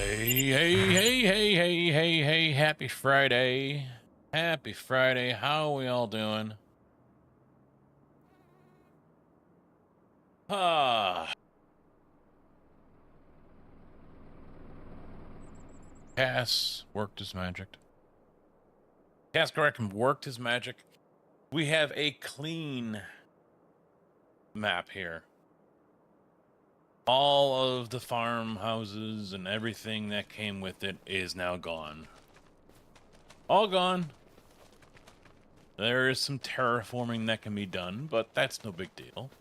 Hey, happy Friday. Happy Friday. How are we all doing? Cass worked his magic. Cass Correction worked his magic. We have a clean map here. All of the farmhouses and everything that came with it is now gone. All gone. There is some terraforming that can be done, but that's no big deal.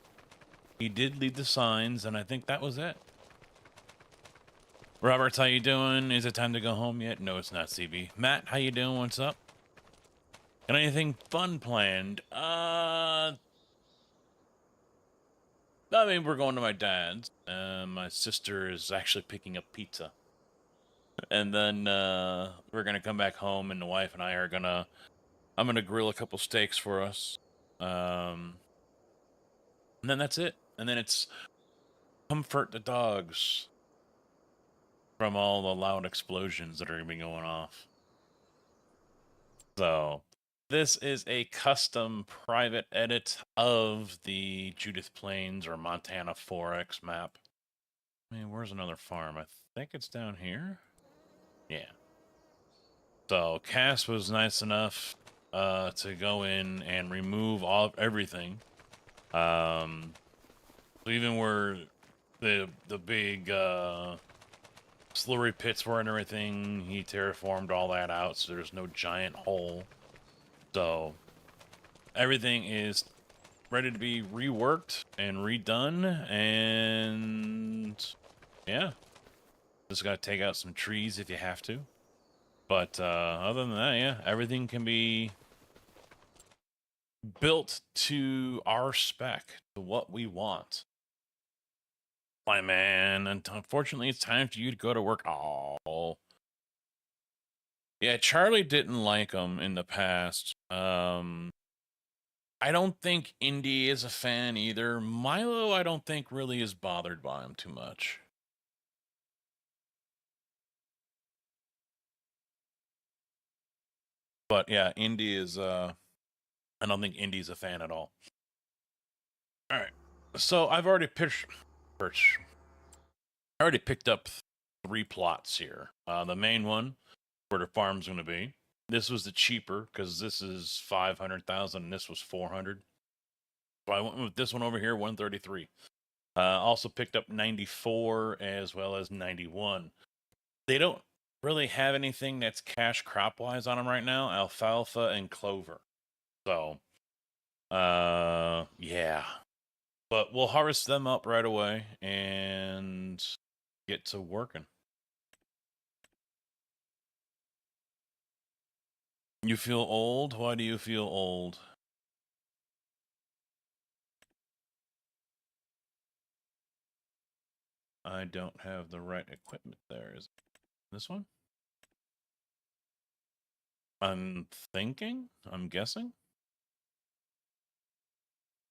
He did leave the signs, and I think that was it. Roberts, how you doing? Is it time to go home yet? No, it's not, CB. Matt, how you doing? What's up? Got anything fun planned? I mean, we're going to my dad's. My sister is actually picking up pizza. And then we're gonna come back home, and the wife and I are I'm gonna grill a couple steaks for us. And then that's it. And then it's comfort the dogs from all the loud explosions that are gonna be going off. So this is a custom private edit of the Judith Plains or Montana 4X map. I mean, where's another farm? I think it's down here. Yeah. So Cass was nice enough to go in and remove everything. So even where the big slurry pits were and everything, he terraformed all that out, so there's no giant hole. So everything is ready to be reworked and redone, and yeah, just gotta take out some trees if you have to. But other than that, yeah, everything can be built to our spec, to what we want. My man, and unfortunately, it's time for you to go to work. Oh, yeah, Charlie didn't like him in the past. I don't think Indy is a fan either. Milo, I don't think really is bothered by him too much. But yeah, Indy is I don't think Indy's a fan at all. Alright. So I've already picked up 3 plots here. The main one, where the farm's gonna be. This was the cheaper, because this is 500,000 and this was 400. So I went with this one over here, 133. Also picked up 94 as well as 91. They don't really have anything that's cash crop wise on them right now. Alfalfa and clover. So, yeah. But we'll harvest them up right away and get to working. You feel old? Why do you feel old? I don't have the right equipment there. Is it this one? I'm guessing.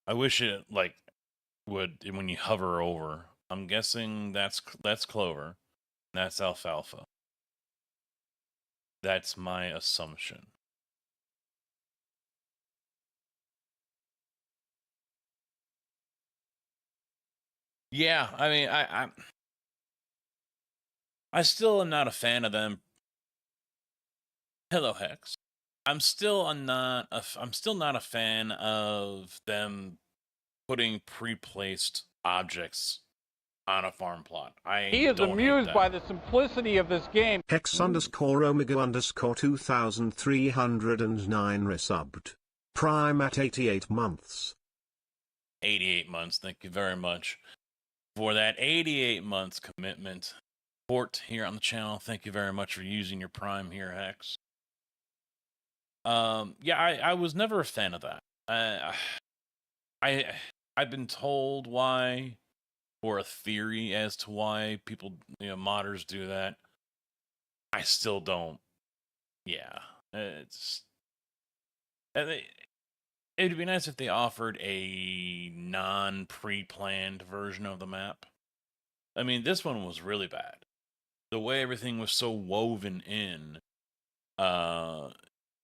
I wish it would when you hover over. I'm guessing that's clover. That's alfalfa. That's my assumption. Yeah, I mean, I still am not a fan of them. Hello, Hex. I'm still not a fan of them putting pre-placed objects on a farm plot. He is amused by the simplicity of this game. Hex _ Omega _ 2309 resubbed. Prime at 88 months. 88 months, thank you very much for that 88 months commitment. Support here on the channel. Thank you very much for using your Prime here, Hex. Yeah, I was never a fan of that. I've been told why, or a theory as to why people, modders do that. I still don't. Yeah, it'd be nice if they offered a non-pre-planned version of the map. I mean, this one was really bad. the way everything was so woven in,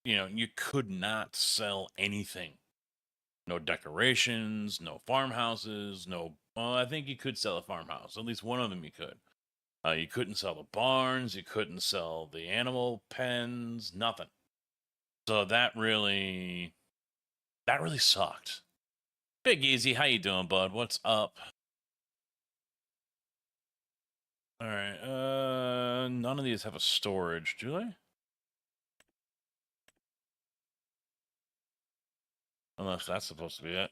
you could not sell anything. No decorations, no farmhouses, no. Well, I think you could sell a farmhouse. At least one of them you could. You couldn't sell the barns. You couldn't sell the animal pens. Nothing. So that really sucked. Big Easy, how you doing, bud? What's up? All right. None of these have a storage, do they? Unless that's supposed to be it.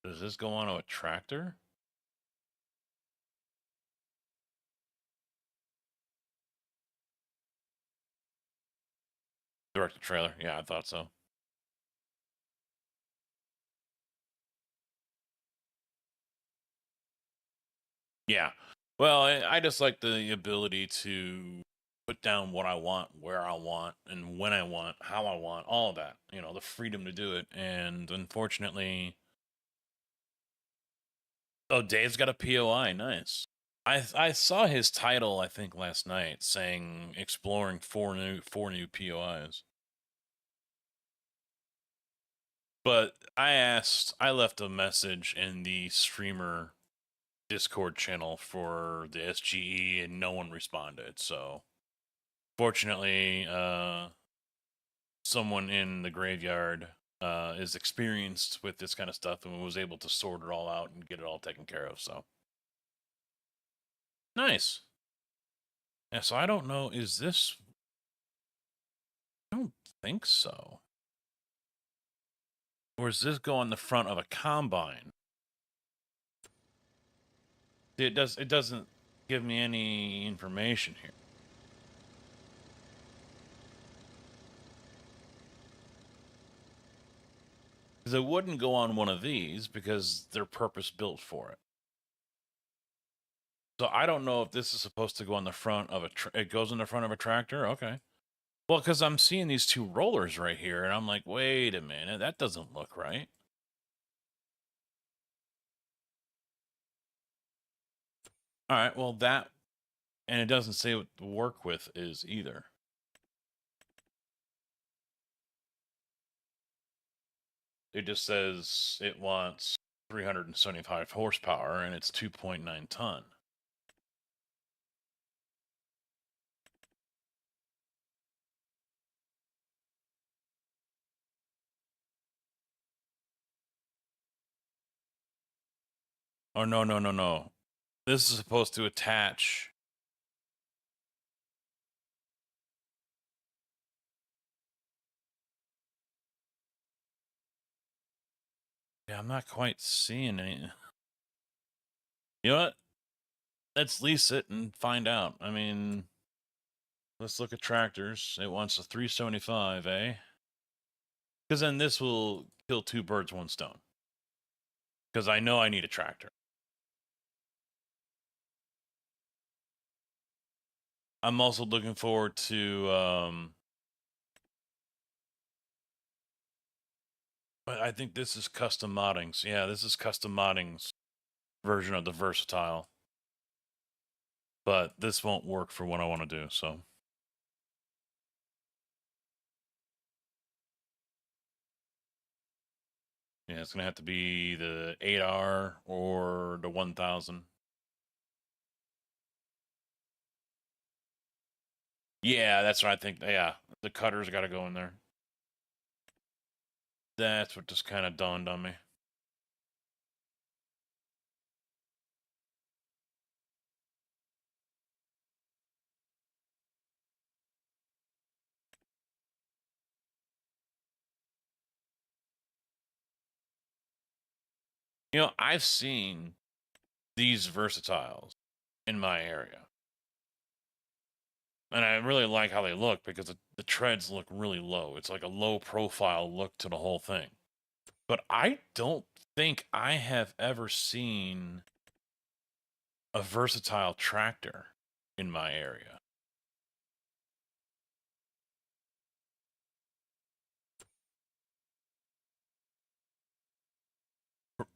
Does this go onto a tractor? Direct trailer. Yeah, I thought so. Yeah. Well, I just like the ability to put down what I want, where I want, and when I want, how I want, all of that. The freedom to do it. And unfortunately, oh, Dave's got a POI. Nice. I saw his title, I think, last night saying exploring four new POIs. But I left a message in the streamer Discord channel for the SGE and no one responded. So fortunately, someone in the graveyard is experienced with this kind of stuff and was able to sort it all out and get it all taken care of. So nice. Yeah, so I don't know, is this... I don't think so. Or does this go on the front of a combine? It doesn't give me any information here. Because it wouldn't go on one of these because they're purpose built for it. So I don't know if this is supposed to go on the front of it goes in the front of a tractor? Okay. Well, because I'm seeing these two rollers right here, and I'm like, wait a minute, that doesn't look right. All right, well, that... And it doesn't say what the work with is either. It just says it wants 375 horsepower, and it's 2.9 ton. Oh, no. This is supposed to attach... Yeah, I'm not quite seeing any... You know what? Let's lease it and find out. I mean, let's look at tractors. It wants a 375, eh? Because then this will kill two birds, one stone. Because I know I need a tractor. I'm also looking forward to... I think this is custom moddings. Yeah, this is custom moddings version of the versatile. But this won't work for what I want to do, so... Yeah, it's going to have to be the 8R or the 1000. Yeah, that's what I think. Yeah, the cutter's got to go in there. That's what just kind of dawned on me. I've seen these versatiles in my area. And I really like how they look because the treads look really low. It's like a low profile look to the whole thing. But I don't think I have ever seen a versatile tractor in my area.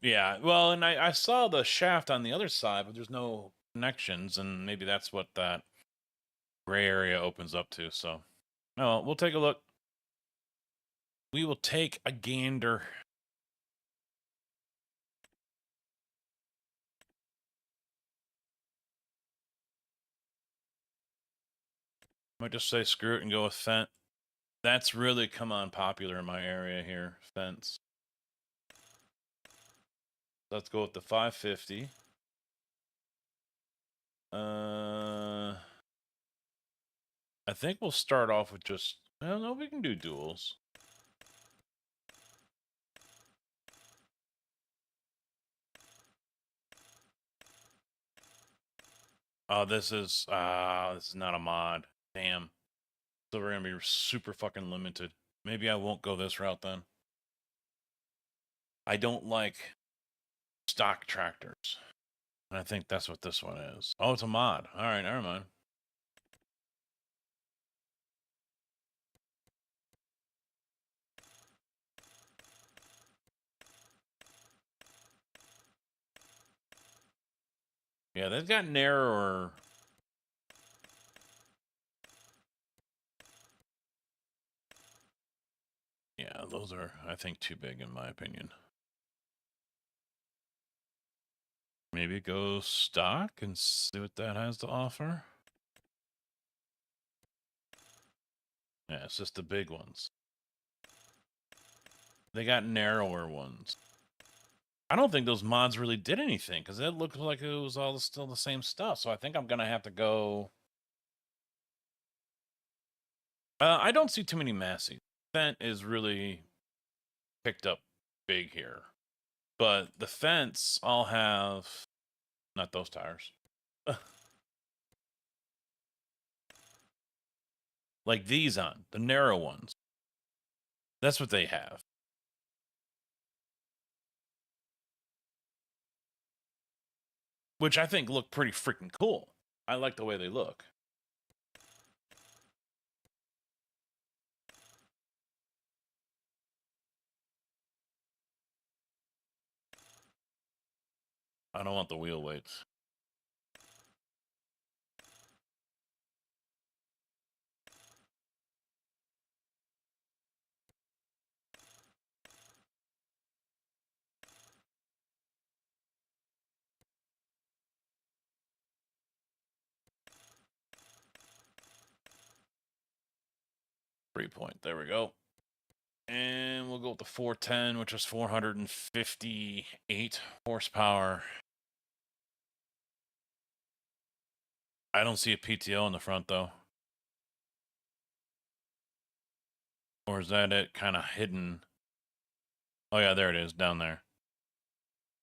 Yeah, well, and I saw the shaft on the other side, but there's no connections, and maybe that's what that gray area opens up to. So, no, we'll take a look. We will take a gander. Might just say screw it and go with Fent. That's really come on popular in my area here, Fence. Let's go with the 550. I think we'll start off with just, I don't know, we can do duels. Oh, this is not a mod. Damn. So we're gonna be super fucking limited. Maybe I won't go this route then. I don't like stock tractors. And I think that's what this one is. Oh, it's a mod. All right, never mind. Yeah, they've got narrower. Yeah, those are, I think, too big in my opinion. Maybe go stock and see what that has to offer. Yeah, it's just the big ones. They got narrower ones. I don't think those mods really did anything because it looked like it was all still the same stuff. So I think I'm gonna have to go. I don't see too many Massey. Fent is really picked up big here, but the Fence all have not those tires. Like these on the narrow ones. That's what they have. Which I think look pretty freaking cool. I like the way they look. I don't want the wheel weights. Point. There we go. And we'll go with the 410, which is 458 horsepower. I don't see a PTO in the front, though. Or is that it kind of hidden? Oh, yeah, there it is, down there.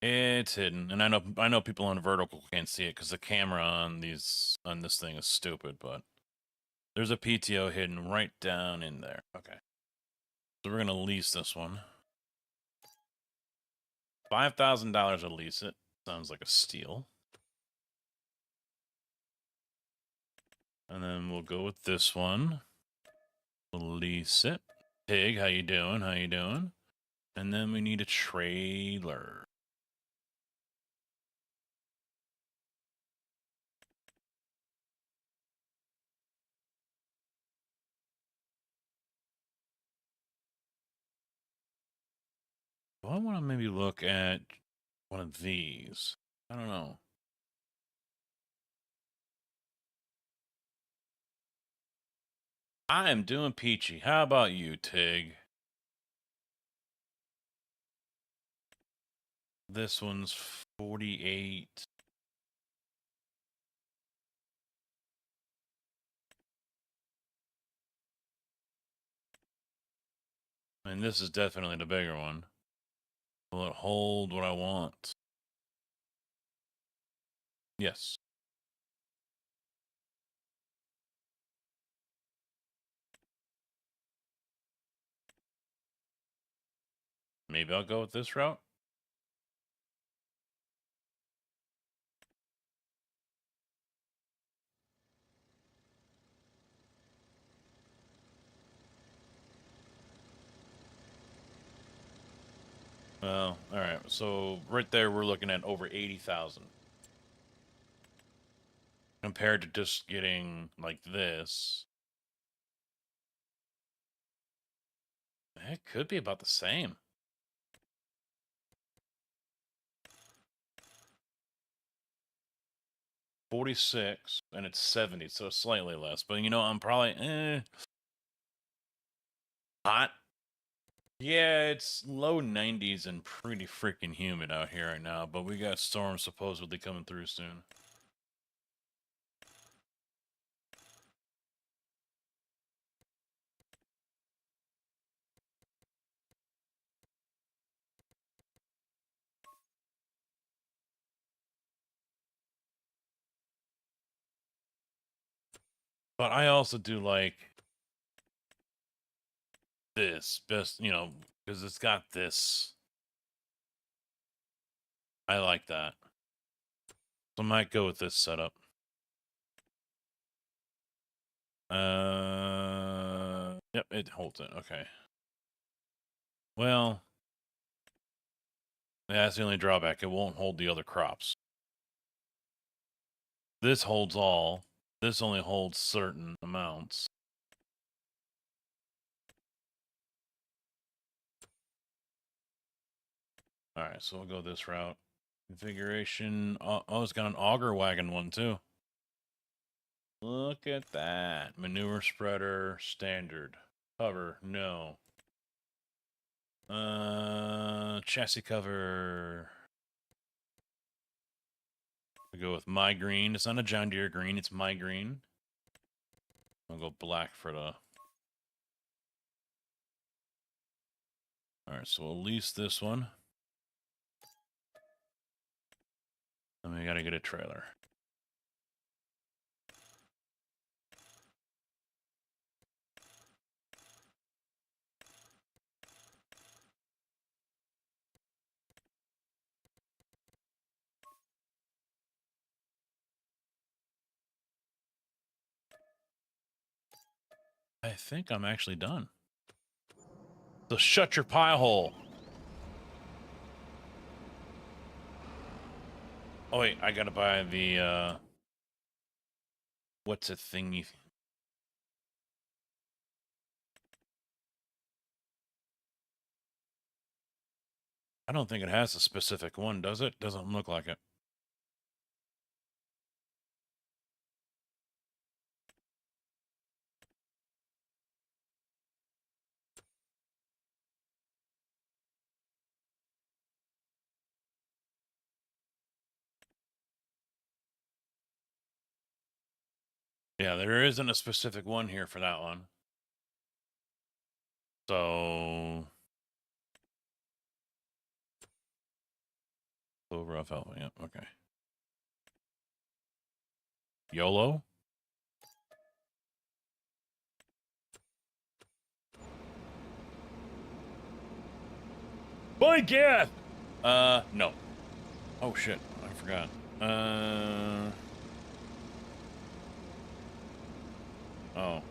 It's hidden. And I know people on vertical can't see it because the camera on this thing is stupid, but there's a PTO hidden right down in there. Okay. So we're going to lease this one. $5,000 to lease it. Sounds like a steal. And then we'll go with this one. We'll lease it. Pig, how you doing? How you doing? And then we need a trailer. Do I want to maybe look at one of these? I don't know. I am doing peachy. How about you, Tig? This one's 48. I mean, this is definitely the bigger one. Will it hold what I want? Yes. maybe I'll go with this route. Well, all right. So right there, we're looking at over 80,000 compared to just getting like this. It could be about the same. $46 and it's 70, so slightly less. But you know, I'm probably hot. Yeah, it's low 90s and pretty freaking humid out here right now, but we got storms supposedly coming through soon. But I also do like this best, you know, because it's got this. I like that. So I might go with this setup. Yep, it holds it. Okay. Well, that's the only drawback. It won't hold the other crops. This holds all. This only holds certain amounts. All right, so we'll go this route. Configuration. Oh, it's got an auger wagon one too. Look at that. Manure spreader, standard. Cover, no. Chassis cover. We go with my green. It's not a John Deere green, it's my green. I'll go black for the... Alright, so we'll lease this one. And we gotta get a trailer. I think I'm actually done. So shut your pie hole. Oh wait, I gotta buy the what's a thingy? I don't think it has a specific one, does it? Doesn't look like it. Yeah, there isn't a specific one here for that one. So Clover alfalfa, yeah, okay. YOLO? By Gath! No. Oh shit, I forgot. Oh.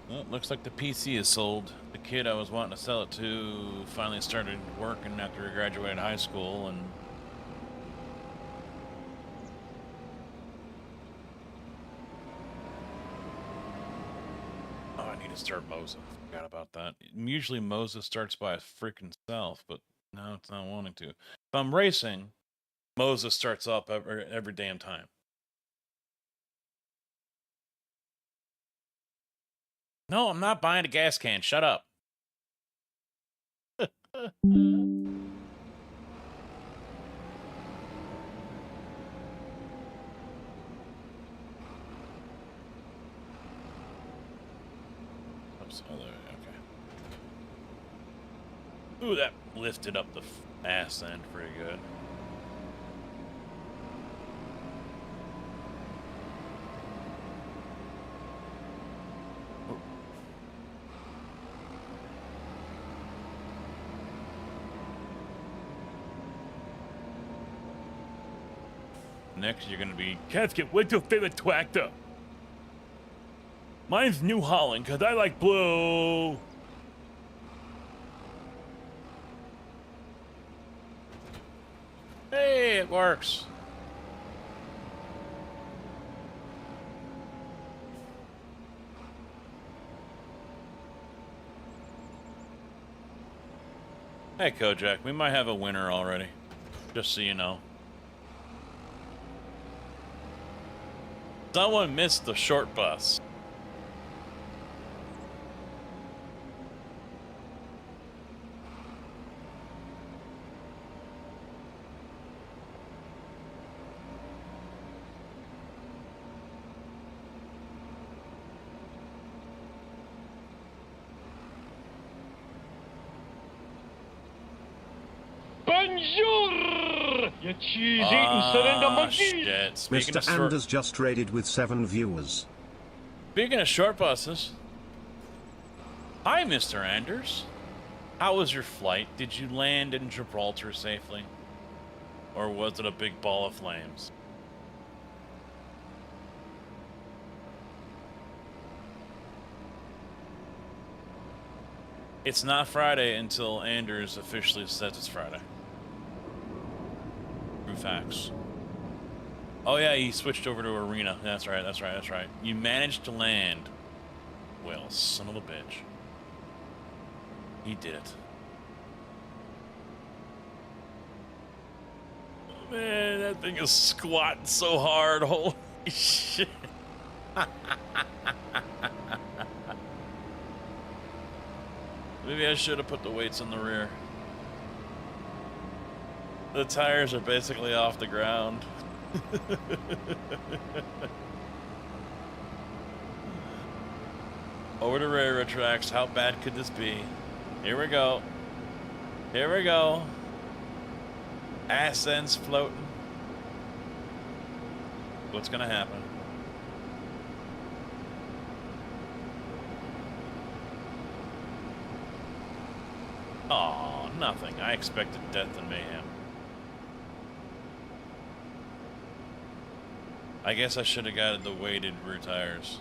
Well, it looks like the PC is sold. The kid I was wanting to sell it to finally started working after he graduated high school, and oh, I need to start Mosa. Forgot about that. Usually Mosa starts by a freaking self, but now it's not wanting to. If I'm racing, Mosa starts up every damn time. No, I'm not buying a gas can. Shut up. this other, okay. Ooh, that lifted up the ass end pretty good. Next, you're gonna be, Casket, what's your favorite tractor? Mine's New Holland, because I like blue. Hey, it works. Hey, Kojak, we might have a winner already. Just so you know. Someone missed the short bus. Bonjour! You cheese-eating surrender monkeys! Shit. Mr. Anders just raided with 7 viewers. Speaking of short buses. Hi, Mr. Anders. How was your flight? Did you land in Gibraltar safely? Or was it a big ball of flames? It's not Friday until Anders officially says it's Friday. True facts. Oh yeah, he switched over to Arena. That's right, that's right, that's right. You managed to land. Well, son of a bitch. He did it. Oh, man, that thing is squatting so hard. Holy shit. Maybe I should have put the weights in the rear. The tires are basically off the ground. Over to railroad tracks. How bad could this be? Here we go. Here we go. Ass ends floating. What's gonna happen? Oh, nothing. I expected death and mayhem. I guess I should have got the weighted rear tires.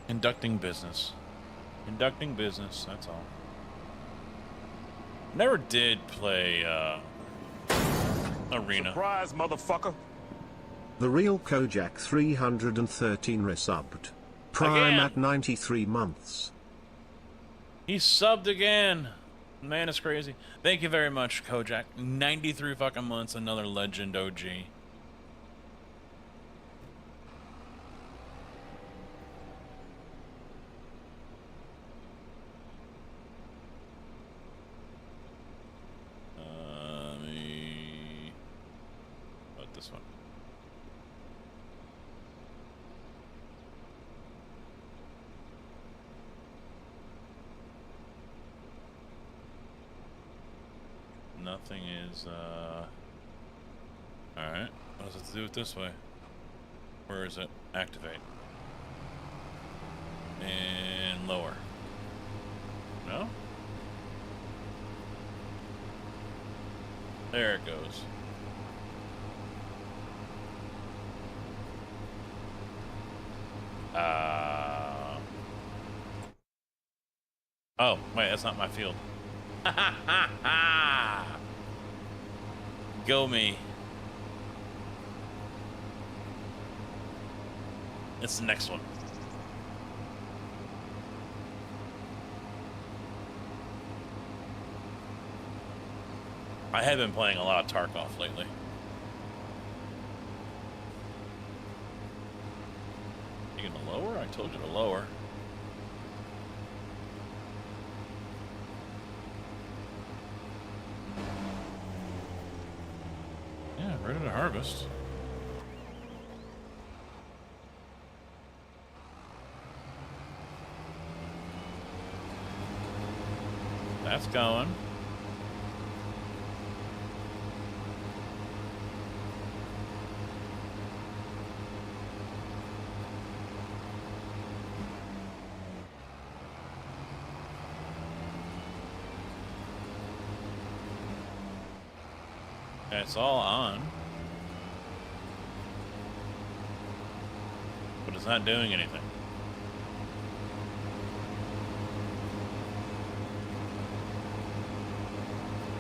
Conducting business. Conducting business, that's all. Never did play, Arena. Surprise, motherfucker. The real Kojak 313 resubbed. Prime Again. at 93 months. He subbed again. Man, it's crazy. Thank you very much, Kojak. 93 fucking months, another legend OG. This one. Nothing is, alright. What does it do it this way? Where is it? Activate. And lower. No? There it goes. Oh, wait, that's not my field. Go me. It's the next one. I have been playing a lot of Tarkov lately. You gonna lower? I told you to lower. Yeah, ready to harvest. That's going. It's all on. But it's not doing anything.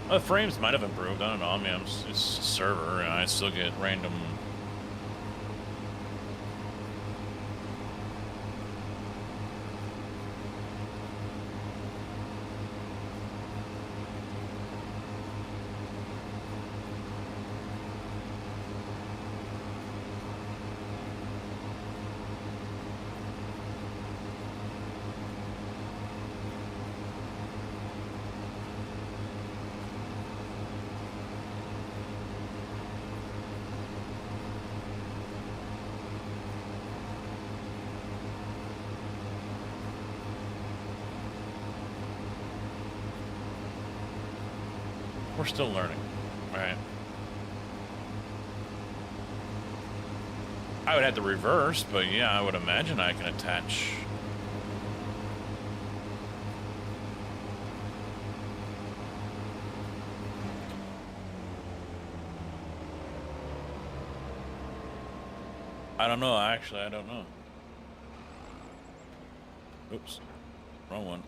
The frames might have improved. I don't know. I mean, it's a server, and I still get random. We're still learning, right? I would have to reverse, but yeah, I would imagine I can attach. I don't know, actually, I don't know. Oops, wrong one.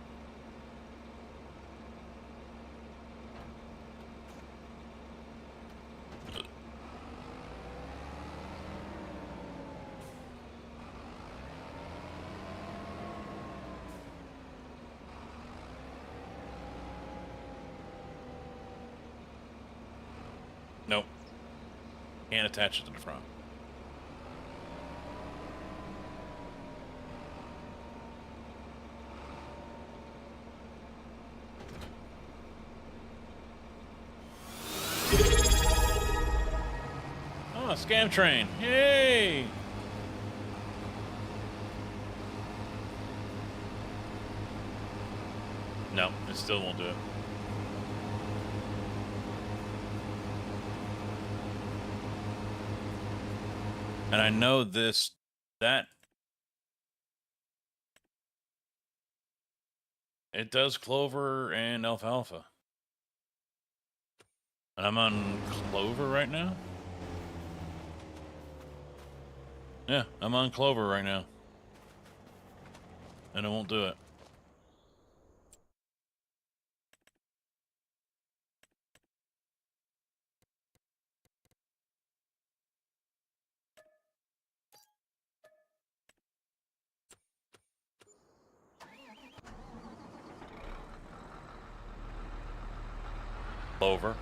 Nope. Can't attach it to the front. Oh, scam train. Yay! No, it still won't do it. And I know that it does clover and alfalfa. And I'm on clover right now. Yeah, I'm on clover right now. And it won't do it. Clover.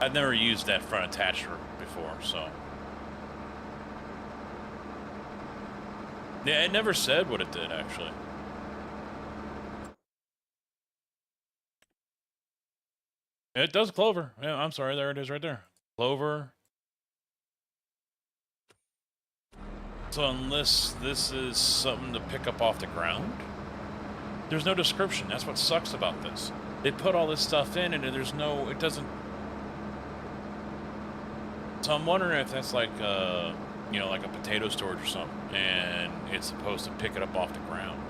I've never used that front attacher before, so. Yeah, it never said what it did, actually. It does clover. Yeah, I'm sorry, there it is right there. Clover. So unless this is something to pick up off the ground, there's no description. That's what sucks about this. They put all this stuff in and there's no, it doesn't. So I'm wondering if that's like, you know, like a potato storage or something, and it's supposed to pick it up off the ground.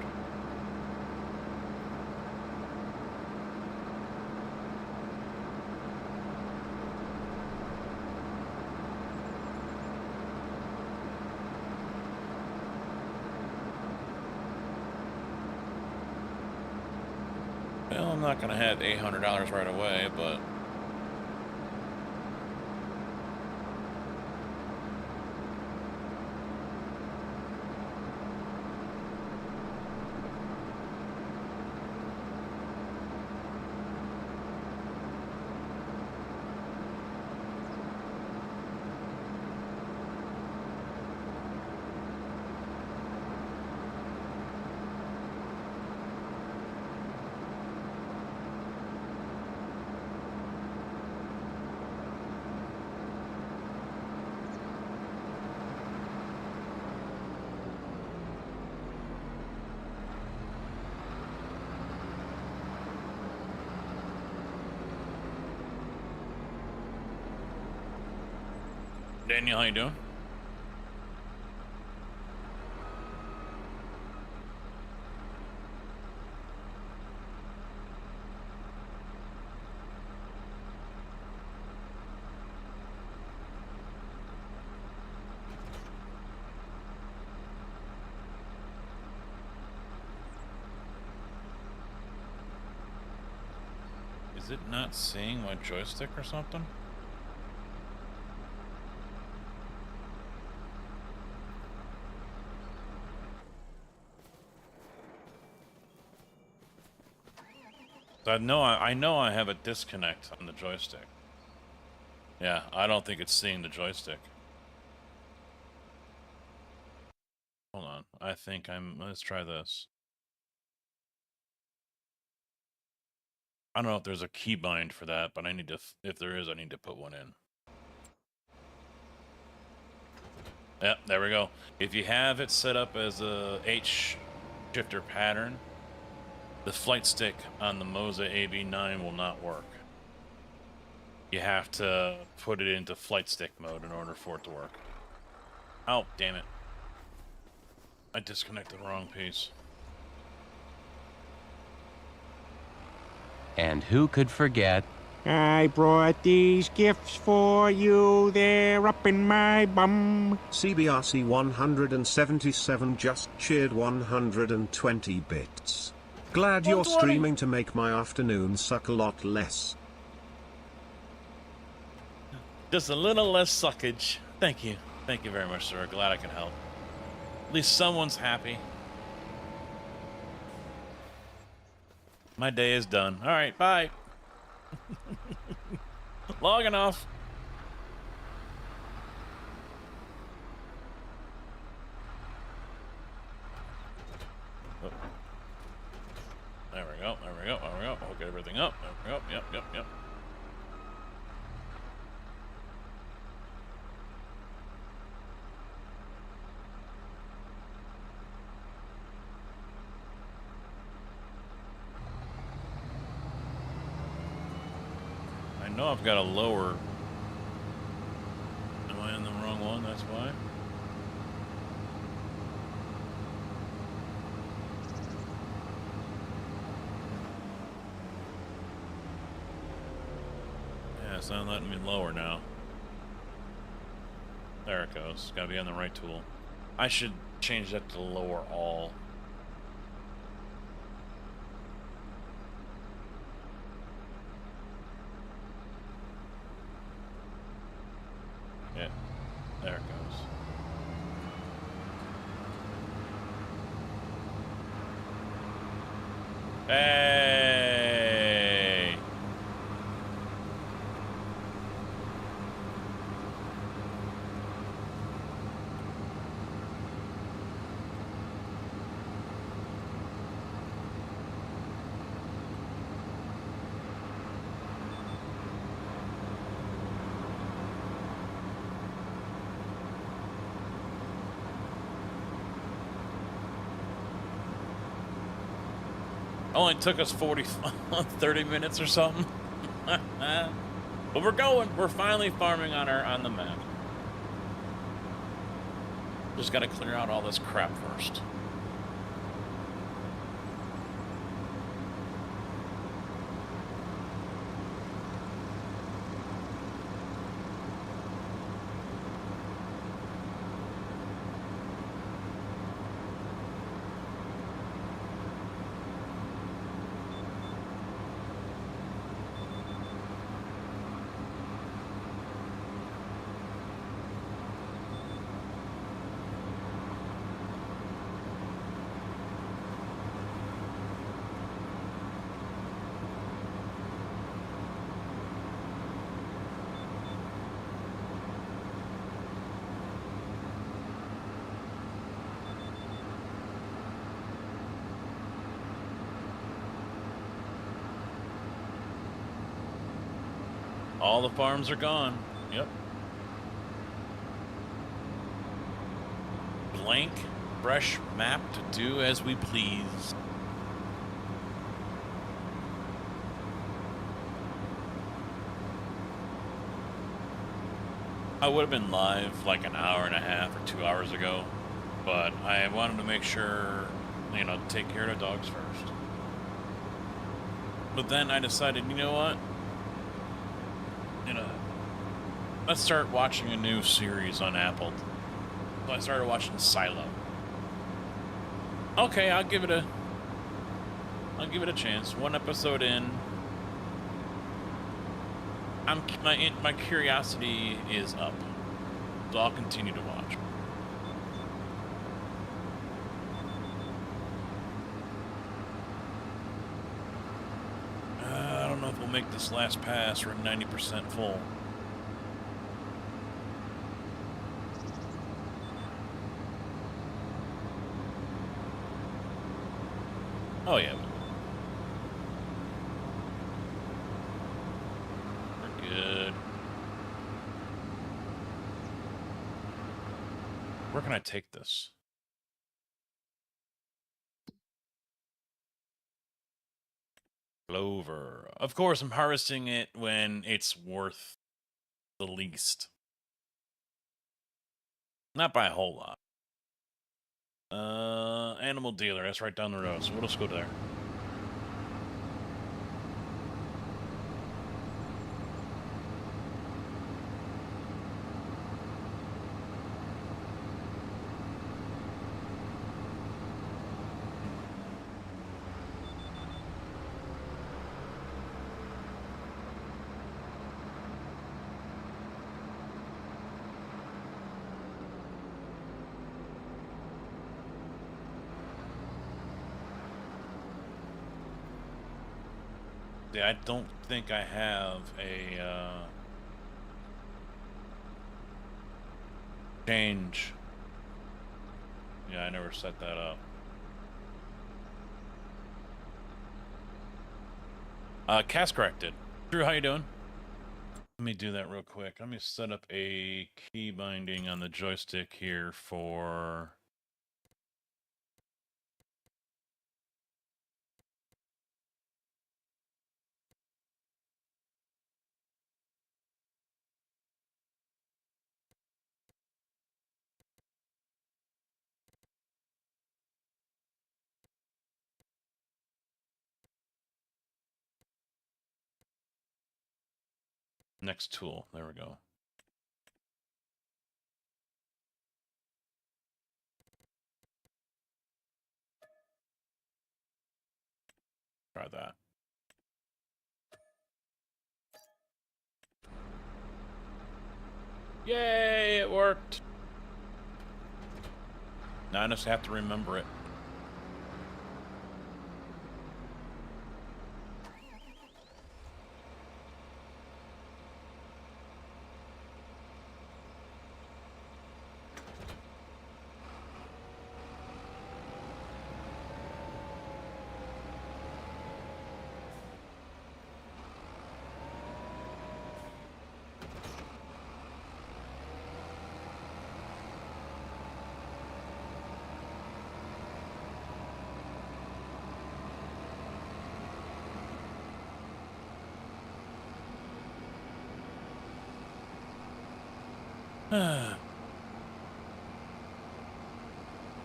Well, I'm not gonna have $800 right away, but Daniel, how you doing? Is it not seeing my joystick or something? I know I have a disconnect on the joystick. Yeah, I don't think it's seeing the joystick. Hold on. I think let's try this. I don't know if there's a keybind for that, but I need to, if there is, I need to put one in. Yep, there we go. If you have it set up as a H shifter pattern, the flight stick on the Moza AB9 will not work. You have to put it into flight stick mode in order for it to work. Oh, damn it. I disconnected the wrong piece. And who could forget? I brought these gifts for you, they're up in my bum. CBRC 177 just cheered 120 bits. Glad you're 120. streaming to make my afternoon suck a lot less. Just a little less suckage. Thank you. Thank you very much, sir. Glad I can help. At least someone's happy. My day is done. All right, bye. Logging off. Oh. There we go. There we go. There we go. Hook everything up. There we go. Yep. Yep. Yep. I know I've got a lower. Am I in the wrong one? That's why. Yeah, it's not letting me lower now. There it goes. Gotta be on the right tool. I should change that to lower all. Yeah, there it goes. Hey! Only took us 30 minutes or something. But we're going. We're finally farming on the map. Just got to clear out all this crap first. All the farms are gone. Yep. Blank, fresh map to do as we please. I would have been live like an hour and a half or 2 hours ago, but I wanted to make sure, you know, take care of the dogs first. But then I decided, you know what? You know, let's start watching a new series on Apple. So I started watching Silo. Okay, I'll give it a chance. One episode in, my curiosity is up, so I'll continue to watch. I don't know if we'll make this last pass. We're at 90% full. Oh yeah. We're good. Where can I take this? Clover. Of course, I'm harvesting it when it's worth the least. Not by a whole lot. Animal dealer. That's right down the road, so we'll just go there. Yeah, I don't think I have a change. Yeah, I never set that up. Cast corrected. Drew, how you doing? Let me do that real quick. Let me set up a key binding on the joystick here for... Next tool. There we go. Try that. Yay, it worked. Now I just have to remember it.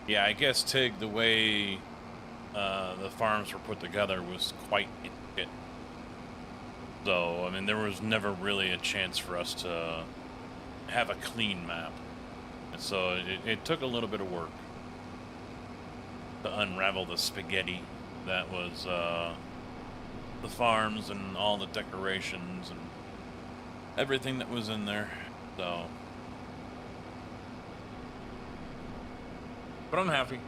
Yeah, I guess, Tig, the way the farms were put together was quite intricate. So, I mean, there was never really a chance for us to have a clean map. And so it took a little bit of work to unravel the spaghetti that was the farms and all the decorations and everything that was in there. So... But I'm happy.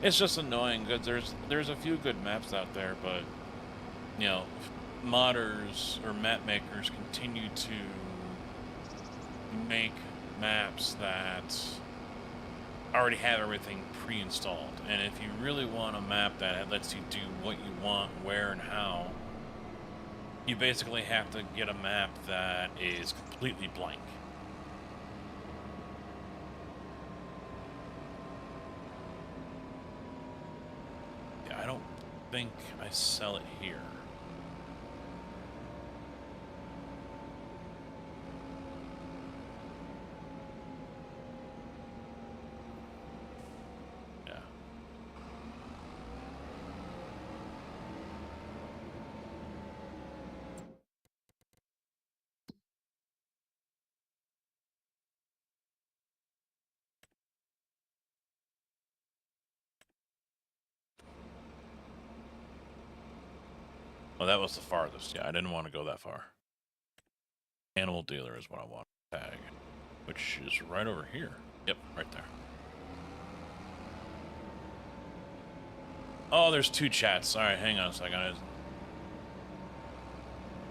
It's just annoying because there's a few good maps out there, but you know, modders or map makers continue to make maps that already have everything pre-installed. And if you really want a map that lets you do what you want, where and how, You basically have to get a map that is completely blank. Yeah, I don't think I sell it here. Yeah. Well, that was the farthest. Yeah, I didn't want to go that far. Animal dealer is what I want to tag, which is right over here. Yep, right there. Oh, there's two chats. All right, hang on a second. I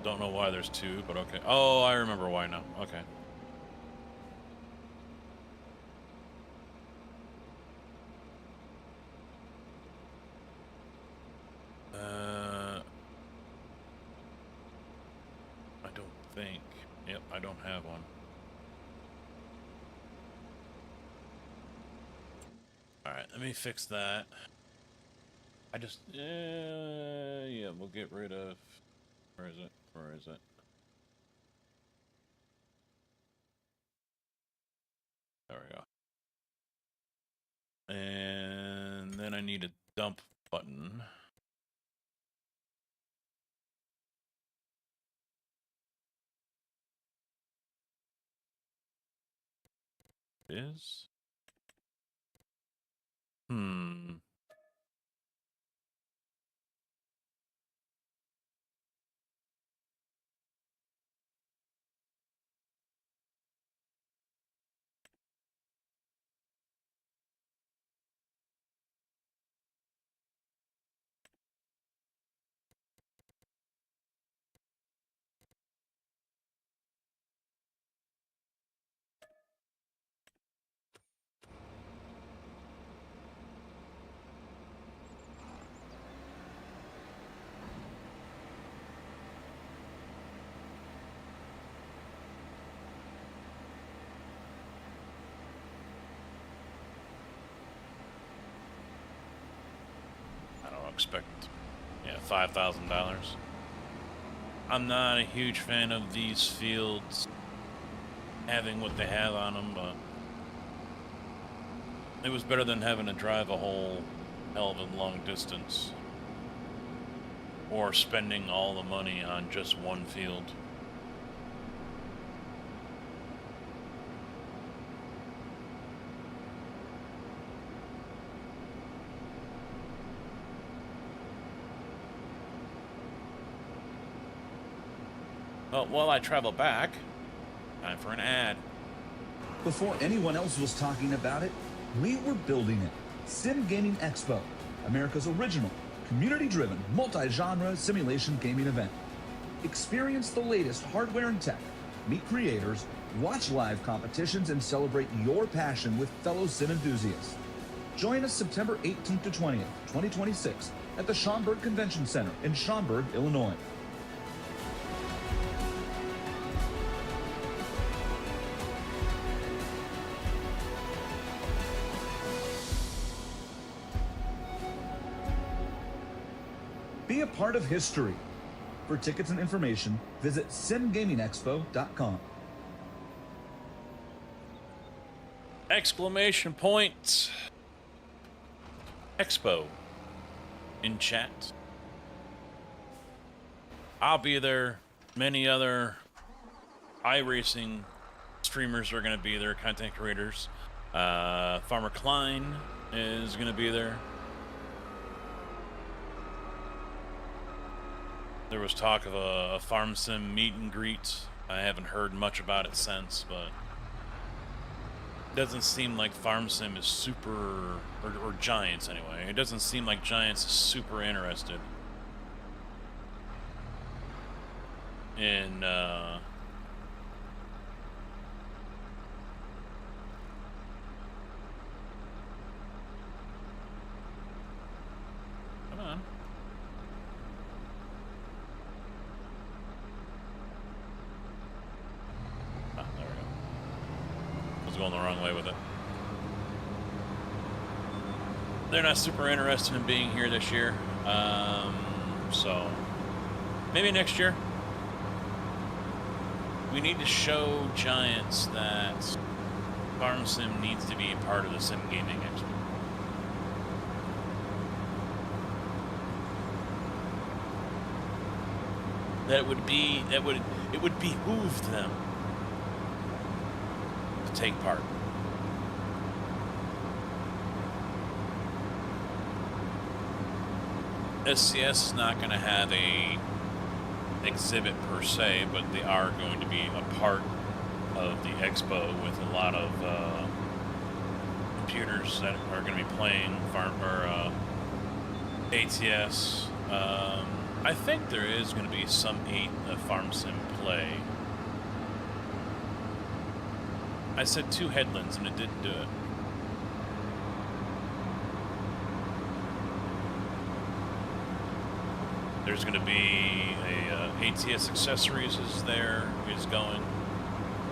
don't know why there's two, but okay. Oh, I remember why now. Okay. I don't think. Yep, I don't have one. All right, let me fix that. I just, yeah, we'll get rid of, where is it? Where is it? There we go. And then I need a dump button. Is? I don't expect, yeah, $5,000. I'm not a huge fan of these fields having what they have on them, but it was better than having to drive a whole hell of a long distance or spending all the money on just one field. Well, while I travel back, time for an ad. Before anyone else was talking about it, we were building it. Sim Gaming Expo, America's original, community-driven, multi-genre simulation gaming event. Experience the latest hardware and tech, meet creators, watch live competitions, and celebrate your passion with fellow sim enthusiasts. Join us September 18th to 20th, 2026 at the Schaumburg Convention Center in Schaumburg, Illinois. Be a part of history. For tickets and information, visit simgamingexpo.com. Exclamation point. Expo. In chat. I'll be there. Many other iRacing streamers are going to be there, content creators. Farmer Klein is going to be there. There was talk of a farm sim meet and greet. I haven't heard much about it since, but it doesn't seem like farm sim is super, or Giants anyway. It doesn't seem like Giants is super interested in come on. going the wrong way with it. They're not super interested in being here this year. So maybe next year. We need to show Giants that Farm Sim needs to be a part of the Sim Gaming Expo. It would behoove them to take part. SCS is not going to have a exhibit per se, but they are going to be a part of the expo with a lot of computers that are going to be playing ATS. I think there is going to be some Farm Sim play. I said 2 headlands and it didn't do it. There's going to be a ATS Accessories is going.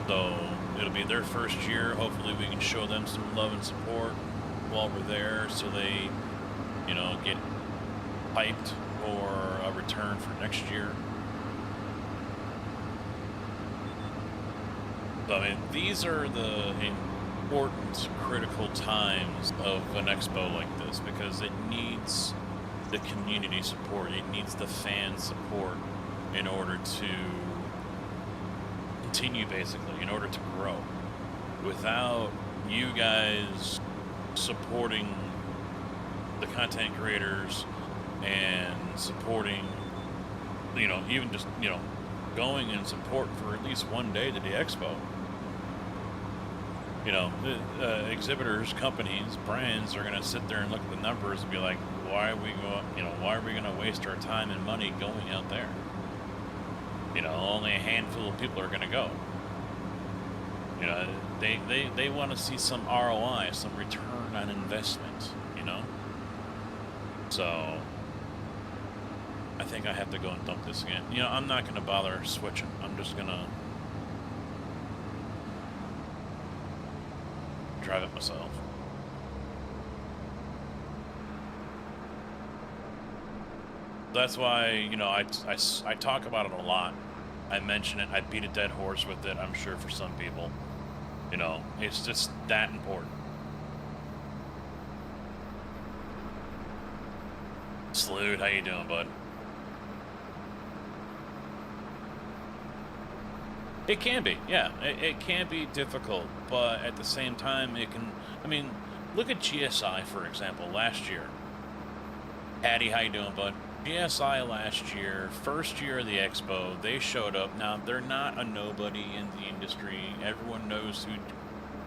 So it'll be their first year. Hopefully we can show them some love and support while we're there so they, you know, get hyped for a return for next year. So, I mean, these are the important, critical times of an expo like this because it needs the community support. It needs the fan support in order to continue, basically, in order to grow. Without you guys supporting the content creators and supporting, you know, even just, you know, going and support for at least one day to the expo. You know, exhibitors, companies, brands are going to sit there and look at the numbers and be like, why are we going to waste our time and money going out there? You know, only a handful of people are going to go. You know, they want to see some ROI, some return on investment, you know? So I think I have to go and dump this again. You know, I'm not going to bother switching. I'm just going to drive it myself. That's why, you know, I talk about it a lot. I mention it. I beat a dead horse with it, I'm sure, for some people. You know, it's just that important. Salute, how you doing, bud? It can be, yeah. It can be difficult, but at the same time, it can... I mean, look at GSI, for example, last year. Patty, how you doing, bud? GSI last year, first year of the expo, they showed up. Now, they're not a nobody in the industry. Everyone knows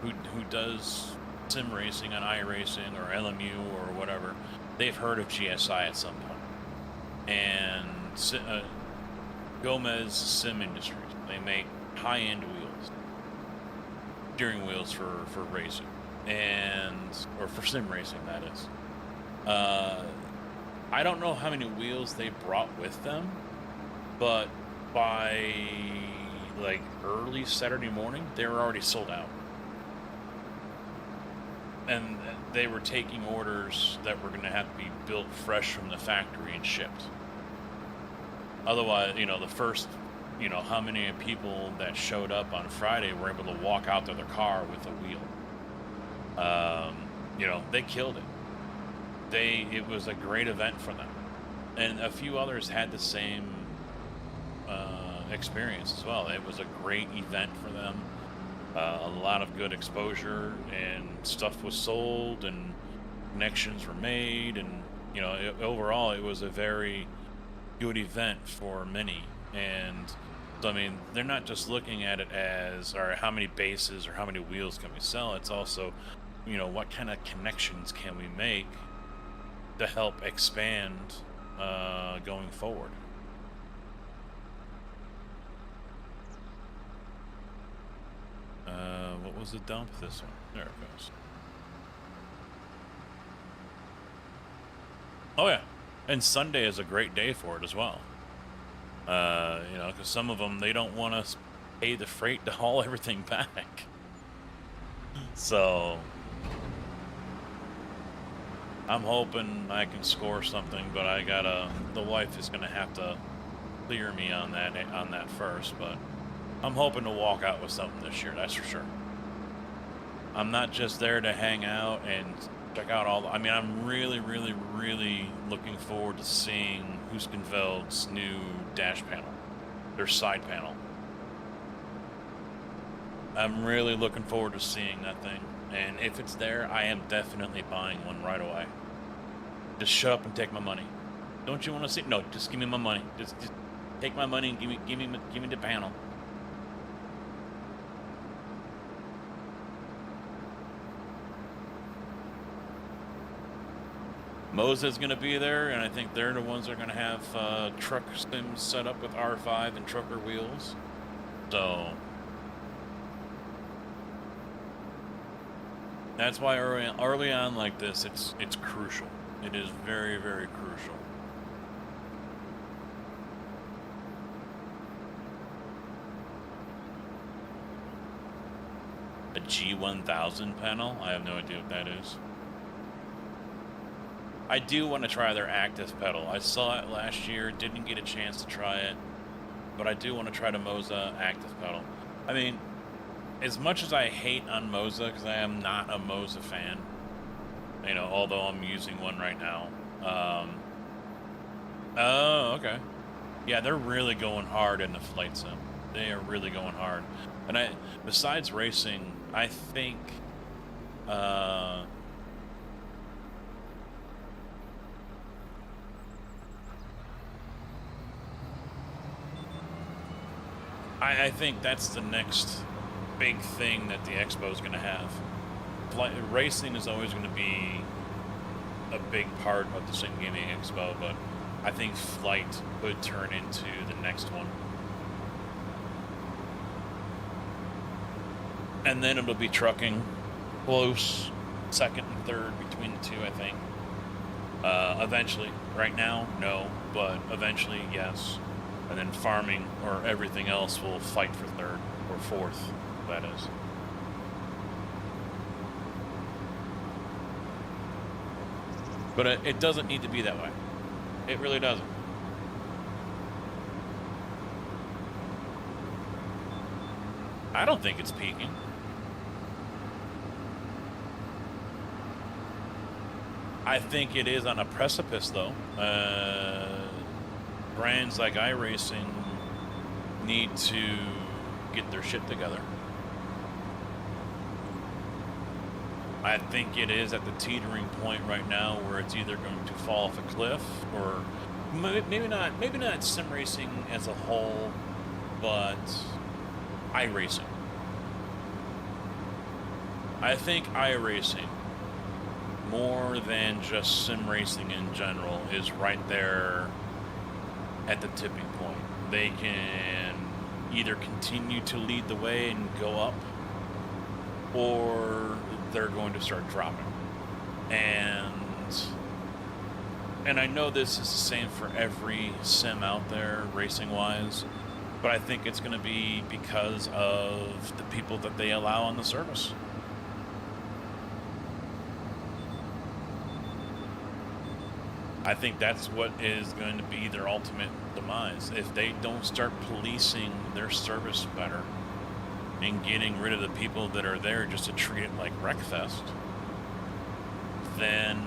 who does sim racing on iRacing or LMU or whatever. They've heard of GSI at some point. And Gomez Sim Industries, they make high-end wheels, steering wheels for racing, or for sim racing, that is. I don't know how many wheels they brought with them, but by like early Saturday morning, they were already sold out. And they were taking orders that were going to have to be built fresh from the factory and shipped. Otherwise, you know, the first, you know, how many people that showed up on Friday were able to walk out to their car with a wheel. You know, they killed it. It was a great event for them. And a few others had the same experience as well. It was a great event for them. A lot of good exposure, and stuff was sold, and connections were made, and, you know, overall it was a very good event for many. And so, I mean, they're not just looking at it as, all right, how many bases or how many wheels can we sell? It's also, you know, what kind of connections can we make to help expand going forward. What was the dump? This one. There it goes. Oh yeah, and Sunday is a great day for it as well. You know, because some of them, they don't want to pay the freight to haul everything back. So I'm hoping I can score something, but the wife is gonna have to clear me on that first, but I'm hoping to walk out with something this year, that's for sure. I'm not just there to hang out and check out I mean, I'm really, really, really looking forward to seeing Huskenveld's new dash panel, their side panel. I'm really looking forward to seeing that thing, and if it's there, I am definitely buying one right away. Just shut up and take my money. Don't you want to see? No, just give me my money. Just take my money and give me the panel. Moza's going to be there, and I think they're the ones that are going to have truck sims set up with R5 and trucker wheels. So that's why early on like this, it's crucial. It is very, very crucial. A G1000 panel? I have no idea what that is. I do want to try their active pedal. I saw it last year, didn't get a chance to try it, but I do want to try the Moza active pedal. I mean, as much as I hate on Moza, because I am not a Moza fan, you know, although I'm using one right now. Oh, okay. Yeah, they're really going hard in the flight sim. They are really going hard. And besides racing, I think, I think that's the next big thing that the expo is going to have. Racing is always going to be a big part of the Sim Gaming Expo, but I think flight could turn into the next one. And then it'll be trucking, close, second and third between the two, I think. Eventually. Right now, no, but eventually, yes. And then farming or everything else will fight for third or fourth, that is. But it doesn't need to be that way. It really doesn't. I don't think it's peaking. I think it is on a precipice, though. Brands like iRacing need to get their shit together. I think it is at the teetering point right now where it's either going to fall off a cliff or maybe not sim racing as a whole, but iRacing. I think iRacing, more than just sim racing in general, is right there at the tipping point. They can either continue to lead the way and go up, or they're going to start dropping. And I know this is the same for every sim out there, racing-wise, but I think it's going to be because of the people that they allow on the service. I think that's what is going to be their ultimate demise. If they don't start policing their service better and getting rid of the people that are there just to treat it like Wreckfest, then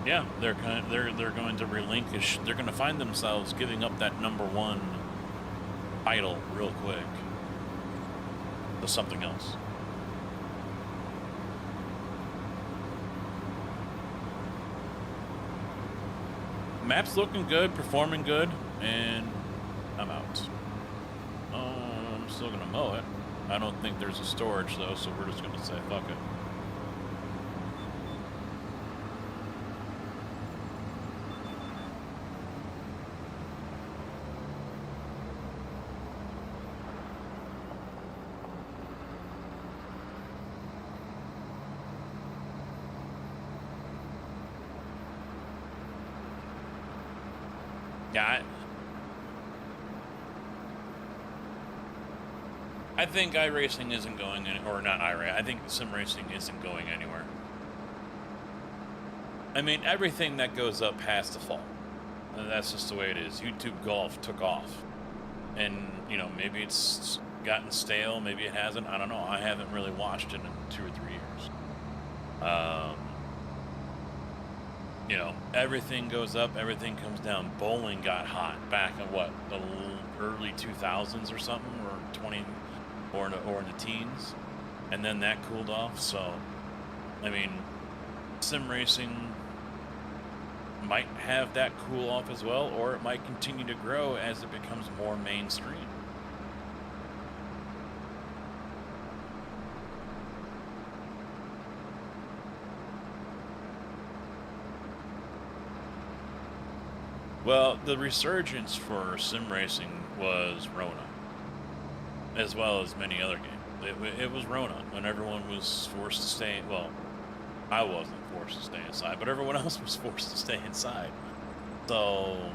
yeah, they're going to relinquish. They're going to find themselves giving up that #1 title real quick to something else. Map's looking good, performing good, and I'm out. I'm still gonna mow it. I don't think there's a storage though, so we're just gonna say fuck it. Yeah, I think iRacing isn't going or not iRacing. I think sim racing isn't going anywhere. I mean, everything that goes up has to fall. That's just the way it is. YouTube Golf took off, and you know, maybe it's gotten stale, maybe it hasn't. I don't know. I haven't really watched it in 2 or 3 years. You know, everything goes up, everything comes down. Bowling got hot back in what, the early 2000s or something, or 20, or in the teens, and then that cooled off. So, I mean, sim racing might have that cool off as well, or it might continue to grow as it becomes more mainstream. Well, the resurgence for sim racing was Rona, as well as many other games. It was Rona when everyone was forced to stay. Well, I wasn't forced to stay inside, but everyone else was forced to stay inside. So,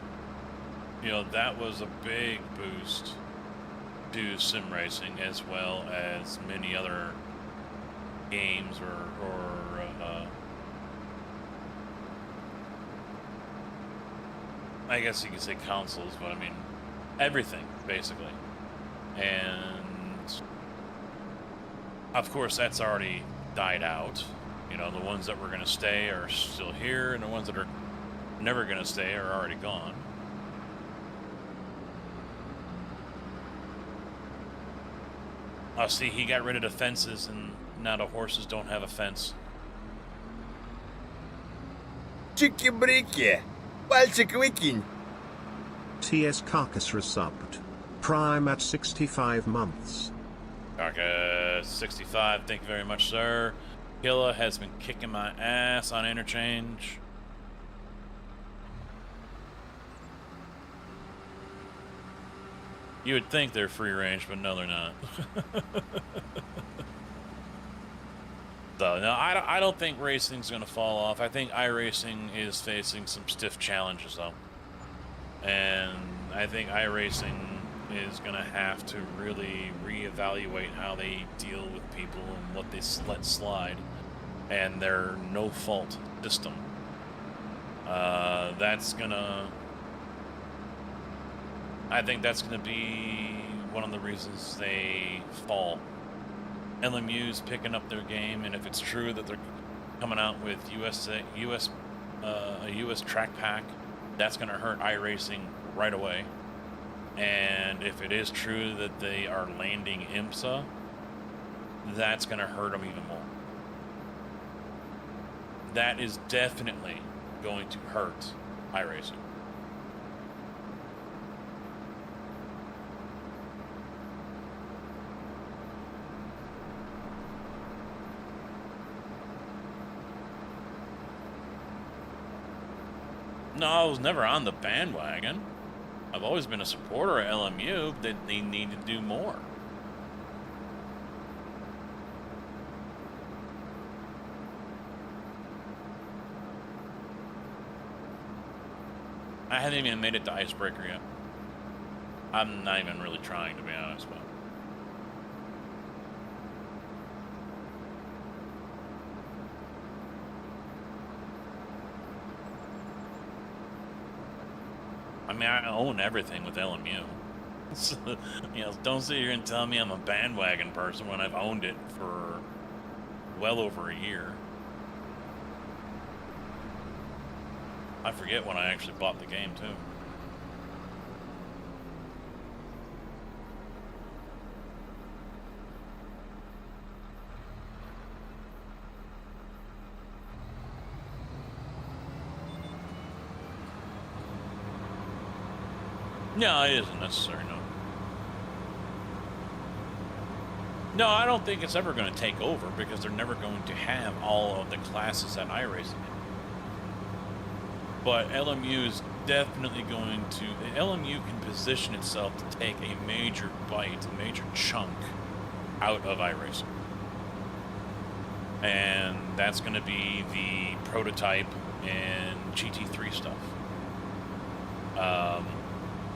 you know, that was a big boost to sim racing, as well as many other games or I guess you could say consoles, but I mean everything basically. And of course that's already died out. You know, the ones that were going to stay are still here, and the ones that are never going to stay are already gone. Oh, see, he got rid of the fences, and now the horses don't have a fence. Чики-брики, пальчик выкинь. TS Carcass resubbed. Prime at 65 months. Carcass 65, thank you very much, sir. Killa has been kicking my ass on interchange. You would think they're free range, but no, they're not. So, no, I don't think racing's going to fall off. I think iRacing is facing some stiff challenges, though. And I think iRacing is going to have to really reevaluate how they deal with people and what they let slide, and their no-fault system. That's going to... I think that's going to be one of the reasons they fall. LMU's picking up their game, and if it's true that they're coming out with a US track pack, that's going to hurt iRacing right away. And if it is true that they are landing IMSA, that's going to hurt them even more. That is definitely going to hurt iRacing. No, I was never on the bandwagon. I've always been a supporter of LMU, that they need to do more. I haven't even made it to Icebreaker yet. I'm not even really trying, to be honest, but... I mean, I own everything with LMU. So, you know, don't sit here and tell me I'm a bandwagon person when I've owned it for well over a year. I forget when I actually bought the game, too. No, it isn't necessary, no. No, I don't think it's ever going to take over, because they're never going to have all of the classes that iRacing has. But LMU is definitely going to... LMU can position itself to take a major bite, a major chunk out of iRacing. And that's going to be the prototype and GT3 stuff.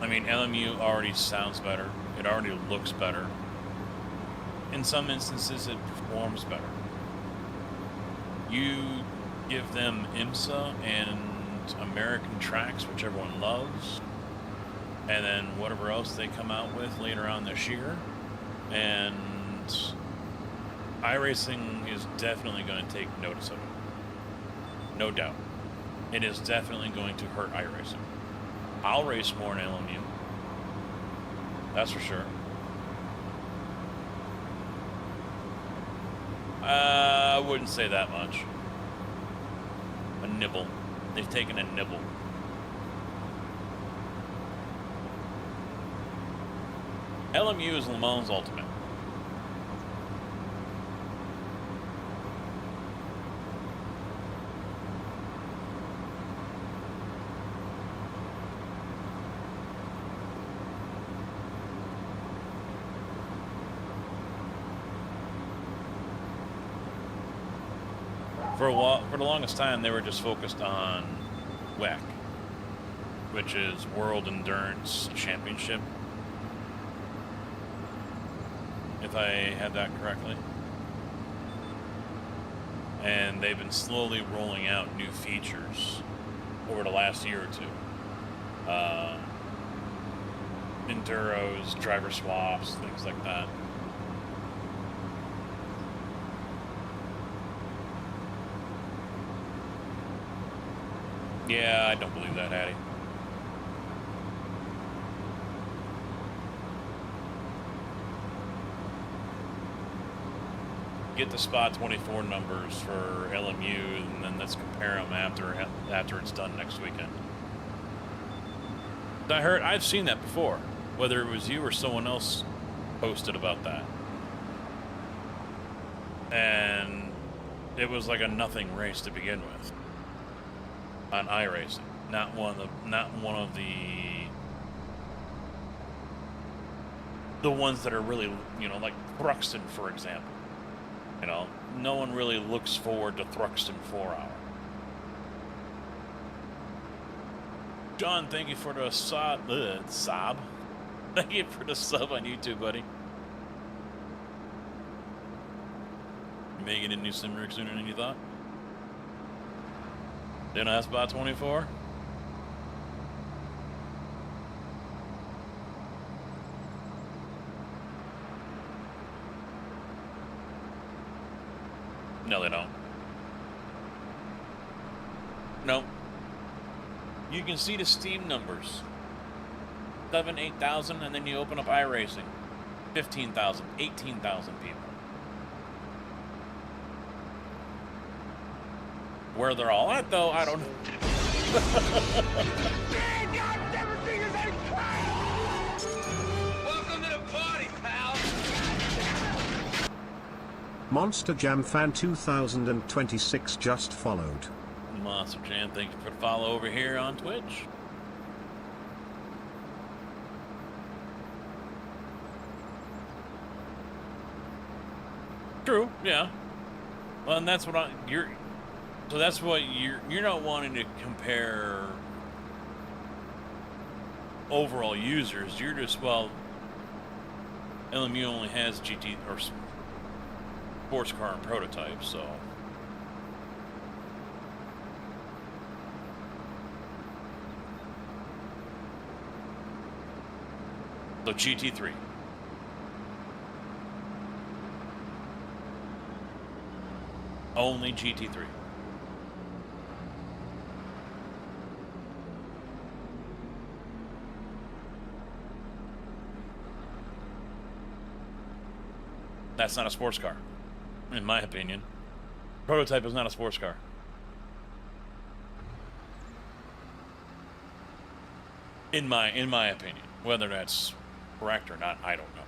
I mean, LMU already sounds better. It already looks better. in some instances, it performs better. You give them IMSA and American tracks, which everyone loves, and then whatever else they come out with later on this year, and iRacing is definitely going to take notice of it. No doubt. It is definitely going to hurt iRacing. I'll race more in LMU. That's for sure. I wouldn't say that much. A nibble. They've taken a nibble. LMU is Le Mans Ultimate. For a while, for the longest time, they were just focused on WEC, which is World Endurance Championship, if I had that correctly. And they've been slowly rolling out new features over the last year or two. Enduros, driver swaps, things like that. Yeah, I don't believe that, Hattie. Get the spot 24 numbers for LMU, and then let's compare them after it's done next weekend. I've seen that before, whether it was you or someone else posted about that, and it was like a nothing race to begin with. On iRacing, not one of the ones that are really, like Thruxton, for example. No one really looks forward to Thruxton 4 Hour. John, thank you for the sub. Thank you for the sub on YouTube, buddy. You may get a new sim rig sooner than you thought. Didn't I ask about 24? No, they don't. No. You can see the Steam numbers. 7,000, 8,000, and then you open up iRacing. 15,000, 18,000 people. Where they're all at, though, I don't know. Welcome to the party, pal. Monster Jam Fan 2026 just followed. Monster Jam, thank you for the follow over here on Twitch. True, yeah. Well, and that's what so that's what you're not wanting to compare overall users. You're just, well, LMU only has GT or sports car and prototypes, so GT3. Only GT3. That's not a sports car, in my opinion. Prototype is not a sports car. In my opinion. Whether that's correct or not, I don't know.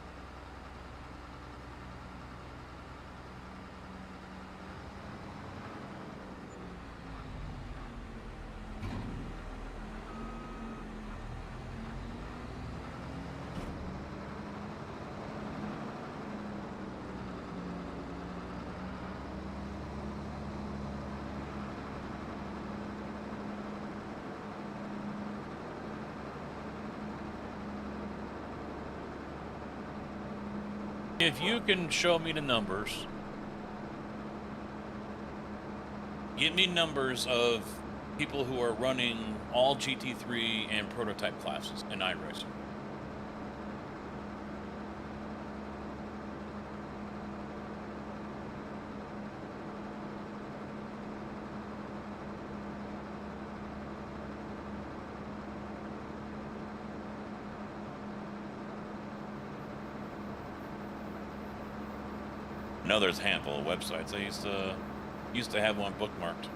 If you can show me the numbers, give me numbers of people who are running all GT3 and prototype classes in iRacing. I know there's a handful of websites. I used to have one bookmarked.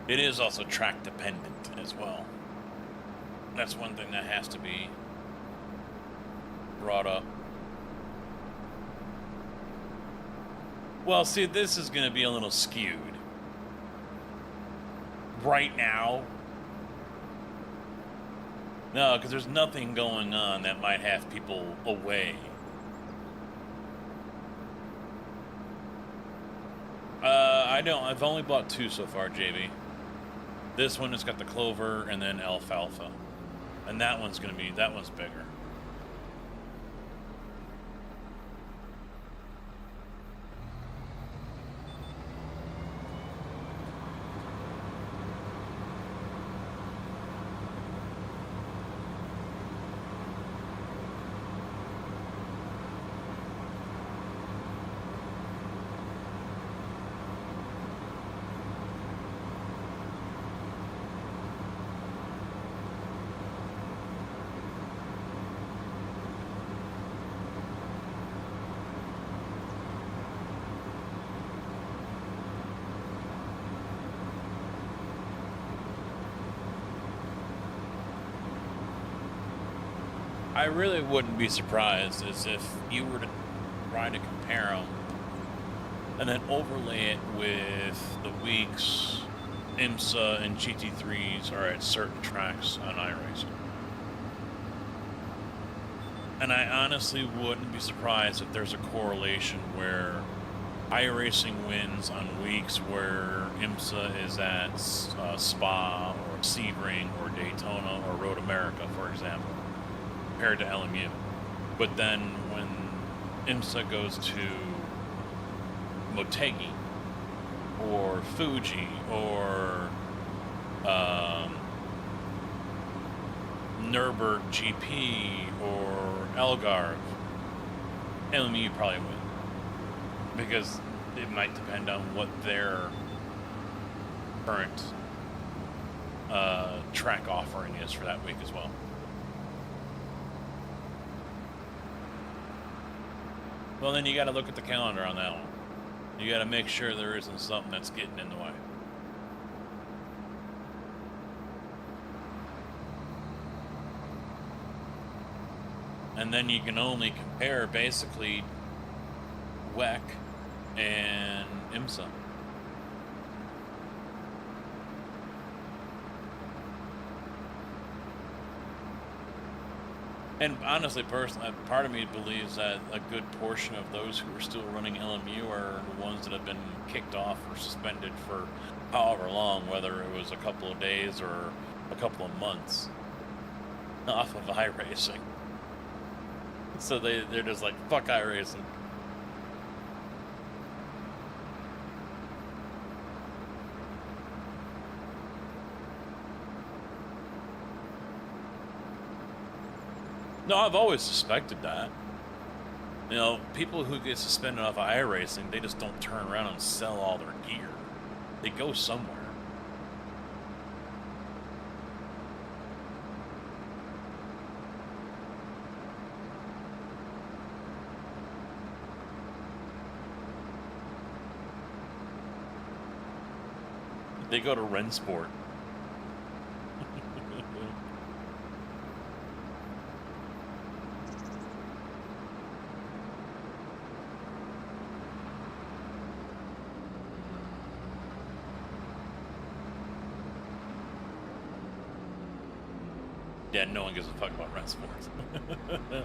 It is also track dependent as well. That's one thing that has to be brought up. Well, see, this is going to be a little skewed. Right now. No, because there's nothing going on that might have people away. I don't. I've only bought 2 so far, JB. This one has got the clover and then alfalfa. And that one's bigger. I really wouldn't be surprised as if you were to try to compare them and then overlay it with the weeks IMSA and GT3s are at certain tracks on iRacing. And I honestly wouldn't be surprised if there's a correlation where iRacing wins on weeks where IMSA is at Spa or Sebring or Daytona or Road America, for example, compared to LMU. But then when IMSA goes to Motegi or Fuji or Nürburgring GP or Algarve, LMU probably win. Because it might depend on what their current track offering is for that week as well. Well, then you got to look at the calendar on that one. You got to make sure there isn't something that's getting in the way. And then you can only compare basically WEC and IMSA. And honestly, personally, part of me believes that a good portion of those who are still running LMU are the ones that have been kicked off or suspended for however long, whether it was a couple of days or a couple of months off of iRacing. So they're just like, fuck iRacing. No, I've always suspected that. You know, people who get suspended off of iRacing, they just don't turn around and sell all their gear. They go somewhere. They go to Rensport. Yeah, no one gives a fuck about Rensport.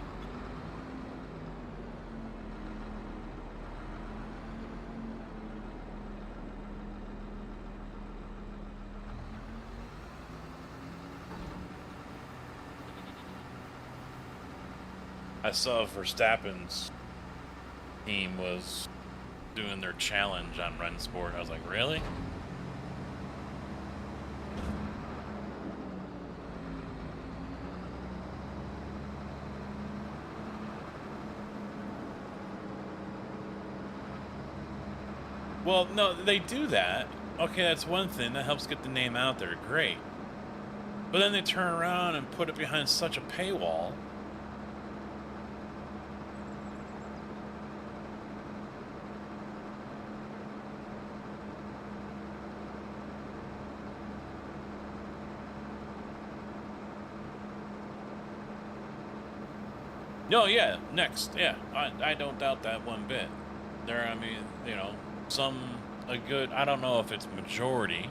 I saw Verstappen's team was doing their challenge on Rensport. I was like, really? Well, no, they do that. Okay, that's one thing. That helps get the name out there. Great. But then they turn around and put it behind such a paywall. No, yeah, next. Yeah, I don't doubt that one bit. There, I mean, you know, a good, I don't know if it's majority,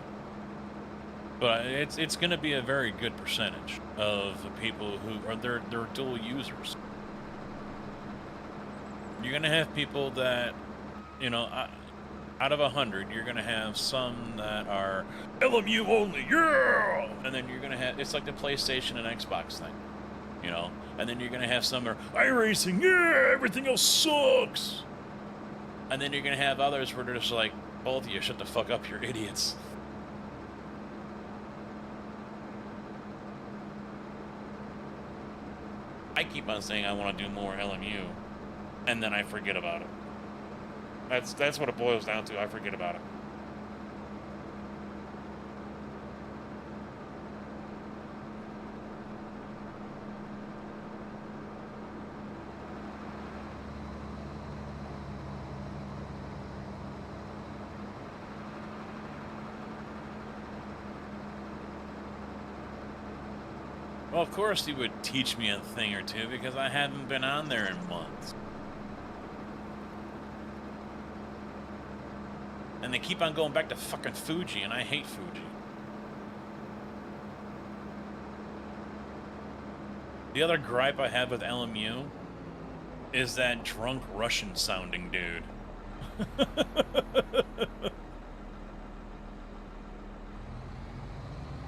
but it's going to be a very good percentage of the people who are they're dual users. You're going to have people that, you know, out of 100, you're going to have some that are LMU only, yeah! And then you're going to have, it's like the PlayStation and Xbox thing, you know? And then you're going to have some that are iRacing, yeah, everything else sucks! And then you're going to have others where they're just like, both of you, shut the fuck up, you're idiots. I keep on saying I want to do more LMU, and then I forget about it. That's what it boils down to. I forget about it. Well, of course he would teach me a thing or two because I haven't been on there in months. And they keep on going back to fucking Fuji, and I hate Fuji. The other gripe I have with LMU is that drunk Russian sounding dude.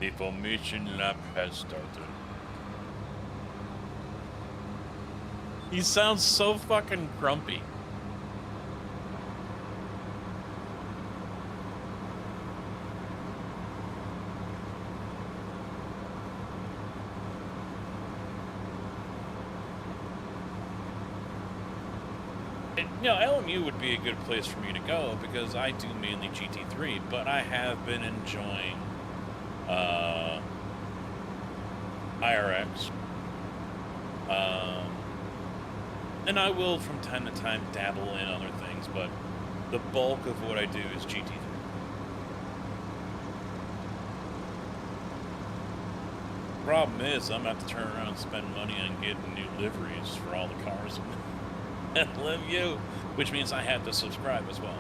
The formation lap has started. He sounds so fucking grumpy. You know, LMU would be a good place for me to go because I do mainly GT3, but I have been enjoying IRX. And I will from time to time dabble in other things, but the bulk of what I do is GT3. Problem is, I'm going to have to turn around and spend money on getting new liveries for all the cars in LMU, which means I have to subscribe as well.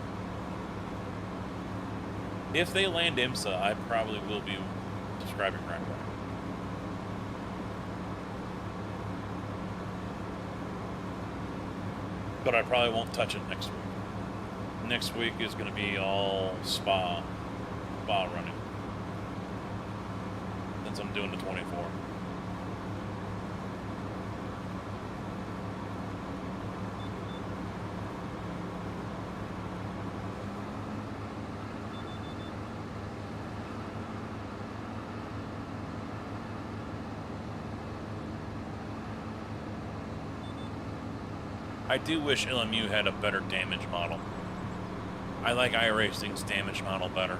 If they land IMSA, I probably will be subscribing right away. But I probably won't touch it next week. Next week is going to be all spa running. Since I'm doing the 24. I do wish LMU had a better damage model. I like iRacing's damage model better.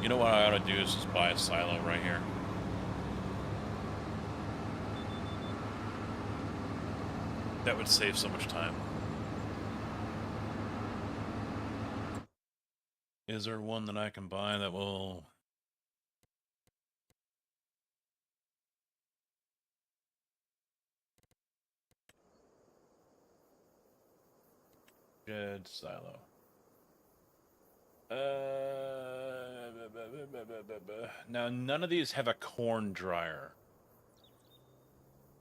You know what I ought to do is just buy a silo right here. That would save so much time. Is there one that I can buy that will... Shed silo. Now, none of these have a corn dryer.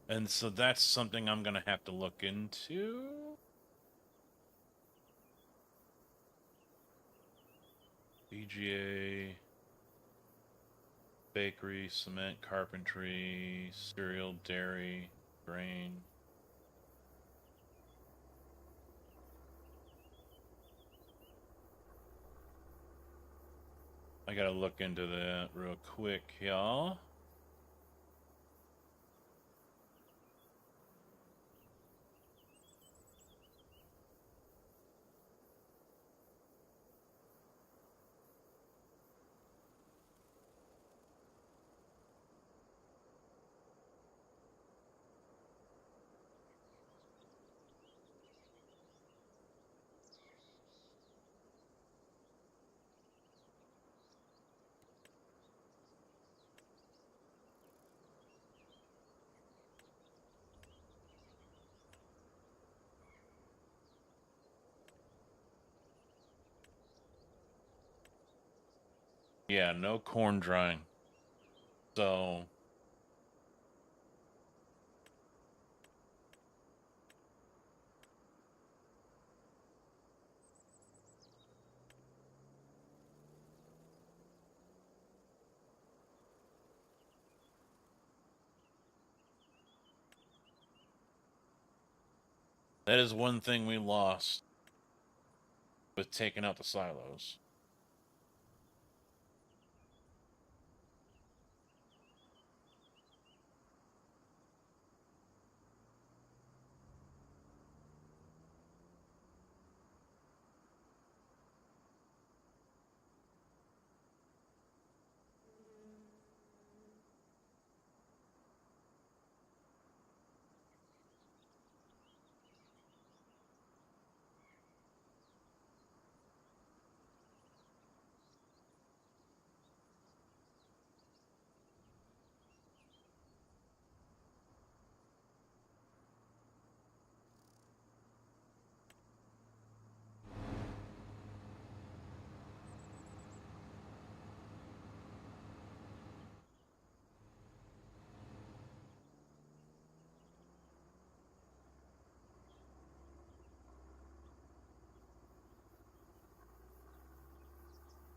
And so that's something I'm going to have to look into. BGA, bakery, cement, carpentry, cereal, dairy, grain. I gotta look into that real quick, y'all. Yeah, no corn drying. So that is one thing we lost with taking out the silos.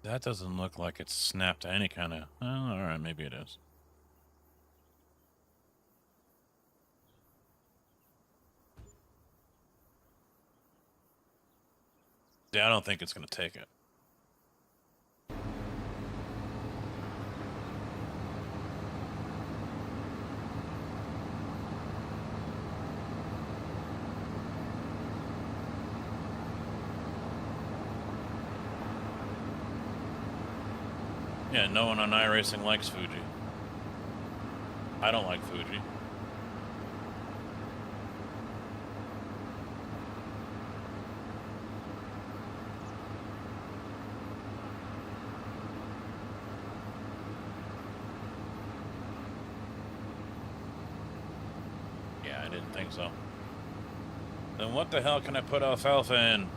That doesn't look like it's snapped to any kind of... Oh, alright, maybe it is. Yeah, I don't think it's going to take it. Yeah, no one on iRacing likes Fuji. I don't like Fuji. Yeah, I didn't think so. Then what the hell can I put alfalfa in?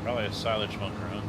Probably a silage bunker, huh?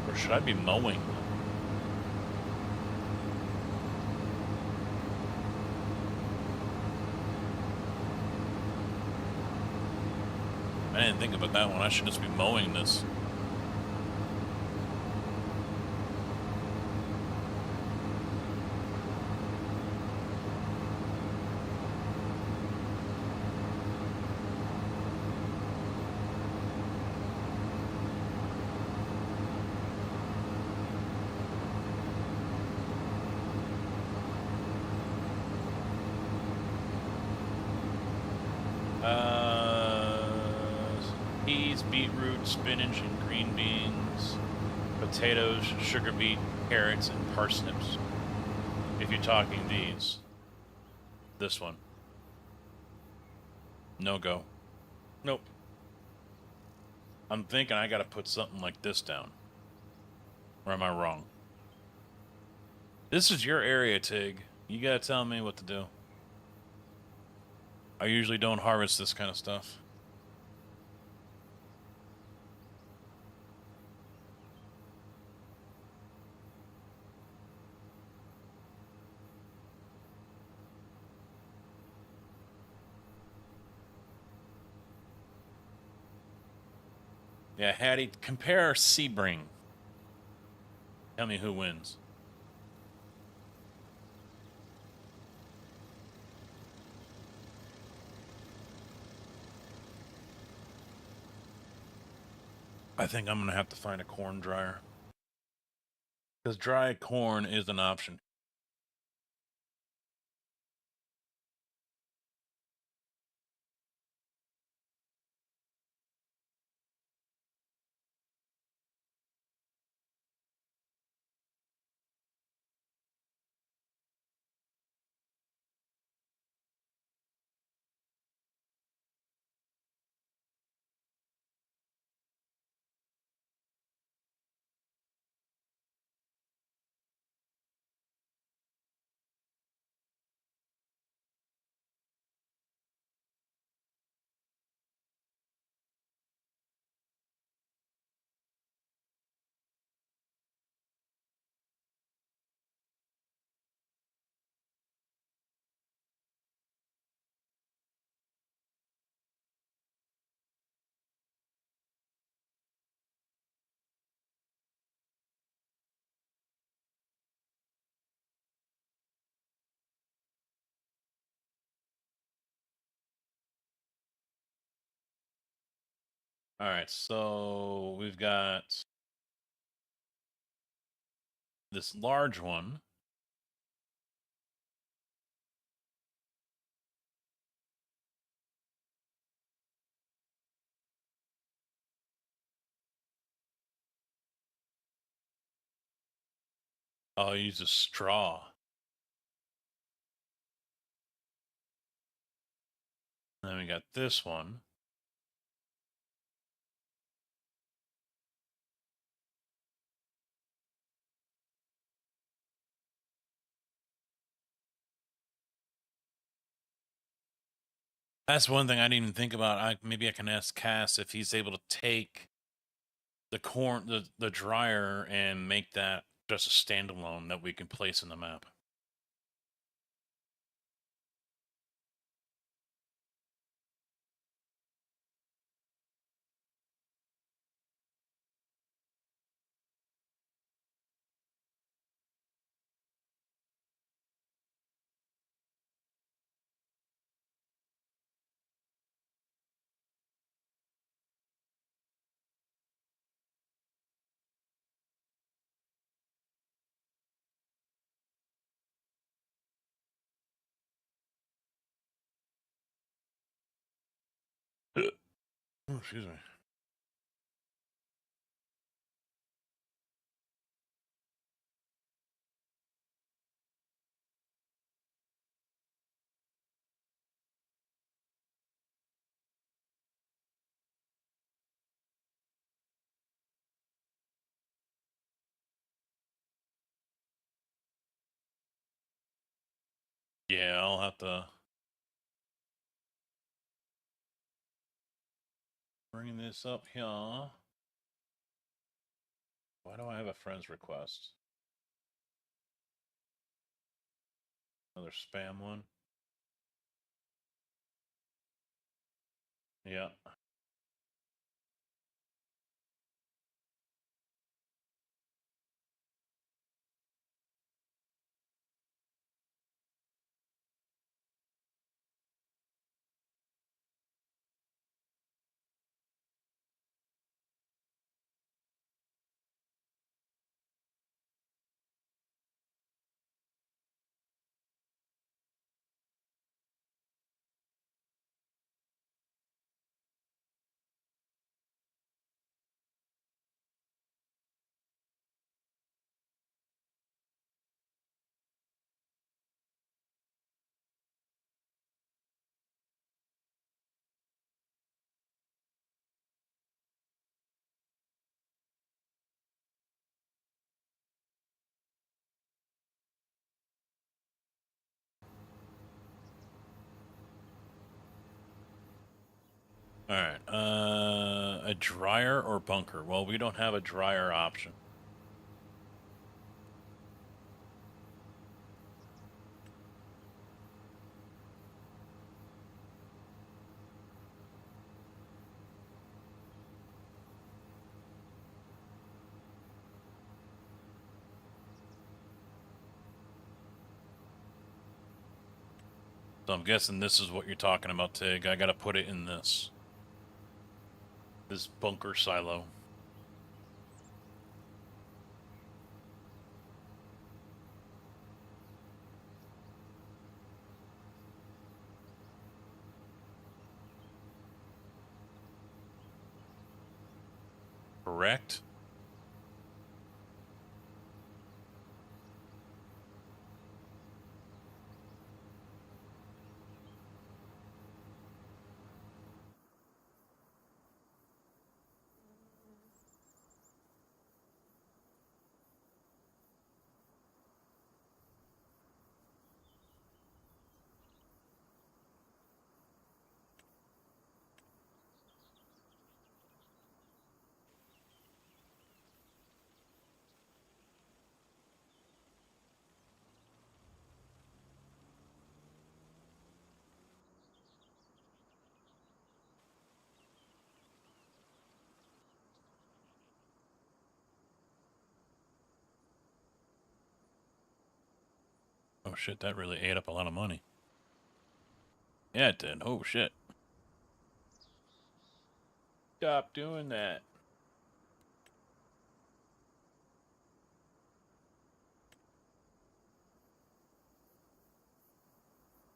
Or should I be mowing? I didn't think about that one. I should just be mowing this. Peas, beetroot, spinach, and green beans, potatoes, sugar beet, carrots, and parsnips. If you're talking these. This one. No go. Nope. I'm thinking I gotta put something like this down. Or am I wrong? This is your area, Tig. You gotta tell me what to do. I usually don't harvest this kind of stuff. Yeah, Hattie, compare Sebring. Tell me who wins. I think I'm going to have to find a corn dryer. Because dry corn is an option. All right, so we've got this large one. I'll use a straw. Then we got this one. That's one thing I didn't even think about. Maybe I can ask Cass if he's able to take the corn, the dryer, and make that just a standalone that we can place in the map. Oh, excuse me. Yeah, I'll have to bring this up here. Why do I have a friend's request? Another spam one. Yeah. All right. A dryer or bunker? Well, we don't have a dryer option. So I'm guessing this is what you're talking about, Tig. I got to put it in this bunker silo. Correct? Oh shit, that really ate up a lot of money. Yeah, it did. Oh shit. Stop doing that.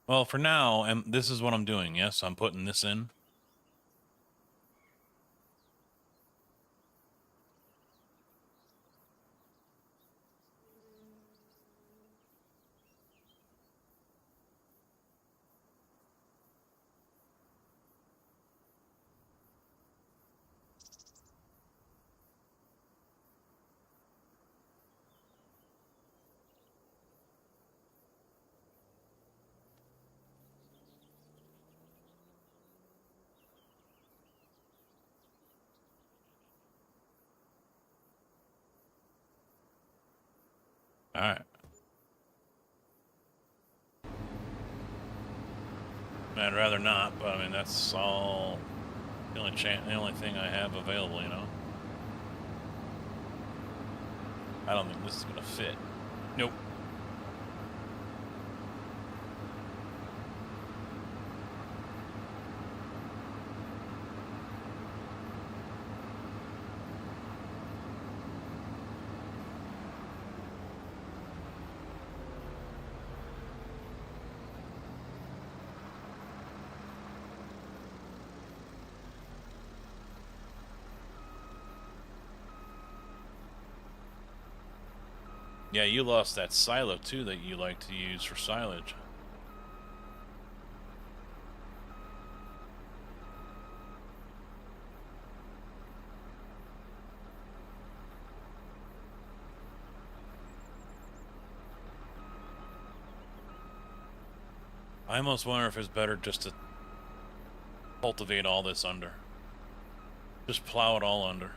Well, for now, and this is what I'm doing. Yes, I'm putting this in. All right. I'd rather not, but I mean that's all the only thing I have available, you know. I don't think this is gonna fit. Nope. Yeah, you lost that silo too that you like to use for silage. I almost wonder if it's better just to cultivate all this under. Just plow it all under.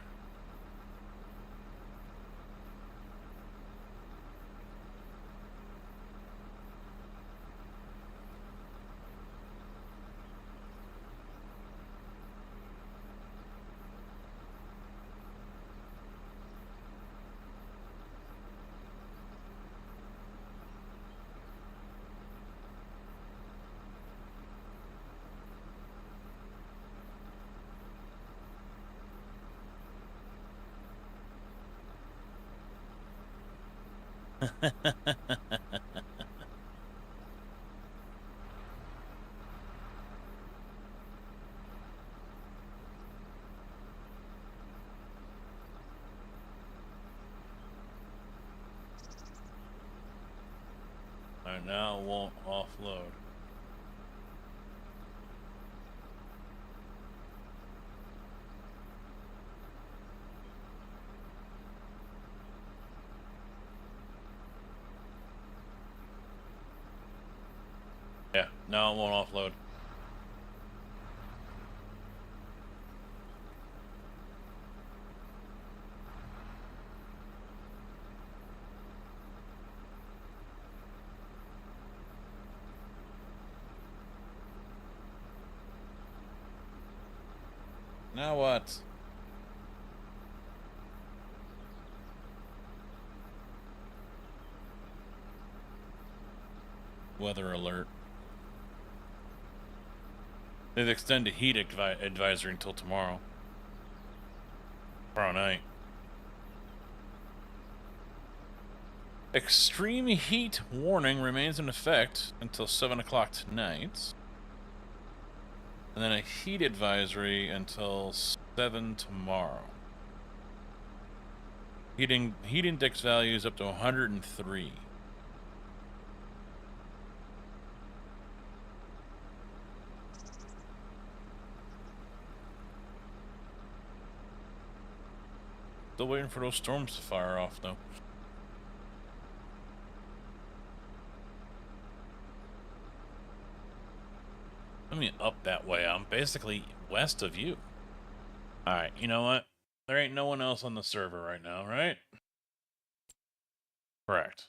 Alright, now it won't offload. Yeah, now it won't offload. Now what? Weather alert. They've extended heat advisory until tomorrow. Tomorrow night. Extreme heat warning remains in effect until 7 o'clock tonight. And then a heat advisory until 7 tomorrow. Heat index values up to 103. Still waiting for those storms to fire off, though. Let me up that way. I'm basically west of you. Alright, you know what? There ain't no one else on the server right now, right? Correct.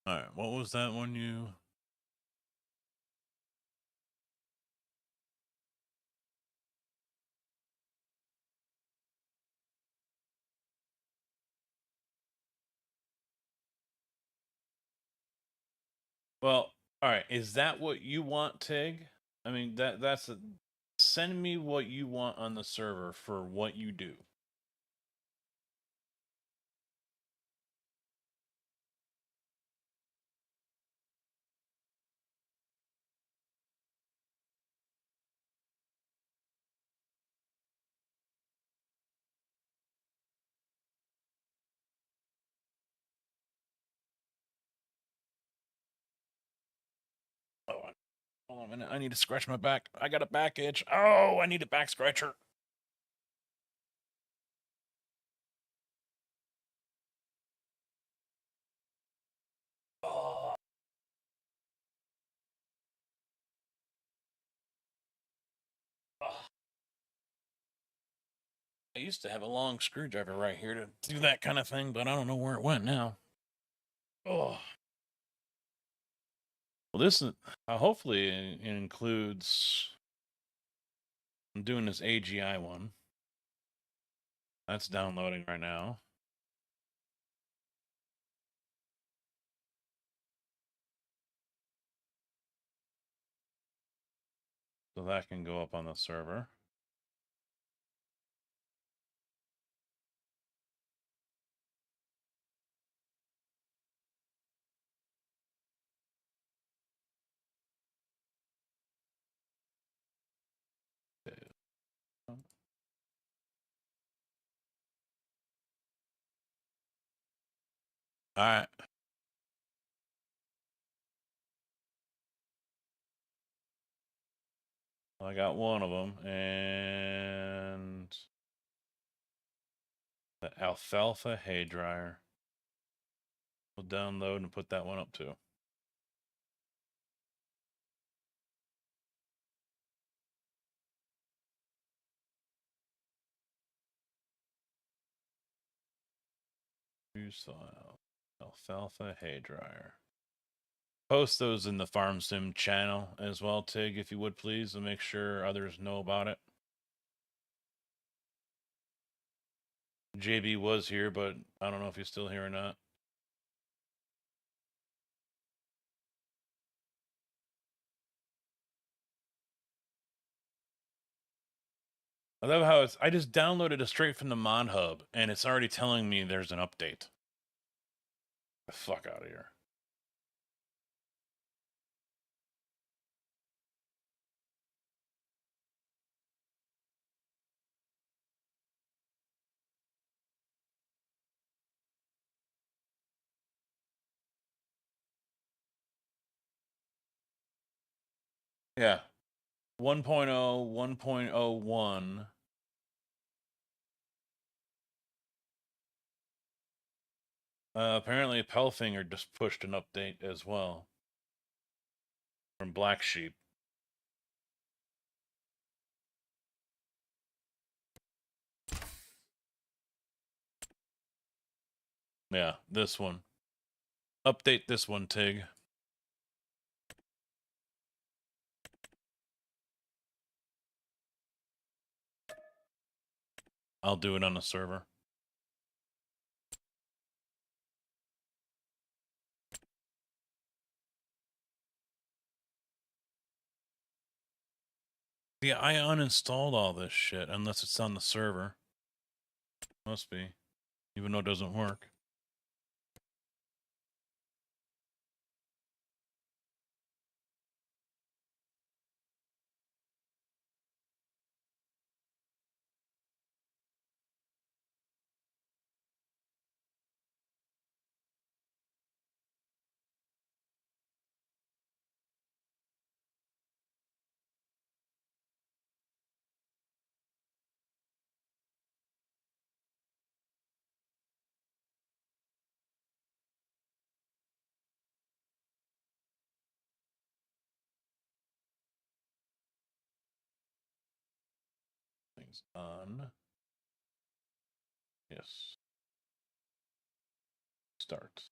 Alright, what was that one you... Well, alright, is that what you want, Tig? I mean, that's a... Send me what you want on the server for what you do. Oh, hold on a minute. I need to scratch my back. I got a back itch. Oh, I need a back scratcher. Oh. Oh. I used to have a long screwdriver right here to do that kind of thing, but I don't know where it went now. Oh. Well, this is hopefully it includes... I'm doing this AGI one. That's downloading right now. So that can go up on the server. All right. I got one of them, and the alfalfa hay dryer. We'll download and put that one up too. Use file. Alfalfa hay dryer. Post those in the Farm Sim channel as well, Tig, if you would please, and make sure others know about it. JB was here, but I don't know if he's still here or not. I love how I just downloaded it straight from the Mod Hub, and it's already telling me there's an update. The fuck out of here. Yeah. 1.0, 1.01. Apparently Pelfinger just pushed an update as well. From Black Sheep. Yeah, this one. Update this one, Tig. I'll do it on the server. Yeah, I uninstalled all this shit unless it's on the server. Must be. Even though it doesn't work. Things on. Yes. Start.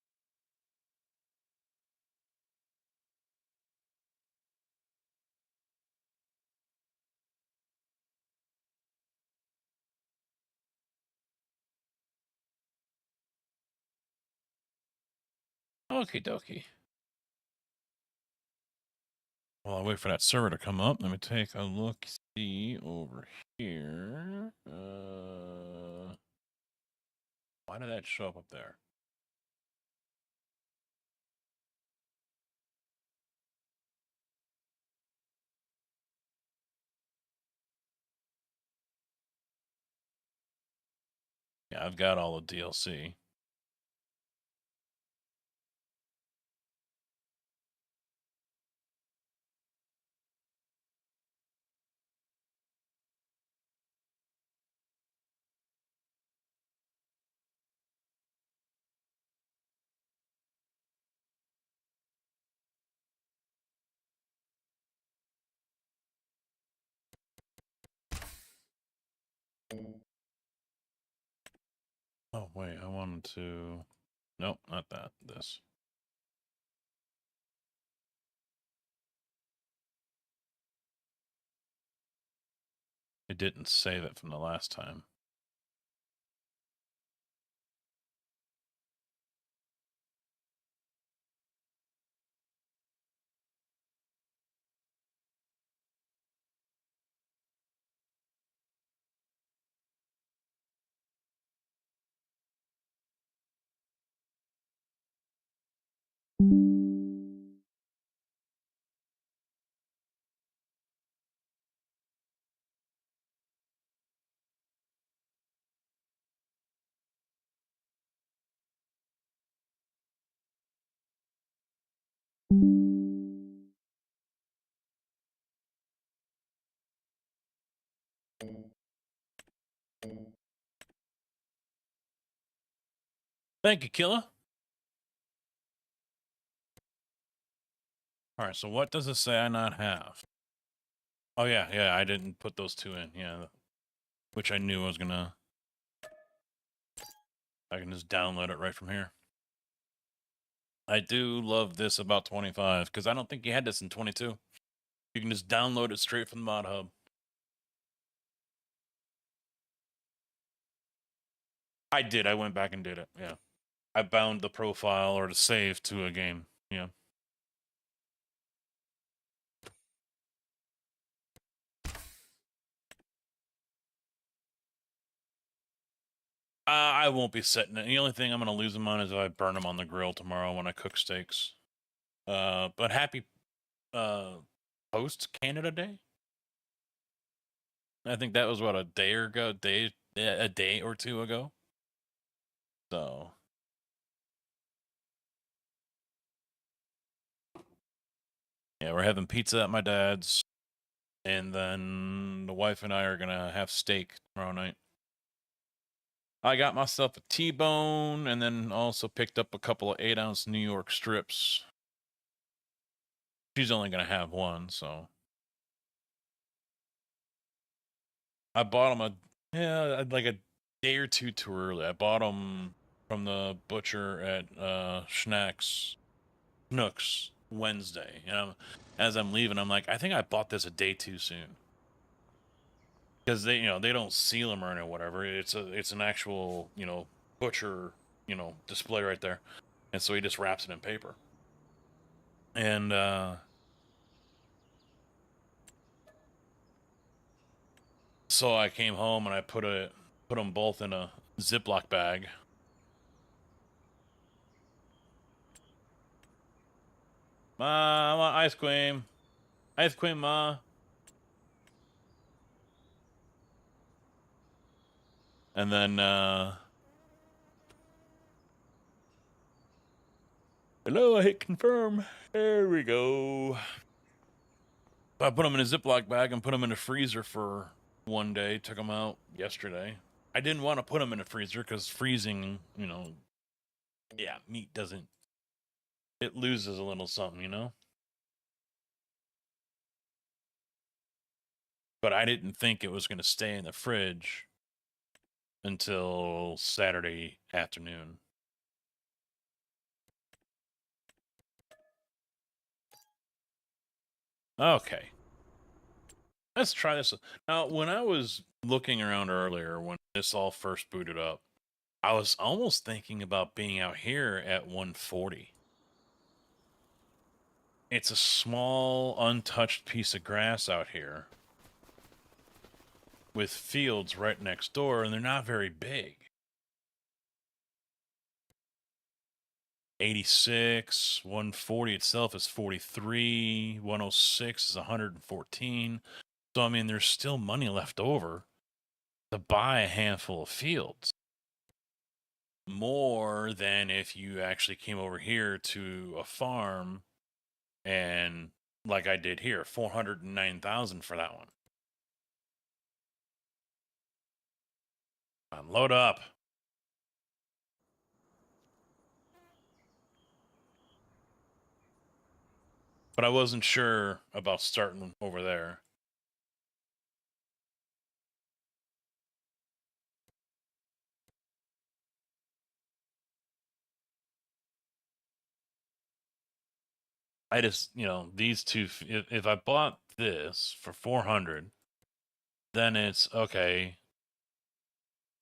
Okie dokie. While I wait for that server to come up, let me take a look. See over here. Why did that show up there? Yeah, I've got all the DLC. Oh, wait, I wanted to... Nope, not that. This. It didn't save it from the last time. Thank you, Killer. All right, so what does it say I not have? Oh, yeah, I didn't put those two in. Yeah, which I knew I was gonna... I can just download it right from here. I do love this about 25, because I don't think you had this in 22. You can just download it straight from the Mod Hub. I did. I went back and did it, yeah. I bound the profile or the save to a game, yeah. I won't be setting it. The only thing I'm going to lose them on is if I burn them on the grill tomorrow when I cook steaks. But happy post Canada Day. I think that was what, a day or two ago. So Yeah, we're having pizza at my dad's, and then the wife and I are gonna have steak tomorrow night. I got myself a T-bone, and then also picked up a couple of 8-ounce New York strips. She's only gonna have one, so I bought them like a day or two too early. I bought them from the butcher at Schnucks Wednesday. As I'm leaving, I'm like, I think I bought this a day too soon, because they don't seal them or whatever. It's an actual butcher display right there, and so he just wraps it in paper. And so I came home and I put them both in a Ziploc bag. Ma, I want ice cream. Ice cream, ma. And then, hello, I hit confirm. There we go. I put them in a Ziploc bag and put them in a freezer for one day. Took them out yesterday. I didn't want to put them in a freezer because freezing, meat doesn't, it loses a little something. But I didn't think it was going to stay in the fridge until Saturday afternoon. Okay. Let's try this. Now, when I was looking around earlier, when this all first booted up, I was almost thinking about being out here at 140. It's a small, untouched piece of grass out here with fields right next door, and they're not very big. 86, 140 itself is 43, 106 is 114. So, I mean, there's still money left over to buy a handful of fields. More than if you actually came over here to a farm and, like I did here, 409,000 for that one. Load up. But I wasn't sure about starting over there. I just, these two, if I bought this for 400, then it's okay.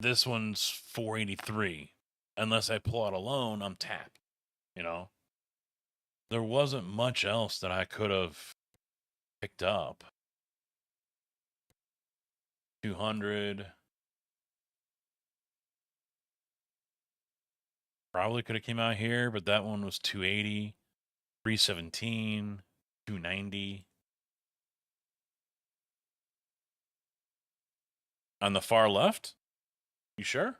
This one's 483. Unless I pull out a loan, I'm tapped, There wasn't much else that I could have picked up. 200. Probably could have came out here, but that one was 280, 317, 290. On the far left? You sure?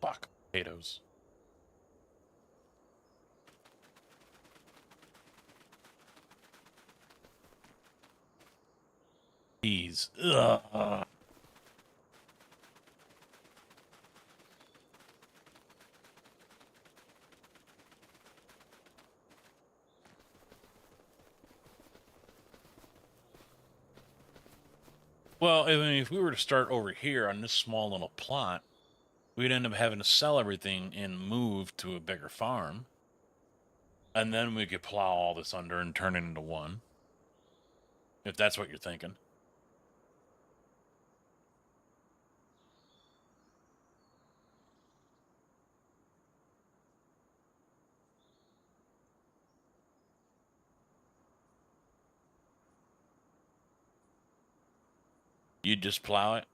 Fuck. Potatoes. Peas. Ugh. Well, I mean, if we were to start over here on this small little plot, we'd end up having to sell everything and move to a bigger farm. And then we could plow all this under and turn it into one. If that's what you're thinking. You'd just plow it.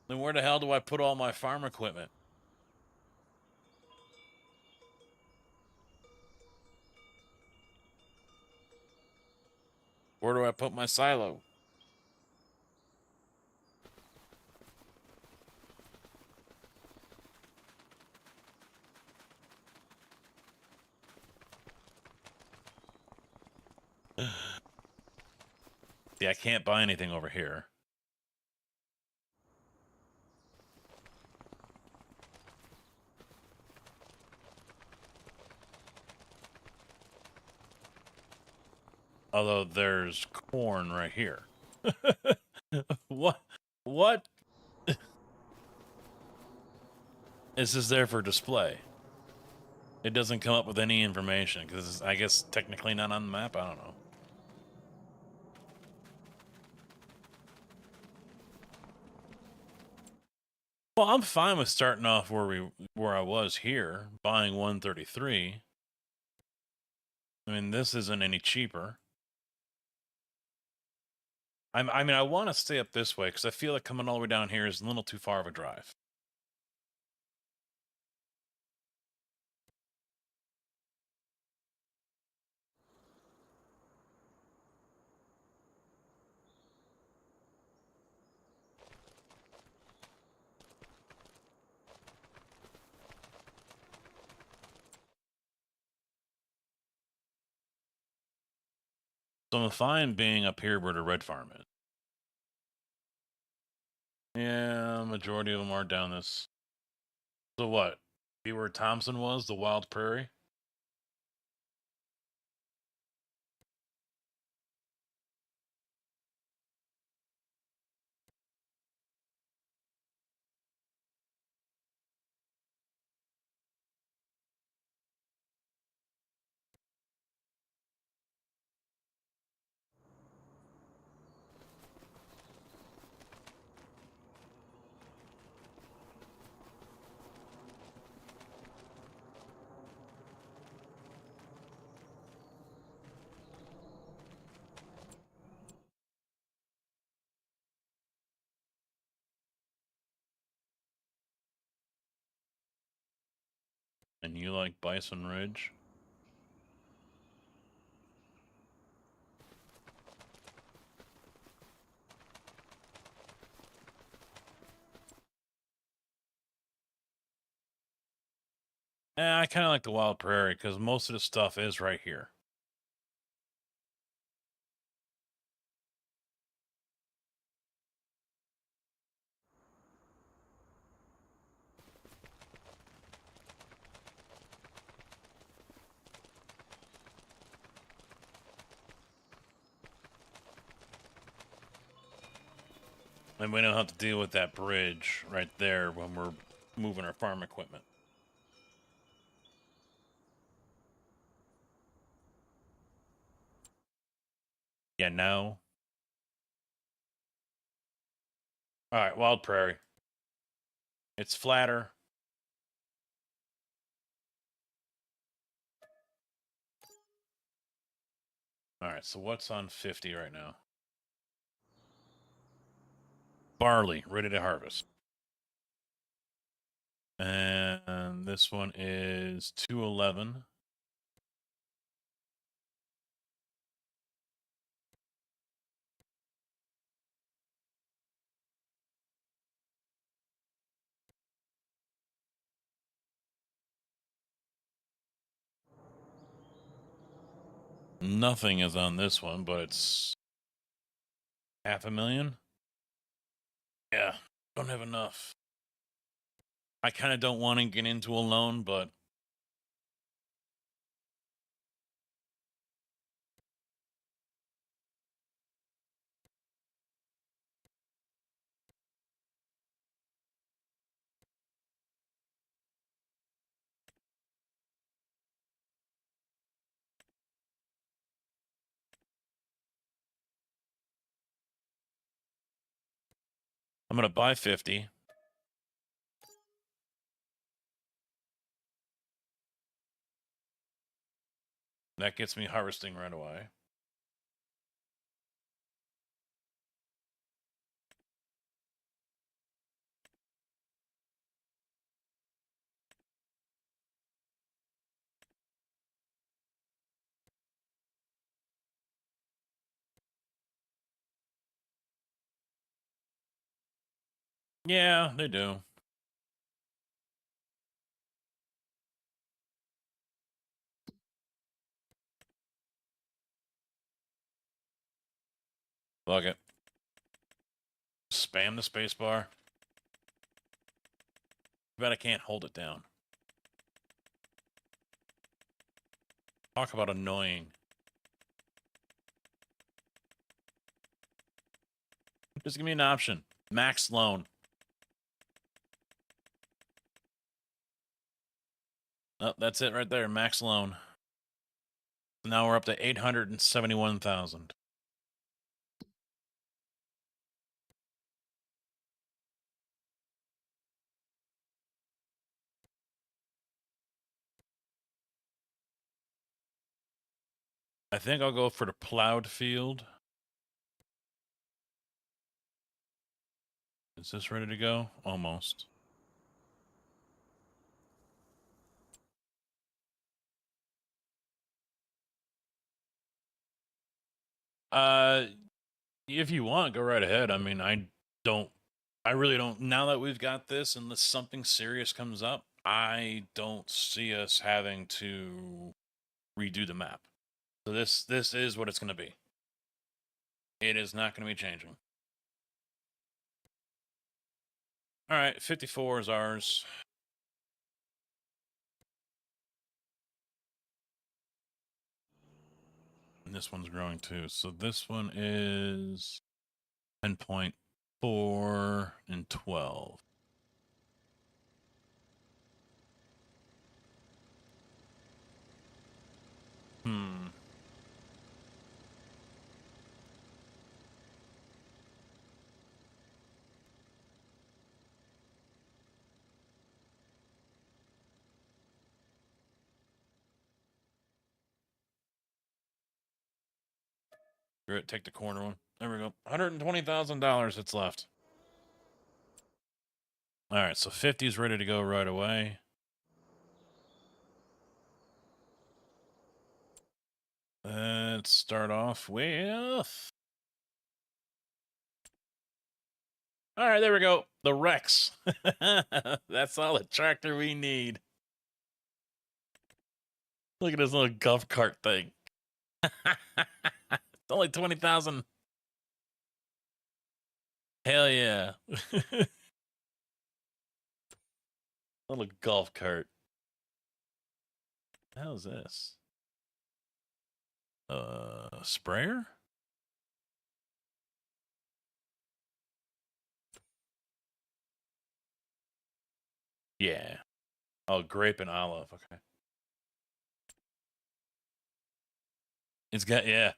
Then where the hell do I put all my farm equipment? Where do I put my silo? See, I can't buy anything over here. Although there's corn right here. What? What? This is there for display. It doesn't come up with any information because I guess technically not on the map. I don't know. Well, I'm fine with starting off where I was here, buying 133. I mean, this isn't any cheaper. I mean, I want to stay up this way because I feel like coming all the way down here is a little too far of a drive. So I'm fine being up here where the red farm is. Yeah, majority of them are down this. So what? Be where Thompson was, the wild prairie? And you like Bison Ridge? I kind of like the wild prairie because most of the stuff is right here. And we don't have to deal with that bridge right there when we're moving our farm equipment. Yeah, no. All right, wild prairie. It's flatter. All right, so what's on 50 right now? Barley, ready to harvest. And this one is 211. Nothing is on this one, but it's 500,000. Yeah, don't have enough. I kind of don't want to get into a loan, but I'm going to buy 50. That gets me harvesting right away. Yeah, they do. Fuck it. Spam the spacebar. Bet I can't hold it down. Talk about annoying. Just give me an option. Max loan. Oh, that's it right there. Max loan. Now we're up to 871,000. I think I'll go for the plowed field. Is this ready to go? Almost. If you want, go right ahead. I mean, I really don't. Now that we've got this, unless something serious comes up, I don't see us having to redo the map. So this is what it's going to be. It is not going to be changing. All right, 54 is ours. And this one's growing too. So this one is 10.4 and 12. Great, take the corner one. There we go. $120,000 that's left. All right, so 50 is ready to go right away. Let's start off with... All right, there we go. The Rex. That's all the tractor we need. Look at this little golf cart thing. It's only 20,000. Hell yeah. Little golf cart. What the hell is this? Sprayer? Yeah. Oh, grape and olive. Okay. It's got, yeah.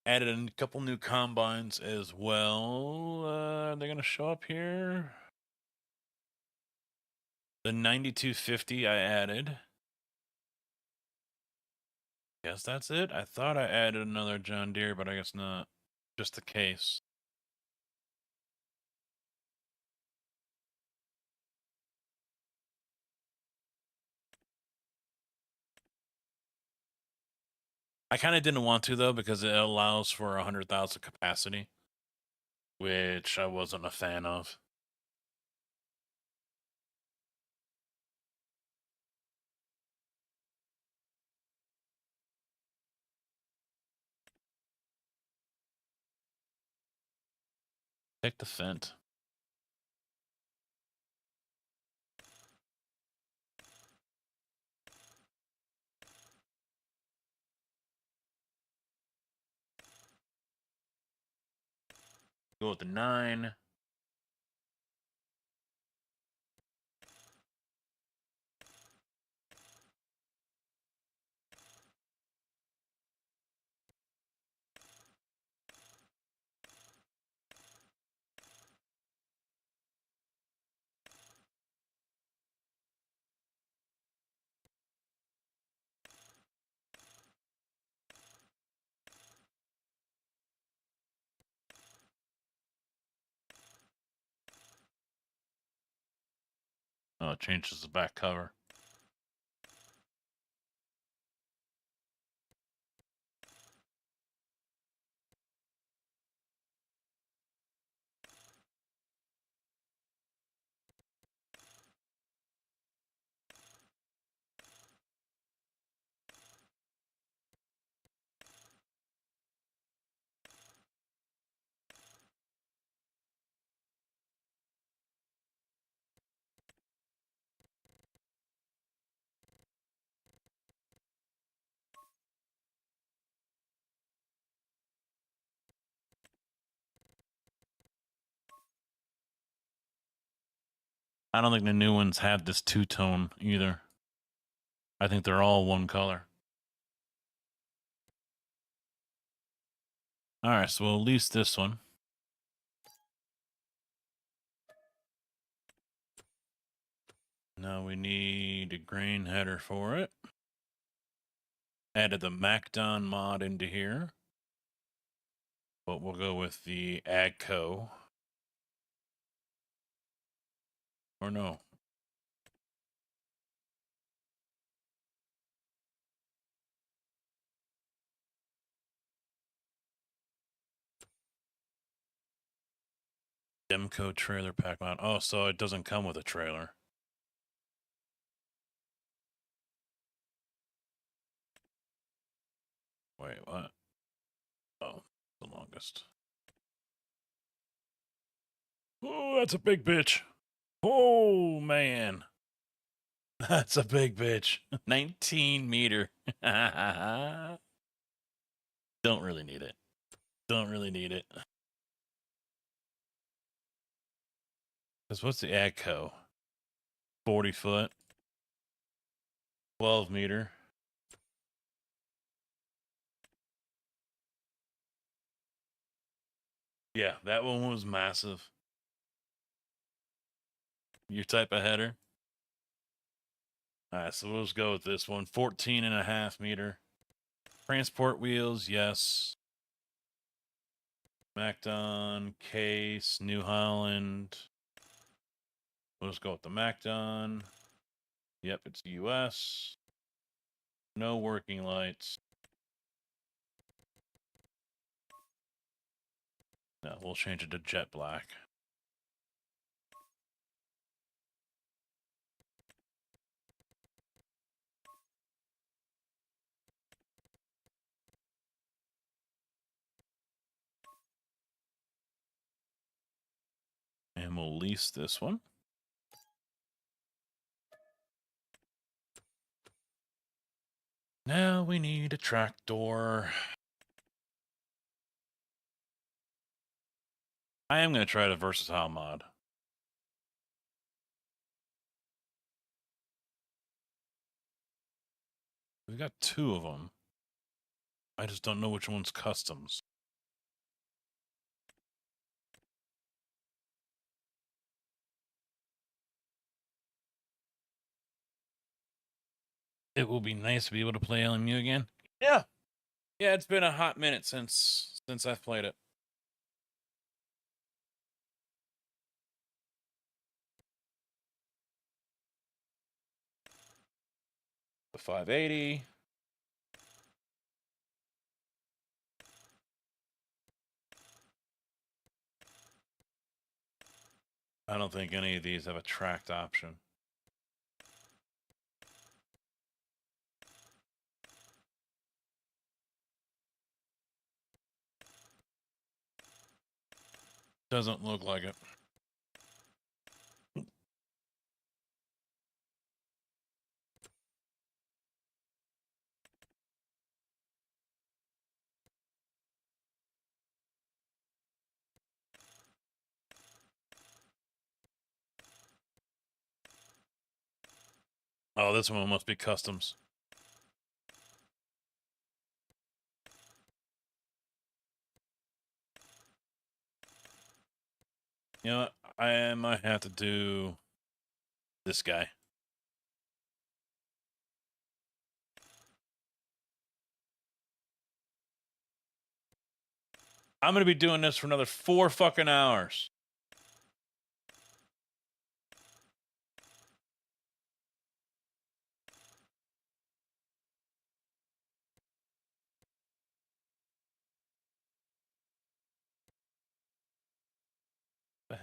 Added a couple new combines as well. They're going to show up here. The 9250 I added. Guess that's it. I thought I added another John Deere, but I guess not. Just the case. I kind of didn't want to, though, because it allows for 100,000 capacity, which I wasn't a fan of. Take the Fent. Go with the 9. it changes the back cover. I don't think the new ones have this two-tone either. I think they're all one color. All right, so we'll lease this one. Now we need a grain header for it. Added the MacDon mod into here. But we'll go with the Agco. Or no. Demco trailer pack mod. Oh, so it doesn't come with a trailer. Wait, what? Oh, the longest. Oh, that's a big bitch. Oh, man. That's a big bitch. 19 meter. Don't really need it. Don't really need it. Because what's the Agco? 40 foot. 12 meter. Yeah, that one was massive. Your type of header? All right, so we'll just go with this one. 14.5 meter. Transport wheels, yes. MacDon, Case, New Holland. We'll just go with the MacDon. Yep, it's US. No working lights. No, we'll change it to jet black. And we'll lease this one. Now we need a tractor. I am going to try the versatile mod. We've got 2 of them. I just don't know which one's customs. It will be nice to be able to play LMU again. Yeah. Yeah, it's been a hot minute since I've played it. The 580. I don't think any of these have a tracked option. Doesn't look like it. Oh, this one must be customs. You know what? I might have to do this guy. I'm going to be doing this for another 4 fucking hours.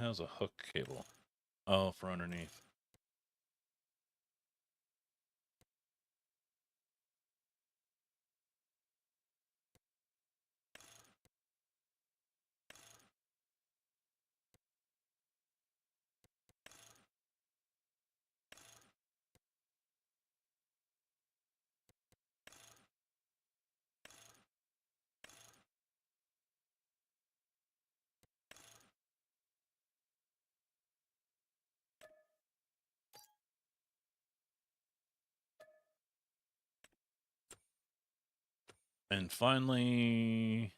hell's a hook cable? Oh, for underneath. And finally,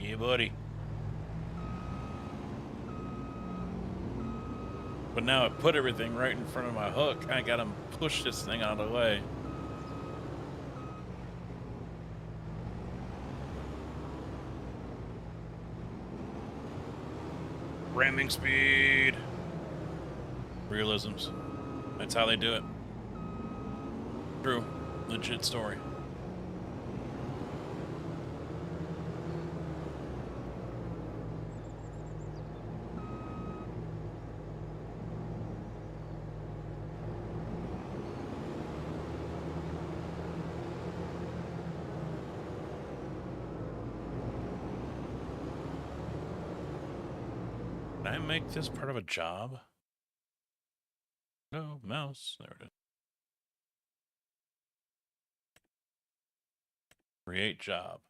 yeah, buddy. But now I put everything right in front of my hook. I gotta push this thing out of the way. Ramming speed. Realisms. That's how they do it. True. Legit story. Can I make this part of a job? No, mouse. There it is. Create job.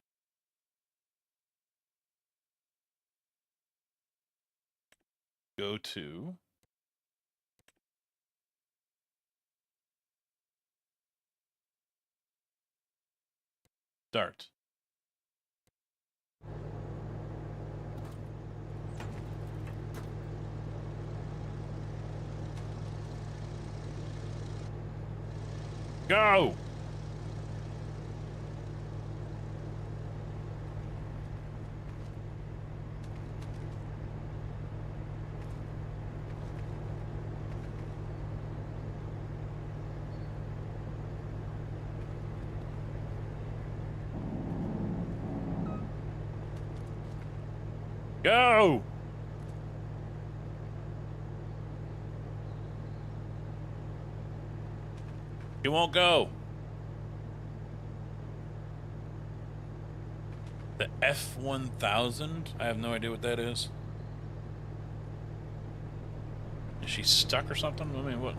Go to start. Go! Go! You won't go. The F1000? I have no idea what that is. Is she stuck or something? I mean, what?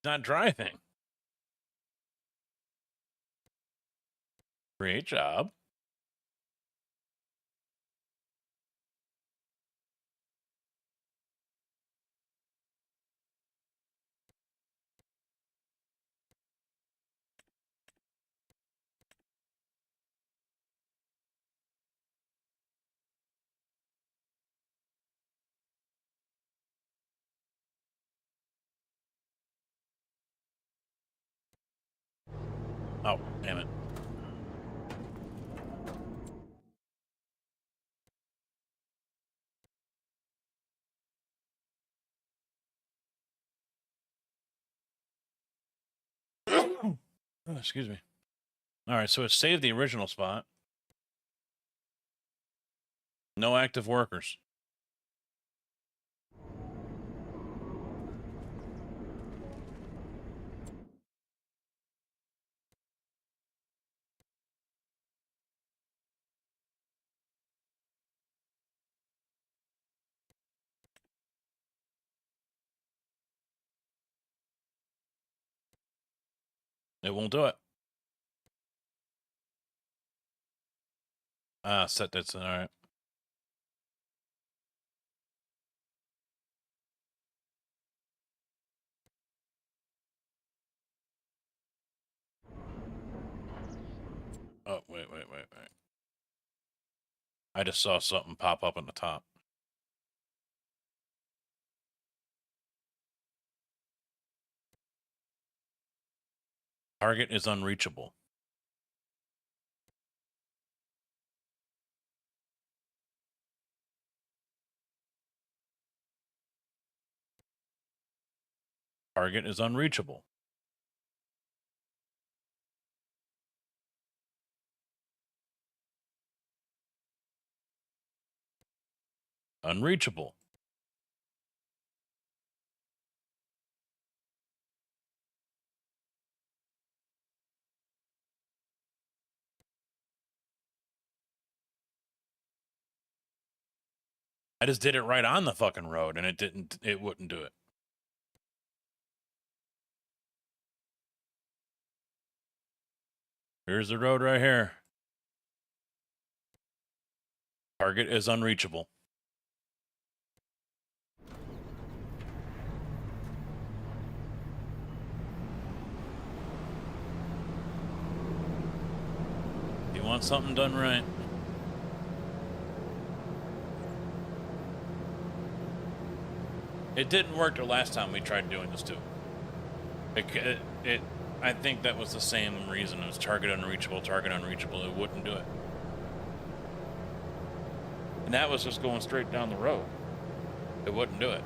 Not driving. Create job. Oh, damn it. Oh, excuse me. All right, so it saved the original spot. No active workers. It won't do it. Ah, set that's all right. Oh, wait. I just saw something pop up on the top. Target is unreachable. Target is unreachable. Unreachable. I just did it right on the fucking road and it wouldn't do it. Here's the road right here. Target is unreachable. You want something done right? It didn't work the last time we tried doing this too. I think that was the same reason. It was target unreachable. It wouldn't do it. And that was just going straight down the road. It wouldn't do it.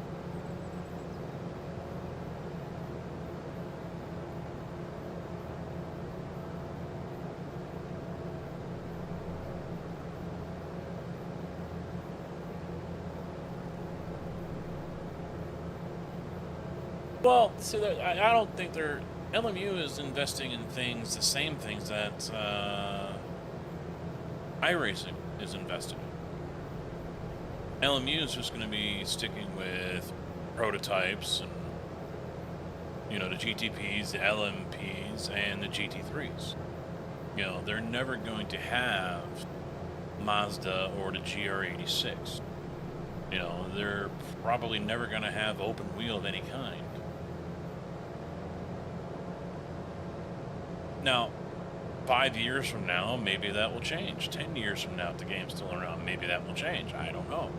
Well, see, I don't think they're... LMU is investing in things, the same things that iRacing is invested in. LMU is just going to be sticking with prototypes and, you know, the GTPs, the LMPs, and the GT3s. You know, they're never going to have Mazda or the GR86. You know, they're probably never going to have open wheel of any kind. Now, 5 years from now, maybe that will change. 10 years from now, if the game's still around, maybe that will change. I don't know.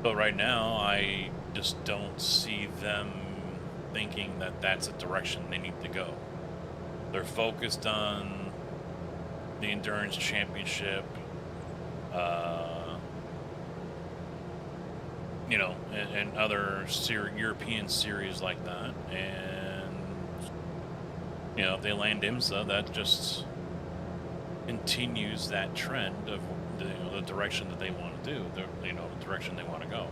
But right now, I just don't see them thinking that that's a direction they need to go. They're focused on the Endurance Championship, you know, and other European series like that. And, you know, if they land IMSA, that just continues that trend of the direction that they want to do, the direction they want to go.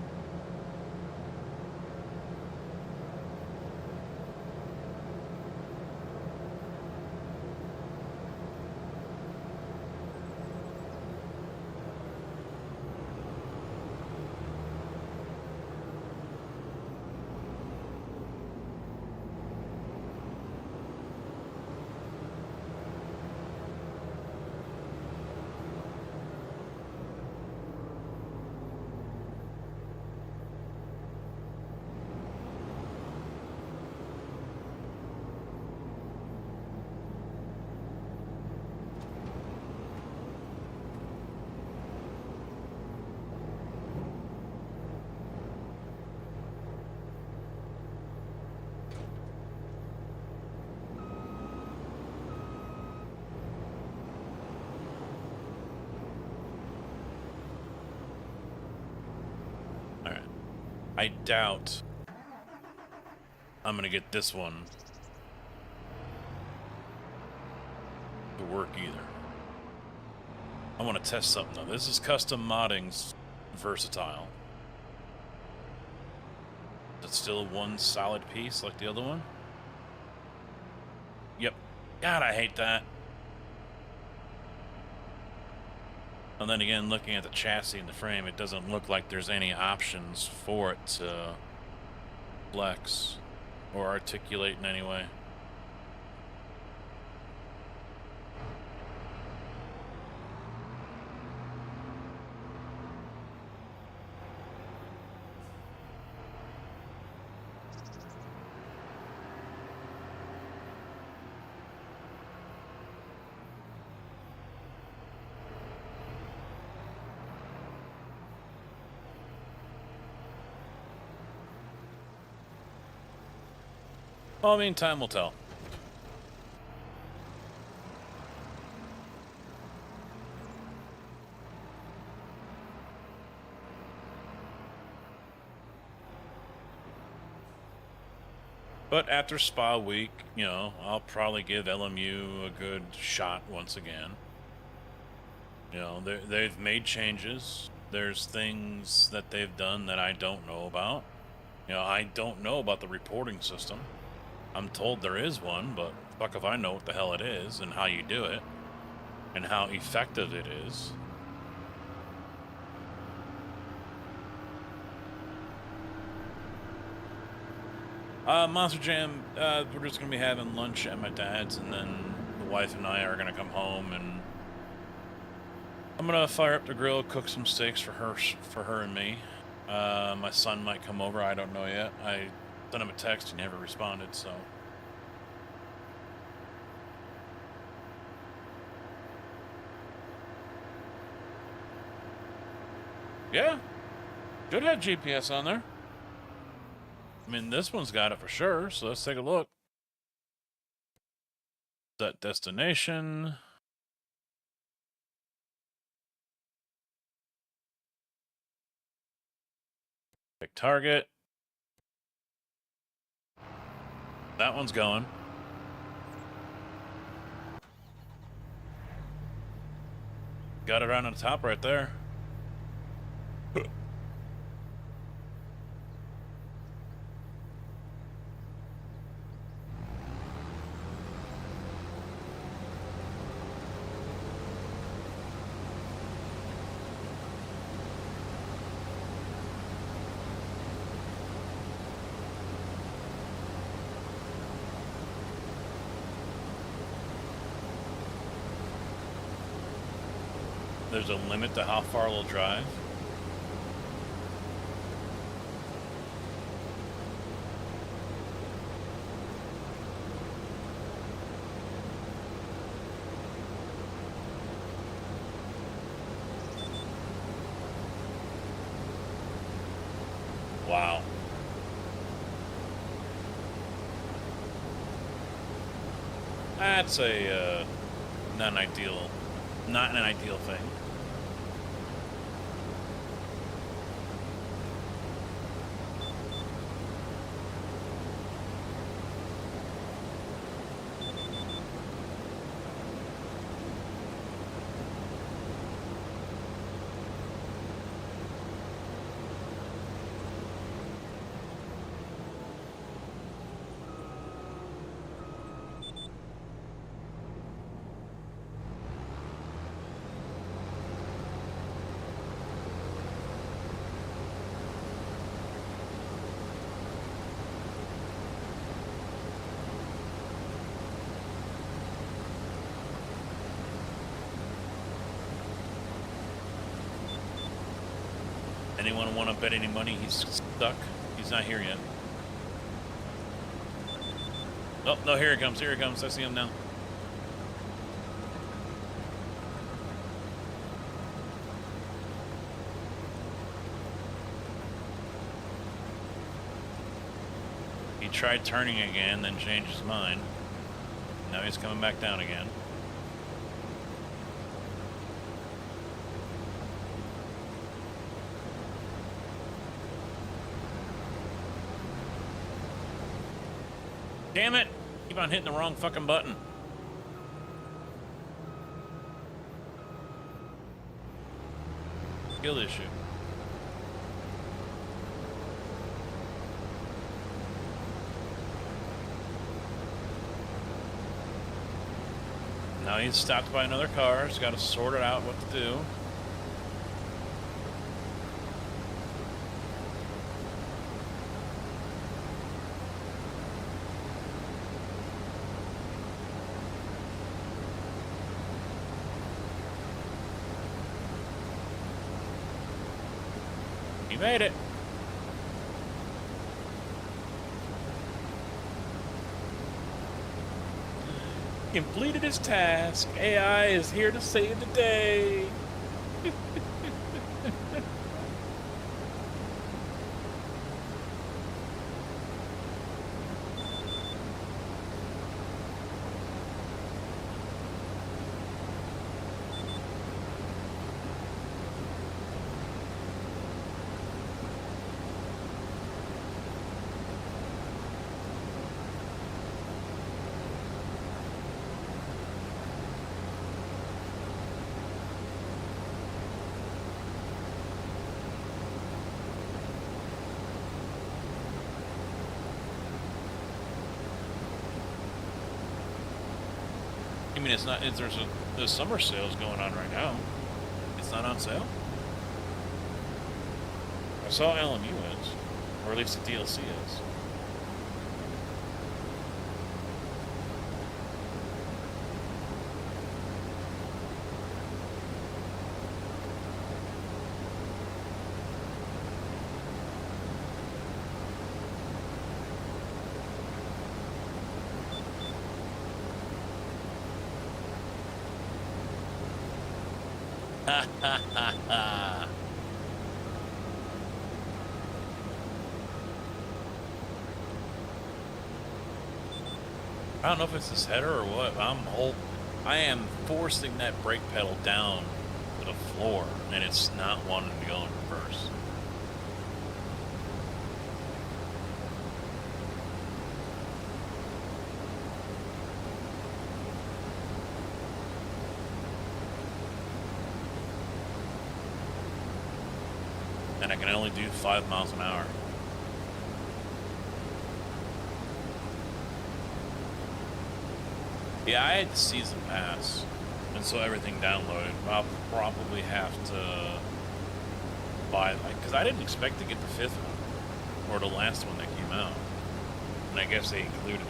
I doubt I'm going to get this one to work either. I want to test something though. This is custom modding's versatile. Is it still one solid piece like the other one? Yep. God, I hate that. And then again, looking at the chassis and the frame, it doesn't look like there's any options for it to flex or articulate in any way. Well, I mean, time will tell. But after Spa Week, you know, I'll probably give LMU a good shot once again. You know, they've made changes. There's things that they've done that I don't know about. You know, I don't know about the reporting system. I'm told there is one, but fuck if I know what the hell it is and how you do it and how effective it is. Monster Jam, we're just gonna be having lunch at my dad's, and then the wife and I are gonna come home, and I'm gonna fire up the grill, cook some steaks for her and me. My son might come over, I don't know yet. I sent him a text, he never responded, so. Yeah, should have GPS on there. I mean, this one's got it for sure, so let's take a look. Set destination. Pick target. That one's going. Got it right on the top right there. There's a limit to how far we'll drive. Wow. That's a not an ideal thing. Anyone want to bet any money he's stuck? He's not here yet. Oh, no, here he comes. Here he comes. I see him now. He tried turning again, then changed his mind. Now he's coming back down again. Damn it! Keep on hitting the wrong fucking button. Skill issue. Now he's stopped by another car. He's got to sort it out what to do. He made it. Completed his task. AI is here to save the day. mean, it's not. There's summer sales going on right now. It's not on sale. I saw LMU is, or at least the DLC is. I don't know if it's this header or what. I am forcing that brake pedal down to the floor, and it's not wanting to go in reverse. And I can only do 5 miles an hour. Yeah, I had the season pass, and so everything downloaded. I'll probably have to buy, because I didn't expect to get the 5th one, or the last one that came out, and I guess they included it.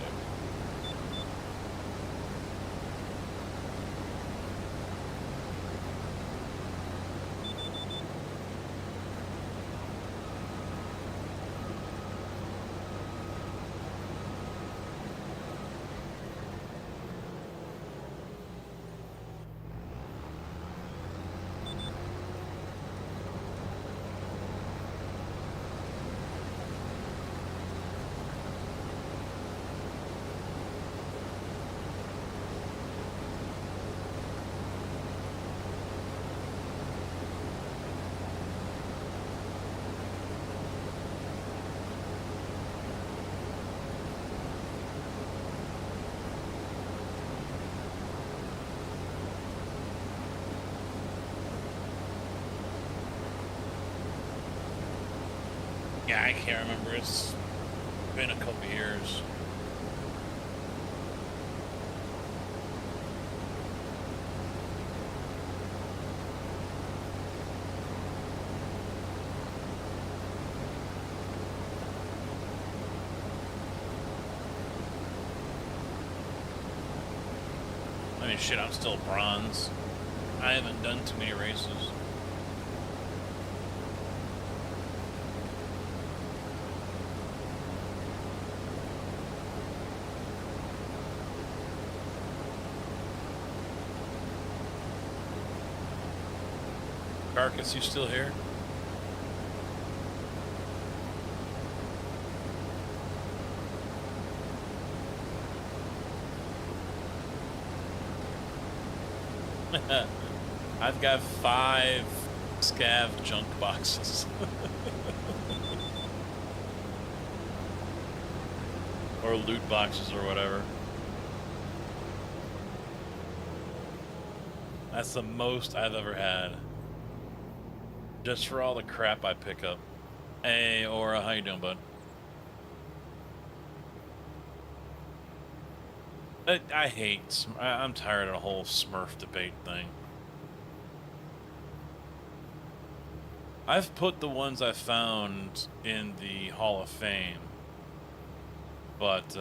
Yeah, I can't remember. It's been a couple years. I mean, shit, I'm still bronze. I haven't done too many races. Carcass, you still here? I've got 5 scav junk boxes. Or loot boxes or whatever. That's the most I've ever had. Just for all the crap I pick up. Hey, Aura, how you doing, bud? I'm tired of the whole Smurf debate thing. I've put the ones I found in the Hall of Fame, but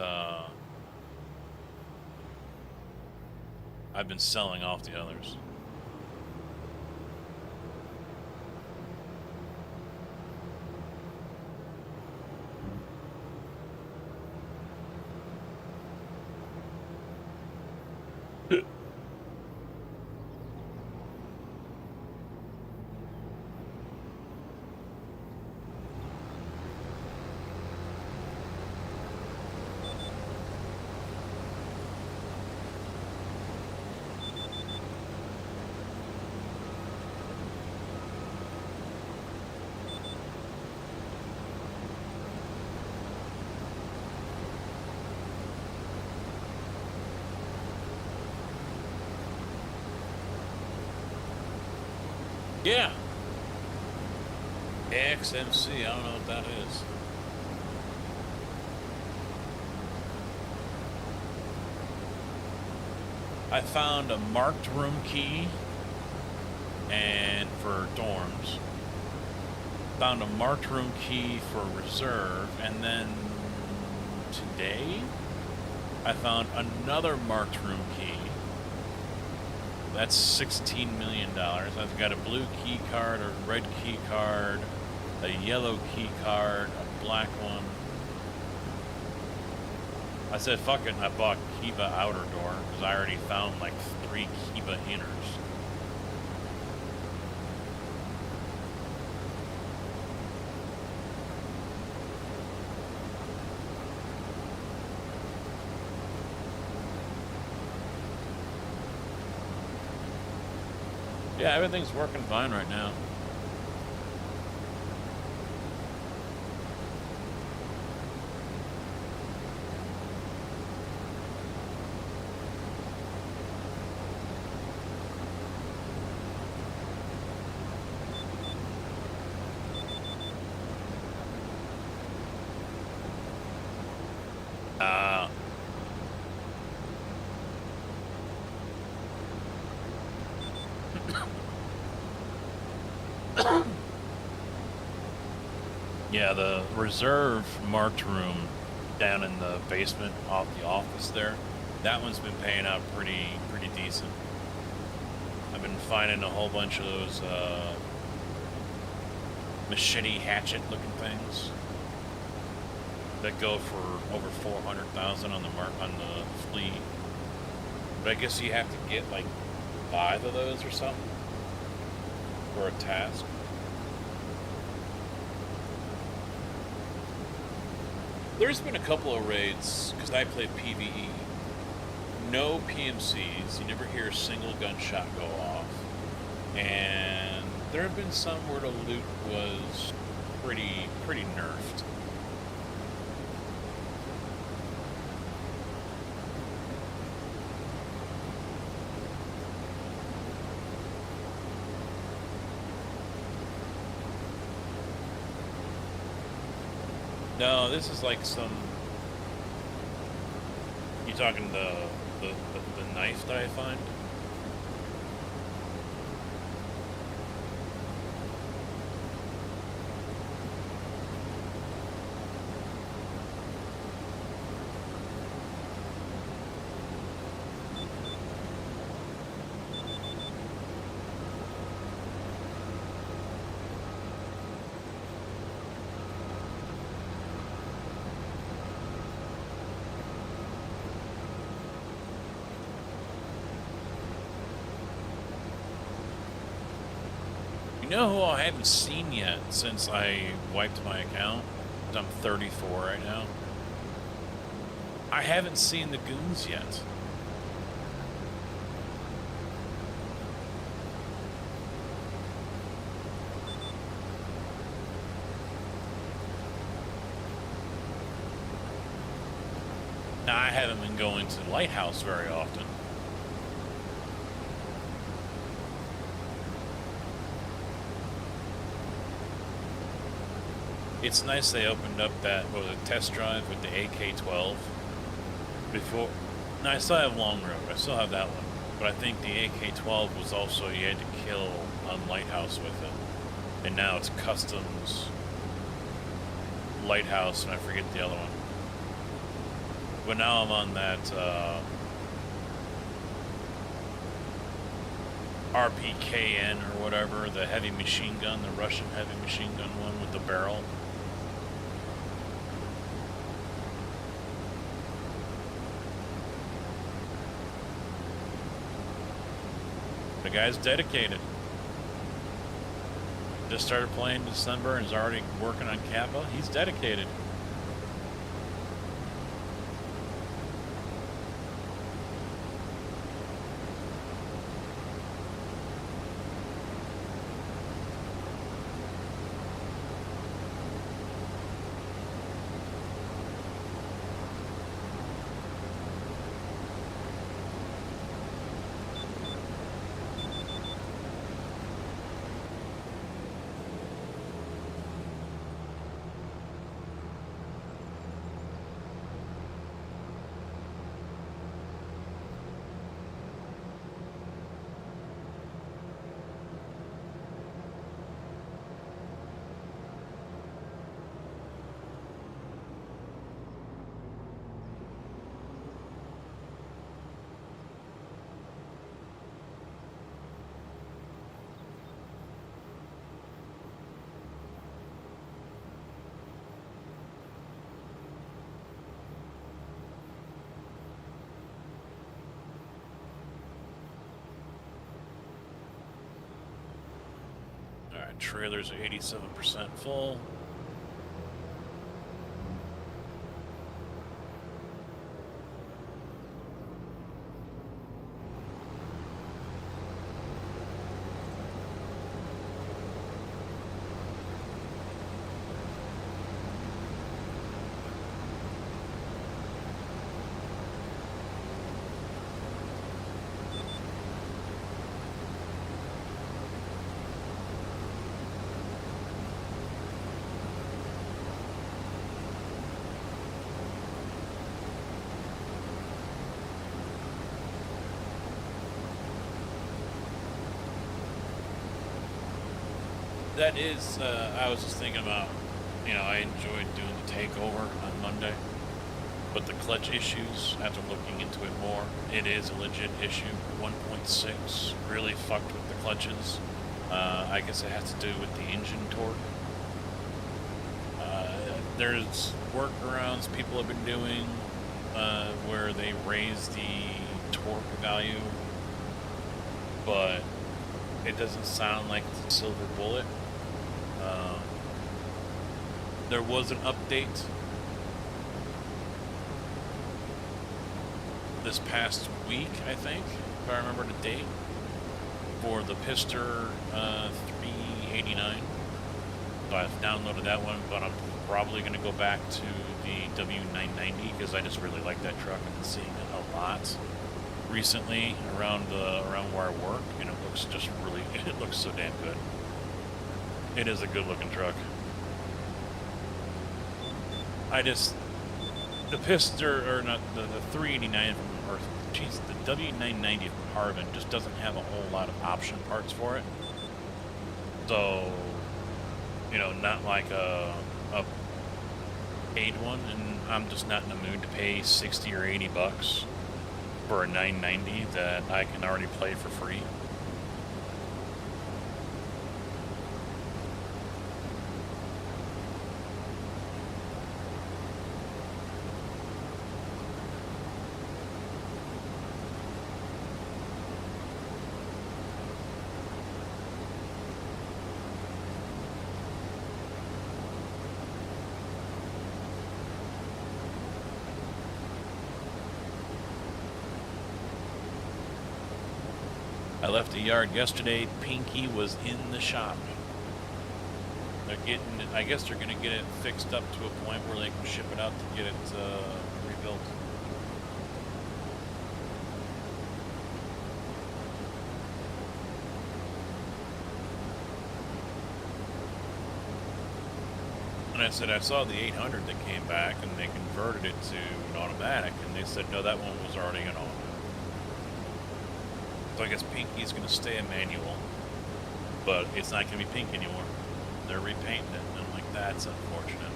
I've been selling off the others. Yeah. XMC, I don't know what that is. I found a marked room key and for dorms. Found a marked room key for reserve, and then today I found another marked room key. That's $16 million. I've got a blue key card, a red key card, a yellow key card, a black one. I said, fuck it, and I bought Kiva outer door, because I already found like 3 Kiva inners. Yeah, everything's working fine right now. Yeah, the reserve marked room down in the basement off the office there, that one's been paying out pretty decent. I've been finding a whole bunch of those machete hatchet looking things that go for over 400,000 on the fleet. But I guess you have to get like 5 of those or something for a task. There's been a couple of raids, because I play PvE. No PMCs, you never hear a single gunshot go off. And there have been some where the loot was pretty nerfed. No, this is like some. You talking the knife that I find? You know who I haven't seen yet since I wiped my account? I'm 34 right now. I haven't seen the goons yet. Now, I haven't been going to the Lighthouse very often. It's nice they opened up that, what was it, test drive with the AK-12 before. Now, I still have Long Road. I still have that one. But I think the AK-12 was also, you had to kill on Lighthouse with it. And now it's Customs, Lighthouse, and I forget the other one. But now I'm on that RPKN or whatever, the heavy machine gun, the Russian heavy machine gun one with the barrel. The guy's dedicated. Just started playing in December and is already working on Kappa. He's dedicated. Trailers are 87% full. That is, I was just thinking about, you know, I enjoyed doing the takeover on Monday, but the clutch issues, after looking into it more, it is a legit issue. 1.6 really fucked with the clutches. I guess it has to do with the engine torque. There's workarounds people have been doing where they raise the torque value, but it doesn't sound like it's a silver bullet. There was an update this past week, I think, if I remember the date, for the Pister 389. So I've downloaded that one, but I'm probably going to go back to the W990 because I just really like that truck. I've been seeing it a lot recently around where I work, and it looks just really, it looks so damn good. It is a good looking truck. The Pister, or not, the 389 from, or geez, the W990 from Harvin just doesn't have a whole lot of option parts for it. So, you know, not like a paid one, and I'm just not in the mood to pay 60 or 80 bucks for a 990 that I can already play for free. I left the yard yesterday. Pinky was in the shop. They're getting, I guess they're going to get it fixed up to a point where they can ship it out to get it rebuilt. And I said, I saw the 800 that came back and they converted it to an automatic, and they said, no, that one was already an automatic. So I guess Pinky's going to stay a manual, but it's not going to be pink anymore. They're repainting it, and I'm like, that's unfortunate.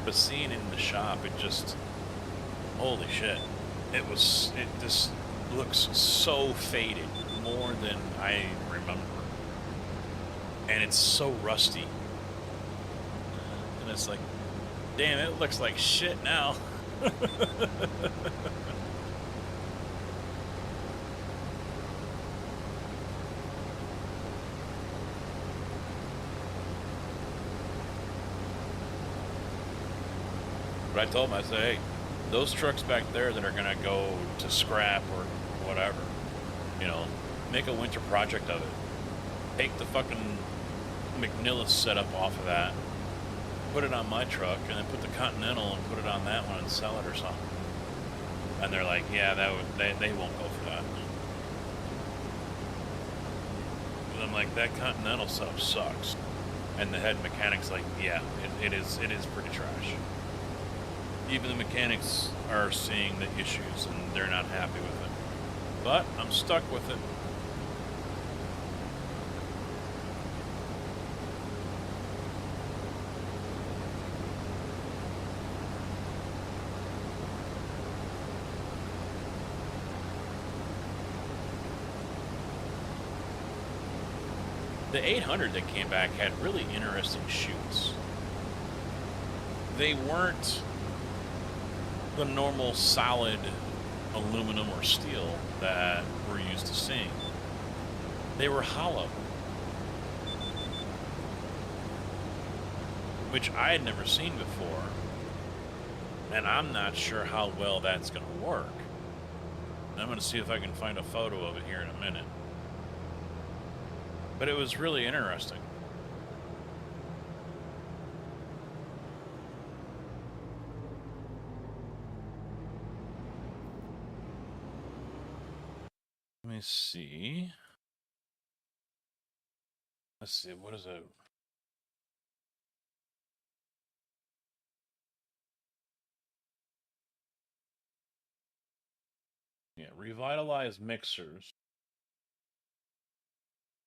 But seeing it in the shop, it just, holy shit. It just looks so faded, more than I remember. And it's so rusty. And it's like, damn, it looks like shit now. But I told him, I said, hey, those trucks back there that are going to go to scrap or whatever, you know, make a winter project of it. Take the fucking McNillis setup off of that, put it on my truck, and then put the Continental and put it on that one and sell it or something. And they're like, yeah, they won't go for that. But I'm like, that Continental stuff sucks. And the head mechanic's like, yeah, it is pretty trash. Even the mechanics are seeing the issues and they're not happy with it. But I'm stuck with it. The 800 that came back had really interesting chutes. They weren't the normal solid aluminum or steel that we're used to seeing. They were hollow. which I had never seen before. And I'm not sure how well that's going to work. And I'm going to see if I can find a photo of it here in a minute. But it was really interesting. Let me see. Let's see, what is it? Yeah, Revitalized Mixers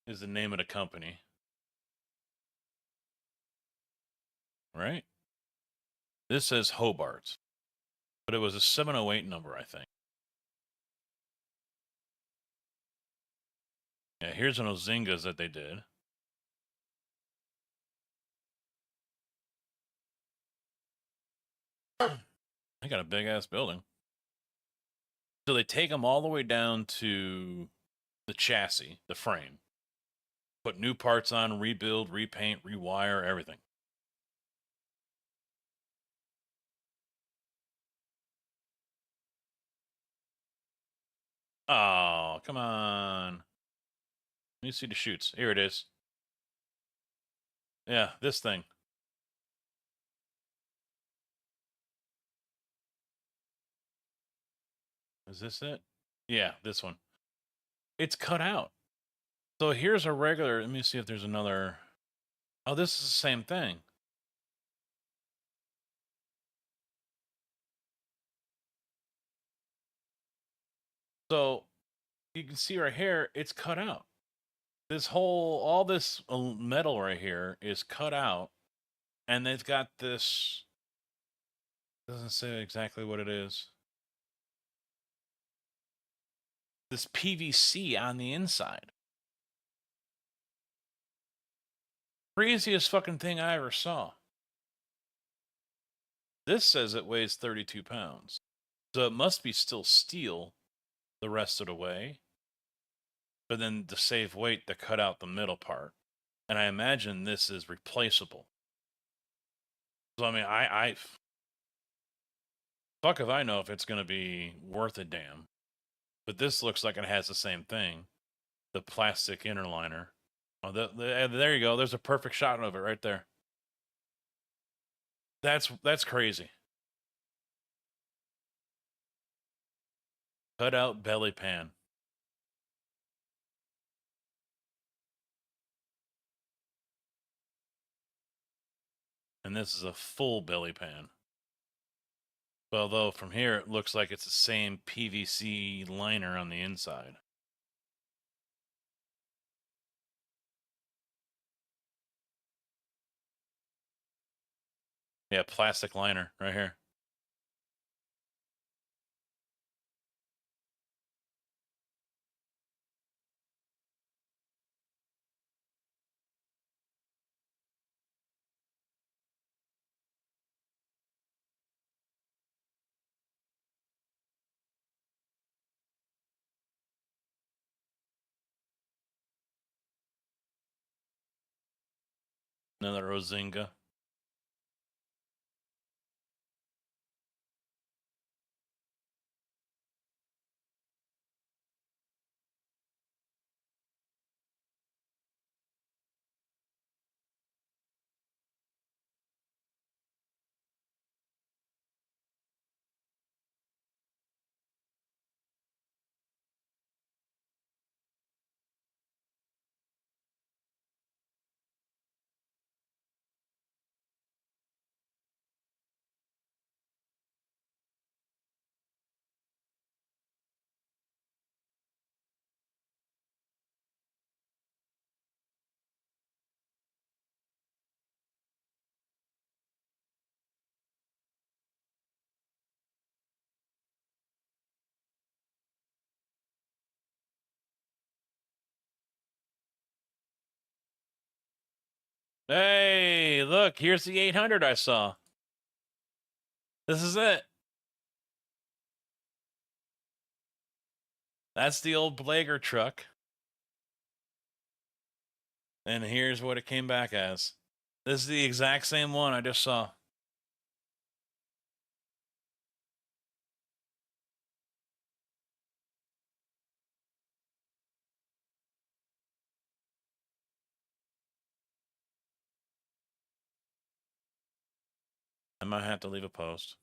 is the name of the company. Right? This says Hobart, but it was a 708 number, I think. Yeah, here's an Ozingas that they did. They got a big ass building. So they take them all the way down to the chassis, the frame. Put new parts on, rebuild, repaint, rewire, everything. Oh, come on. Let me see the chutes. Here it is. Yeah, this thing. Is this it? Yeah, this one. It's cut out. So here's a regular. Let me see if there's another. Oh, this is the same thing. So you can see right here, it's cut out. All this metal right here is cut out. And they've got this. Doesn't say exactly what it is. This PVC on the inside. Craziest fucking thing I ever saw. This says it weighs 32 pounds. So it must be still steel the rest of the way. But then to save weight, they cut out the middle part. And I imagine this is replaceable. So, I mean, I fuck if I know if it's going to be worth a damn. But this looks like it has the same thing. The plastic inner liner. Oh, there you go. There's a perfect shot of it right there. That's crazy. Cut out belly pan. And this is a full belly pan. Although from here it looks like it's the same PVC liner on the inside. Yeah, plastic liner right here. Another Ozinga. Hey, look, here's the 800 I saw. This is it. That's the old Blager truck. And here's what it came back as. This is the exact same one I just saw. I might have to leave a post.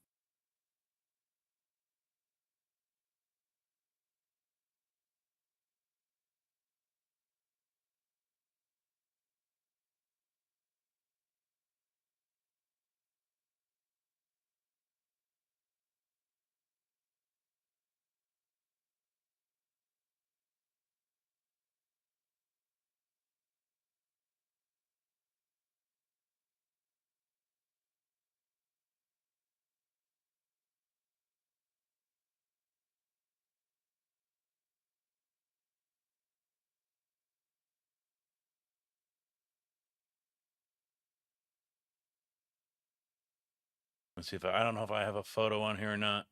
Let's see if I don't know if I have a photo on here or not.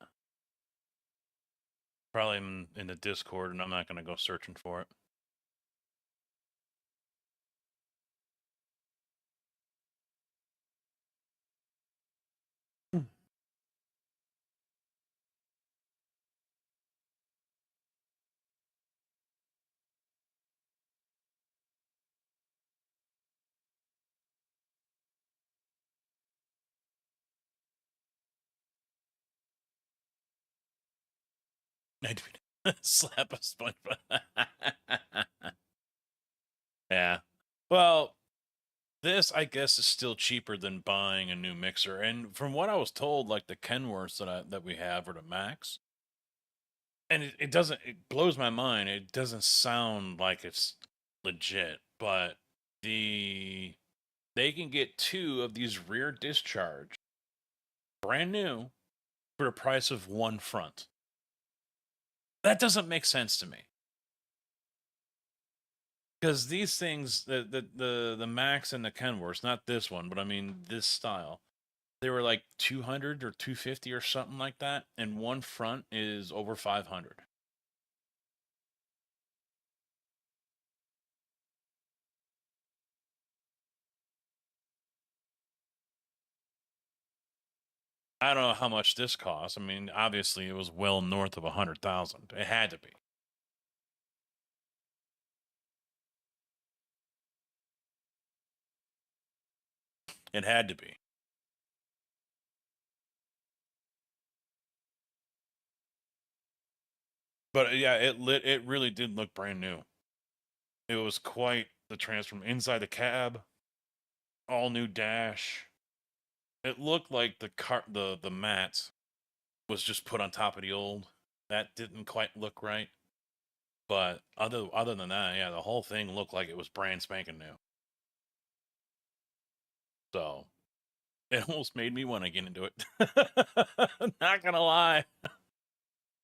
Probably in the Discord, and I'm not going to go searching for it. Slap a SpongeBob. Yeah. Well, this I guess is still cheaper than buying a new mixer. And from what I was told, like the Kenworths that we have are the max. And it doesn't, it blows my mind. It doesn't sound like it's legit, but they can get 2 of these rear discharge, brand new, for the price of 1 front. That doesn't make sense to me. Because these things, the Max and the Kenworths, not this one, but I mean this style, they were like 200 or 250 or something like that, and 1 front is over 500. I don't know how much this costs. I mean, obviously it was well north of 100,000. It had to be. It had to be. But yeah, it really did look brand new. It was quite the transform inside the cab, all new dash. It looked like the mat was just put on top of the old. That didn't quite look right. But other than that, yeah, the whole thing looked like it was brand spanking new. So it almost made me want to get into it. Not gonna lie.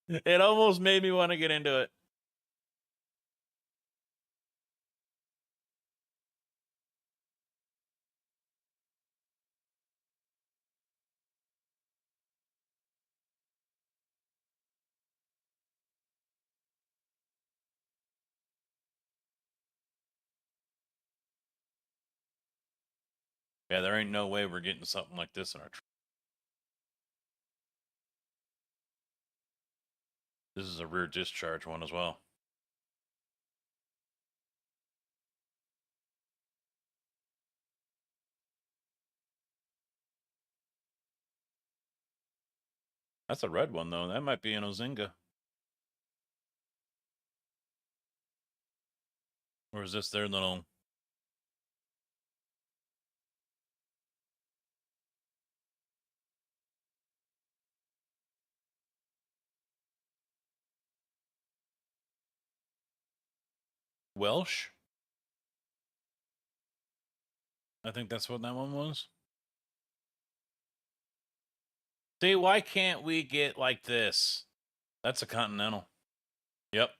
It almost made me want to get into it. Yeah, there ain't no way we're getting something like this in our truck. This is a rear discharge one as well. That's a red one, though. That might be an Ozinga. Or is this their little... Welsh? I think that's what that one was. See, why can't we get like this? That's a Continental. Yep.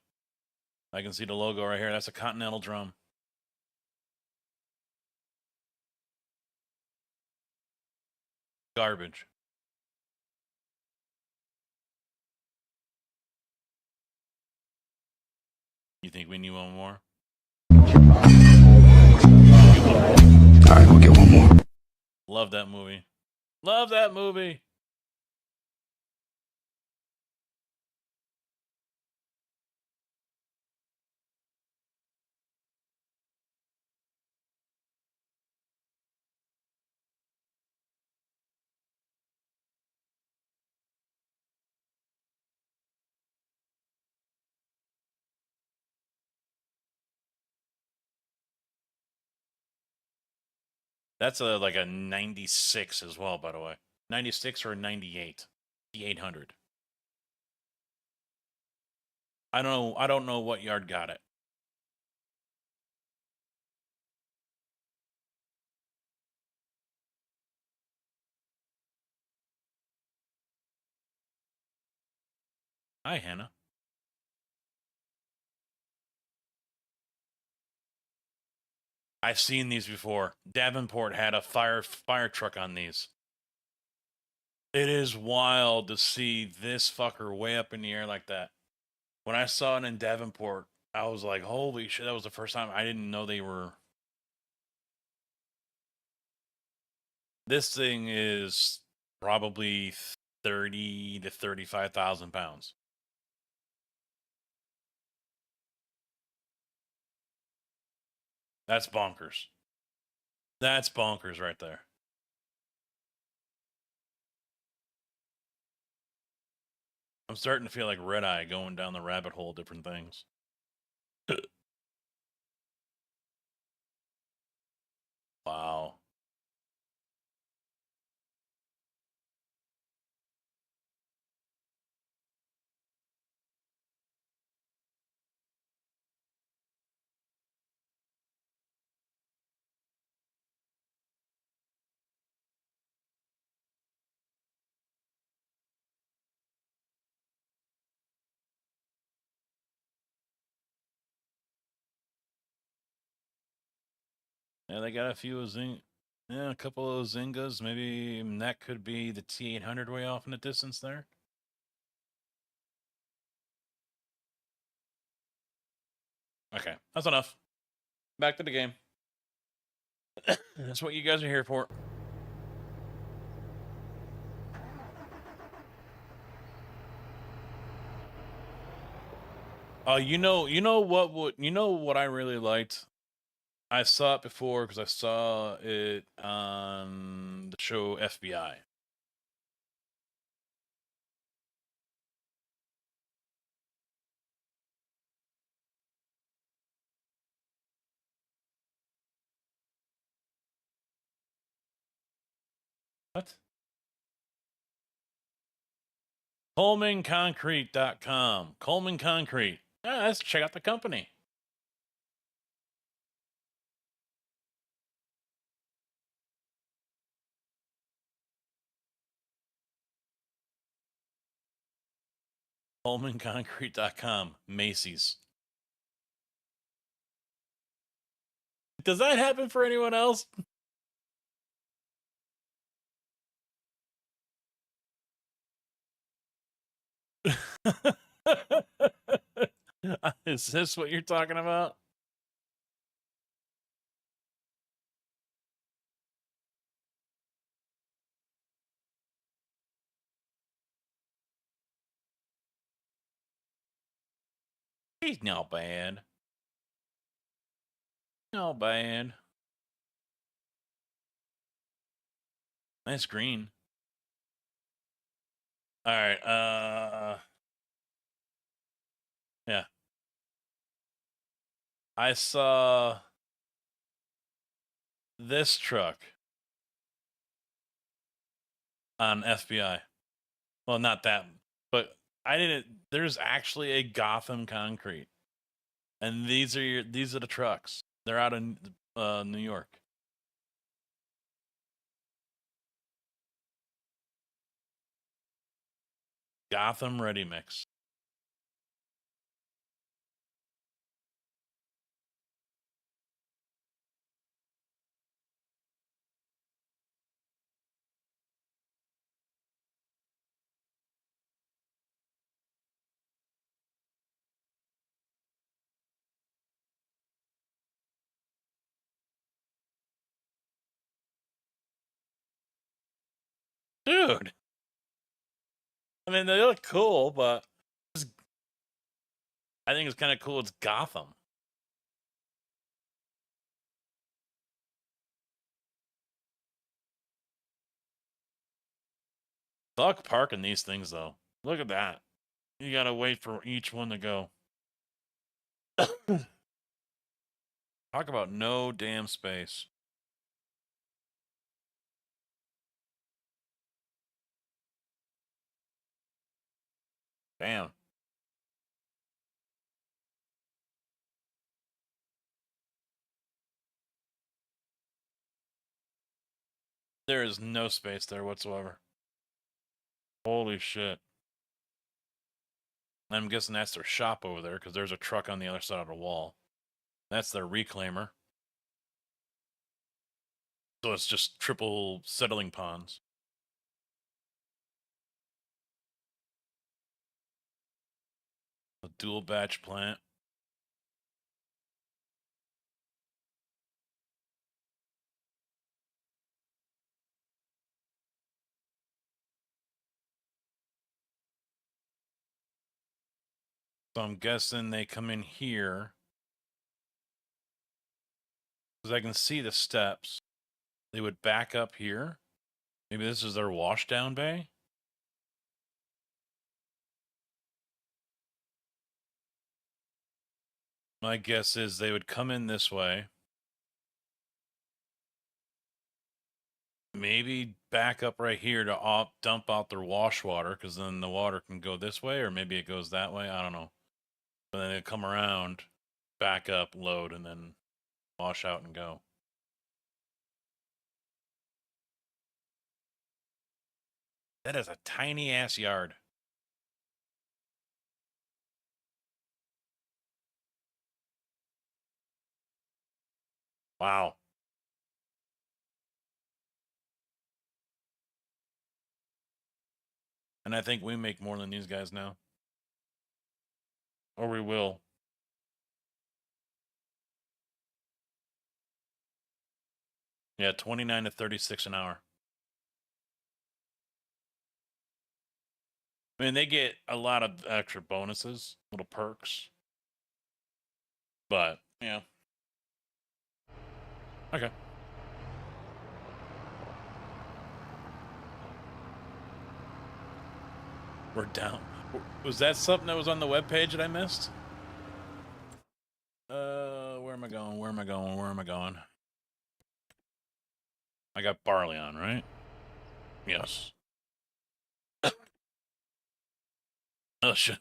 I can see the logo right here. That's a Continental drum. Garbage. You think we need one more? All right, we'll get one more. Love that movie. Love that movie. That's like a 96 as well, by the way. 96 or a 98. The 800. I don't know what yard got it. Hi, Hannah. I've seen these before. Davenport had a fire truck on these. It is wild to see this fucker way up in the air like that. When I saw it in Davenport, I was like, holy shit, that was the first time. I didn't know they were. This thing is probably 30 to 35,000 pounds. That's bonkers. That's bonkers right there. I'm starting to feel like Red Eye going down the rabbit hole, different things. Wow. Yeah, they got a few of yeah, a couple of Zingas. Maybe that could be the T800 way off in the distance there. Okay, that's enough. Back to the game. That's what you guys are here for. You know what I really liked. I saw it before because I saw it on the show FBI. What? ColemanConcrete.com. Coleman Concrete. Ah, let's check out the company. ColemanConcrete.com. Macy's. Does that happen for anyone else? Is this what you're talking about? He's not bad. Not bad. Nice green. All right. Yeah. I saw this truck on FBI. Well, not that, but I didn't. There's actually a Gotham Concrete, and these are the trucks. They're out in New York. Gotham Ready Mix. Dude. I mean, they look cool, but I think it's kind of cool. It's Gotham. Fuck parking these things, though. Look at that. You gotta wait for each one to go. Talk about no damn space. Damn. There is no space there whatsoever. Holy shit. I'm guessing that's their shop over there, because there's a truck on the other side of the wall. That's their reclaimer. So it's just triple settling ponds. A dual batch plant. So I'm guessing they come in here. Because I can see the steps. They would back up here. Maybe this is their washdown bay. My guess is they would come in this way. Maybe back up right here to dump out their wash water, because then the water can go this way, or maybe it goes that way. I don't know. But then they come around, back up, load, and then wash out and go. That is a tiny ass yard. Wow. And I think we make more than these guys now. Or we will. Yeah, 29 to 36 an hour. I mean, they get a lot of extra bonuses, little perks. But, yeah. Okay. We're down. Was that something that was on the webpage that I missed? Where am I going? Where am I going? Where am I going? I got barley on, right? Yes. Oh, shit.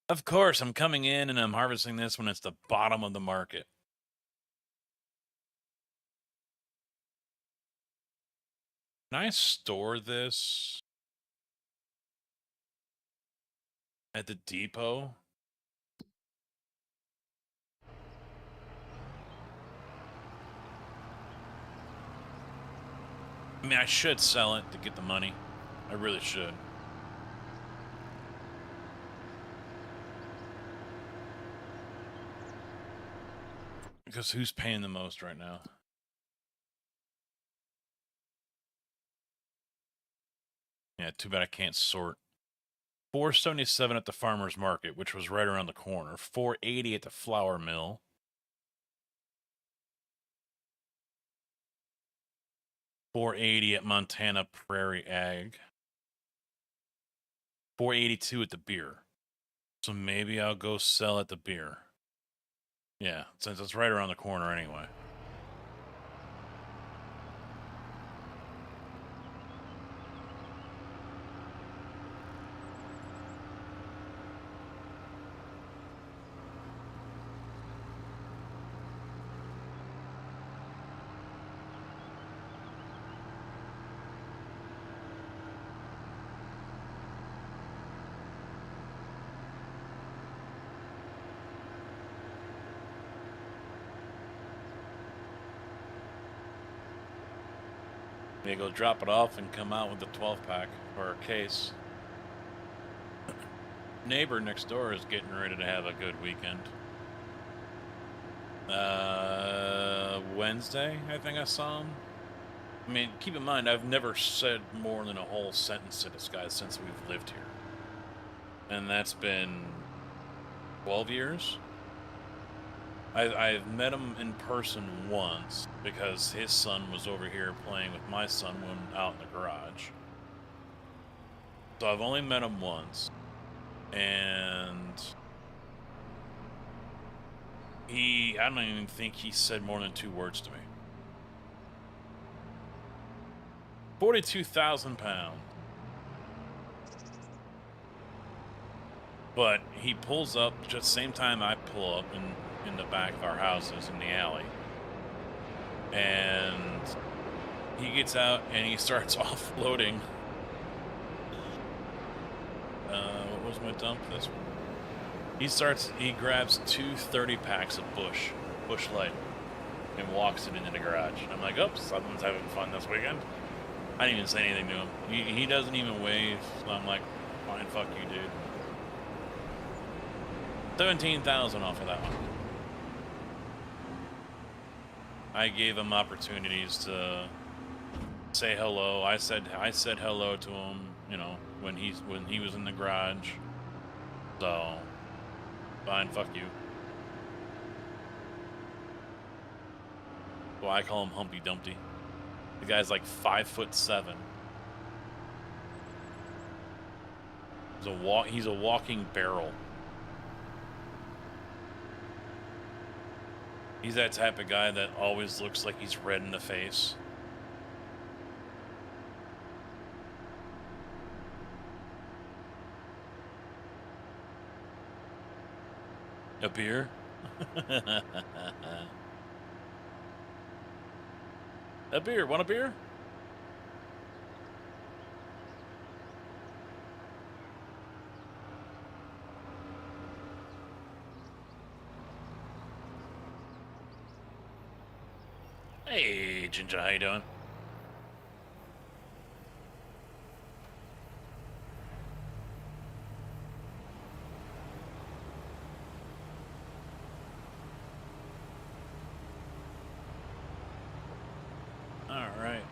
Of course, I'm coming in and I'm harvesting this when it's the bottom of the market. Can I store this at the depot? I mean, I should sell it to get the money. I really should. Because who's paying the most right now? Yeah, too bad I can't sort. 477 at the farmer's market, which was right around the corner. 480 at the flour mill. $480 at Montana Prairie Ag. 482 at the beer. So maybe I'll go sell at the beer. Yeah, since it's right around the corner anyway. Maybe go drop it off and come out with a 12-pack or a case. Neighbor next door is getting ready to have a good weekend. Wednesday, I think I saw him. I mean, keep in mind, I've never said more than a whole sentence to this guy since we've lived here. And that's been 12 years. I've met him in person once because his son was over here playing with my son when out in the garage. So I've only met him once. And I don't even think he said more than 2 words to me. 42,000 pounds. But he pulls up just the same time I pull up in the back of our houses in the alley. And he gets out and he starts offloading. What was my dump? This one. He grabs 2 30 packs of Bush Light, and walks it into the garage. And I'm like, oh, someone's having fun this weekend. I didn't even say anything to him. He doesn't even wave. So I'm like, fine, fuck you, dude. 17,000 off of that one. I gave him opportunities to say hello. I said hello to him, you know, when he was in the garage. So fine, fuck you. Well, I call him Humpty Dumpty. The guy's like 5'7". He's a walking barrel. He's that type of guy that always looks like he's red in the face. A beer? A beer. Want a beer? Hey, Ginger, how you doing? All right,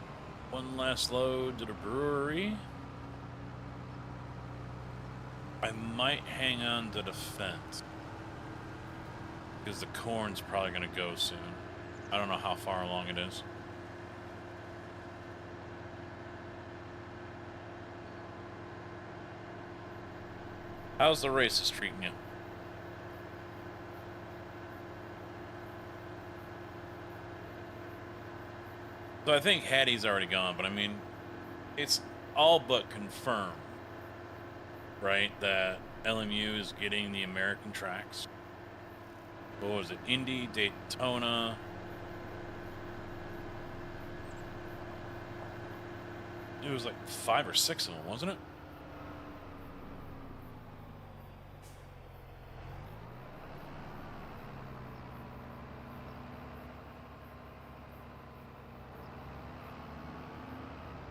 one last load to the brewery. I might hang on to the fence because the corn's probably going to go soon. I don't know how far along it is. How's the races treating you? So I think Hattie's already gone, but I mean, it's all but confirmed, right, that LMU is getting the American tracks. What was it? Indy, Daytona. It was like 5 or 6 of them, wasn't it?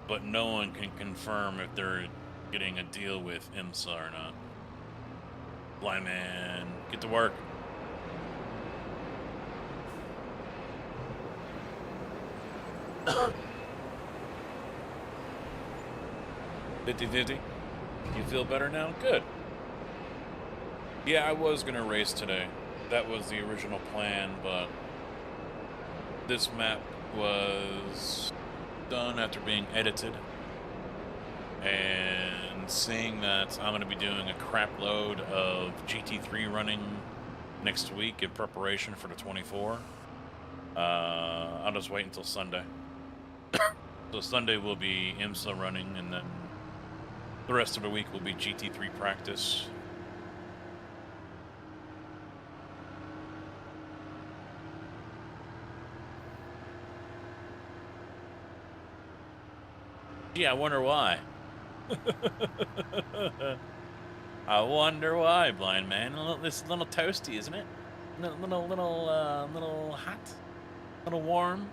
But no one can confirm if they're getting a deal with IMSA or not. Blind man, get to work. $50-50. You feel better now? Good. Yeah, I was gonna race today. That was the original plan, but this map was done after being edited, and seeing that I'm gonna be doing a crap load of GT3 running next week in preparation for the 24. I'll just wait until Sunday. So Sunday will be IMSA running, and then the rest of the week will be GT3 practice. Gee, I wonder why. I wonder why, blind man. It's a little toasty, isn't it? Little hot, little warm.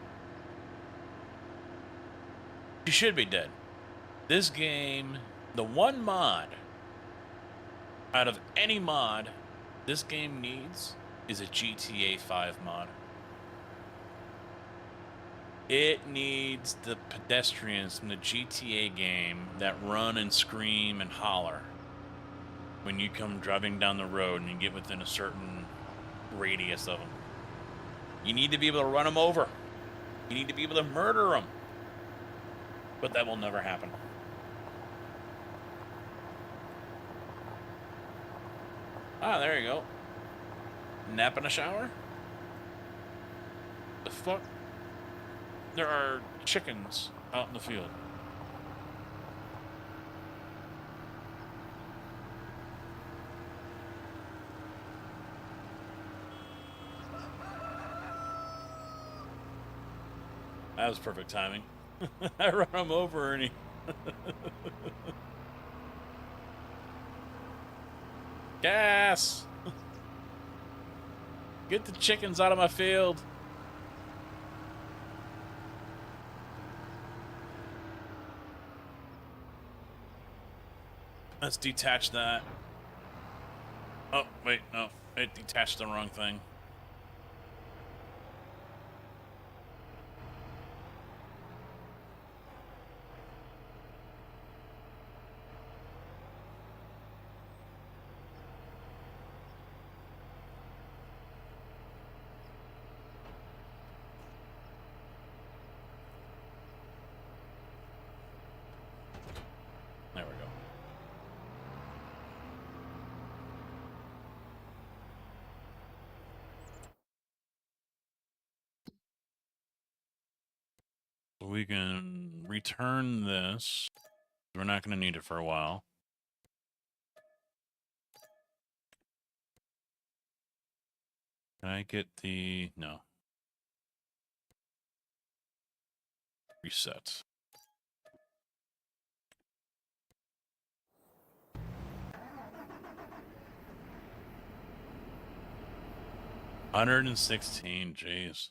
You should be dead. This game, the one mod out of any mod this game needs is a GTA 5 mod. It needs the pedestrians from the GTA game that run and scream and holler when you come driving down the road and you get within a certain radius of them. You need to be able to run them over. You need to be able to murder them. But that will never happen. Ah, there you go. Nap in a shower? The fuck? There are chickens out in the field. That was perfect timing. I run him over and he... Gas! Get the chickens out of my field. Let's detach that. Oh, wait, no. It detached the wrong thing. There we go. So we can return this. We're not going to need it for a while. Can I get the... No. Reset. $116, jeez.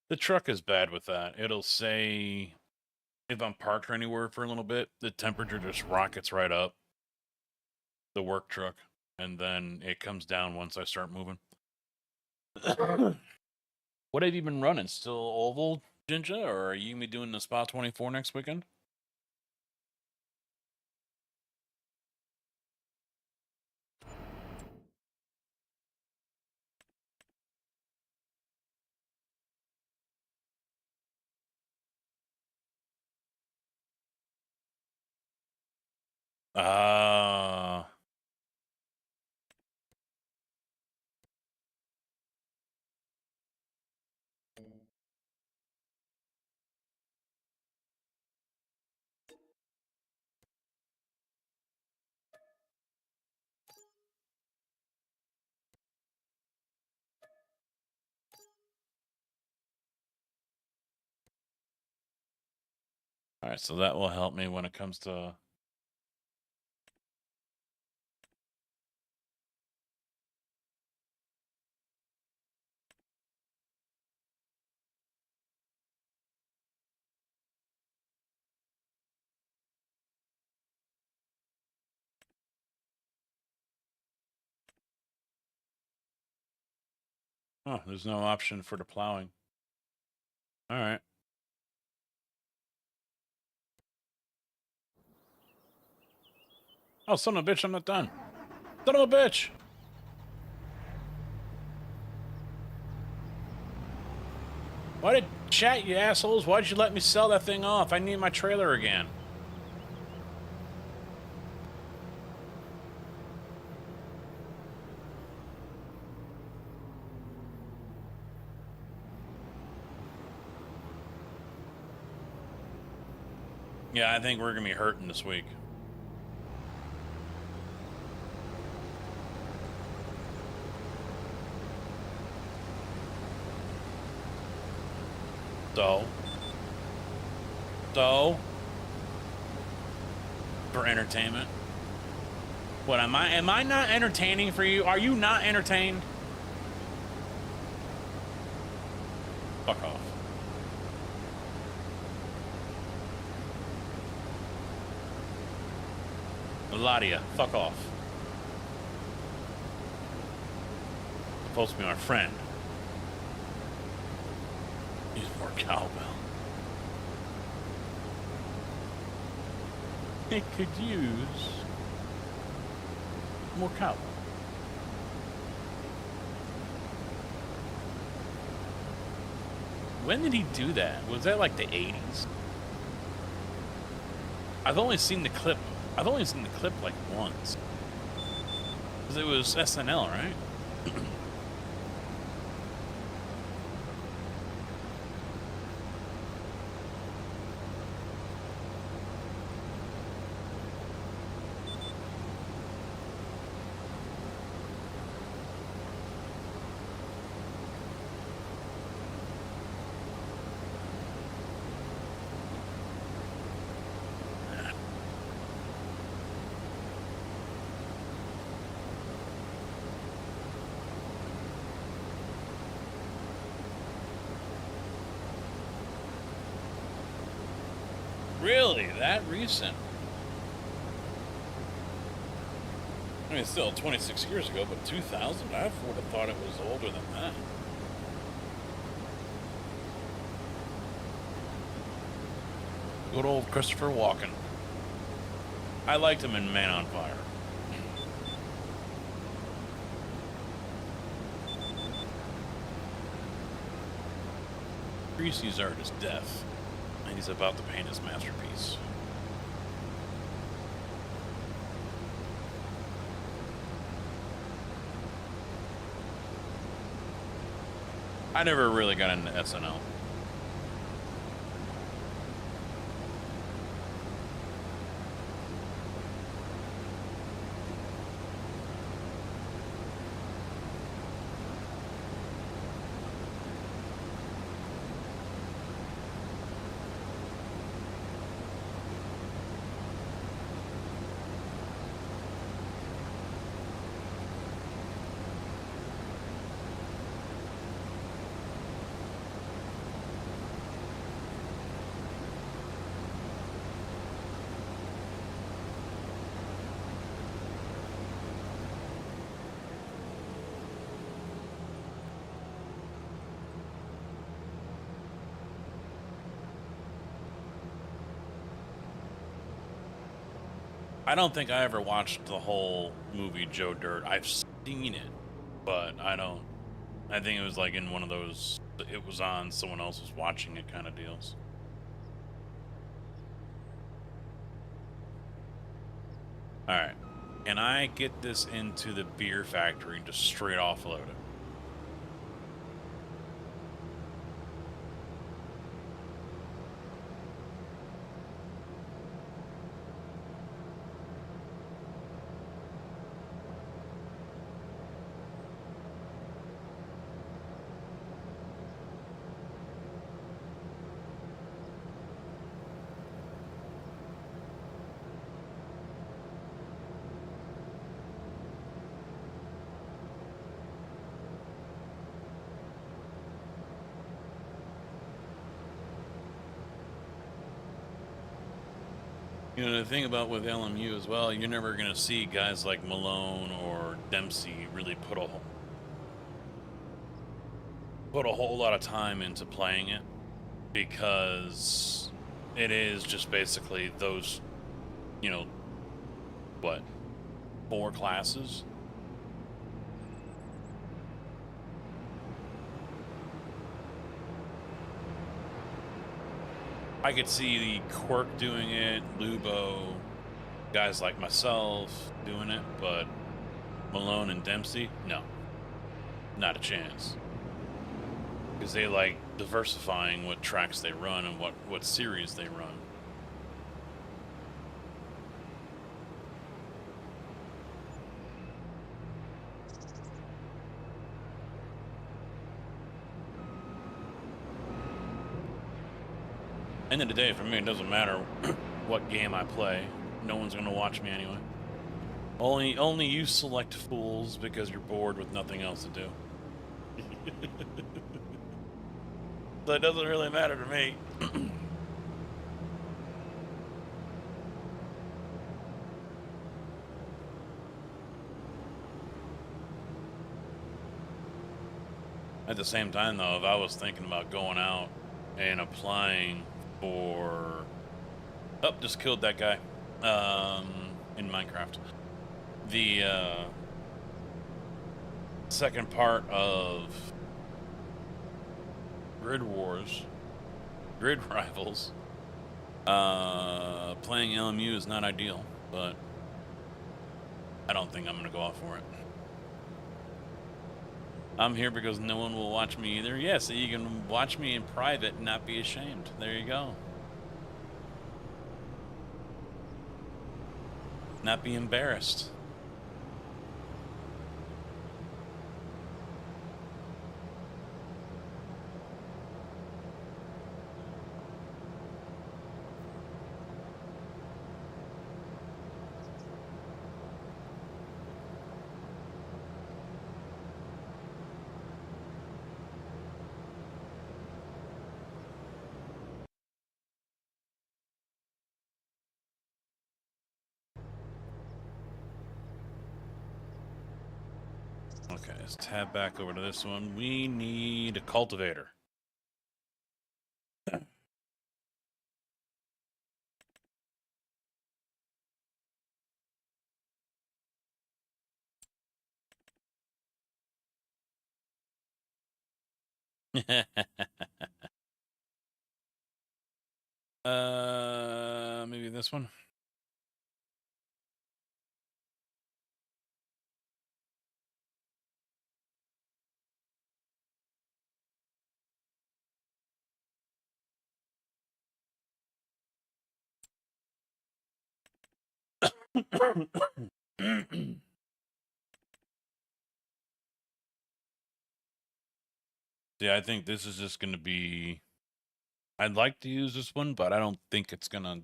The truck is bad with that. It'll say if I'm parked anywhere for a little bit, the temperature just rockets right up. The work truck. And then it comes down once I start moving. What have you been running? Still oval, Jinja? Or are you going to be doing the Spa 24 next weekend? Ah. All right, so that will help me when it comes to... Oh, there's no option for the plowing. All right. Oh, son of a bitch, I'm not done. Son of a bitch! Why did... Chat, you assholes, why'd you let me sell that thing off? I need my trailer again. Yeah, I think we're gonna be hurting this week. So, for entertainment. What am I not entertaining for you? Are you not entertained? Fuck off. Ladia, fuck off. Supposed to be our friend. He's more cowbell. It could use more cowbell. When did he do that? Was that like the 80s? I've only seen the clip like once. 'Cause it was SNL, right? Really? That recent? I mean, it's still 26 years ago, but 2000? I would have thought it was older than that. Good old Christopher Walken. I liked him in Man on Fire. Greasy's art is death, and he's about to paint his masterpiece. I never really got into SNL. I don't think I ever watched the whole movie Joe Dirt. I've seen it, but I don't. I think it was like in one of those, it was on, someone else was watching it kind of deals. Alright. Can I get this into the beer factory and just straight offload it? You know, the thing about with LMU as well, you're never going to see guys like Malone or Dempsey really put a whole lot of time into playing it, because it is just basically those, you know, what, 4 classes? I could see Quirk doing it, Lubo, guys like myself doing it, but Malone and Dempsey, no, not a chance. Because they like diversifying what tracks they run and what series they run. End of the day, for me, it doesn't matter what game I play. No one's gonna watch me anyway. Only you select fools because you're bored with nothing else to do. So it doesn't really matter to me. At the same time, though, if I was thinking about going out and applying for... Oh, just killed that guy. in Minecraft. The second part of Grid Wars, Grid Rivals, playing LMU is not ideal, but I don't think I'm gonna go out for it. I'm here because no one will watch me either. Yeah, so you can watch me in private and not be ashamed. There you go. Not be embarrassed. Okay, let's tab back over to this one. We need a cultivator. Maybe this one. Yeah, I think this is just going to be. I'd like to use this one, but I don't think it's gonna. I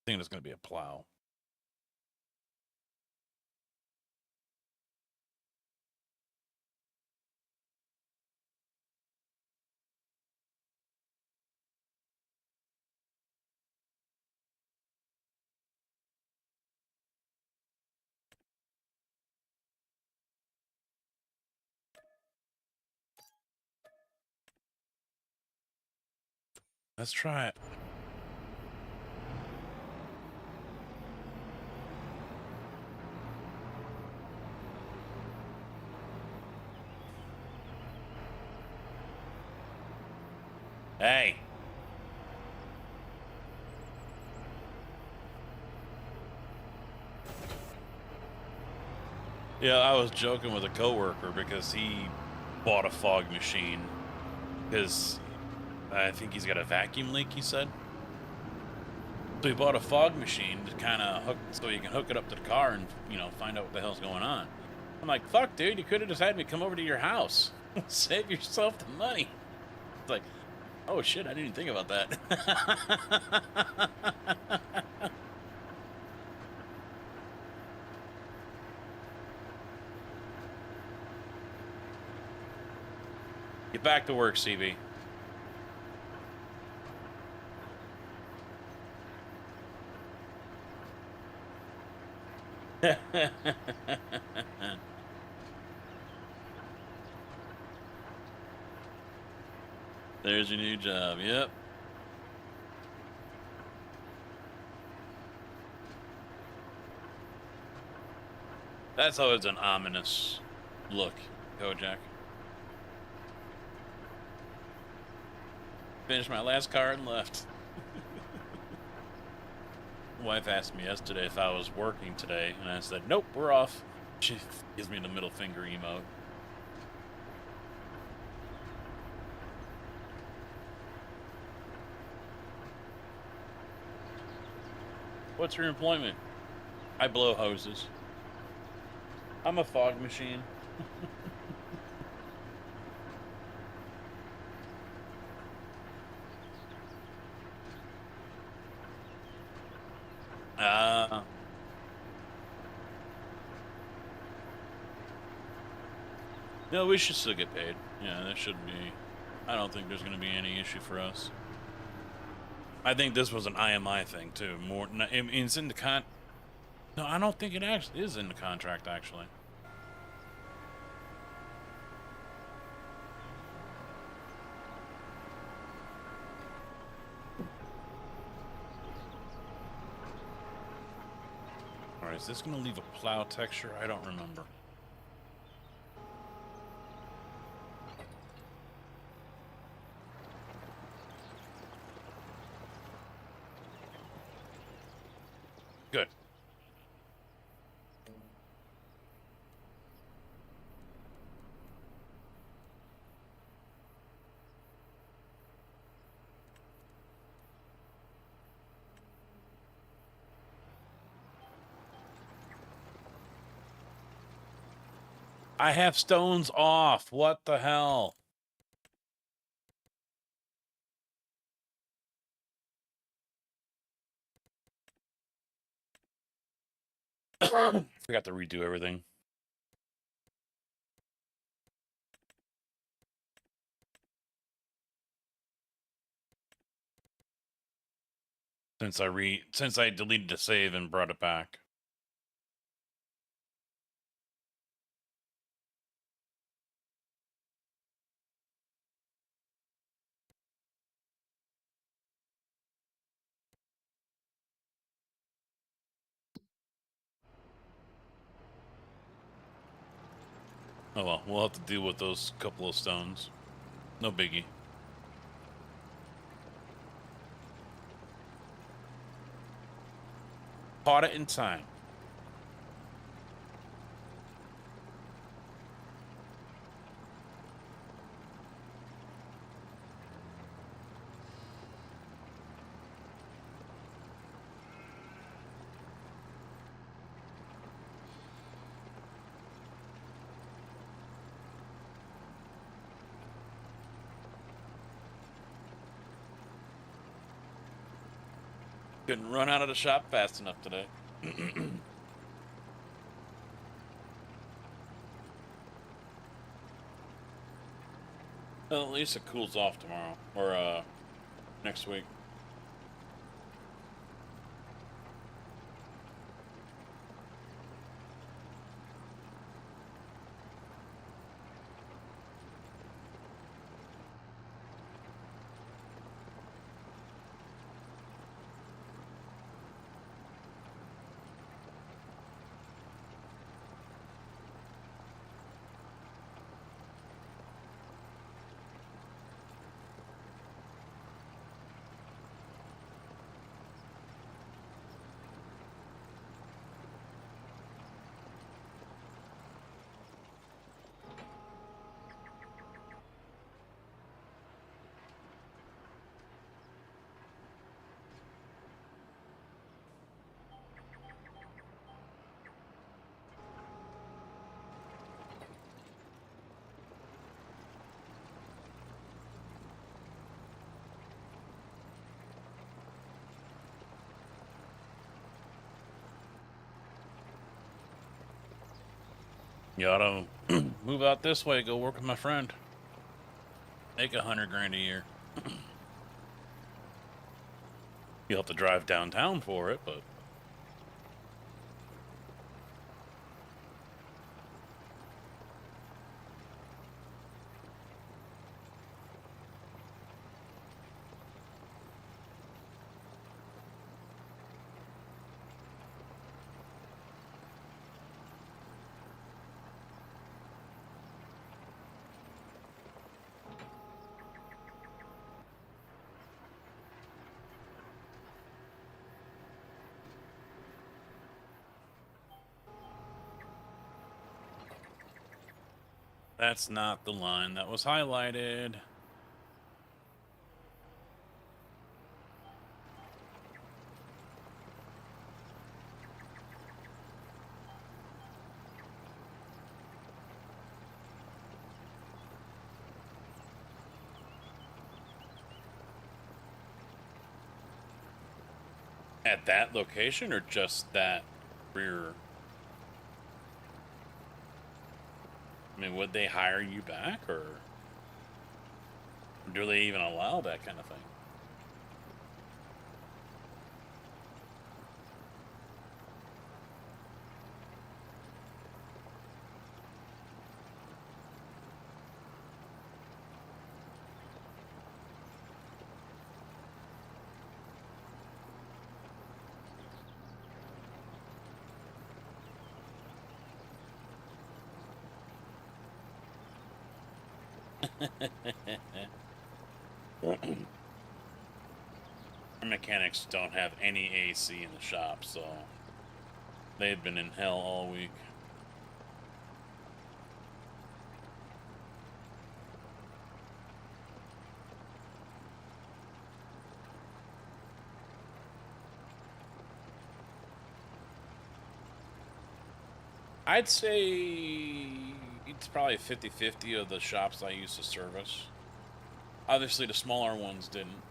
think it's gonna be a plow. Let's try it. Hey. Yeah, I was joking with a coworker because he bought a fog machine because I think he's got a vacuum leak, he said. So he bought a fog machine to kind of hook, so you can hook it up to the car and, you know, find out what the hell's going on. I'm like, fuck, dude, you could have just had me come over to your house. Save yourself the money. It's like, oh shit, I didn't even think about that. Get back to work, CB. There's your new job, yep. That's always an ominous look, Kojak. Finished my last card and left. Wife asked me yesterday if I was working today, and I said, nope, we're off. She gives me the middle finger emote. What's your employment? I blow hoses. I'm a fog machine. No, we should still get paid. Yeah, that shouldn't be. I don't think there's going to be any issue for us. I think this was an IMI thing too. More, it's in the No, I don't think it actually is in the contract. Actually. Alright, is this going to leave a plow texture? I don't remember. Good. I have stones off. What the hell? Forgot to redo everything. Since I deleted the save and brought it back. Oh well, we'll have to deal with those couple of stones. No biggie. Caught it in time. Couldn't run out of the shop fast enough today. Well, at least it cools off tomorrow. Or, next week. You ought to move out this way, go work with my friend. Make 100 grand a year. You'll have to drive downtown for it, but... That's not the line that was highlighted. At that location or just that rear? I mean, would they hire you back or do they even allow that kind of thing? Our mechanics don't have any AC in the shop, so they've been in hell all week. I'd say it's probably 50-50 of the shops I used to service. Obviously, the smaller ones didn't.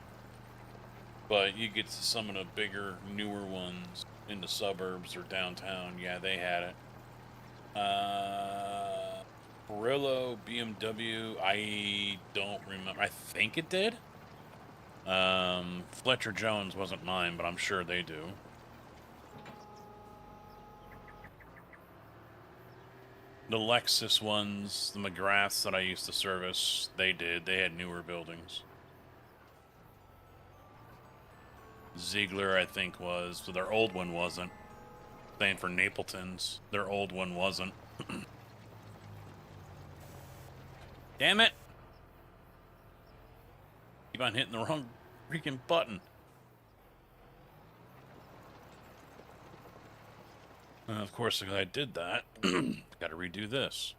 But you get to some of the bigger, newer ones in the suburbs or downtown. Yeah, they had it. Brillo, BMW, I don't remember. I think it did. Fletcher Jones wasn't mine, but I'm sure they do. The Lexus ones, the McGraths that I used to service, they did. They had newer buildings. Ziegler, I think, was. So their old one wasn't. Same for Napleton's. Their old one wasn't. Damn it! Keep on hitting the wrong freaking button. Of course, if I did that, gotta redo this.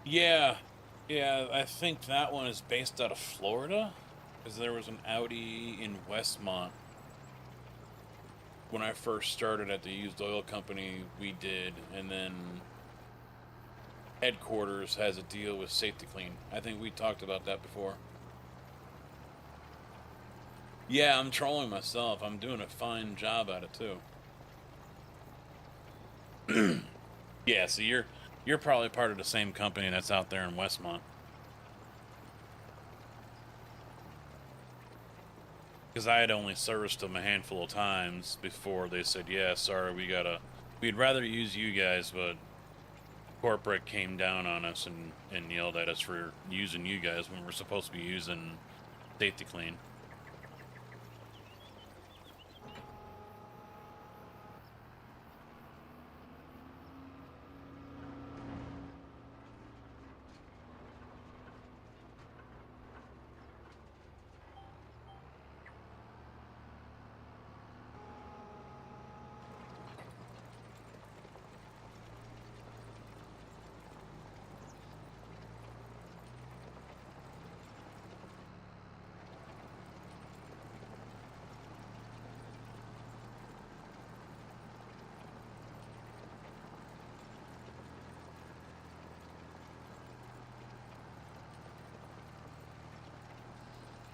Yeah, I think that one is based out of Florida, because there was an Audi in Westmont. When I first started at the used oil company, we did, and then headquarters has a deal with Safety Clean. I think we talked about that before. Yeah, I'm trolling myself. I'm doing a fine job at it too. Yeah, so you're probably part of the same company that's out there in Westmont. Because I had only serviced them a handful of times before they said, yeah, sorry, we'd rather use you guys, but corporate came down on us and yelled at us for using you guys when we're supposed to be using Safety Clean.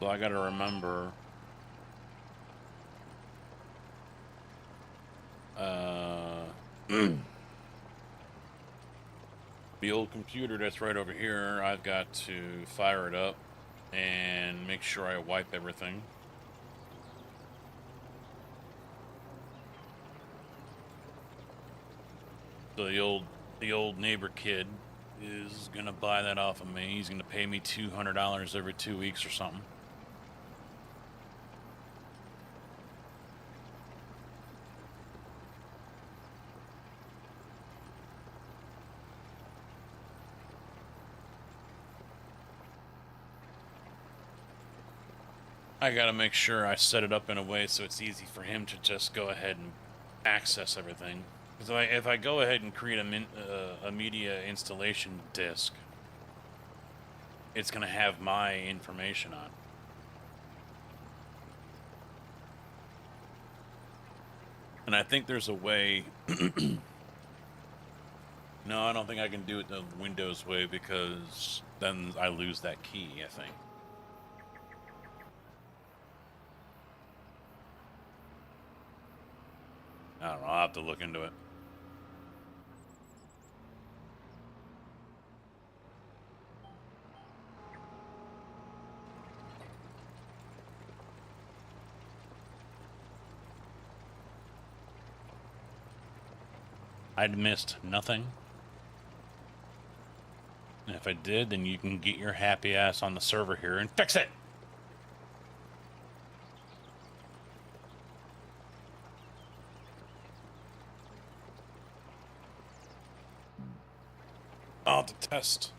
So I gotta remember the old computer that's right over here. I've got to fire it up and make sure I wipe everything. So the old neighbor kid is gonna buy that off of me. He's gonna pay me $200 every 2 weeks or something. I gotta make sure I set it up in a way so it's easy for him to just go ahead and access everything. Because if I go ahead and create a media installation disk, it's gonna have my information on. And I think there's a way. No, I don't think I can do it the Windows way because then I lose that key, I think. I don't know, I'll have to look into it. I'd missed nothing. And if I did, then you can get your happy ass on the server here and fix it! I'll have to test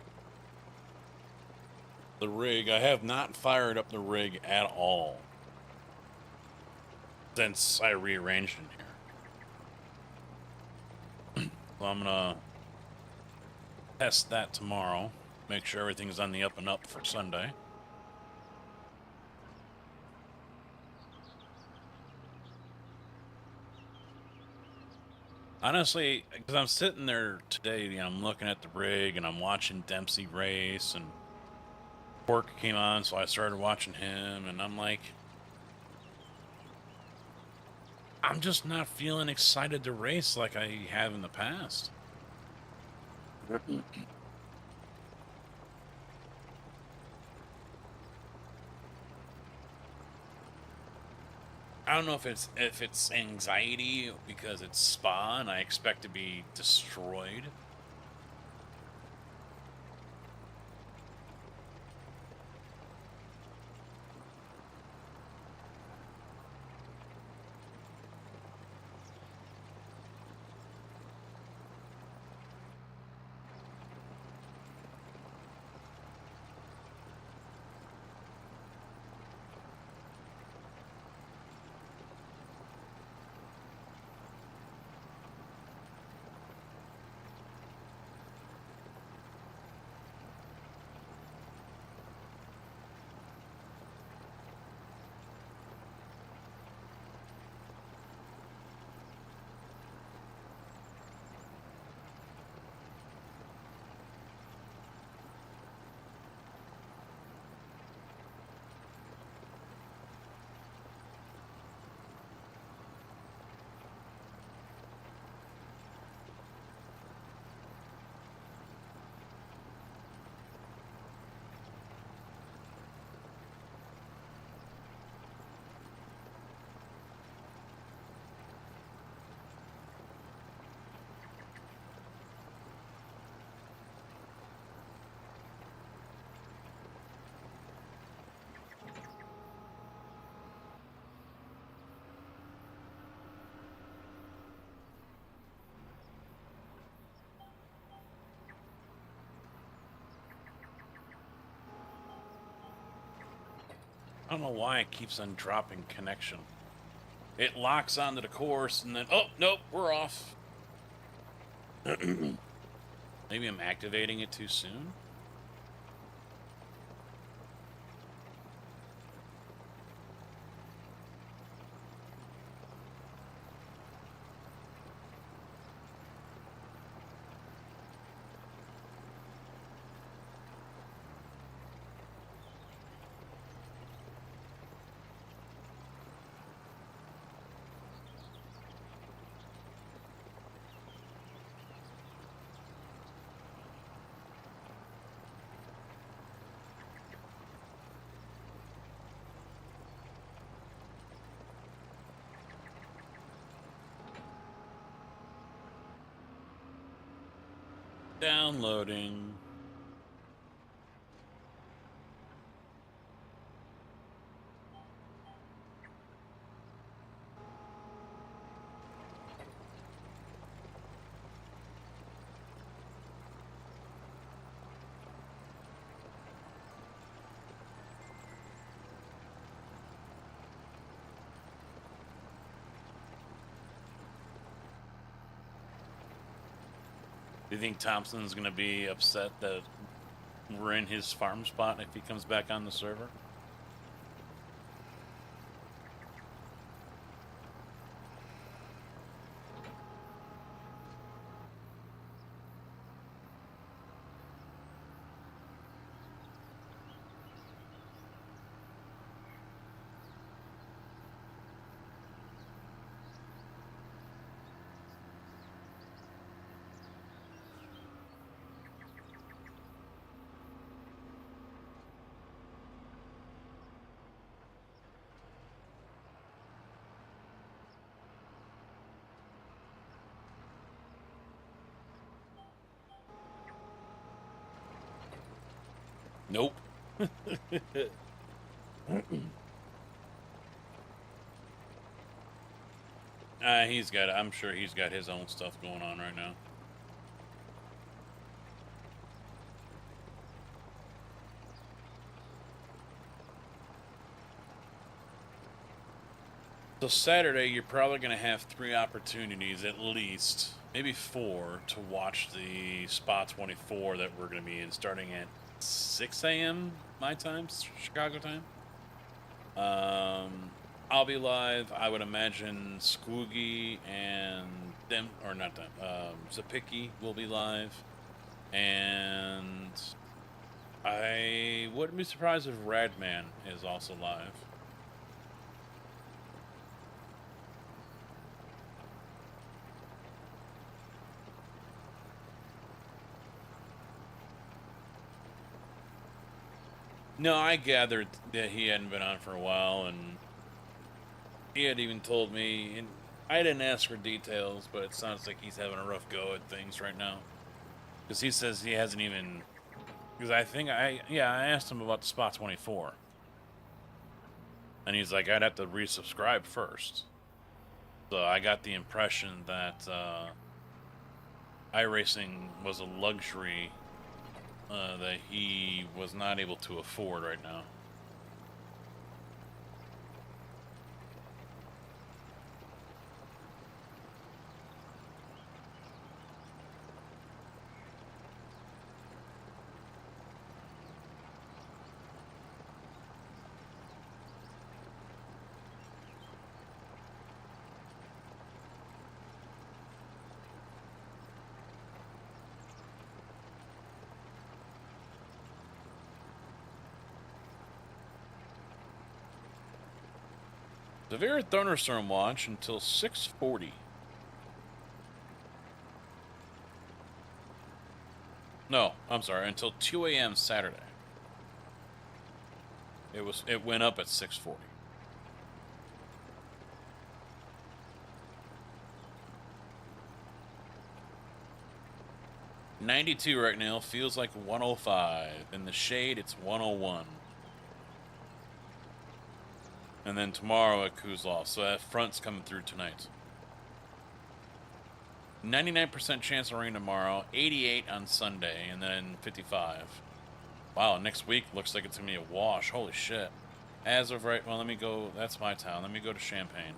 the rig. I have not fired up the rig at all since I rearranged in here. So I'm gonna test that tomorrow. Make sure everything's on the up and up for Sunday. Honestly, because I'm sitting there today, you know, I'm looking at the rig and I'm watching Dempsey race, and Pork came on, so I started watching him, and I'm like, I'm just not feeling excited to race like I have in the past. I don't know if it's anxiety because it's Spa and I expect to be destroyed. I don't know why it keeps on dropping connection. It locks onto the course and then, oh, nope, we're off. Maybe I'm activating it too soon? Downloading. Do you think Thompson's going to be upset that we're in his farm spot if he comes back on the server? Nope. I'm sure he's got his own stuff going on right now. So Saturday, you're probably going to have 3 opportunities at least, maybe 4, to watch the Spa 24 that we're going to be in starting at 6 a.m. my time, Chicago time. I'll be live. I would imagine Squoogie and them, or not them, Zapicki will be live. And I wouldn't be surprised if Radman is also live. No, I gathered that he hadn't been on for a while, and he had even told me, and I didn't ask for details, but it sounds like he's having a rough go at things right now. Because he says he hasn't even, because I asked him about the Spot 24. And he's like, I'd have to resubscribe first. So I got the impression that iRacing was a luxury that he was not able to afford right now. Severe thunderstorm watch until 6:40. No, I'm sorry, until 2 a.m. Saturday. It went up at 6:40. .92 right now, feels like 105. In the shade, it's 101. And then tomorrow it cools off, so that front's coming through tonight. 99% chance of rain tomorrow, 88 on Sunday, and then 55. Wow, next week looks like it's going to be a wash. Holy shit. As of right, well, let me go, that's my town. Let me go to Champaign.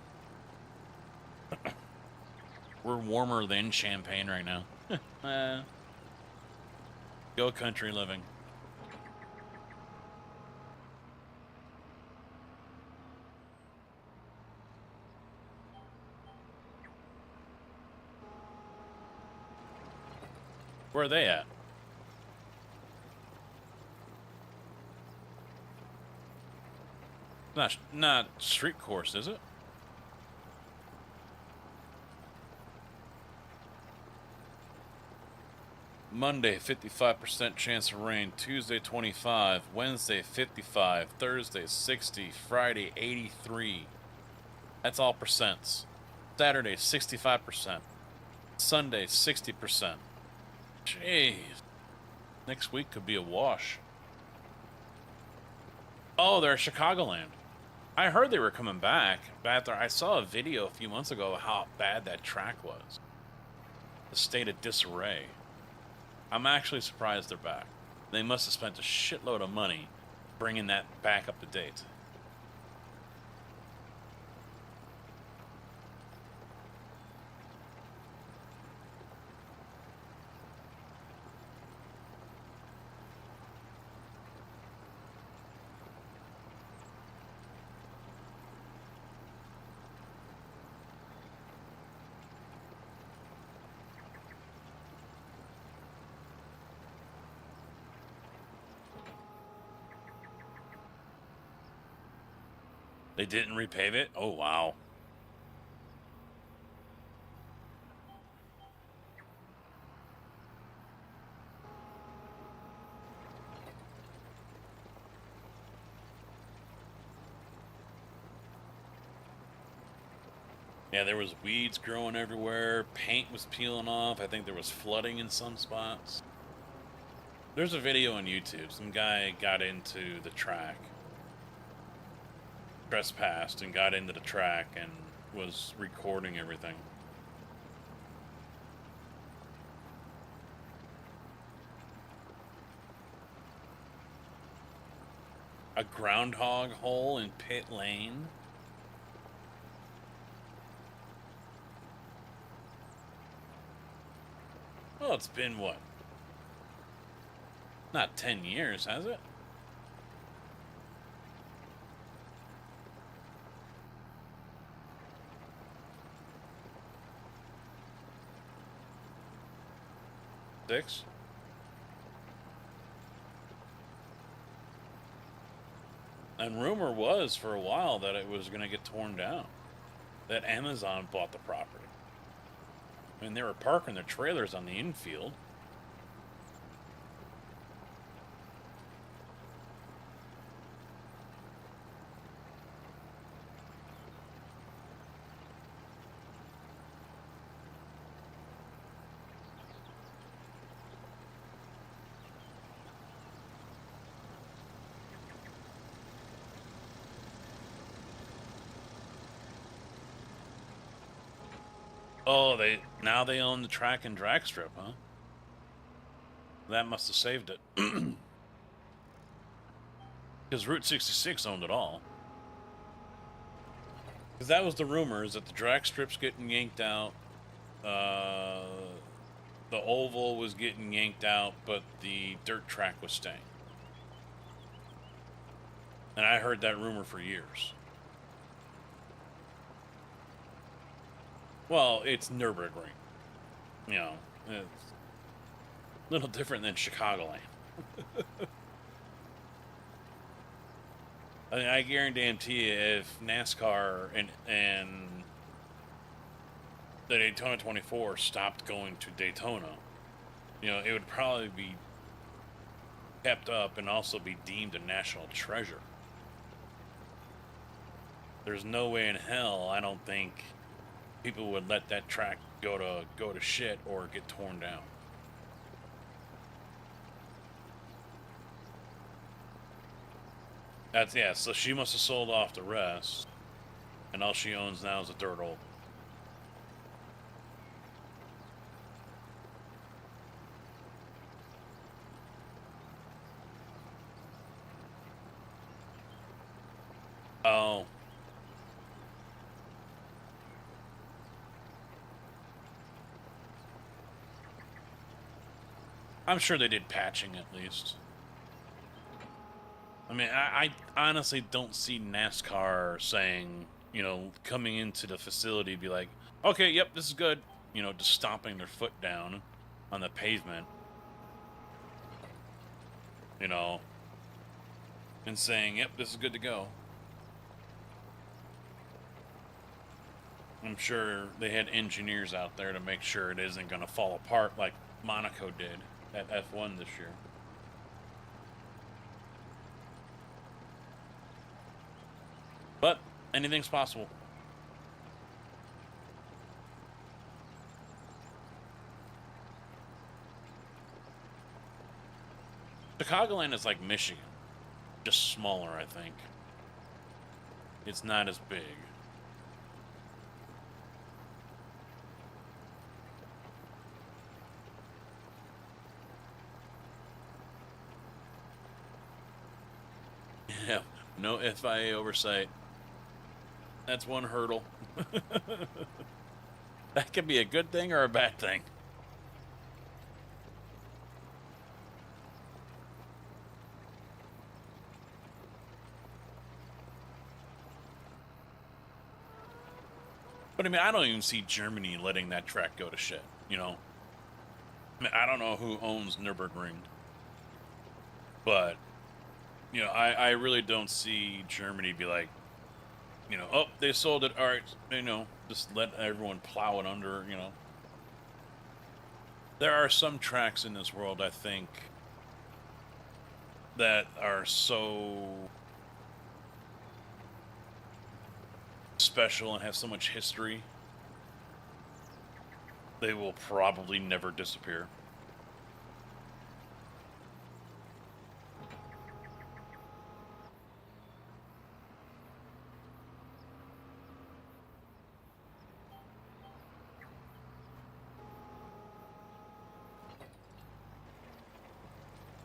We're warmer than Champaign right now. Go country living. Where are they at? Not street course, is it? Monday, 55% chance of rain. Tuesday, 25. Wednesday, 55. Thursday, 60. Friday, 83. That's all percents. Saturday, 65%. Sunday, 60%. Jeez. Next week could be a wash. Oh, they're Chicagoland. I heard they were coming back. But I saw a video a few months ago of how bad that track was. The state of disarray. I'm actually surprised they're back. They must have spent a shitload of money bringing that back up to date. They didn't repave it? Oh, wow. Yeah, there was weeds growing everywhere. Paint was peeling off. I think there was flooding in some spots. There's a video on YouTube. Some guy got into the track. Trespassed and got into the track and was recording everything. A groundhog hole in pit lane? Well, it's been what? Not 10 years, has it? Six? And rumor was for a while that it was going to get torn down. That Amazon bought the property. I mean, they were parking their trailers on the infield. Oh, now they own the track and drag strip, huh? That must have saved it. Because Route 66 owned it all. Because that was the rumors that the drag strip's getting yanked out. The oval was getting yanked out, but the dirt track was staying. And I heard that rumor for years. Well, it's Nürburgring. You know, it's a little different than Chicagoland. I mean, I guarantee you, if NASCAR and the Daytona 24 stopped going to Daytona, you know, it would probably be kept up and also be deemed a national treasure. There's no way in hell, I don't think, people would let that track go to shit or get torn down. That's, yeah, so she must have sold off the rest, and all she owns now is a dirt oval. Oh. I'm sure they did patching at least. I mean, I honestly don't see NASCAR saying, you know, coming into the facility, be like, okay, yep, this is good. You know, just stomping their foot down on the pavement. You know, and saying, yep, this is good to go. I'm sure they had engineers out there to make sure it isn't going to fall apart like Monaco did at F1 this year. But anything's possible. Chicagoland is like Michigan, just smaller, I think. It's not as big. Yeah, no FIA oversight. That's one hurdle. That could be a good thing or a bad thing. But I mean, I don't even see Germany letting that track go to shit, you know? I mean, I don't know who owns Nürburgring. But, you know, I really don't see Germany be like, you know, oh, they sold it, all right, you know, just let everyone plow it under, you know. There are some tracks in this world, I think, that are so special and have so much history, they will probably never disappear.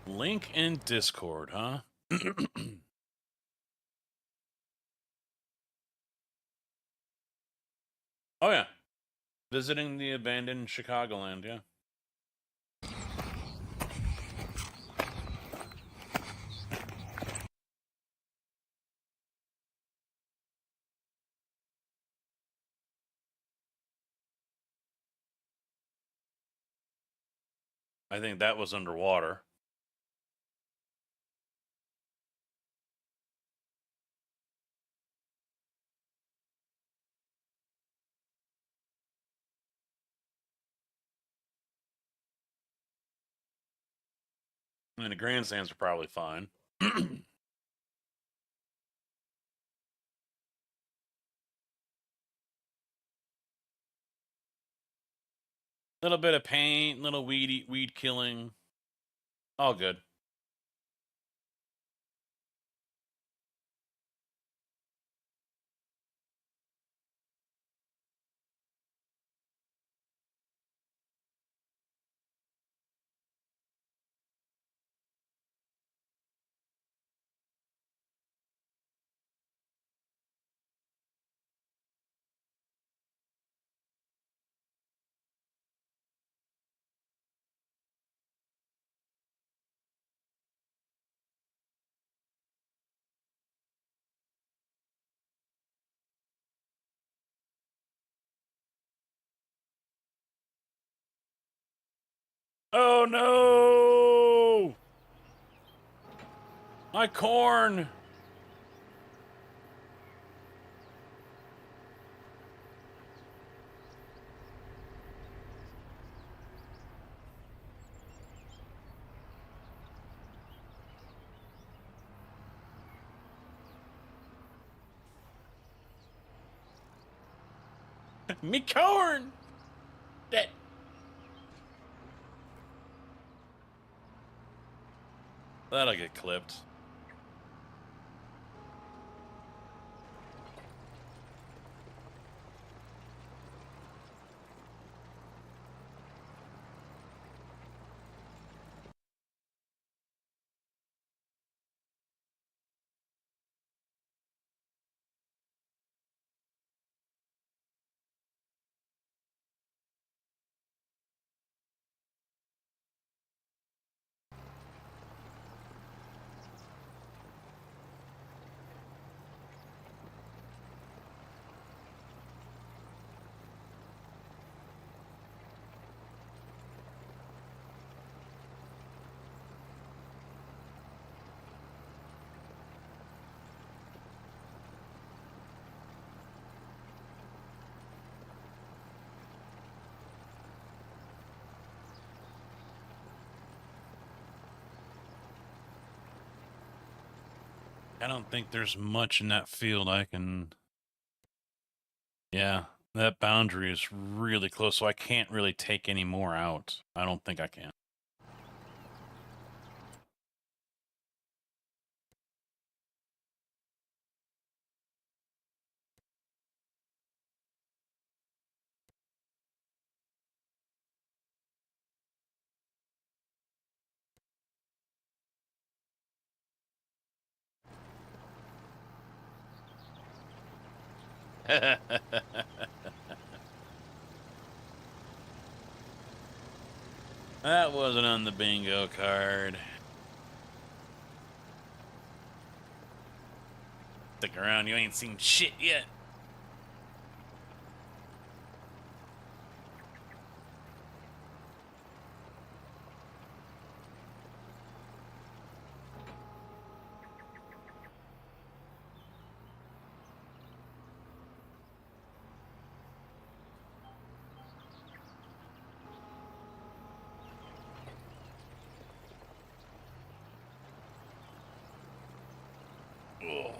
Link in Discord, huh? Oh, yeah. Visiting the abandoned Chicagoland, yeah. I think that was underwater. I mean, the grandstands are probably fine. Little bit of paint, little weed killing. All good. Oh no! My corn! Me corn! That. That'll get clipped. I don't think there's much in that field I can... Yeah, that boundary is really close, so I can't really take any more out. I don't think I can. That wasn't on the bingo card. Stick around, you ain't seen shit yet. Ugh.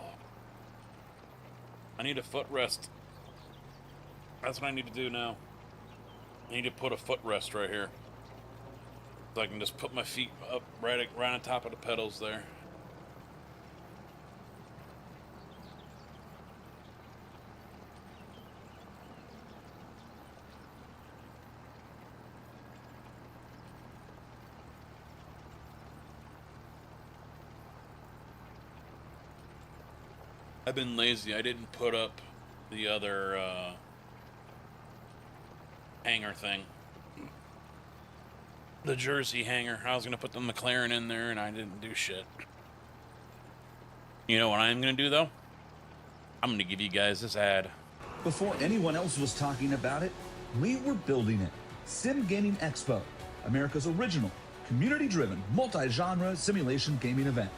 I need a footrest. That's what I need to do now. I need to put a footrest right here. So I can just put my feet up right on top of the pedals there. I've been lazy. I didn't put up the other hanger thing. The Jersey hanger. I was going to put the McLaren in there, and I didn't do shit. You know what I'm going to do, though? I'm going to give you guys this ad. Before anyone else was talking about it, we were building it. Sim Gaming Expo, America's original, community-driven, multi-genre simulation gaming event.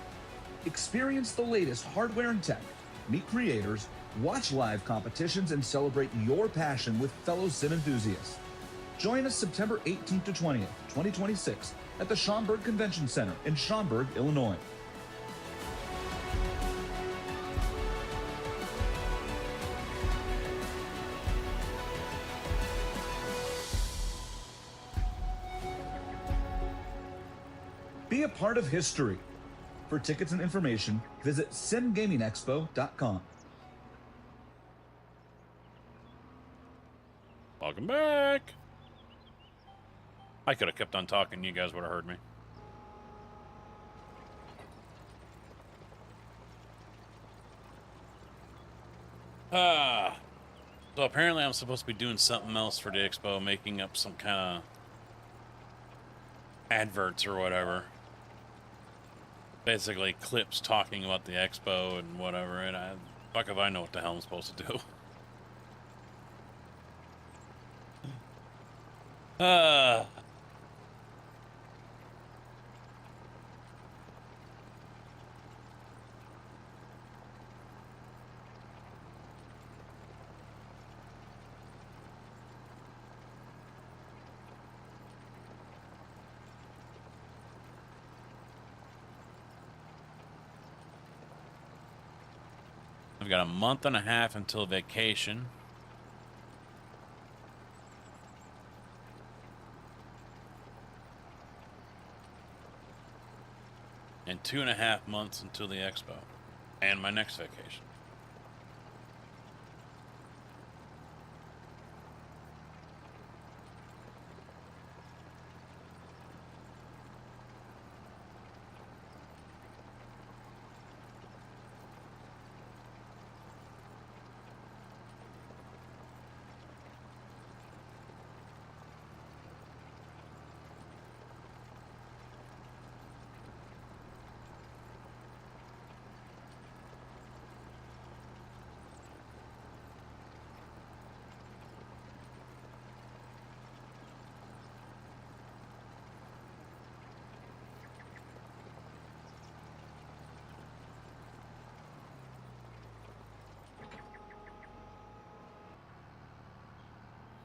Experience the latest hardware and tech, meet creators, watch live competitions, and celebrate your passion with fellow sim enthusiasts. Join us September 18th to 20th, 2026 at the Schaumburg Convention Center in Schaumburg, Illinois. Be a part of history. For tickets and information, visit simgamingexpo.com. Welcome back. I could have kept on talking. You guys would have heard me. So apparently I'm supposed to be doing something else for the expo, making up some kind of adverts or whatever. Basically clips talking about the expo and whatever, and fuck if I know what the hell I'm supposed to do. I've got a month and a half until vacation. And 2.5 months until the expo. And my next vacation.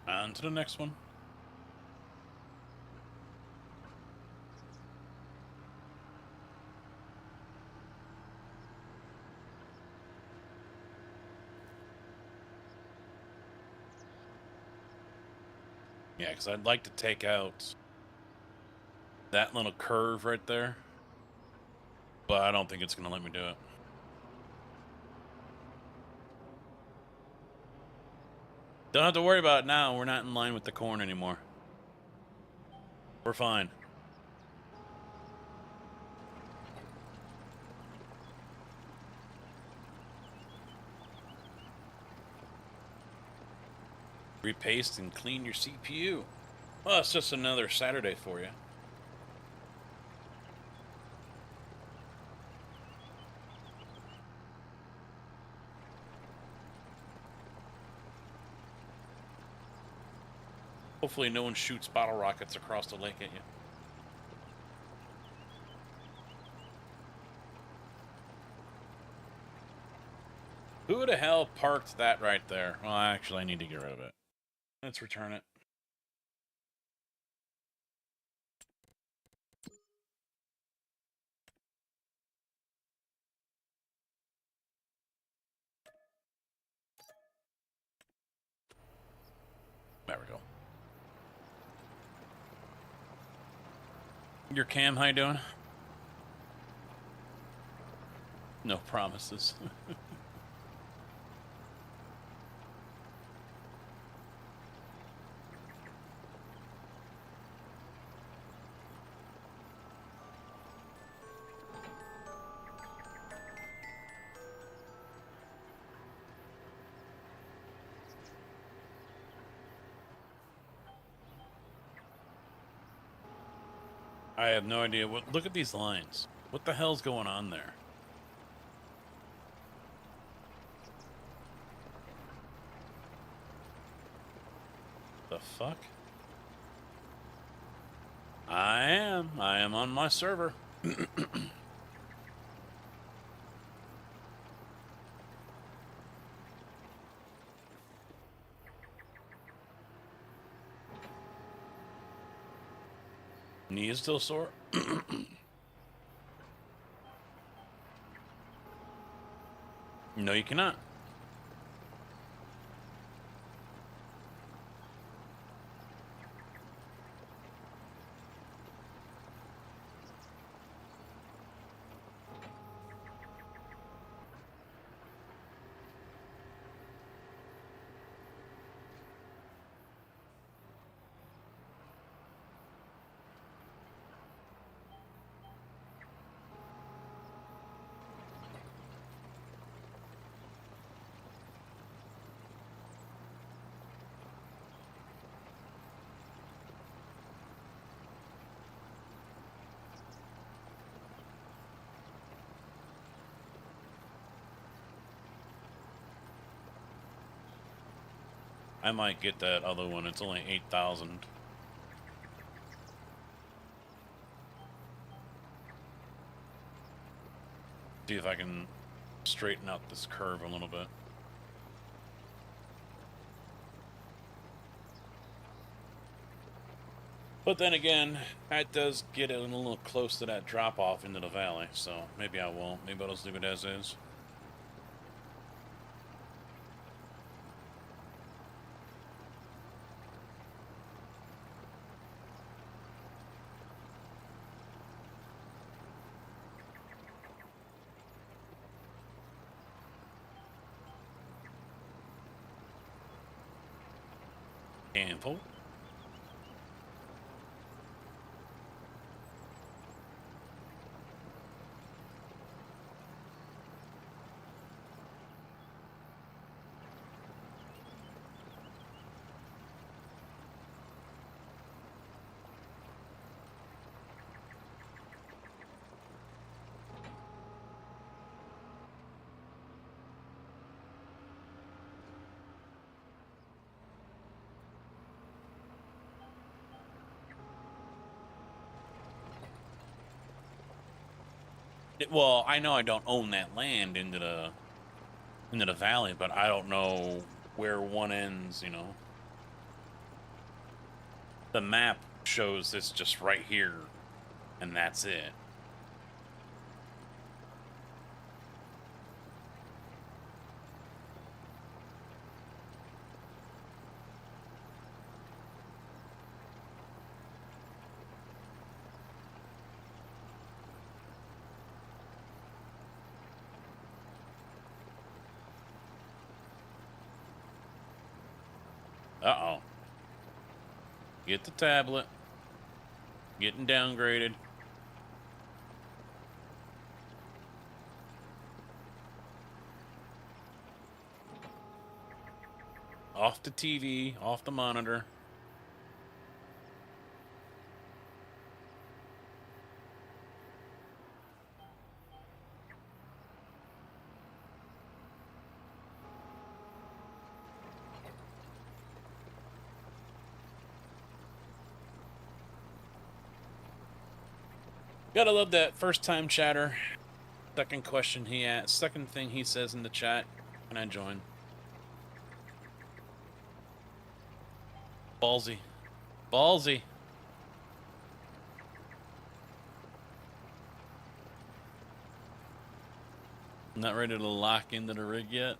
On to the next one. Yeah, because I'd like to take out that little curve right there, but I don't think it's going to let me do it. Don't have to worry about it now. We're not in line with the corn anymore. We're fine. Repaste and clean your CPU. Well, it's just another Saturday for you. Hopefully no one shoots bottle rockets across the lake at you. Who the hell parked that right there? Well, actually, I need to get rid of it. Let's return it. There we go. Your cam, how you doing? No promises. I have no idea. Look at these lines. What the hell's going on there? The fuck? am. I am on my server. Knee is still sore. No, you cannot. I might get that other one. It's only 8,000. See if I can straighten out this curve a little bit. But then again, that does get it a little close to that drop off into the valley, so maybe I won't. Maybe I'll just leave it as is. Handful. Well, I know I don't own that land into the valley, but I don't know where one ends, you know. The map shows this just right here, and that's it. Uh-oh. Get the tablet. Getting downgraded. Off the TV, off the monitor. Gotta love that first time chatter. Second question he asked, second thing he says in the chat, can I join? Ballsy. Ballsy. Not ready to lock into the rig yet?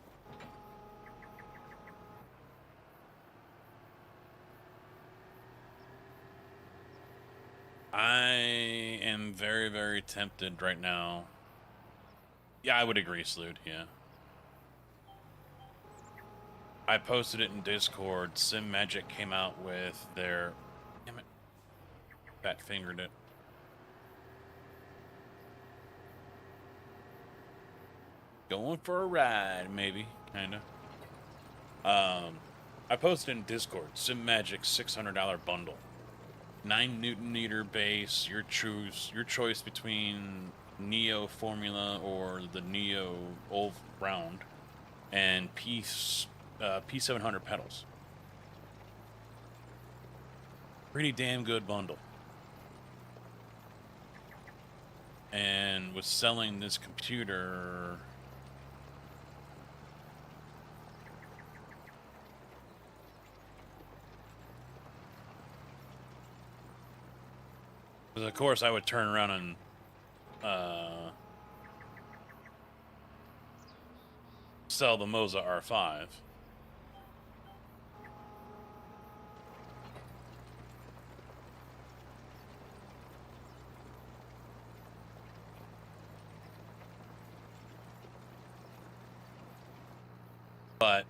I am very, very tempted right now. Yeah, I would agree, Slood, yeah. I posted it in Discord. Sim Magic came out with their... Damn it. Fat fingered it. Going for a ride, maybe, kinda. I posted in Discord. Sim Magic $600 bundle. 9 Newton meter base, your choice between Neo Formula or the Neo Old Round, and P700 pedals. Pretty damn good bundle. and was selling this computer. Because of course I would turn around and sell the Moza R5. But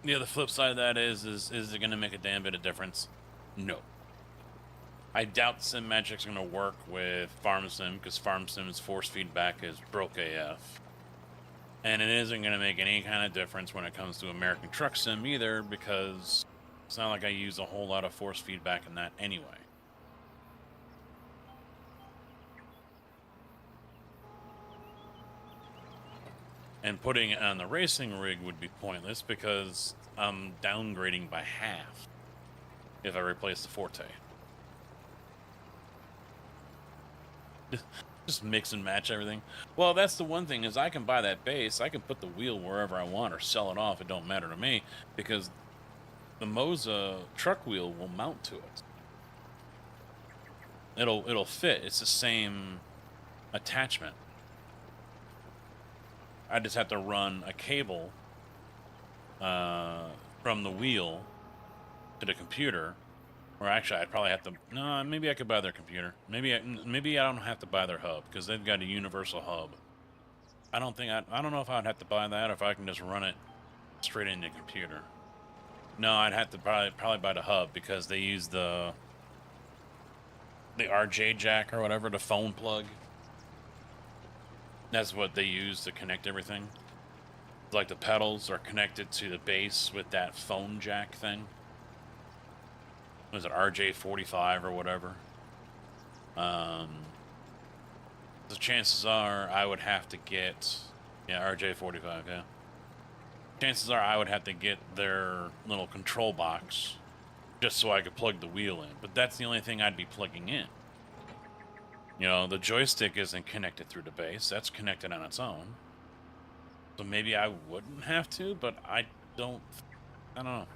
the other flip side of that is it going to make a damn bit of difference? No. I doubt Sim Magic's going to work with Farm Sim because Farm Sim's force feedback is broke AF. And it isn't going to make any kind of difference when it comes to American Truck Sim either, because it's not like I use a whole lot of force feedback in that anyway. And putting it on the racing rig would be pointless because I'm downgrading by half if I replace the Forte. Just mix and match everything. Well, that's the one thing is I can buy that base. I can put the wheel wherever I want or sell it off. It don't matter to me because the Moza truck wheel will mount to it. It'll fit. It's the same attachment. I just have to run a cable from the wheel to the computer. Or actually, I'd probably have to. No, maybe I could buy their computer. Maybe I don't have to buy their hub because they've got a universal hub. I don't know if I'd have to buy that or if I can just run it straight into the computer. No, I'd have to probably buy the hub because they use the RJ jack or whatever, the phone plug. That's what they use to connect everything. Like the pedals are connected to the base with that phone jack thing. Was it RJ45 or whatever? The chances are I would have to get, RJ45, yeah. Chances are I would have to get their little control box just so I could plug the wheel in. But that's the only thing I'd be plugging in. You know, the joystick isn't connected through the base. That's connected on its own. So maybe I wouldn't have to, but I don't know.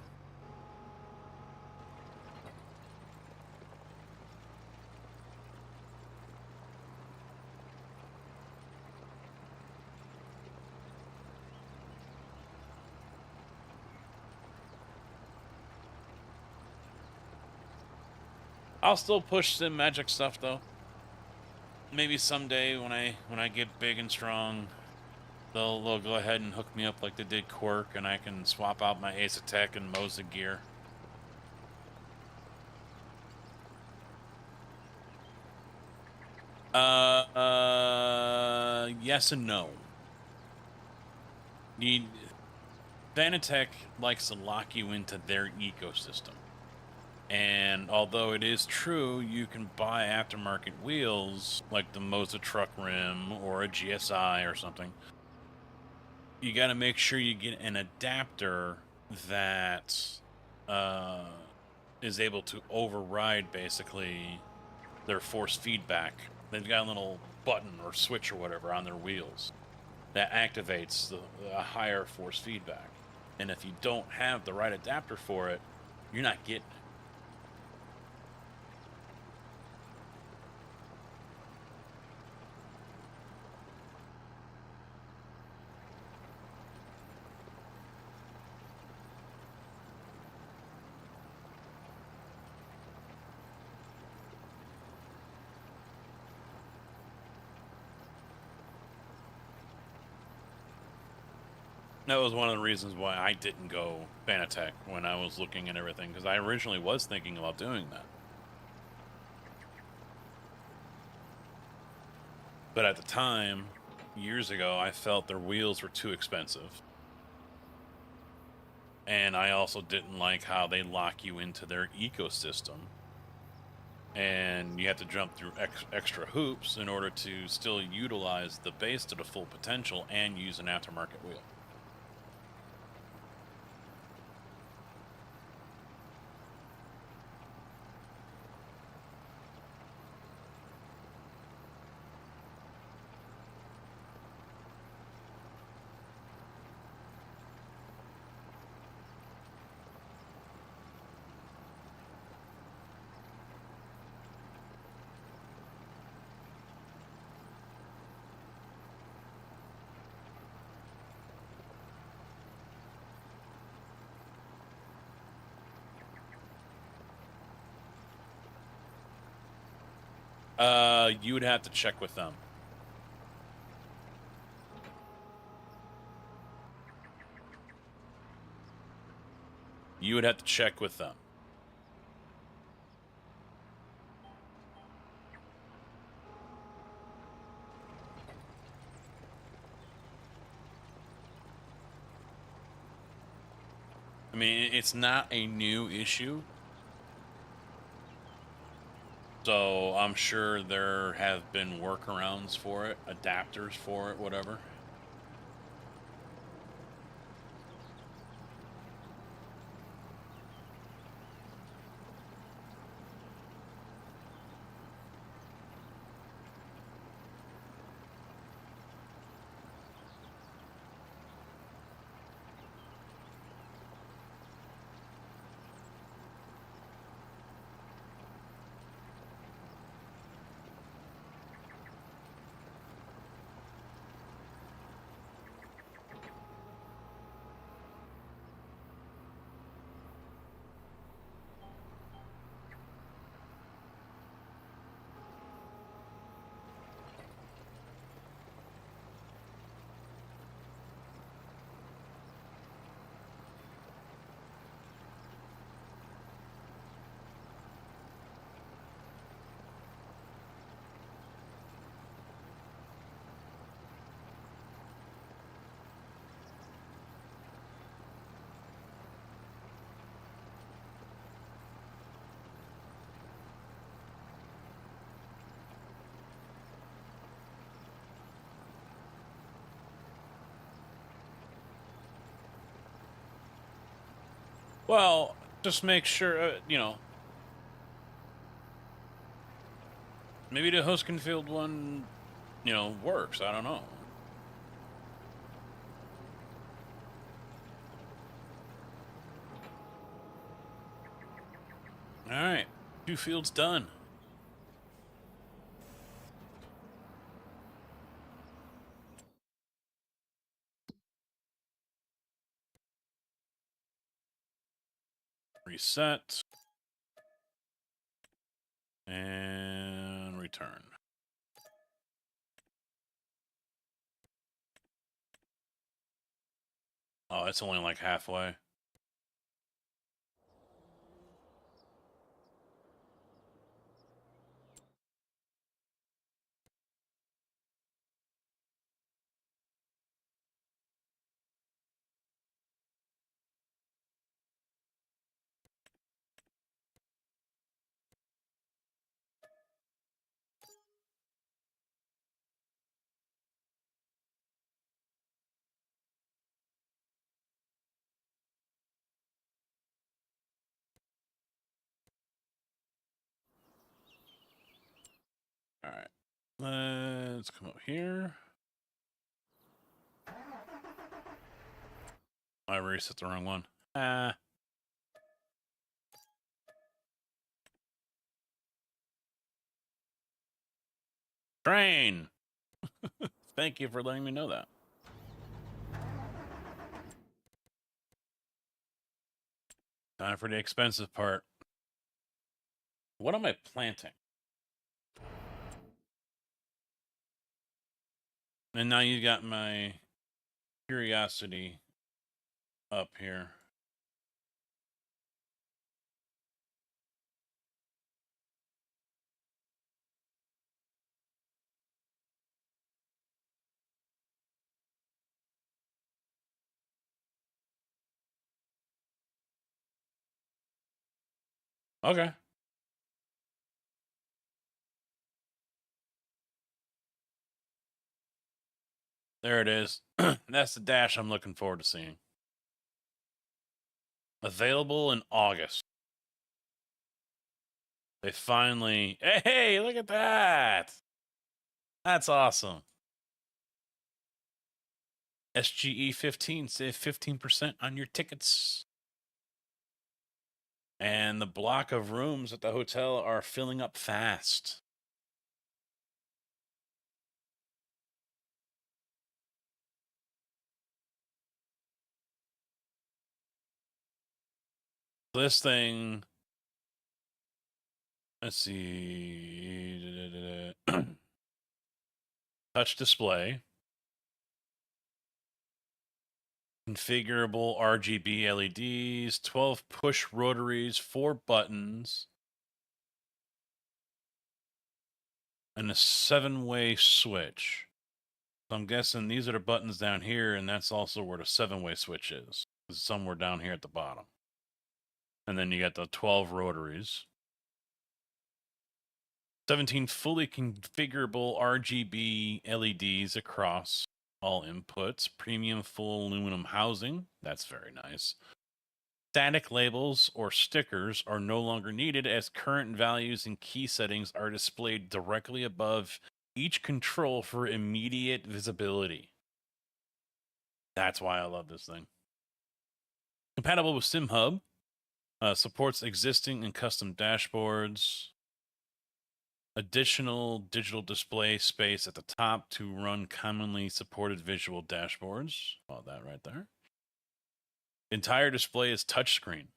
I'll still push Sim Magic stuff though. Maybe someday when I get big and strong, they'll go ahead and hook me up like they did Quirk, and I can swap out my Ace Attack and Moza gear. Yes and no. Vanatech likes to lock you into their ecosystem. And although it is true you can buy aftermarket wheels like the Moza truck rim or a GSI or something, you got to make sure you get an adapter that is able to override basically their force feedback. They've got a little button or switch or whatever on their wheels that activates the higher force feedback. And if you don't have the right adapter for it, you're not getting it. That was one of the reasons why I didn't go Vanatech when I was looking at everything, because I originally was thinking about doing that. But at the time, years ago, I felt their wheels were too expensive. And I also didn't like how they lock you into their ecosystem. And you have to jump through extra hoops in order to still utilize the base to the full potential and use an aftermarket wheel. You would have to check with them. You would have to check with them. I mean, it's not a new issue. So I'm sure there have been workarounds for it, adapters for it, whatever. Well, just make sure, you know, maybe the Hoskinfield one, you know, works. I don't know. All right, 2 fields done. Reset. And return. Oh, it's only like halfway. All right. Let's come up here. I reset the wrong one. Train. Thank you for letting me know that. Time for the expensive part. What am I planting? And now you got my curiosity up here. Okay. There it is. That's the dash I'm looking forward to seeing. Available in August. They finally... Hey, look at that! That's awesome. SGE 15, save 15% on your tickets. And the block of rooms at the hotel are filling up fast. This thing... Let's see... touch display, configurable RGB LEDs, 12 push rotaries, 4 buttons, and a 7-way switch. So I'm guessing these are the buttons down here, and that's also where the 7-way switch is. It's somewhere down here at the bottom. And then you got the 12 rotaries. 17 fully configurable RGB LEDs across all inputs. Premium full aluminum housing. That's very nice. Static labels or stickers are no longer needed as current values and key settings are displayed directly above each control for immediate visibility. That's why I love this thing. Compatible with SimHub. Supports existing and custom dashboards. Additional digital display space at the top to run commonly supported visual dashboards. Oh, that right there. Entire display is touchscreen.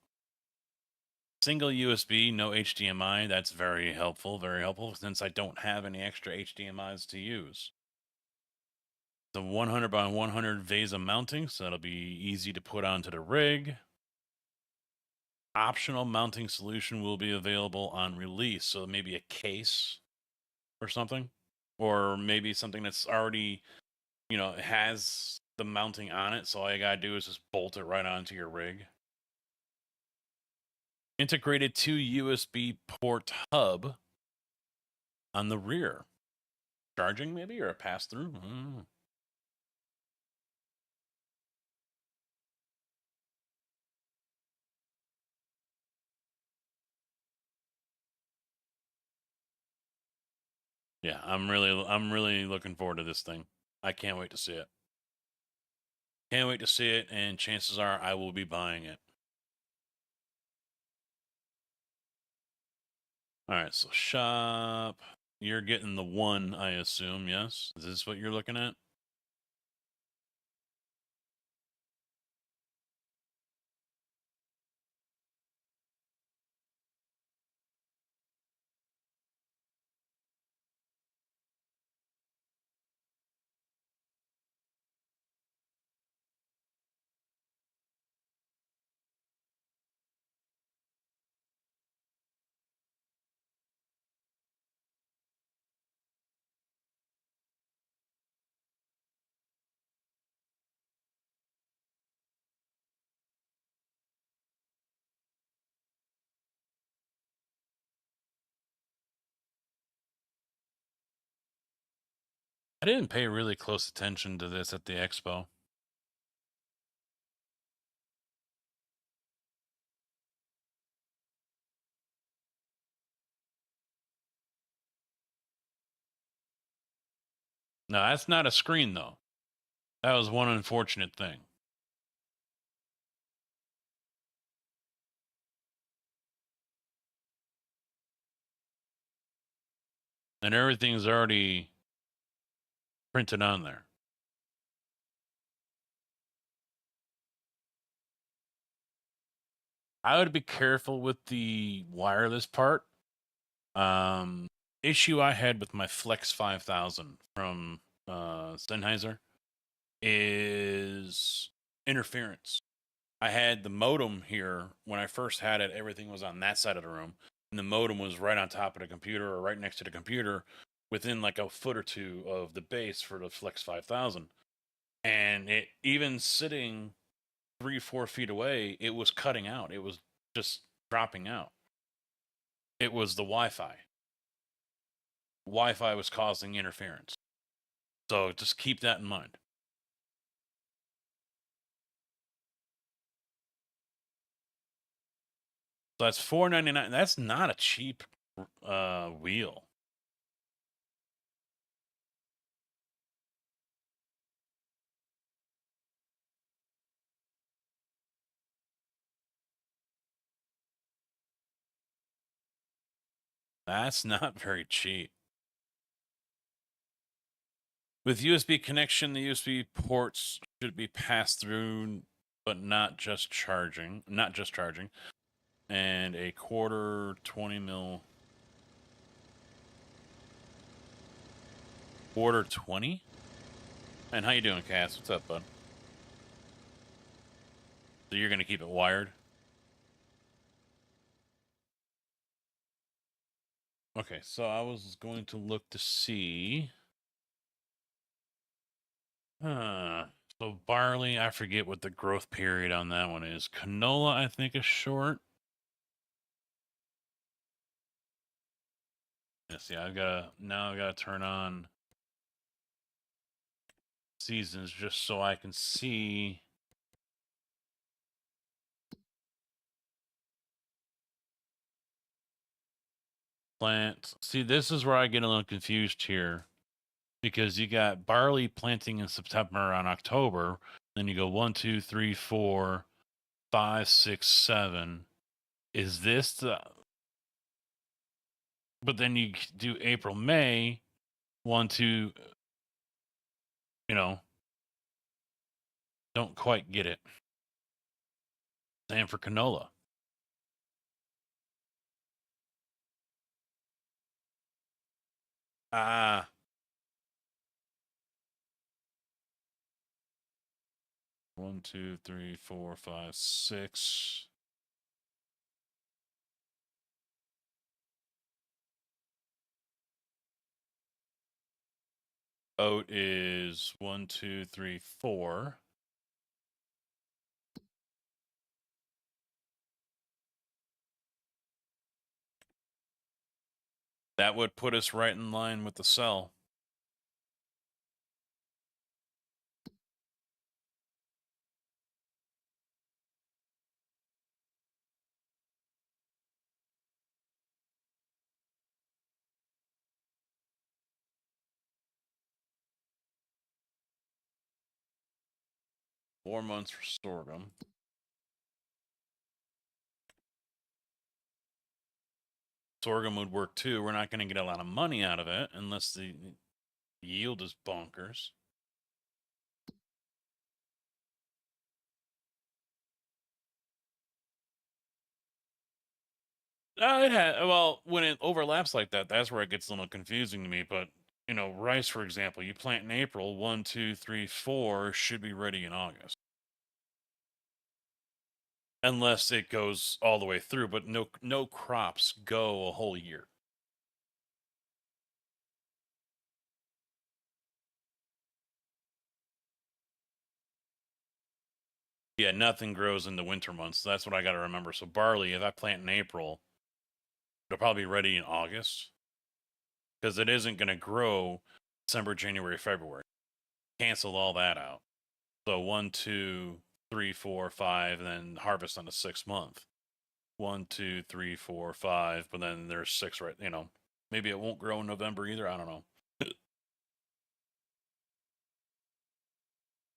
Single USB, no HDMI. That's very helpful since I don't have any extra HDMIs to use. The 100 by 100 VESA mounting, so that'll be easy to put onto the rig. Optional mounting solution will be available on release, so maybe a case or something, or maybe something that's already, has the mounting on it, so all you gotta do is just bolt it right onto your rig. Integrated 2 USB port hub on the rear. Charging maybe, or a pass-through? Yeah, I'm really looking forward to this thing. I can't wait to see it. Can't wait to see it, and chances are I will be buying it. All right, so shop. You're getting the 1, I assume, yes? Is this what you're looking at? I didn't pay really close attention to this at the expo. No, that's not a screen, though. That was one unfortunate thing. And everything's already printed on there. I would be careful with the wireless part. Issue I had with my Flex 5000 from Sennheiser is interference. I had the modem here when I first had it. Everything was on that side of the room, and the modem was right on top of the computer or right next to the computer, within like a foot or two of the base for the Flex 5000. And it, even sitting 3-4 feet away, it was cutting out. It was just dropping out. It was the Wi-Fi. Wi-Fi was causing interference. So just keep that in mind. So that's $499. That's not a cheap wheel. That's not very cheap. With USB connection, the USB ports should be passed through, but not just charging. And a quarter 20 mil. Order 20? And how you doing, Cass? What's up, bud? So you're going to keep it wired? Okay, so I was going to look to see... So barley, I forget what the growth period on that one is. Canola, I think, is short. Yeah, see, I've got to turn on seasons just so I can see. Plant. See, this is where I get a little confused here because you got barley planting in September and October. Then you go 1, 2, 3, 4, 5, 6, 7. Is this the? But then you do April, May, 1, 2. You know, don't quite get it. Same for canola. Ah. 1, 2, 3, 4, 5, 6. Oat is 1, 2, 3, 4. That would put us right in line with the cell. Four months for sorghum. Sorghum would work too. We're not going to get a lot of money out of it unless the yield is bonkers. Well, when it overlaps like that, that's where it gets a little confusing to me. But rice, for example, you plant in April, 1, 2, 3, 4 should be ready in August, unless it goes all the way through. But no crops go a whole year. Yeah, nothing grows in the winter months. That's what I got to remember. So barley, if I plant in April, it'll probably be ready in August because it isn't going to grow December, January, February. Cancel all that out. So 1, 2, 3, 4, 5, and then harvest on the 6th month. 1, 2, 3, 4, 5, but then there's 6 right. Maybe it won't grow in November either. I don't know.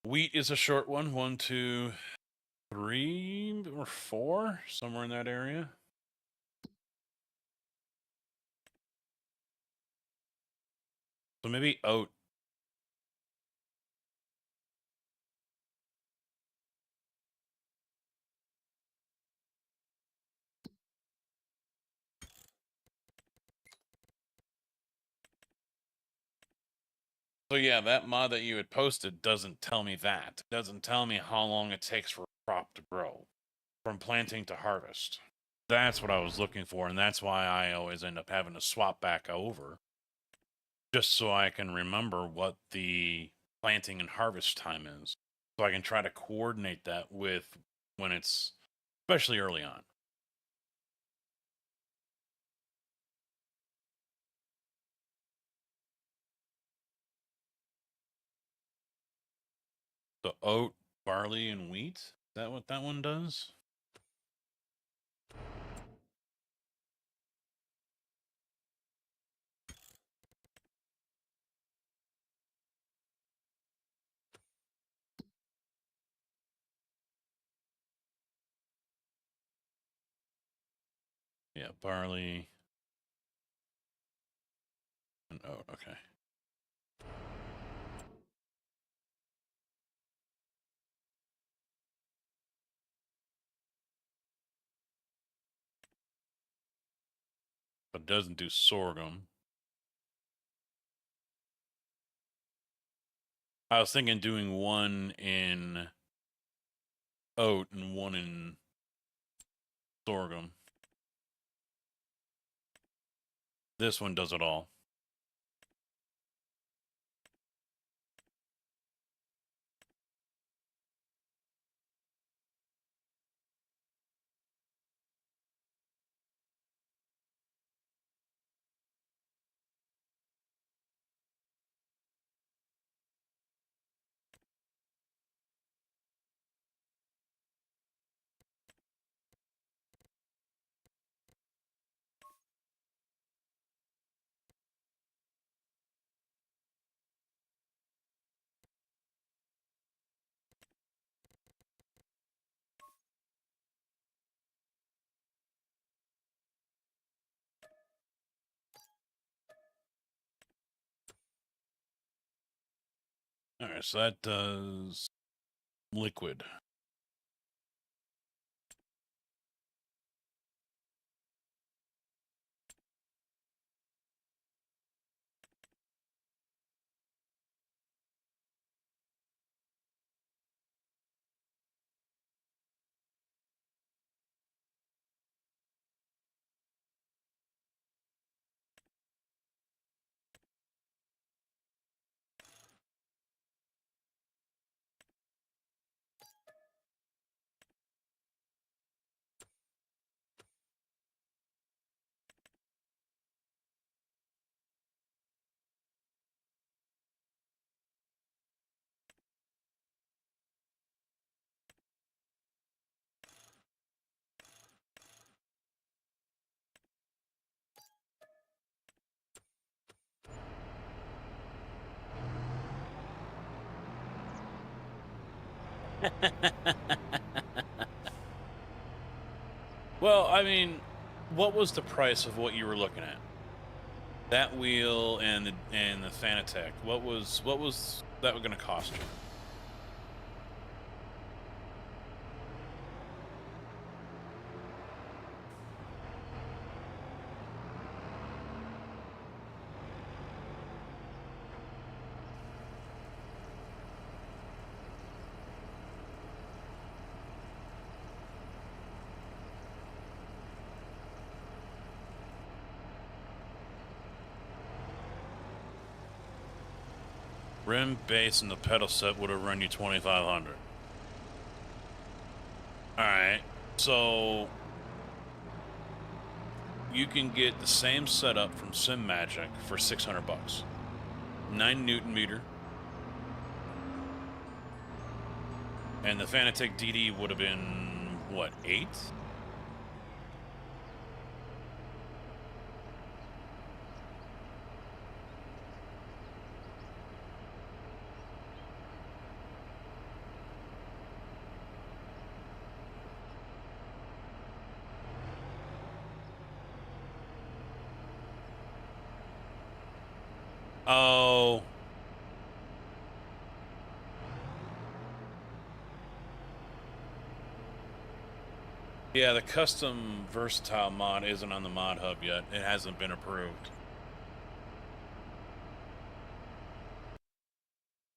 Wheat is a short one. 1, 2, 3, or 4, somewhere in that area. So maybe oat. So yeah, that mod that you had posted doesn't tell me that. It doesn't tell me how long it takes for a crop to grow from planting to harvest. That's what I was looking for, and that's why I always end up having to swap back over just so I can remember what the planting and harvest time is. So I can try to coordinate that with when it's especially early on. So oat, barley, and wheat. Is that what that one does? Yeah, barley and oat. Okay. But it doesn't do sorghum. I was thinking doing one in oat and one in sorghum. This one does it all. All right, so that does liquid. Well, I mean, what was the price of what you were looking at? That wheel and the Fanatec. What was that going to cost you? Rim, base, and the pedal set would have run you $2,500. All right, so you can get the same setup from Sim Magic for $600. 9 Newton meter, and the Fanatec DD would have been what, 8? Oh. Yeah, the custom versatile mod isn't on the mod hub yet. It hasn't been approved.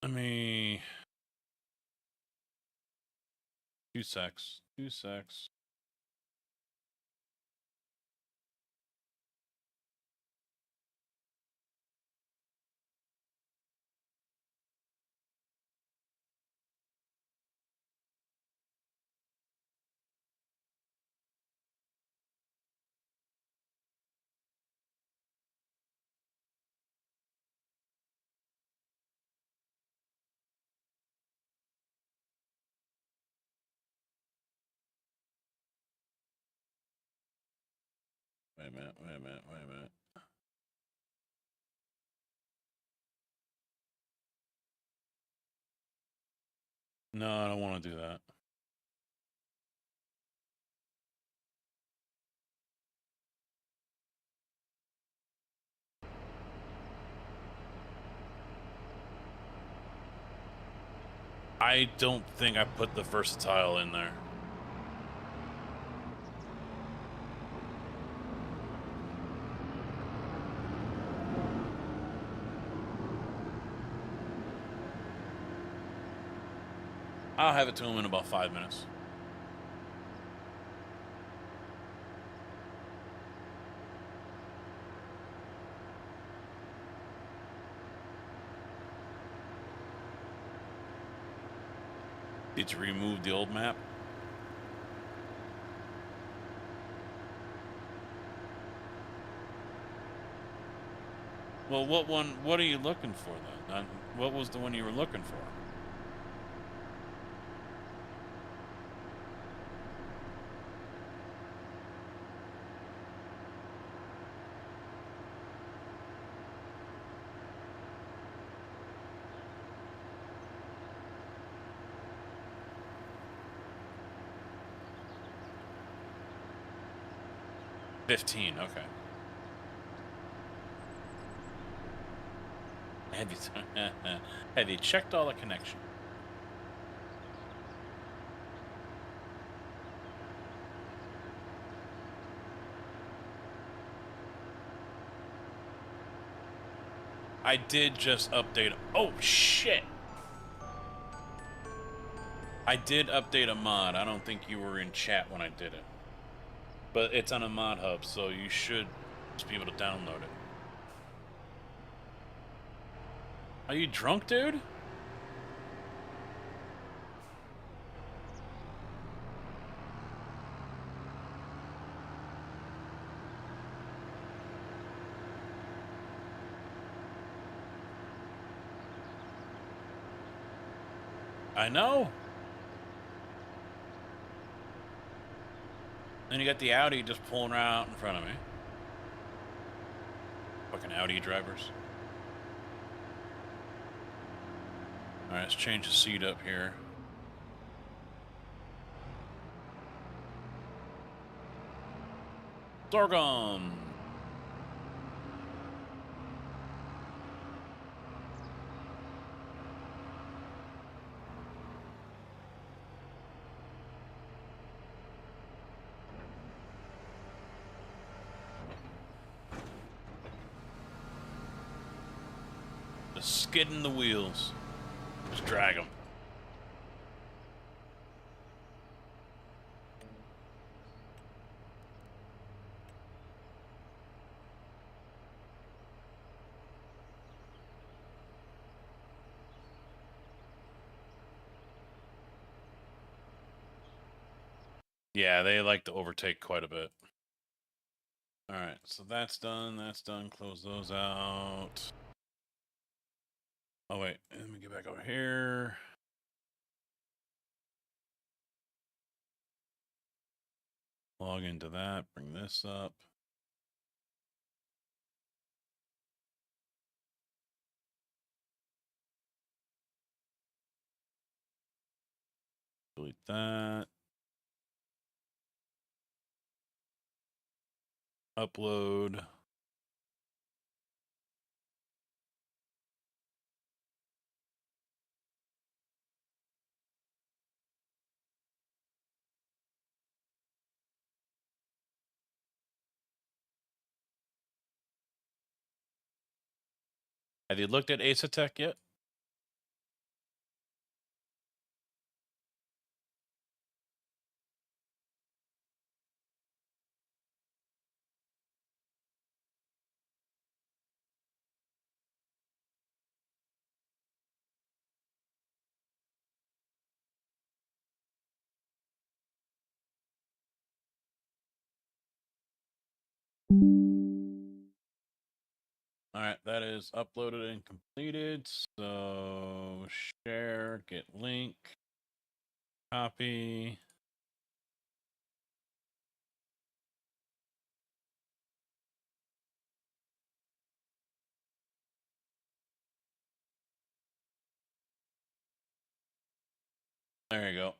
Let me... 2 secs. 2 secs. Wait a minute, wait a minute, wait a minute. No, I don't want to do that. I don't think I put the versatile in there. I'll have it to him in about 5 minutes. Need to remove the old map. Well, what are you looking for then? What was the one you were looking for? $15, okay. Have you checked all the connection? I did just update. Oh shit! I did update a mod. I don't think you were in chat when I did it, but it's on a mod hub, so you should just be able to download it. Are you drunk, dude? I know. Then you got the Audi just pulling right out in front of me. Fucking Audi drivers. Alright, let's change the seat up here. Sorghum! Just skidding the wheels. Just drag them. Yeah, they like to overtake quite a bit. Alright, so that's done, close those out. Oh wait, let me get back over here. Log into that, bring this up. Delete that. Upload. Have you looked at Ace-Tech yet? All right, that is uploaded and completed. So share, get link, copy. There you go.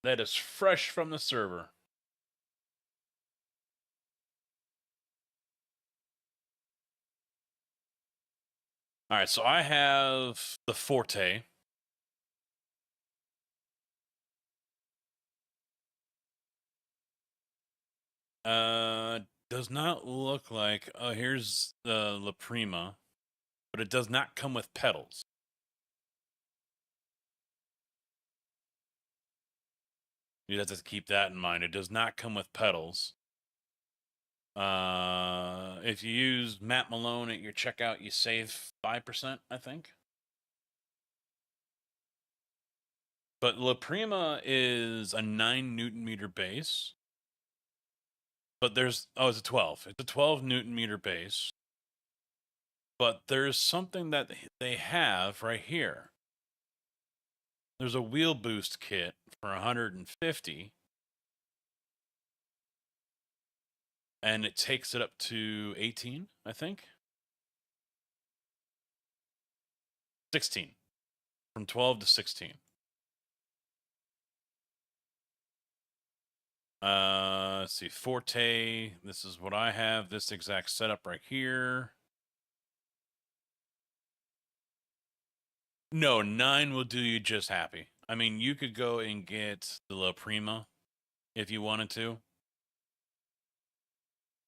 That is fresh from the server. All right, so I have the Forte. Does not look like. Oh, here's the La Prima, but it does not come with pedals. You'd have to keep that in mind. It does not come with pedals. If you use Matt Malone at your checkout, you save 5%, I think. But La Prima is a 9 Newton meter base. But there's, it's a 12. It's a 12 Newton meter base. But there's something that they have right here. There's a wheel boost kit for 150. And it takes it up to 18, I think. 16. From 12 to 16. Let's see, Forte. This is what I have. This exact setup right here. No, 9 will do you just happy. I mean, you could go and get the La Prima if you wanted to.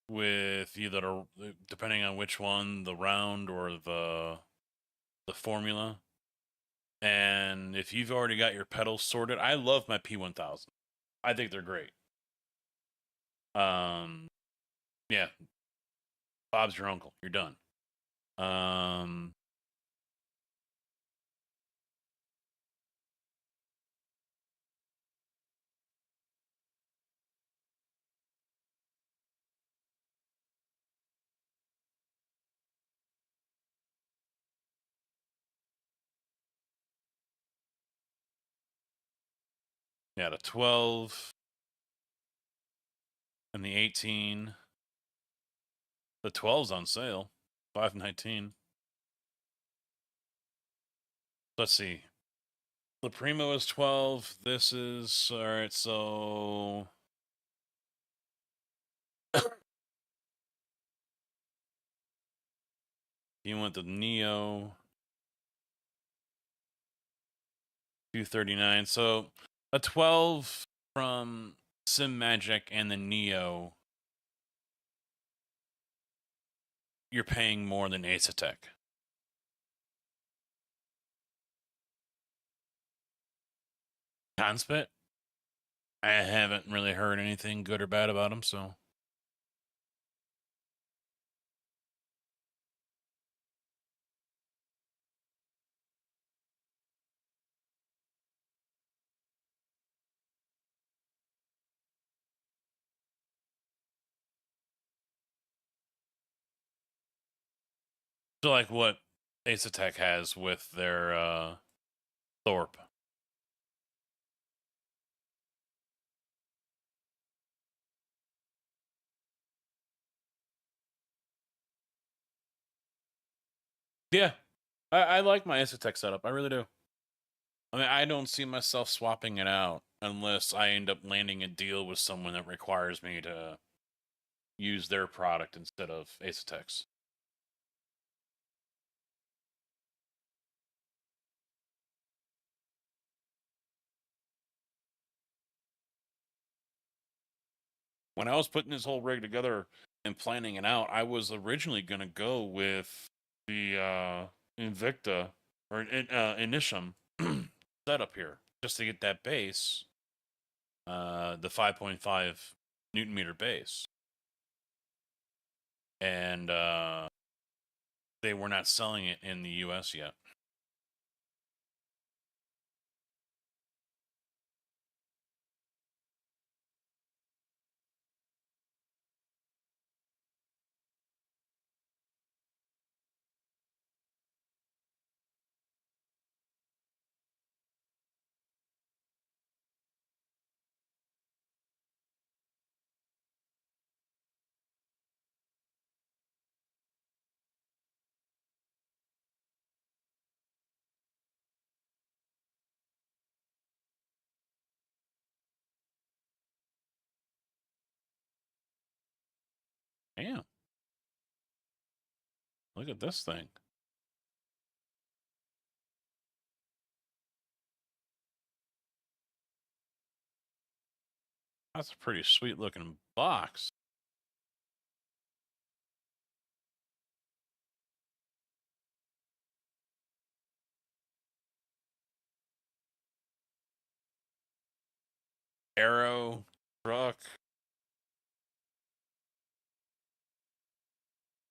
With either, depending on which one, the round or the formula. And if you've already got your pedals sorted, I love my P1000. I think they're great. Yeah. Bob's your uncle. You're done. Yeah, the 12 and the 18. The 12's on sale, $519. Let's see. The Primo is 12. This is all right. So you want the Neo 239. So a 12 from Sim Magic and the Neo, you're paying more than Ace Attack. Conspit? I haven't really heard anything good or bad about him, so. So like what Ace Attack has with their Thorpe. Yeah. I like my Ace Attack setup. I really do. I mean, I don't see myself swapping it out unless I end up landing a deal with someone that requires me to use their product instead of Ace Attacks. When I was putting this whole rig together and planning it out, I was originally going to go with the Invicta or Initium setup here just to get that base, the 5.5 Newton meter base. And they were not selling it in the US yet. Damn. Look at this thing. That's a pretty sweet looking box. Arrow truck.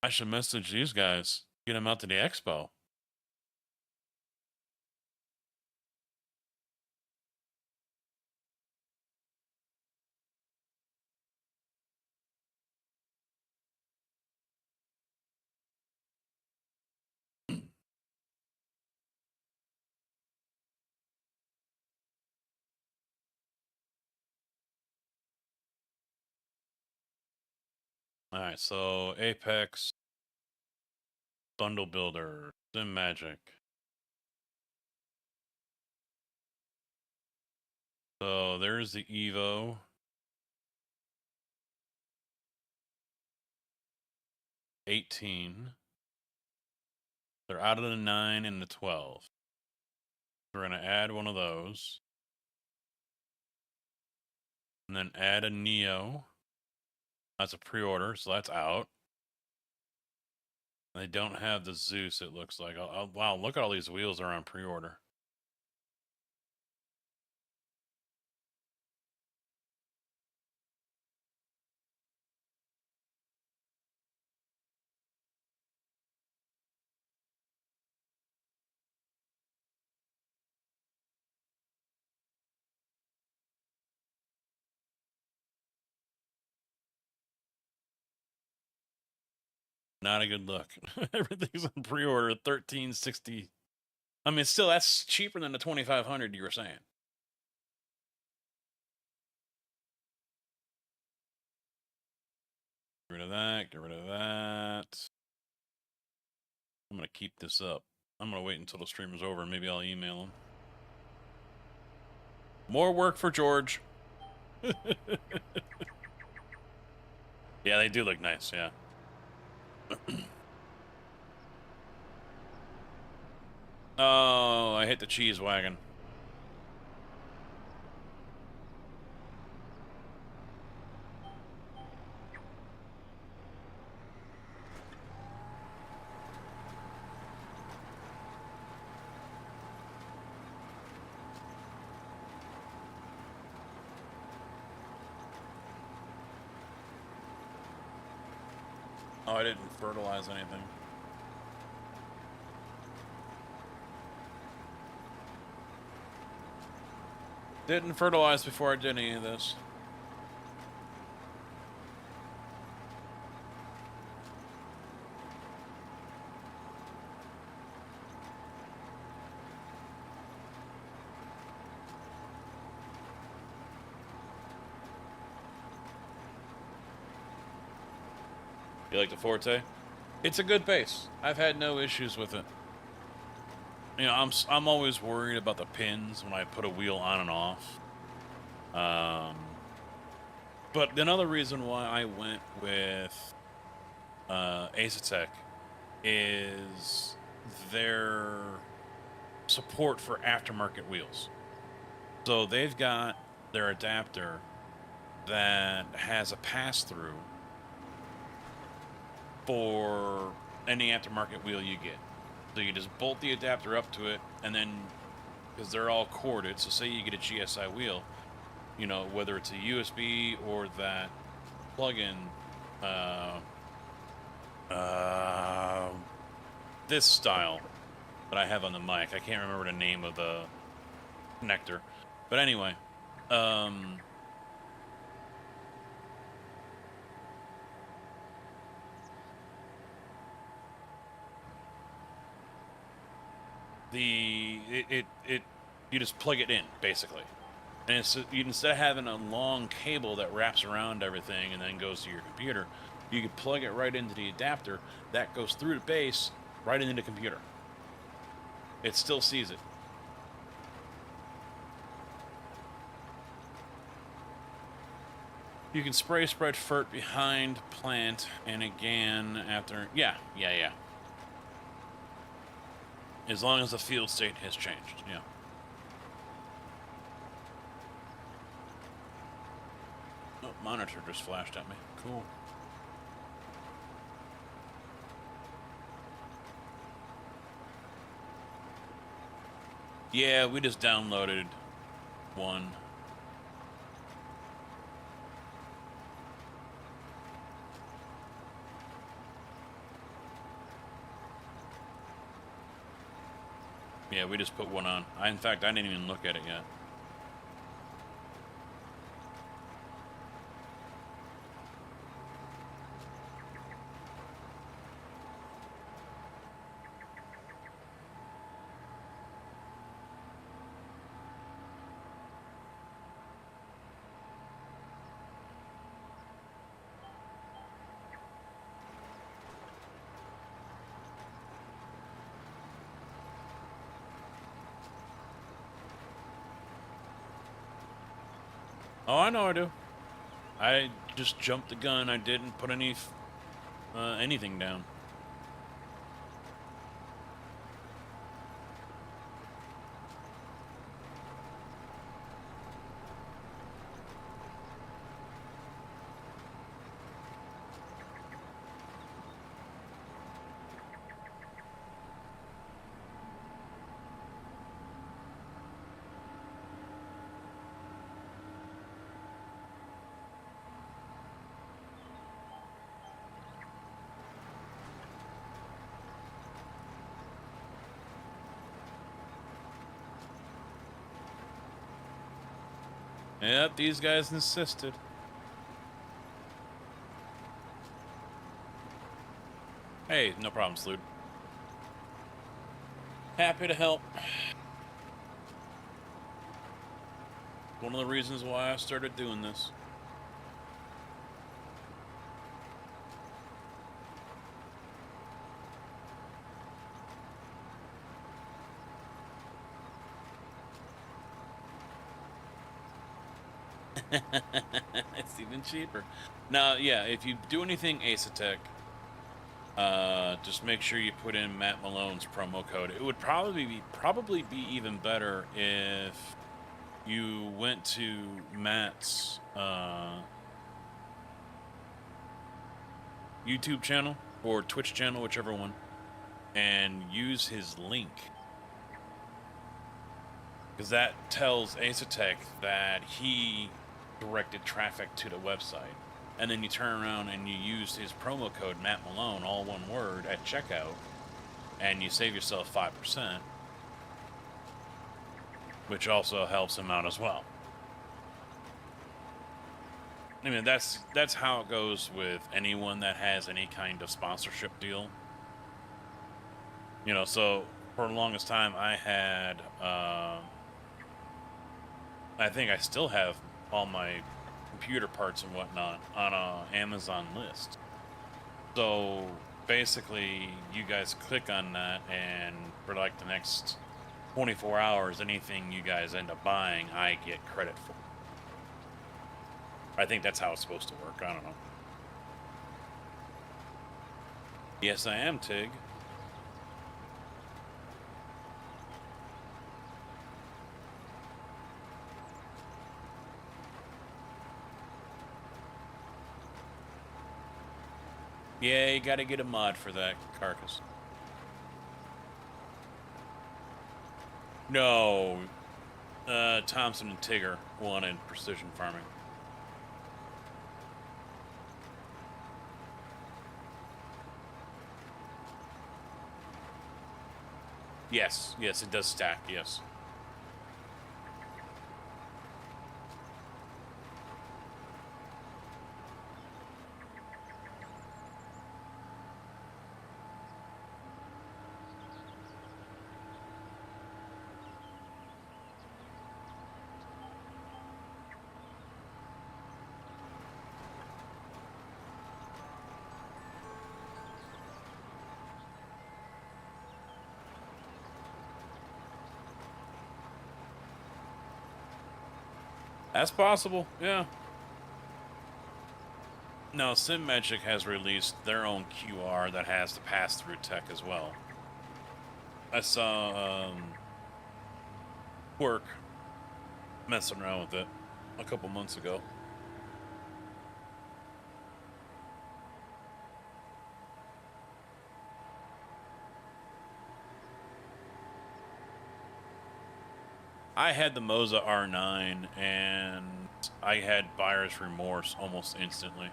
I should message these guys. Get them out to the expo. All right, so Apex, Bundle Builder, Sim Magic. So there's the Evo. $18. They're out of the 9 and the 12. We're gonna add one of those. And then add a Neo. That's a pre-order, so that's out. They don't have the Zeus, it looks like. Wow, look at all these wheels are on pre-order. Not a good look. Everything's on pre-order, $13.60. I mean, still, that's cheaper than the $2,500 you were saying. Get rid of that. Get rid of that. I'm gonna keep this up. I'm gonna wait until the stream is over, and maybe I'll email him. More work for George. Yeah, they do look nice. Yeah. Oh, I hit the cheese wagon. Oh, I didn't fertilize anything. Didn't fertilize before I did any of this. You like the Forte? It's a good base. I've had no issues with it. You know, I'm always worried about the pins when I put a wheel on and off. But another reason why I went with Azactec is their support for aftermarket wheels. So they've got their adapter that has a pass-through for any aftermarket wheel you get. So you just bolt the adapter up to it, and then, because they're all corded, so say you get a GSI wheel, you know, whether it's a USB or that plug-in, this style that I have on the mic. I can't remember the name of the connector. But anyway, you just plug it in basically, and it's, instead of having a long cable that wraps around everything and then goes to your computer, you can plug it right into the adapter that goes through the base right into the computer. It still sees it. You can spray spread fert behind plant and again after. Yeah. As long as the field state has changed, yeah. Oh, monitor just flashed at me. Cool. Yeah, we just downloaded one. Yeah, we just put one on. In fact, I didn't even look at it yet. Oh, I know I do. I just jumped the gun. I didn't put anything down. Yep, these guys insisted. Hey, no problem, Sloot. Happy to help. One of the reasons why I started doing this. It's even cheaper. Now, yeah, if you do anything Asetek, just make sure you put in Matt Malone's promo code. It would probably be even better if you went to Matt's YouTube channel or Twitch channel, whichever one, and use his link. Because that tells Asetek that he directed traffic to the website. And then you turn around and you use his promo code, Matt Malone, all one word, at checkout, and you save yourself 5%, which also helps him out as well. I mean, that's how it goes with anyone that has any kind of sponsorship deal. You know, so for the longest time I had, I think I still have all my computer parts and whatnot on a Amazon list. So basically you guys click on that, and for like the next 24 hours, anything you guys end up buying, I get credit for. I think that's how it's supposed to work. I don't know. Yes, I am, Tig. Yeah, you gotta get a mod for that carcass. No, Thompson and Tigger wanted precision farming. Yes, yes, it does stack, yes. That's possible, yeah. No, SimMagic has released their own QR that has the pass-through tech as well. I saw Quirk messing around with it a couple months ago. I had the Moza R9, and I had buyer's remorse almost instantly.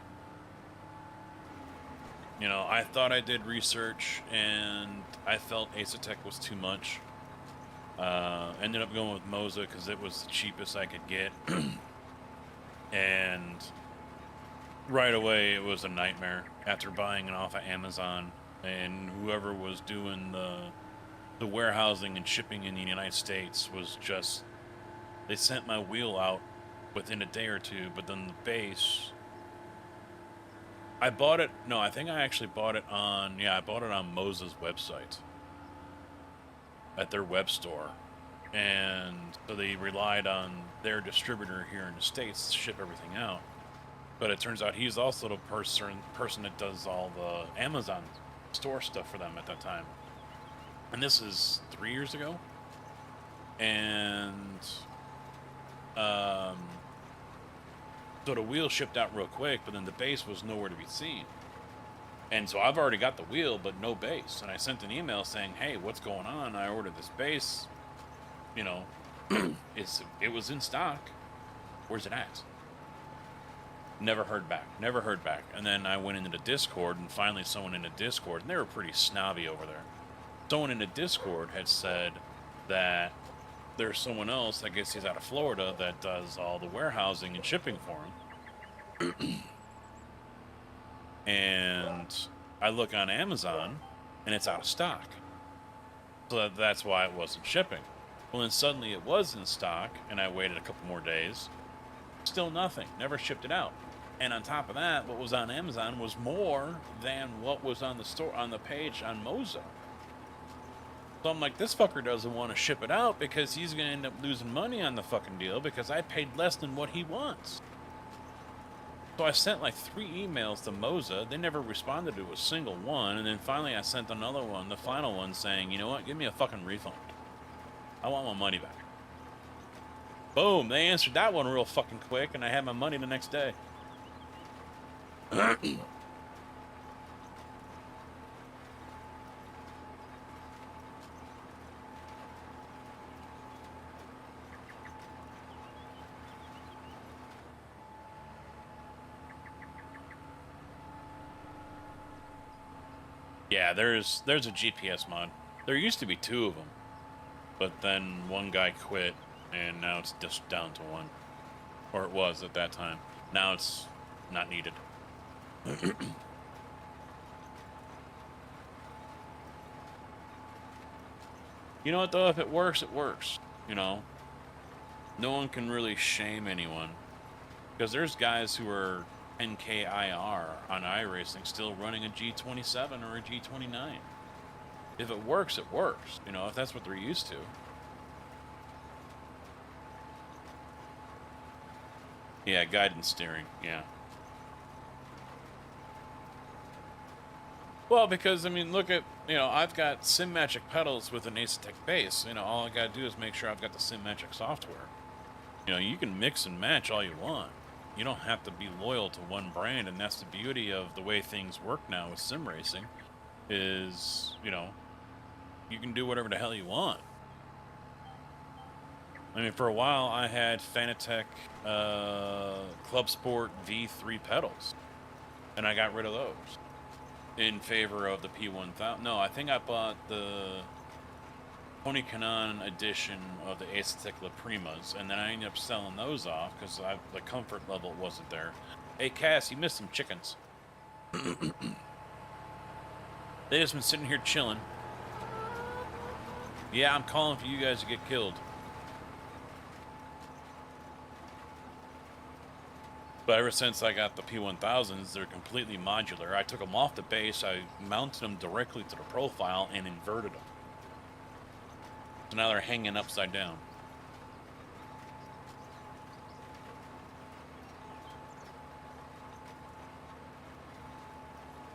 You know, I thought I did research, and I felt Asetek was too much. Ended up going with Moza because it was the cheapest I could get. And right away, it was a nightmare after buying it off of Amazon. And whoever was doing the warehousing and shipping in the United States was just... They sent my wheel out within a day or two, but then the base... I bought it... No, I think I actually bought it on... Yeah, I bought it on Moza's website. At their web store. And so they relied on their distributor here in the States to ship everything out. But it turns out he's also the person that does all the Amazon store stuff for them at that time. And this is 3 years ago. And so the wheel shipped out real quick, but then the base was nowhere to be seen. And so I've already got the wheel, but no base. And I sent an email saying, hey, what's going on? I ordered this base. You know, it was in stock. Where's it at? Never heard back. Never heard back. And then I went into the Discord, and finally someone in the Discord, and they were pretty snobby over there. Someone in the Discord had said that there's someone else, I guess he's out of Florida, that does all the warehousing and shipping for him. And I look on Amazon, and it's out of stock. So that's why it wasn't shipping. Well, then suddenly it was in stock, and I waited a couple more days. Still nothing. Never shipped it out. And on top of that, what was on Amazon was more than what was on the store, on the page on Moza. So I'm like, this fucker doesn't want to ship it out because he's going to end up losing money on the fucking deal because I paid less than what he wants. So I sent like 3 emails to Moza. They never responded to a single one. And then finally I sent another one, the final one, saying, you know what, give me a fucking refund. I want my money back. Boom, they answered that one real fucking quick, and I had my money the next day. Yeah, there's a GPS mod. There used to be 2 of them, but then one guy quit, and now it's just down to 1. Or it was at that time. Now it's not needed. You know what, though? If it works, it works. You know? No one can really shame anyone. Because there's guys who are 10K IR on iRacing still running a G27 or a G29. If it works, it works. You know, if that's what they're used to. Yeah, guidance steering, yeah. Well, because, I mean, look at, you know, I've got SimMagic pedals with an Asetek base. You know, all I gotta do is make sure I've got the SimMagic software. You know, you can mix and match all you want. You don't have to be loyal to one brand, and that's the beauty of the way things work now with sim racing, is, you know, you can do whatever the hell you want. I mean, for a while, I had Fanatec Club Sport V3 pedals, and I got rid of those in favor of the P1000. No, I think I bought the Tony Kanon edition of the Asetek La Primas, and then I ended up selling those off because the comfort level wasn't there. Hey, Cass, you missed some chickens. They just been sitting here chilling. Yeah, I'm calling for you guys to get killed. But ever since I got the P1000s, they're completely modular. I took them off the base, I mounted them directly to the profile, and inverted them. So now they're hanging upside down.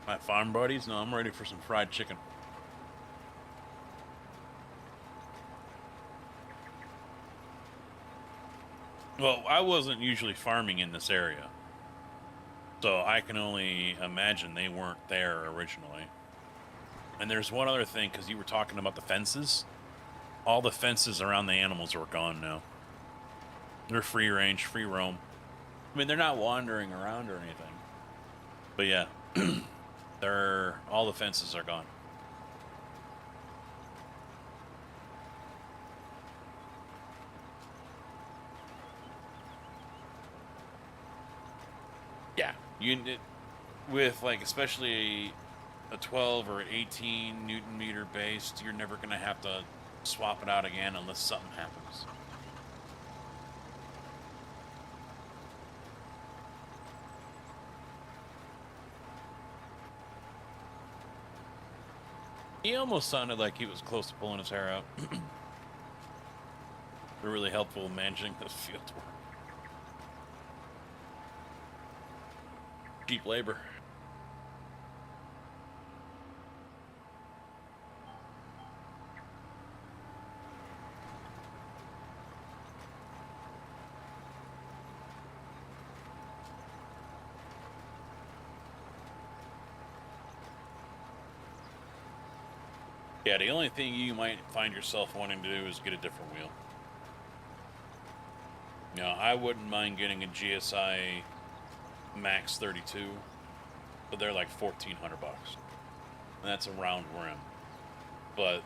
My farm buddies? No, I'm ready for some fried chicken. Well, I wasn't usually farming in this area, so I can only imagine they weren't there originally. And there's one other thing, because you were talking about the fences. All the fences around the animals are gone now. They're free range, free roam. I mean, they're not wandering around or anything. But yeah, all the fences are gone. With like especially a 12 or 18 Newton meter base, you're never going to have to swap it out again unless something happens. He almost sounded like he was close to pulling his hair out. They're really helpful in managing this field work. Cheap labor. Yeah, the only thing you might find yourself wanting to do is get a different wheel. You know, I wouldn't mind getting a GSI Max 32, but they're like $1,400. And that's a round rim. But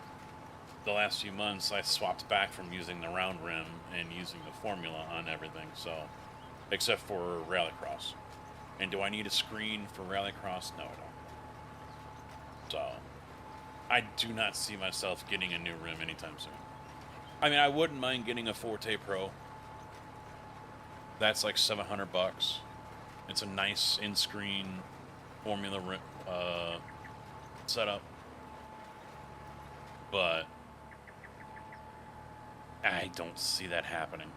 the last few months, I swapped back from using the round rim and using the formula on everything, so, except for Rallycross. And do I need a screen for Rallycross? No, I don't. So, I do not see myself getting a new rim anytime soon. I mean, I wouldn't mind getting a Forte Pro. That's like $700. It's a nice in-screen formula rim, setup. But I don't see that happening.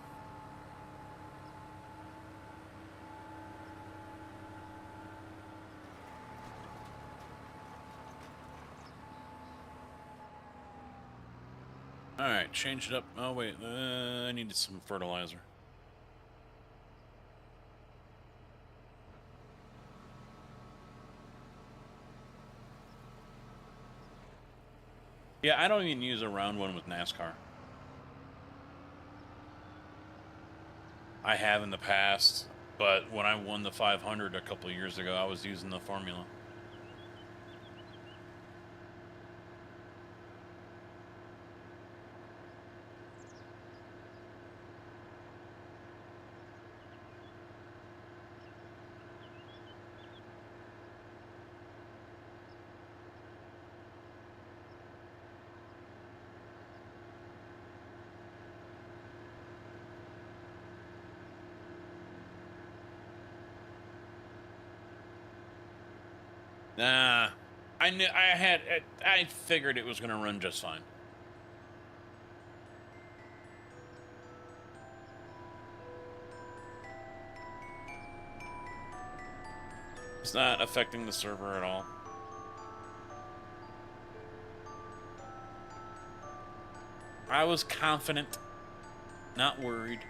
Alright, change it up. Oh, wait. I needed some fertilizer. Yeah, I don't even use a round one with NASCAR. I have in the past, but when I won the 500 a couple of years ago, I was using the formula. Nah, I figured it was going to run just fine. It's not affecting the server at all. I was confident, not worried.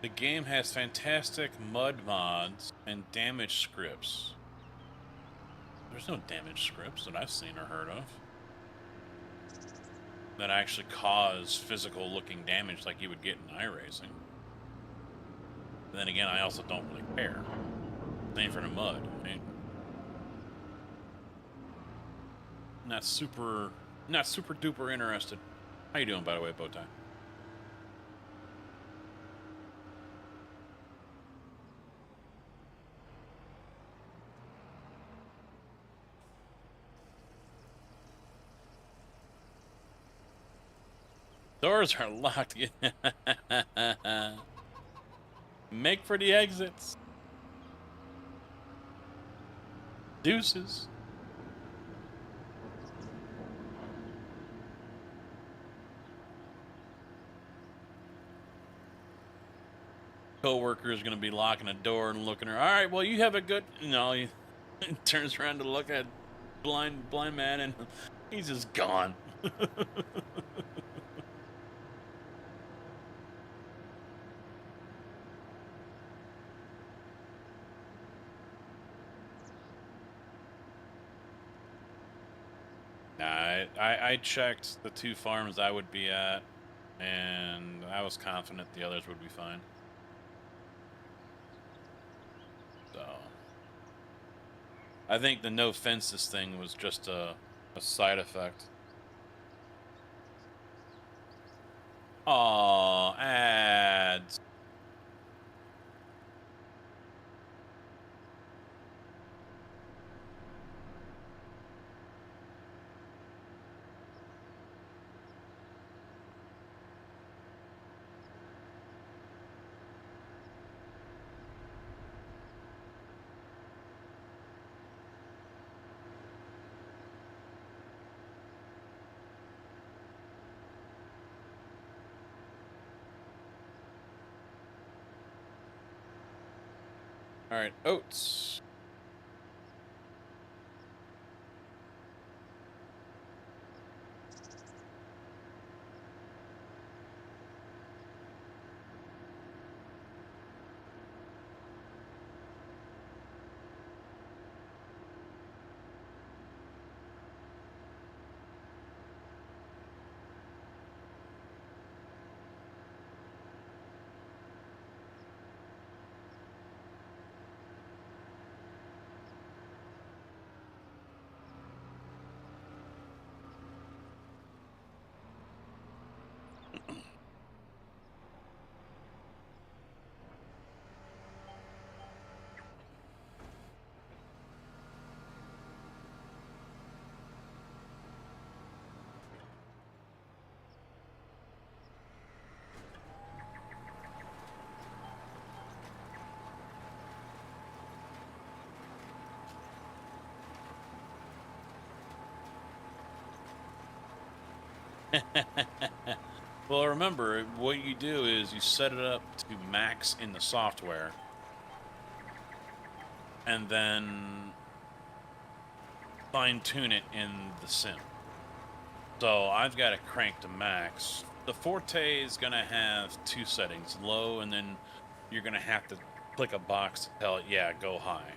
The game has fantastic mud mods and damage scripts. There's no damage scripts that I've seen or heard of that actually cause physical looking damage like you would get in iRacing. Then again, I also don't really care. Same for the mud. I mean, not super duper interested. How you doing, by the way, Bowtie? Doors are locked. Make for the exits. Deuces. coworker is going to be locking the door and looking at her. All right, well, you have a good. No, he turns around to look at blind man, and he's just gone. I checked the 2 farms I would be at, and I was confident the others would be fine. So I think the no fences thing was just a side effect. Aw, ads. All right, oats. Well, remember, what you do is you set it up to max in the software, and then fine-tune it in the sim. So I've got it cranked to max. The Forte is going to have 2 settings, low, and then you're going to have to click a box to tell it, yeah, go high.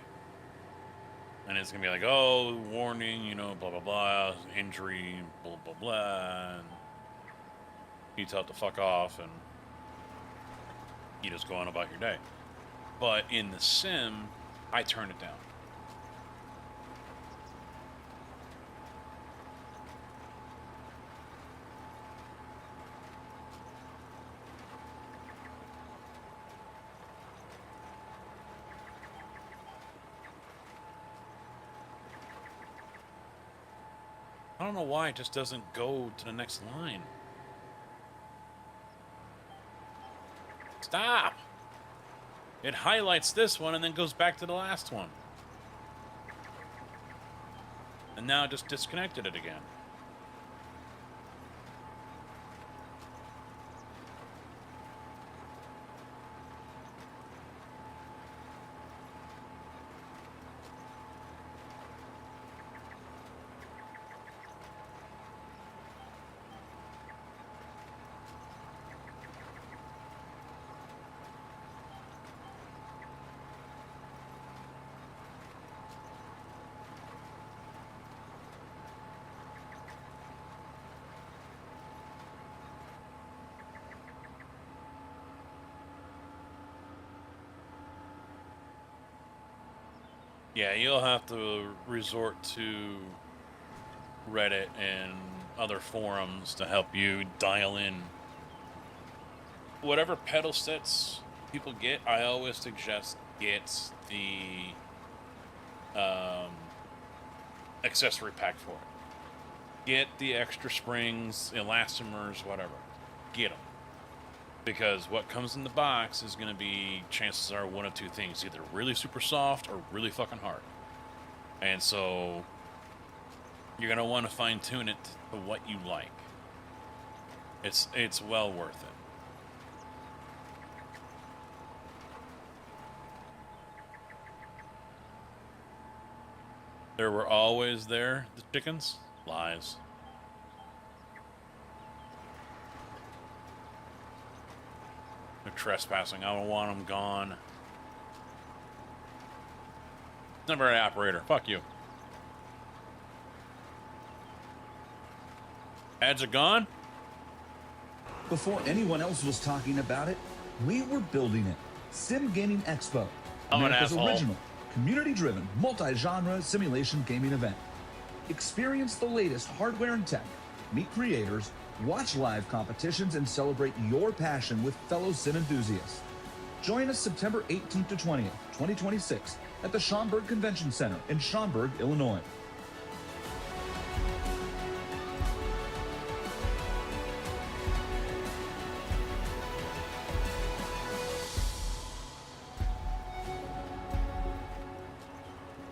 And it's going to be like, oh, warning, you know, blah, blah, blah, injury, blah, blah, blah. And you tell it to fuck off, and you just go on about your day. But in the sim, I turn it down. I don't know why it just doesn't go to the next line. Stop! It highlights this one and then goes back to the last one. And now it just disconnected it again. Yeah, you'll have to resort to Reddit and other forums to help you dial in. Whatever pedal sets people get, I always suggest get the accessory pack for it. Get the extra springs, elastomers, whatever. Get them. Because what comes in the box is going to be, chances are, one of 2 things. Either really super soft or really fucking hard. And so you're going to want to fine-tune it to what you like. It's well worth it. There were always there, the chickens? Lies. They're trespassing. I don't want them gone. Number 8 operator. Fuck you. Ads are gone? Before anyone else was talking about it, we were building it. Sim Gaming Expo, I'm an America's asshole. original, community-driven, multi-genre simulation gaming event. Experience the latest hardware and tech, meet creators, watch live competitions, and celebrate your passion with fellow sim enthusiasts. Join us September 18th to 20th, 2026 at the Schaumburg Convention Center in Schaumburg, Illinois.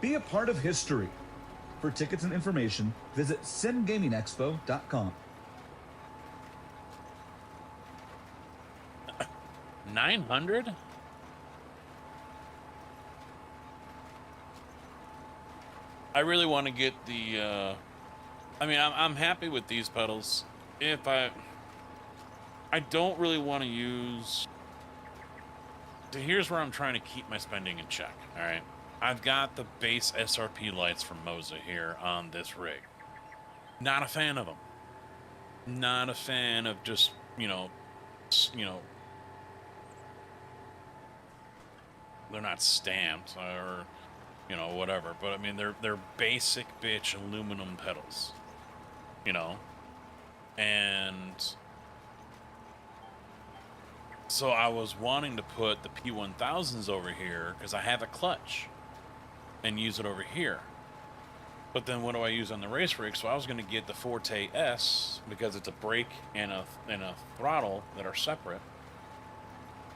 Be a part of history. For tickets and information, visit simgamingexpo.com. 900? I really want to get the, I mean, I'm happy with these pedals. If I don't really want to use, so here's where I'm trying to keep my spending in check, all right? I've got the base SRP lights from Moza here on this rig. Not a fan of them. Not a fan of just, you know, they're not stamped or, you know, whatever. But I mean, they're basic bitch aluminum pedals, you know, and so I was wanting to put the P1000s over here because I have a clutch and use it over here. But then what do I use on the race rig? So I was going to get the Forte S because it's a brake and a throttle that are separate.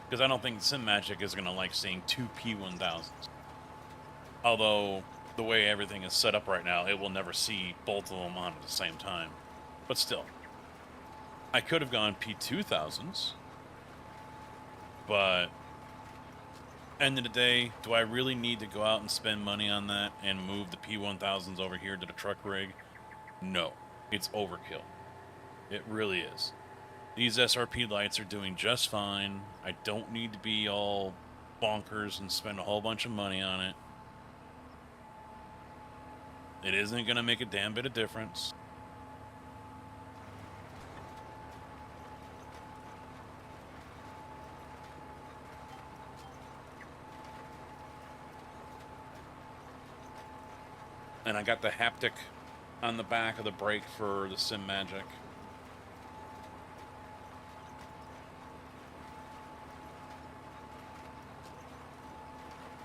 Because I don't think Sim Magic is going to like seeing two P1000s. Although the way everything is set up right now, it will never see both of them on at the same time. But still, I could have gone P2000s. But end of the day, do I really need to go out and spend money on that and move the P1000s over here to the truck rig? No, it's overkill. It really is. These SRP lights are doing just fine. I don't need to be all bonkers and spend a whole bunch of money on it. It isn't going to make a damn bit of difference. And I got the haptic on the back of the brake for the Sim Magic.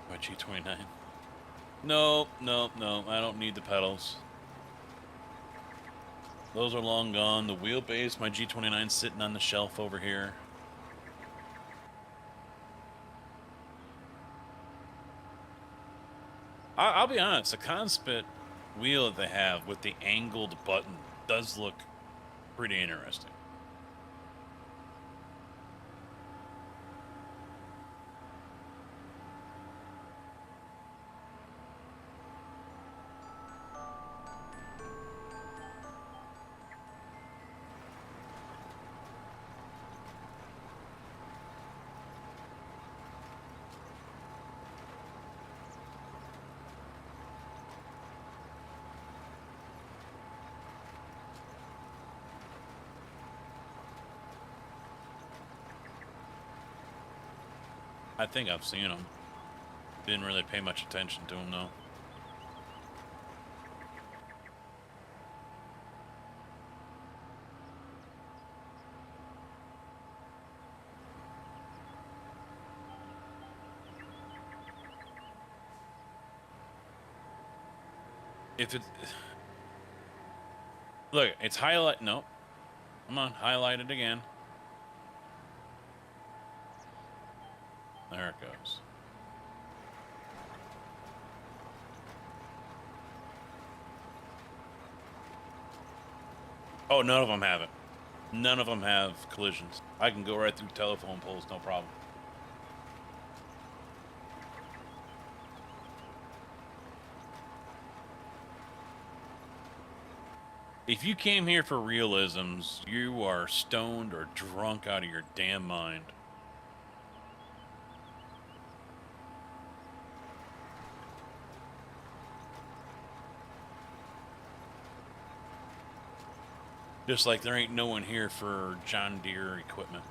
My G29. No, I don't need the pedals. Those are long gone. The wheelbase, my G29's sitting on the shelf over here. I'll be honest, the Conspit wheel that they have with the angled button does look pretty interesting. I think I've seen them. Didn't really pay much attention to them, though. If it... Look, it's highlight... No. Come on, highlight it again. There it goes. Oh, none of them have it. None of them have collisions. I can go right through telephone poles, no problem. If you came here for realisms, you are stoned or drunk out of your damn mind. Just like there ain't no one here for John Deere equipment.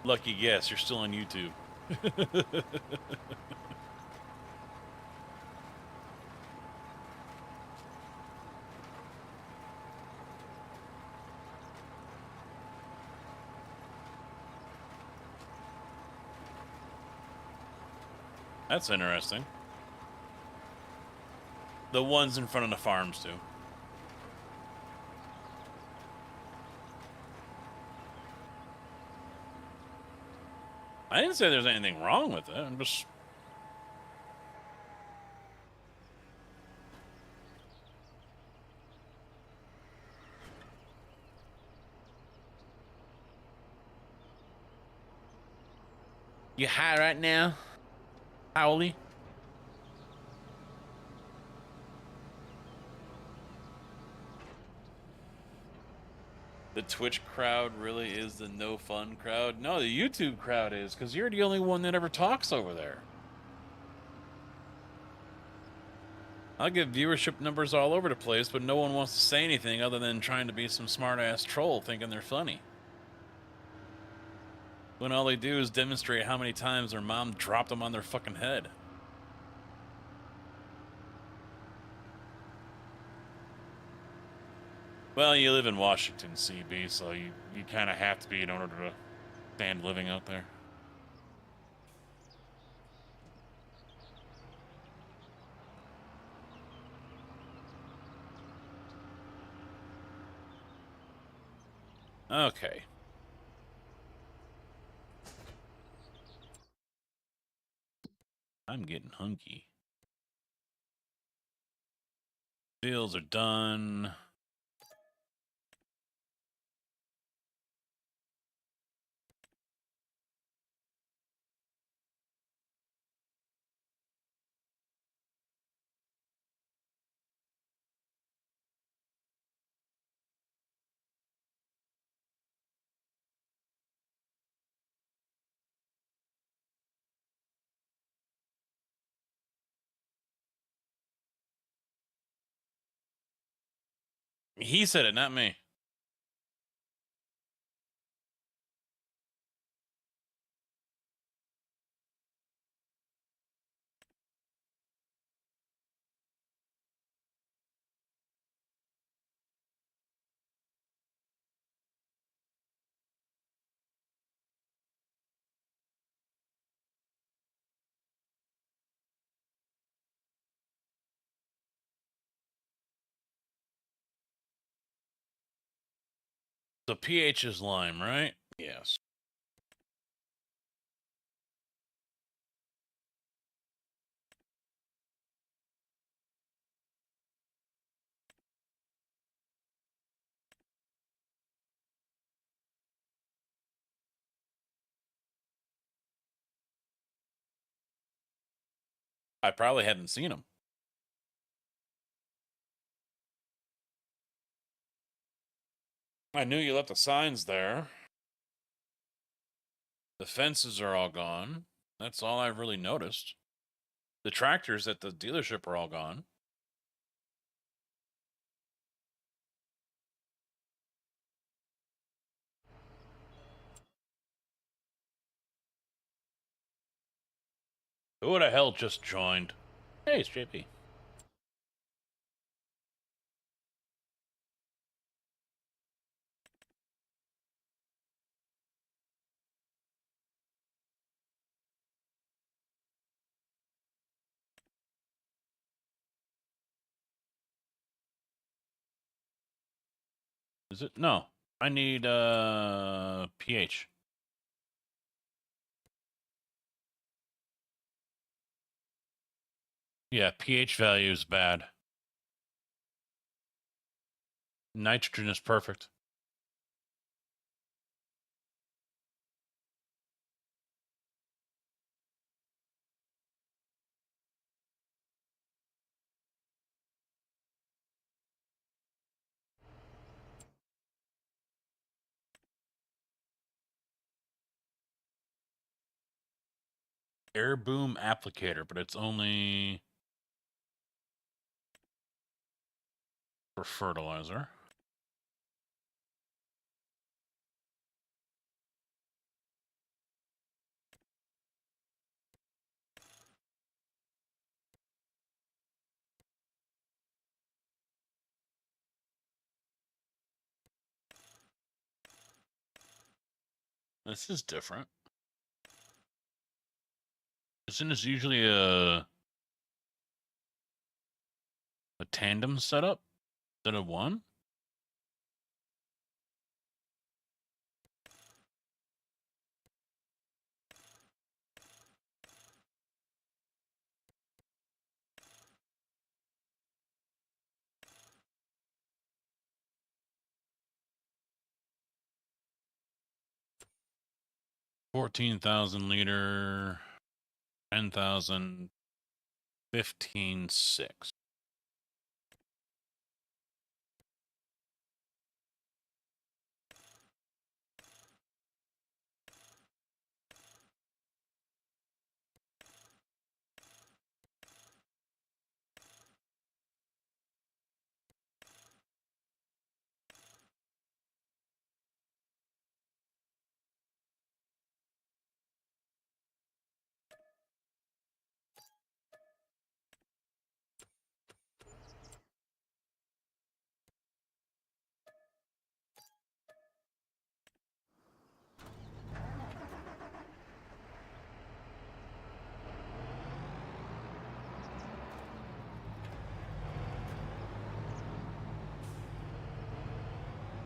Lucky guess, you're still on YouTube. That's interesting. The ones in front of the farms, too. I didn't say there's anything wrong with it. I'm just... You high right now, Howley? The Twitch crowd really is the no fun crowd? No, the YouTube crowd is, because you're the only one that ever talks over there. I'll get viewership numbers all over the place, but no one wants to say anything other than trying to be some smart-ass troll thinking they're funny. When all they do is demonstrate how many times their mom dropped them on their fucking head. Well, you live in Washington, CB, so you kind of have to be in order to stand living out there. Okay. I'm getting hungry. Fields are done. He said it, not me. So pH is lime, right? Yes. I probably haven't seen them. I knew you left the signs there. The fences are all gone. That's all I've really noticed. The tractors at the dealership are all gone. Who the hell just joined? Hey, it's JP. Is it? No. I need pH. Yeah, pH value is bad. Nitrogen is perfect. Air boom applicator, but it's only for fertilizer. This is different. Isn't this usually a tandem setup instead of one? $14,000 liter, 10,000, 15,600.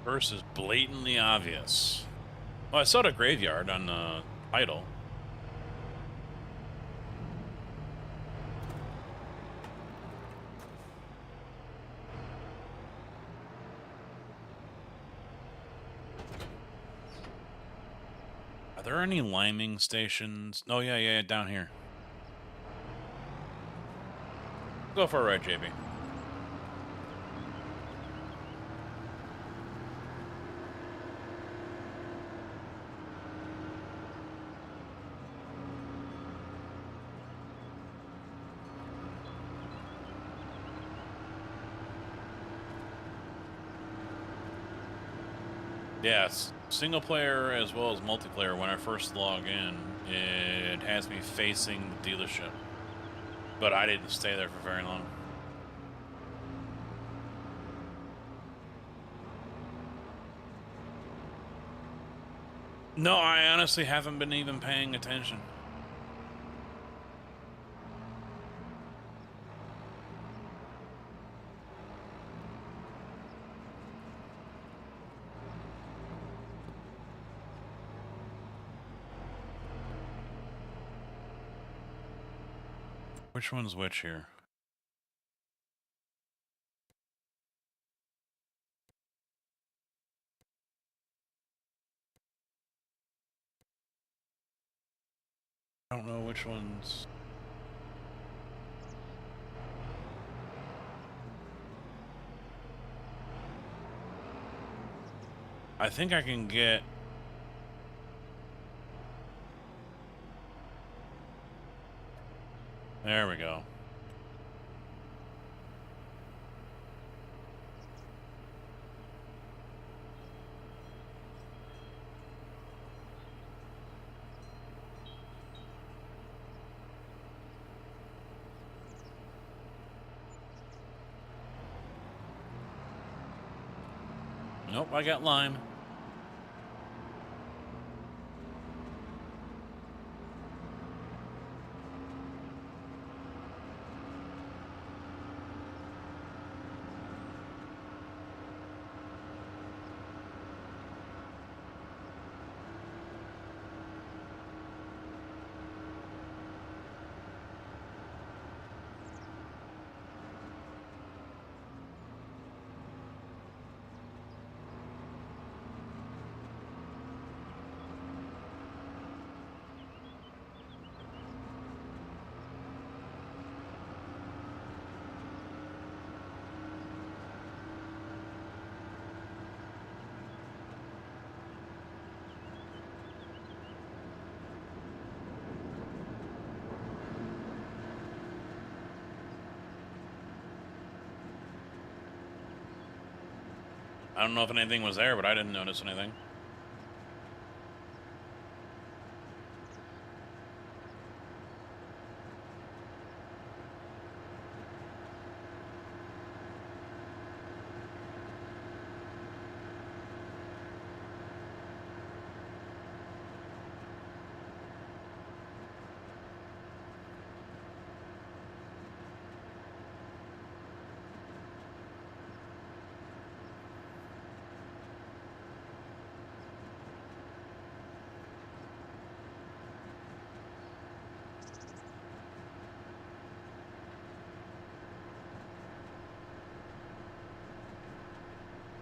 First is blatantly obvious. Well, I saw the graveyard on the title. Are there any liming stations? Oh, yeah, down here. Go for a ride, JB. Yes, single player as well as multiplayer. When I first log in, it has me facing the dealership, but I didn't stay there for very long. No, I honestly haven't been even paying attention. Which one's which here? I don't know which one's... I think I can get... There we go. Nope, I got lime. I don't know if anything was there, but I didn't notice anything.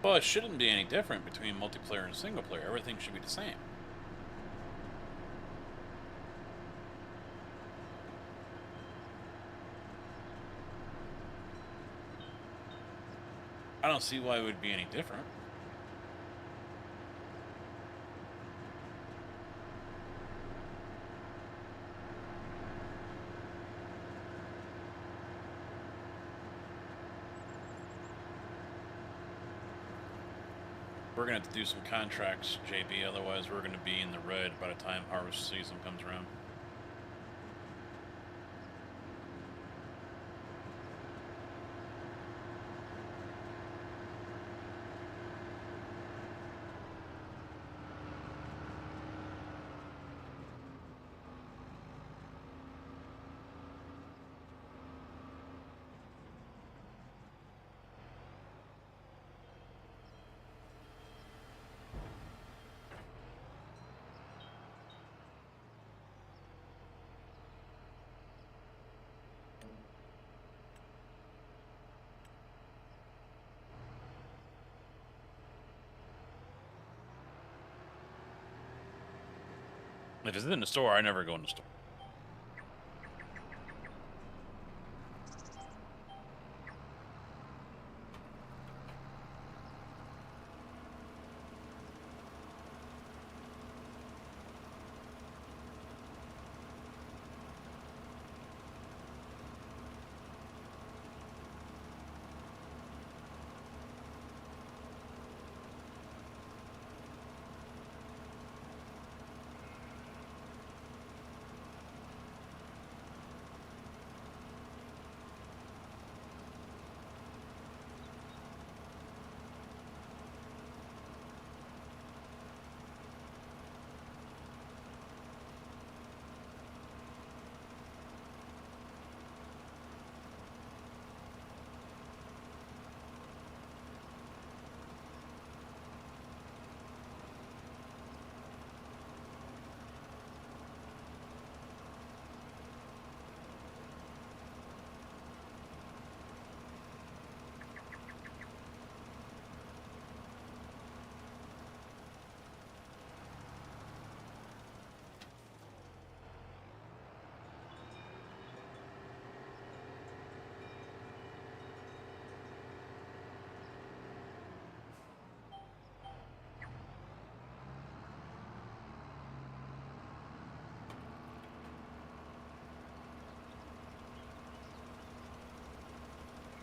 Well, it shouldn't be any different between multiplayer and single player. Everything should be the same. I don't see why it would be any different. We're going to have to do some contracts, JB, otherwise we're going to be in the red by the time harvest season comes around. If it's in the store, I never go in the store.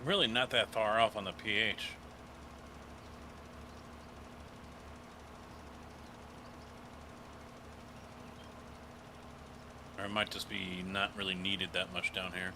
Really not that far off on the pH. Or it might just be not really needed that much down here.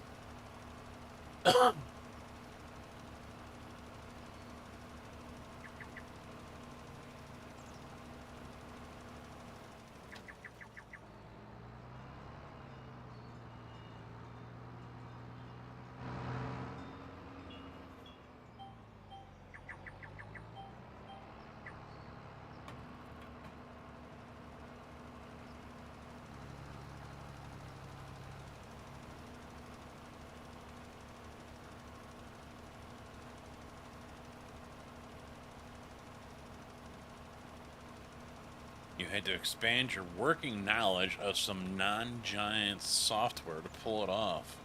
You had to expand your working knowledge of some non-giant software to pull it off.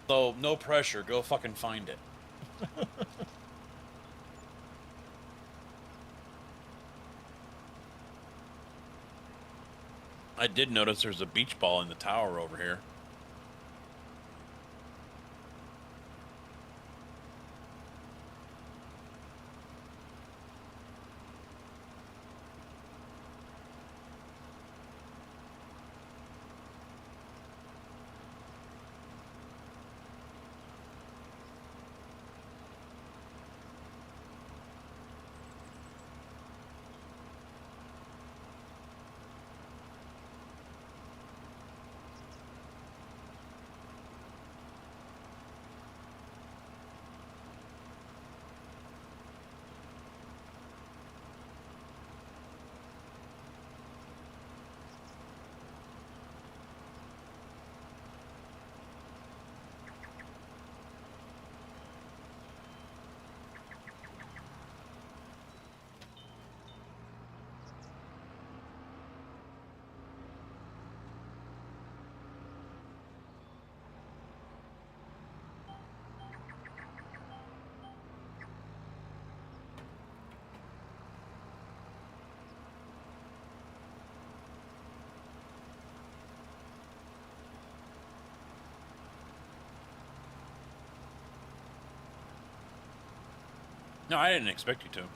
So, no pressure, go fucking find it. I did notice there's a beach ball in the tower over here. No, I didn't expect you to.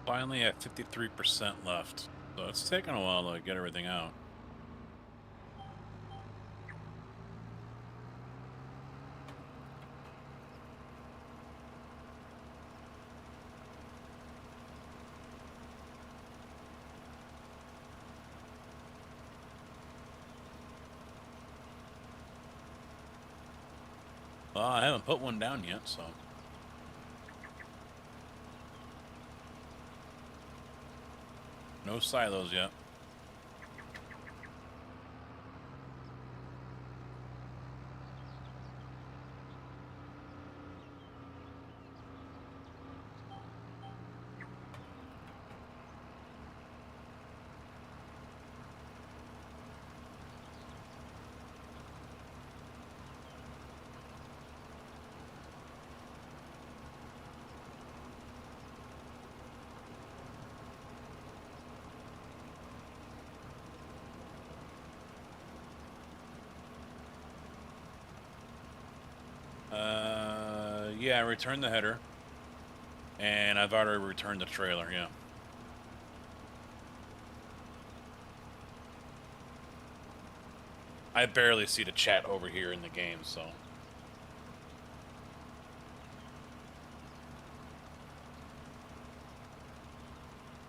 Finally at 53% left. So it's taken a while to get everything out. Well, I haven't put one down yet, so. No silos yet. Yeah, I returned the header. And I've already returned the trailer, yeah. I barely see the chat over here in the game, so.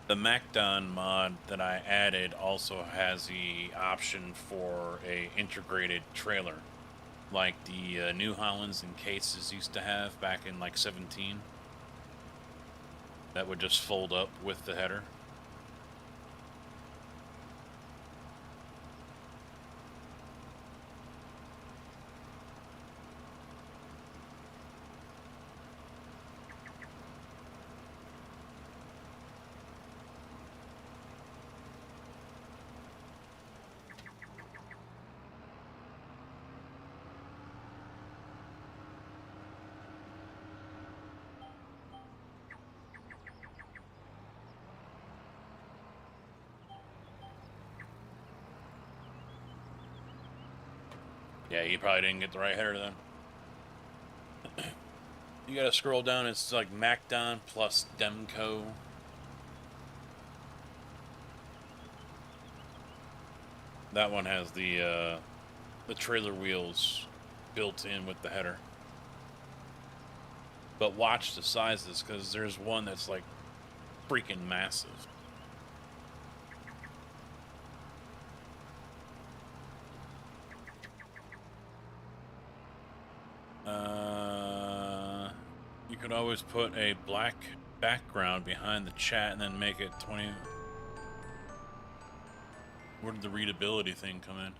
The MacDon mod that I added also has the option for a integrated trailer, like the New Hollands and Cases used to have back in like 17. That would just fold up with the header. Yeah, you probably didn't get the right header then. You gotta scroll down, it's like MacDon plus Demco. That one has the trailer wheels built in with the header. But watch the sizes, because there's one that's like freaking massive. You could always put a black background behind the chat and then make it 20. Where did the readability thing come in?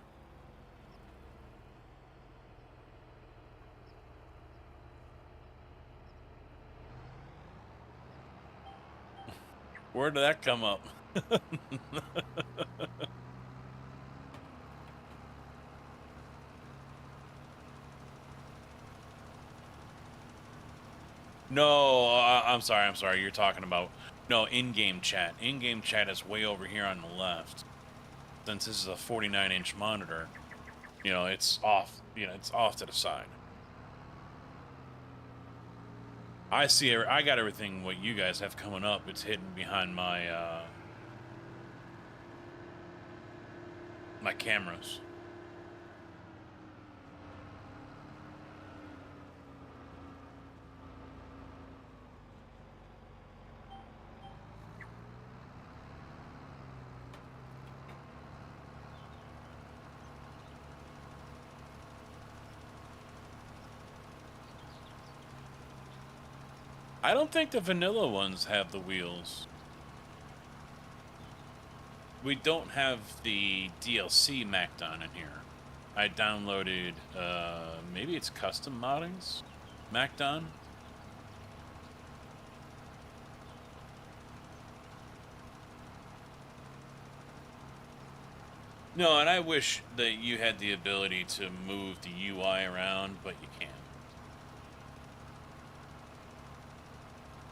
Where did that come up? No, I'm sorry. I'm sorry. You're talking about no in-game chat. In-game chat is way over here on the left. Since this is a 49-inch monitor, you know, it's off. You know, it's off to the side. I see. I got everything. What you guys have coming up, it's hidden behind my my cameras. I don't think the vanilla ones have the wheels. We don't have the DLC Mac'd on in here. I downloaded, maybe it's custom moddings Mac'd on. No, and I wish that you had the ability to move the UI around, but you can't.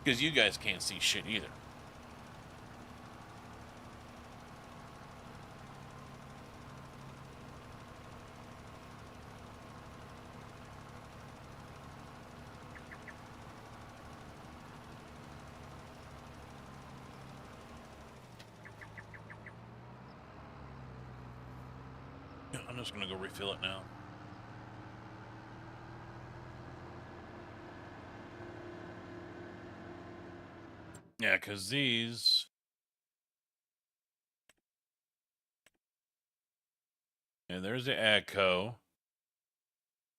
Because you guys can't see shit either. I'm just gonna go refill it now. Yeah, because these... Yeah, there's the AGCO.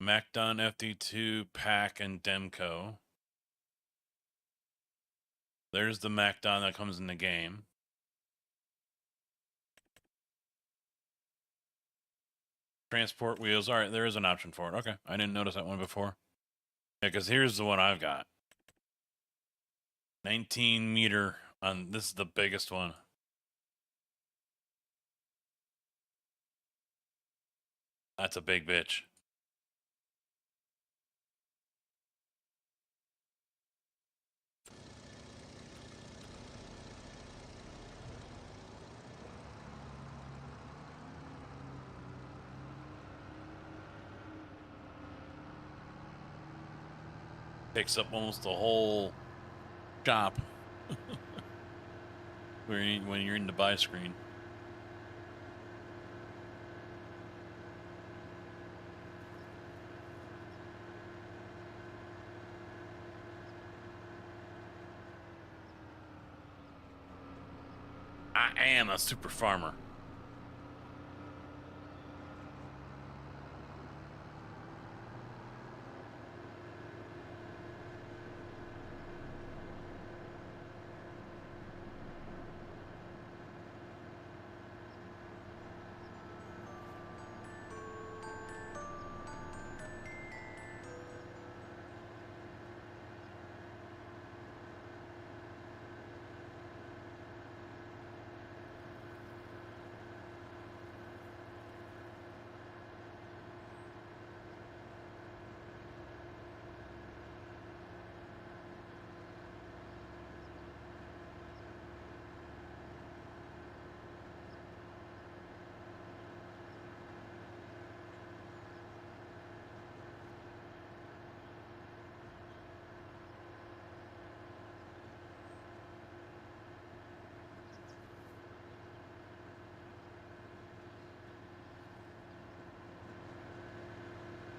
Macdon FD2, PAC, and Demco. There's the Macdon that comes in the game. Transport wheels. All right, there is an option for it. Okay, I didn't notice that one before. Yeah, because here's the one I've got. 19 meter on, this is the biggest one. That's a big bitch. Takes up almost the whole shop when you're in the buy screen. I am a super farmer.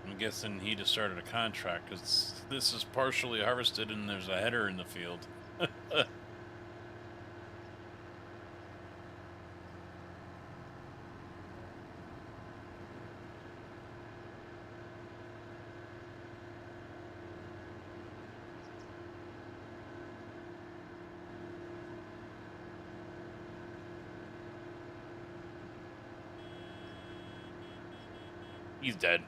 I'm guessing he just started a contract because this is partially harvested and there's a header in the field. He's dead.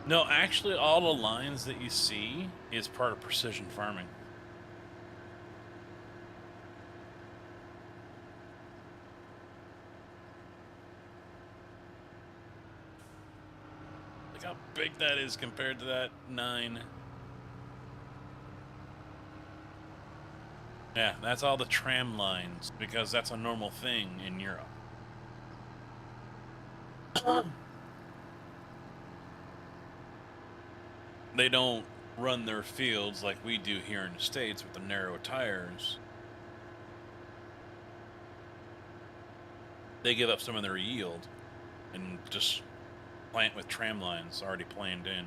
No, actually, all the lines that you see is part of precision farming. Look how big that is compared to that 9. Yeah, that's all the tram lines, because that's a normal thing in Europe. They don't run their fields like we do here in the States with the narrow tires. They give up some of their yield and just plant with tram lines already planned in.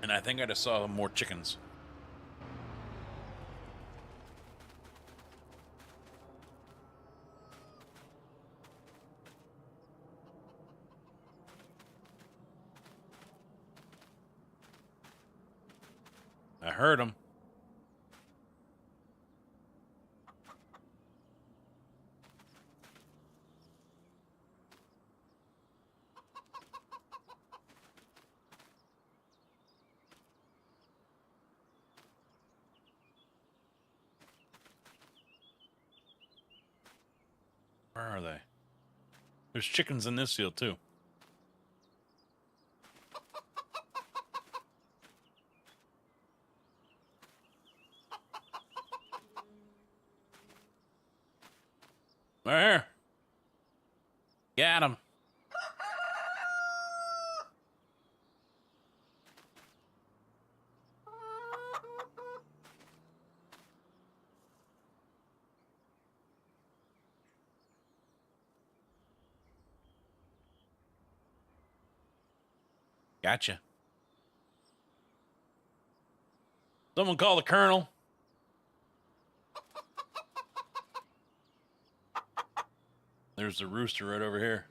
And I think I just saw more chickens. I heard them. Where are they? There's chickens in this field too. There. Got him. Gotcha. Someone call the colonel. There's the rooster right over here.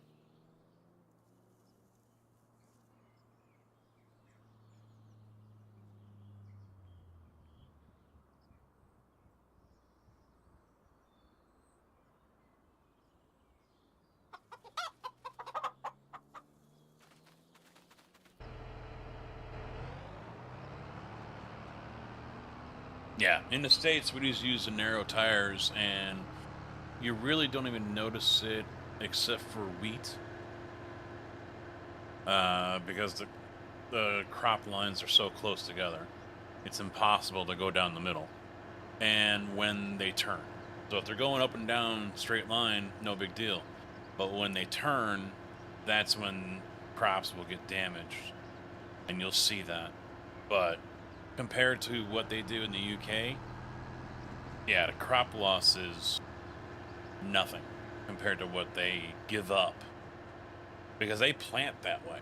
Yeah, in the States, we just use the narrow tires, and you really don't even notice it except for wheat. Because the crop lines are so close together. It's impossible to go down the middle. And when they turn. So if they're going up and down straight line, no big deal. But when they turn, that's when crops will get damaged. And you'll see that. But compared to what they do in the UK, yeah, the crop loss is nothing compared to what they give up. Because they plant that way.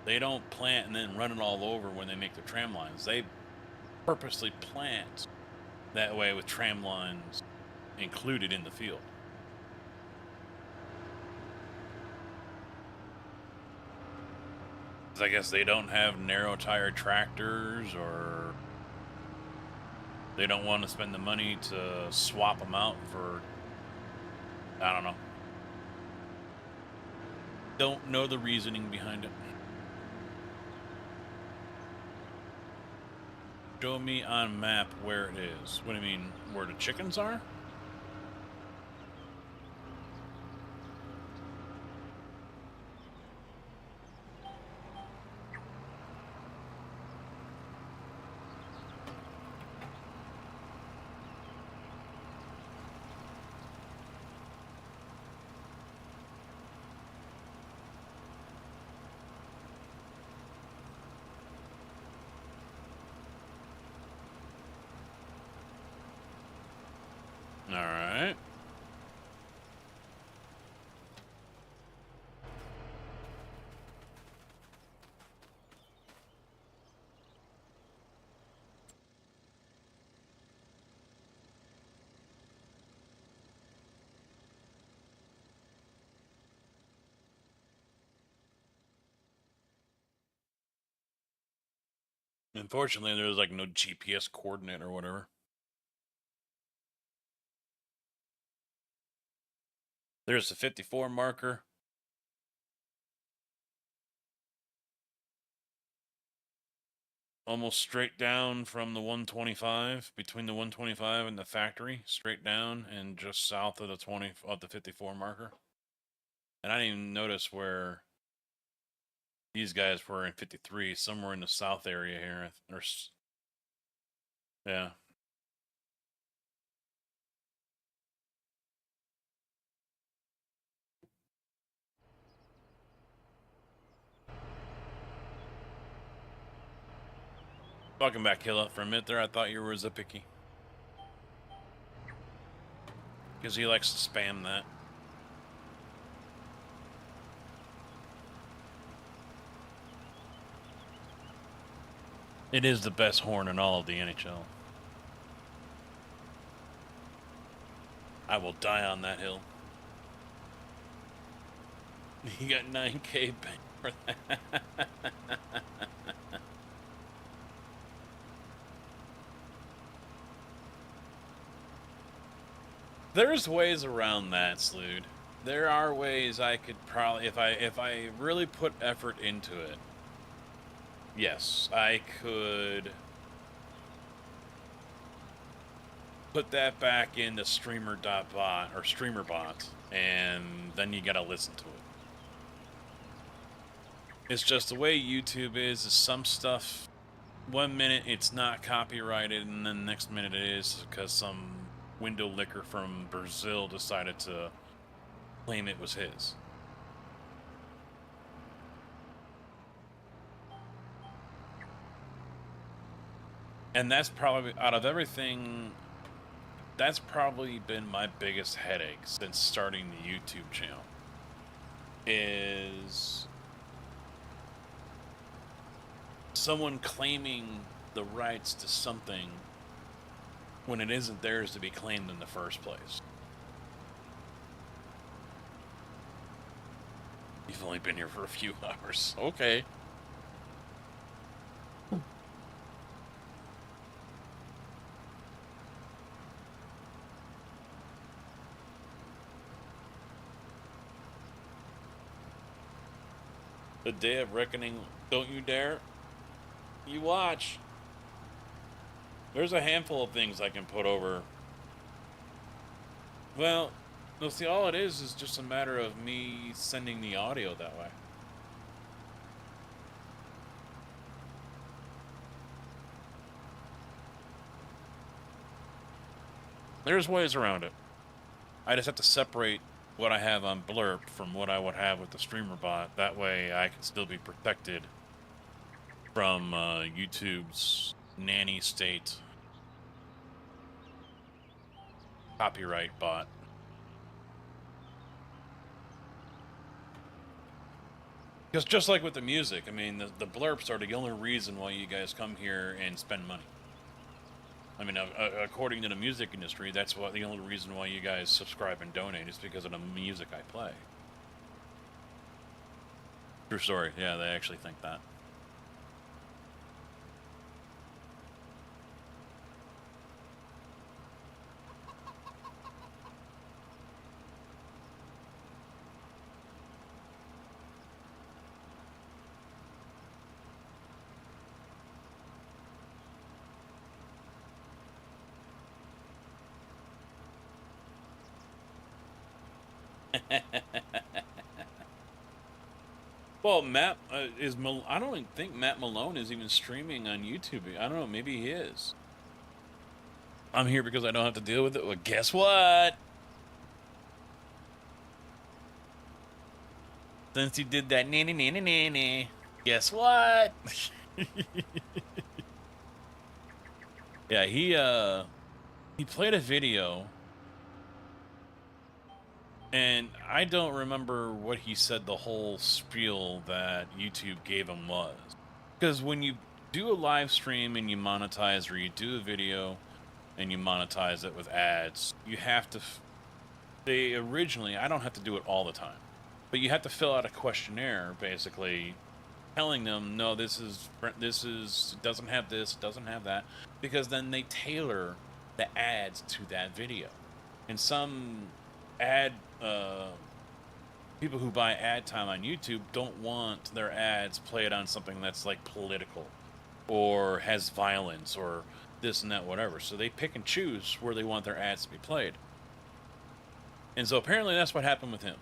They don't plant and then run it all over when they make their tram lines. They purposely plant that way with tram lines included in the field. I guess they don't have narrow tire tractors, or they don't want to spend the money to swap them out for, I don't know. Don't know the reasoning behind it. Show me on map where it is. What do you mean, where the chickens are? All right. Unfortunately, there's like no GPS coordinate or whatever. There's the 54 marker. almost straight down from the 125, between the 125 and the factory, straight down and just south of the 54 marker. And I didn't even notice where these guys were in 53, somewhere in the south area here. Yeah. Welcome back, Hilla. For a minute there, I thought you were Zipicky. Because he likes to spam that. It is the best horn in all of the NHL. I will die on that hill. You got 9K bang for that. There's ways around that, Slood. There are ways I could probably, if I really put effort into it, yes, I could put that back into streamer.bot or streamerbot, and then you gotta listen to it. It's just the way YouTube is some stuff, 1 minute it's not copyrighted, and then the next minute it is because some window licker from Brazil decided to claim it was his. And that's probably, out of everything, that's probably been my biggest headache since starting the YouTube channel. Is someone claiming the rights to something when it isn't theirs to be claimed in the first place. You've only been here for a few hours. Okay. The day of reckoning, don't you dare. You watch. There's a handful of things I can put over. Well, see, all it is just a matter of me sending the audio that way. There's ways around it. I just have to separate what I have on Blurp from what I would have with the streamer bot. That way I can still be protected from YouTube's nanny state copyright bot. Because just like with the music, I mean, the blurps are the only reason why you guys come here and spend money. I mean, according to the music industry, that's the only reason why you guys subscribe and donate is because of the music I play. True story. Yeah, they actually think that. Well, Matt I don't even think Matt Malone is even streaming on YouTube. I don't know, maybe he is. I'm here because I don't have to deal with it. Well, guess what? Since he did that nanny, guess what? Yeah, he played a video. And I don't remember what he said the whole spiel that YouTube gave him was. Because when you do a live stream and you monetize, or you do a video and you monetize it with ads, you have to... I don't have to do it all the time. But you have to fill out a questionnaire, basically, telling them, no, this doesn't have this, doesn't have that. Because then they tailor the ads to that video. And some people who buy ad time on YouTube don't want their ads played on something that's like political or has violence or this and that, whatever. So they pick and choose where they want their ads to be played. And so apparently that's what happened with him.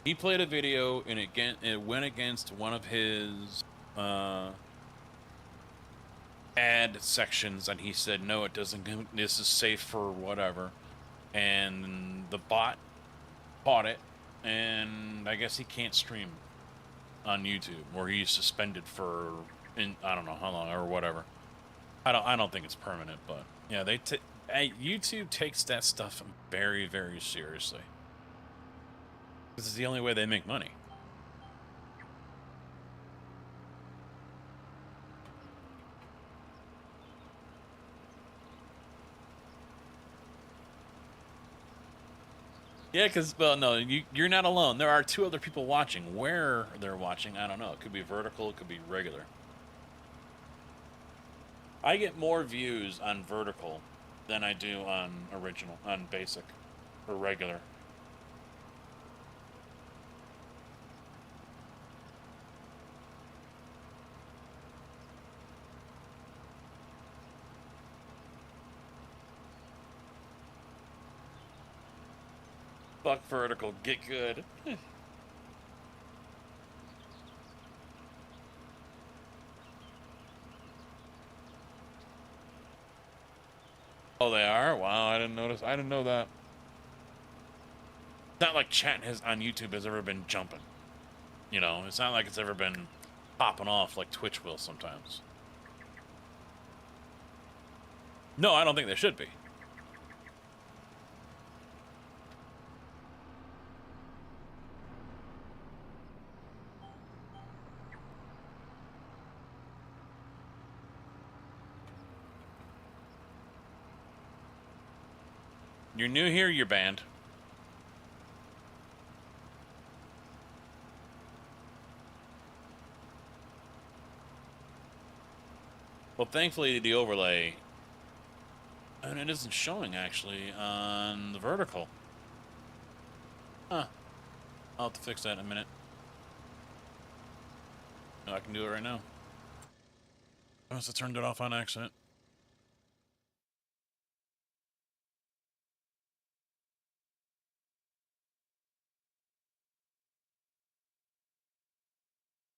He played a video and it went against one of his ad sections, and he said, no, it doesn't, this is safe for whatever. And the bot caught it, and I guess he can't stream on YouTube, or he's suspended for, I don't know how long or whatever. I don't think it's permanent, but yeah, YouTube takes that stuff very, very seriously. This is the only way they make money. Yeah, because, well, no, you're not alone. There are 2 other people watching. Where they're watching, I don't know. It could be vertical, it could be regular. I get more views on vertical than I do on original, on basic, or regular. Fuck vertical, get good. Oh, they are? Wow, I didn't notice. I didn't know that. It's not like chat on YouTube has ever been jumping. You know, it's not like it's ever been popping off like Twitch will sometimes. No, I don't think they should be. You're new here, you're banned. Well, thankfully the overlay, and it isn't showing actually on the vertical. Huh. I'll have to fix that in a minute. No, I can do it right now. I must have turned it off on accident.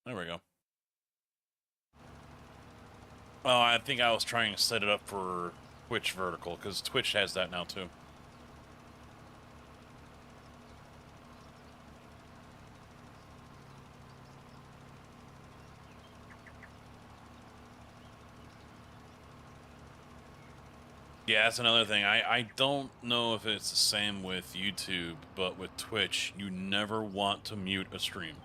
There we go. Well, I think I was trying to set it up for Twitch vertical, because Twitch has that now too. Yeah, that's another thing. I don't know if it's the same with YouTube, but with Twitch, you never want to mute a stream.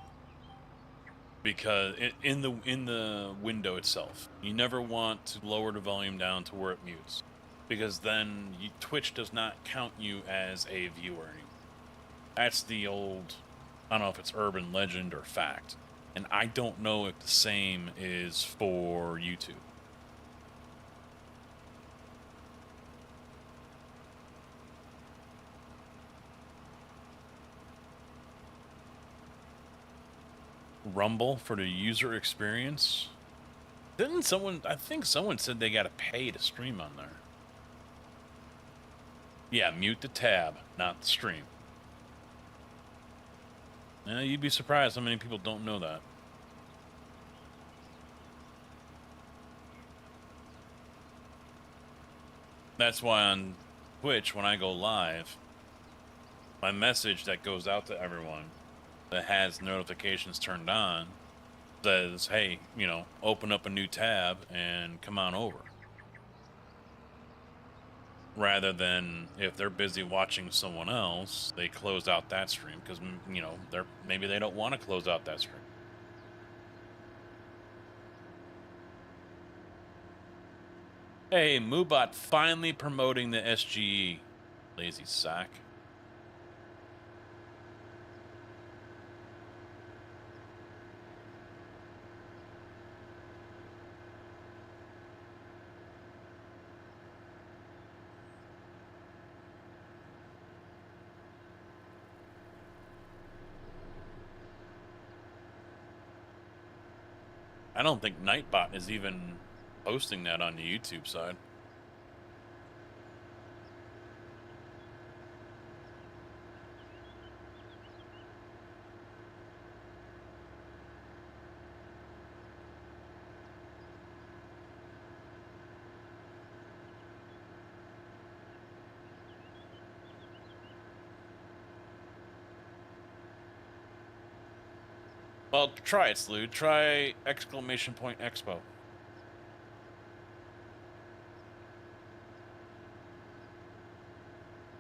Because in the window itself, you never want to lower the volume down to where it mutes, because then Twitch does not count you as a viewer anymore. That's the old, I don't know if it's urban legend or fact, and I don't know if the same is for YouTube. Rumble for the user experience? Didn't someone, I think someone said they got to pay to stream on there. Yeah, mute the tab, not the stream. You'd be surprised how many people don't know that. That's why on Twitch, when I go live, my message that goes out to everyone that has notifications turned on says, hey, you know, open up a new tab and come on over. Rather than if they're busy watching someone else, they close out that stream because, you know, maybe they don't want to close out that stream. Hey, Moobot finally promoting the SGE. Lazy sack. I don't think Nightbot is even posting that on the YouTube side. Well, try it, Slew. Try exclamation point expo.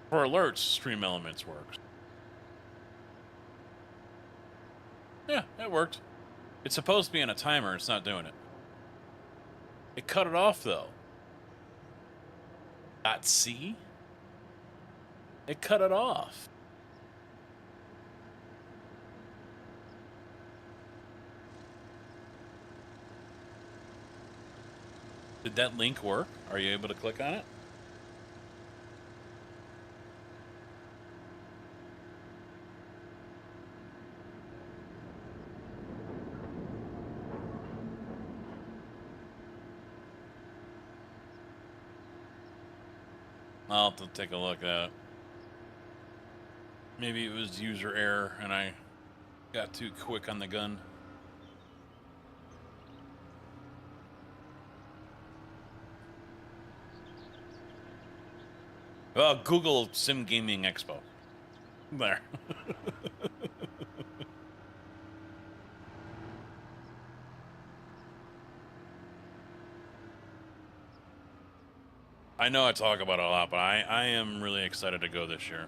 For alerts, Stream Elements works. Yeah, it worked. It's supposed to be on a timer. It's not doing it. It cut it off, though. .c? It cut it off. Did that link work? Are you able to click on it? I'll have to take a look at it. Maybe it was user error and I got too quick on the gun. Well, Google Sim Gaming Expo. There. I know I talk about it a lot, but I am really excited to go this year.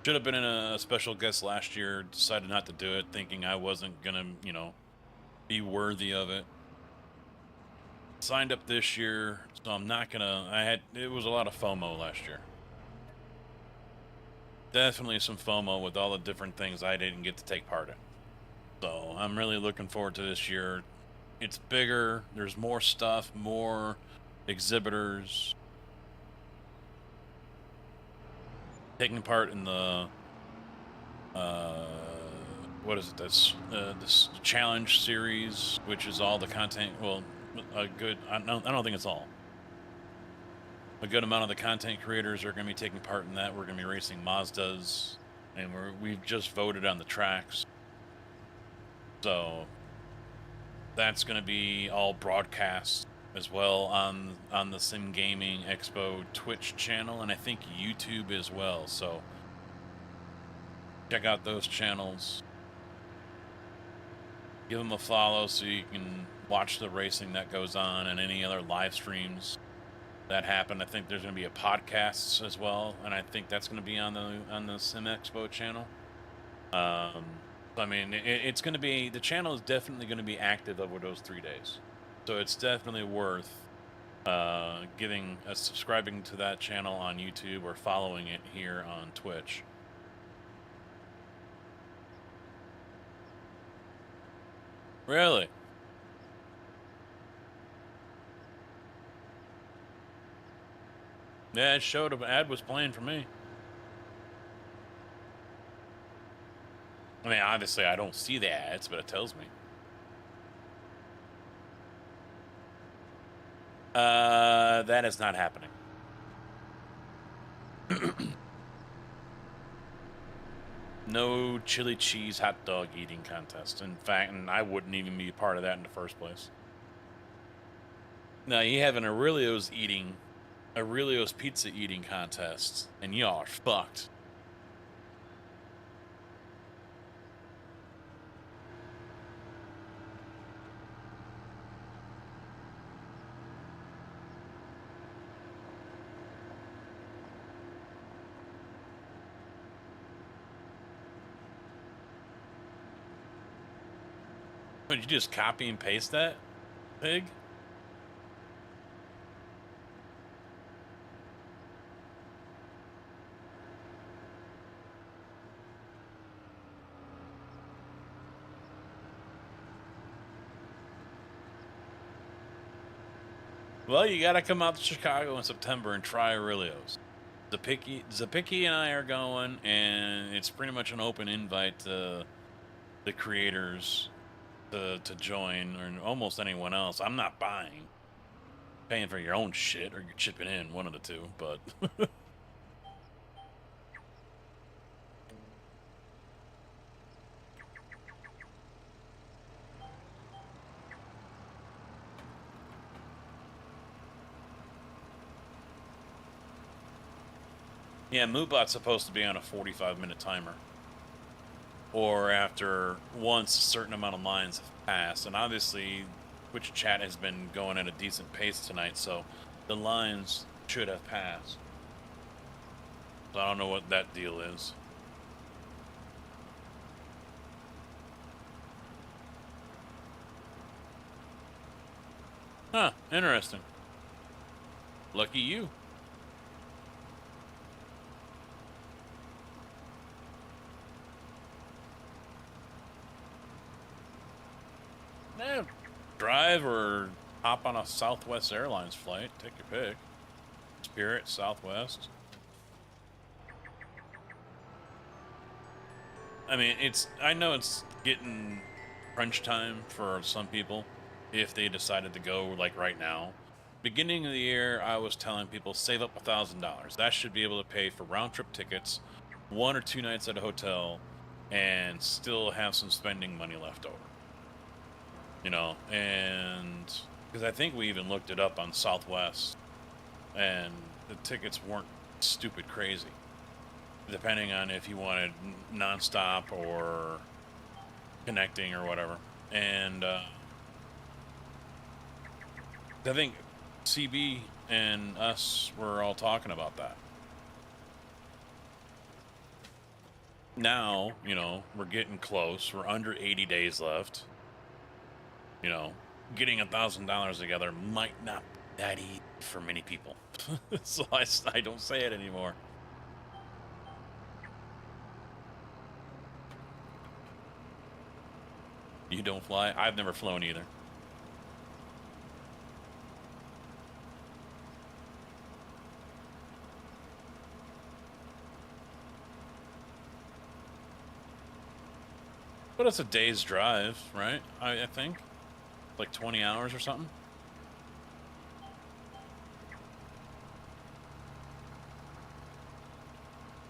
Should have been in a special guest last year, decided not to do it, thinking I wasn't gonna, you know, be worthy of it. Signed up this year, so I'm not gonna, it was a lot of FOMO last year. Definitely some FOMO with all the different things I didn't get to take part in. So I'm really looking forward to this year. It's bigger, there's more stuff, more exhibitors. Taking part in the, what is it, this challenge series, which is all the content, well, a good, I don't think it's all. A good amount of the content creators are going to be taking part in that. We're going to be racing Mazdas, and we've just voted on the tracks. So that's going to be all broadcast as well on the Sim Gaming Expo Twitch channel, and I think YouTube as well. So check out those channels. Give them a follow so you can watch the racing that goes on and any other live streams that happen. I think there's going to be a podcast as well, and I think that's going to be on the Sim Expo channel. I mean, it's going to be, the channel is definitely going to be active over those 3 days, so it's definitely worth subscribing to that channel on YouTube or following it here on Twitch. Really? Yeah, it showed an ad was playing for me. I mean, obviously I don't see the ads, but it tells me. That is not happening. No chili cheese hot dog eating contest. In fact, and I wouldn't even be part of that in the first place. Now, you have an Aurelio's pizza eating contest, and y'all are fucked. Did you just copy and paste that, pig? Well, you gotta come out to Chicago in September and try Aurelio's. Zapicki and I are going, and it's pretty much an open invite to the creators to join, or almost anyone else. I'm not buying. paying for your own shit or you're chipping in, one of the two, but yeah, MoveBot's supposed to be on a 45-minute timer. Or after once a certain amount of lines have passed. And obviously, Twitch chat has been going at a decent pace tonight, so the lines should have passed. So I don't know what that deal is. Huh, interesting. Lucky you. Drive or hop on a Southwest Airlines flight. Take your pick. Spirit, Southwest. I mean, I know it's getting crunch time for some people if they decided to go like right now. Beginning of the year, I was telling people save up $1,000. That should be able to pay for round trip tickets, 1 or 2 nights at a hotel, and still have some spending money left over. You know, and because I think we even looked it up on Southwest, and the tickets weren't stupid crazy, depending on if you wanted nonstop or connecting or whatever. And I think CB and us were all talking about that. Now, you know, we're getting close. We're under 80 days left. You know, getting $1,000 together might not be that easy for many people. So I don't say it anymore. You don't fly? I've never flown either. But it's a day's drive, right? I think. Like 20 hours or something.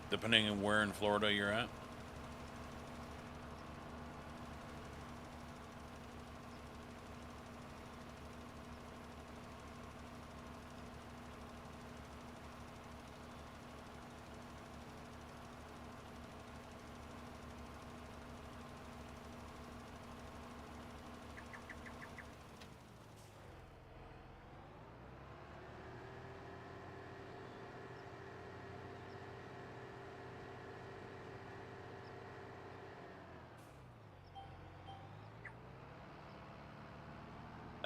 Depending on where in Florida you're at.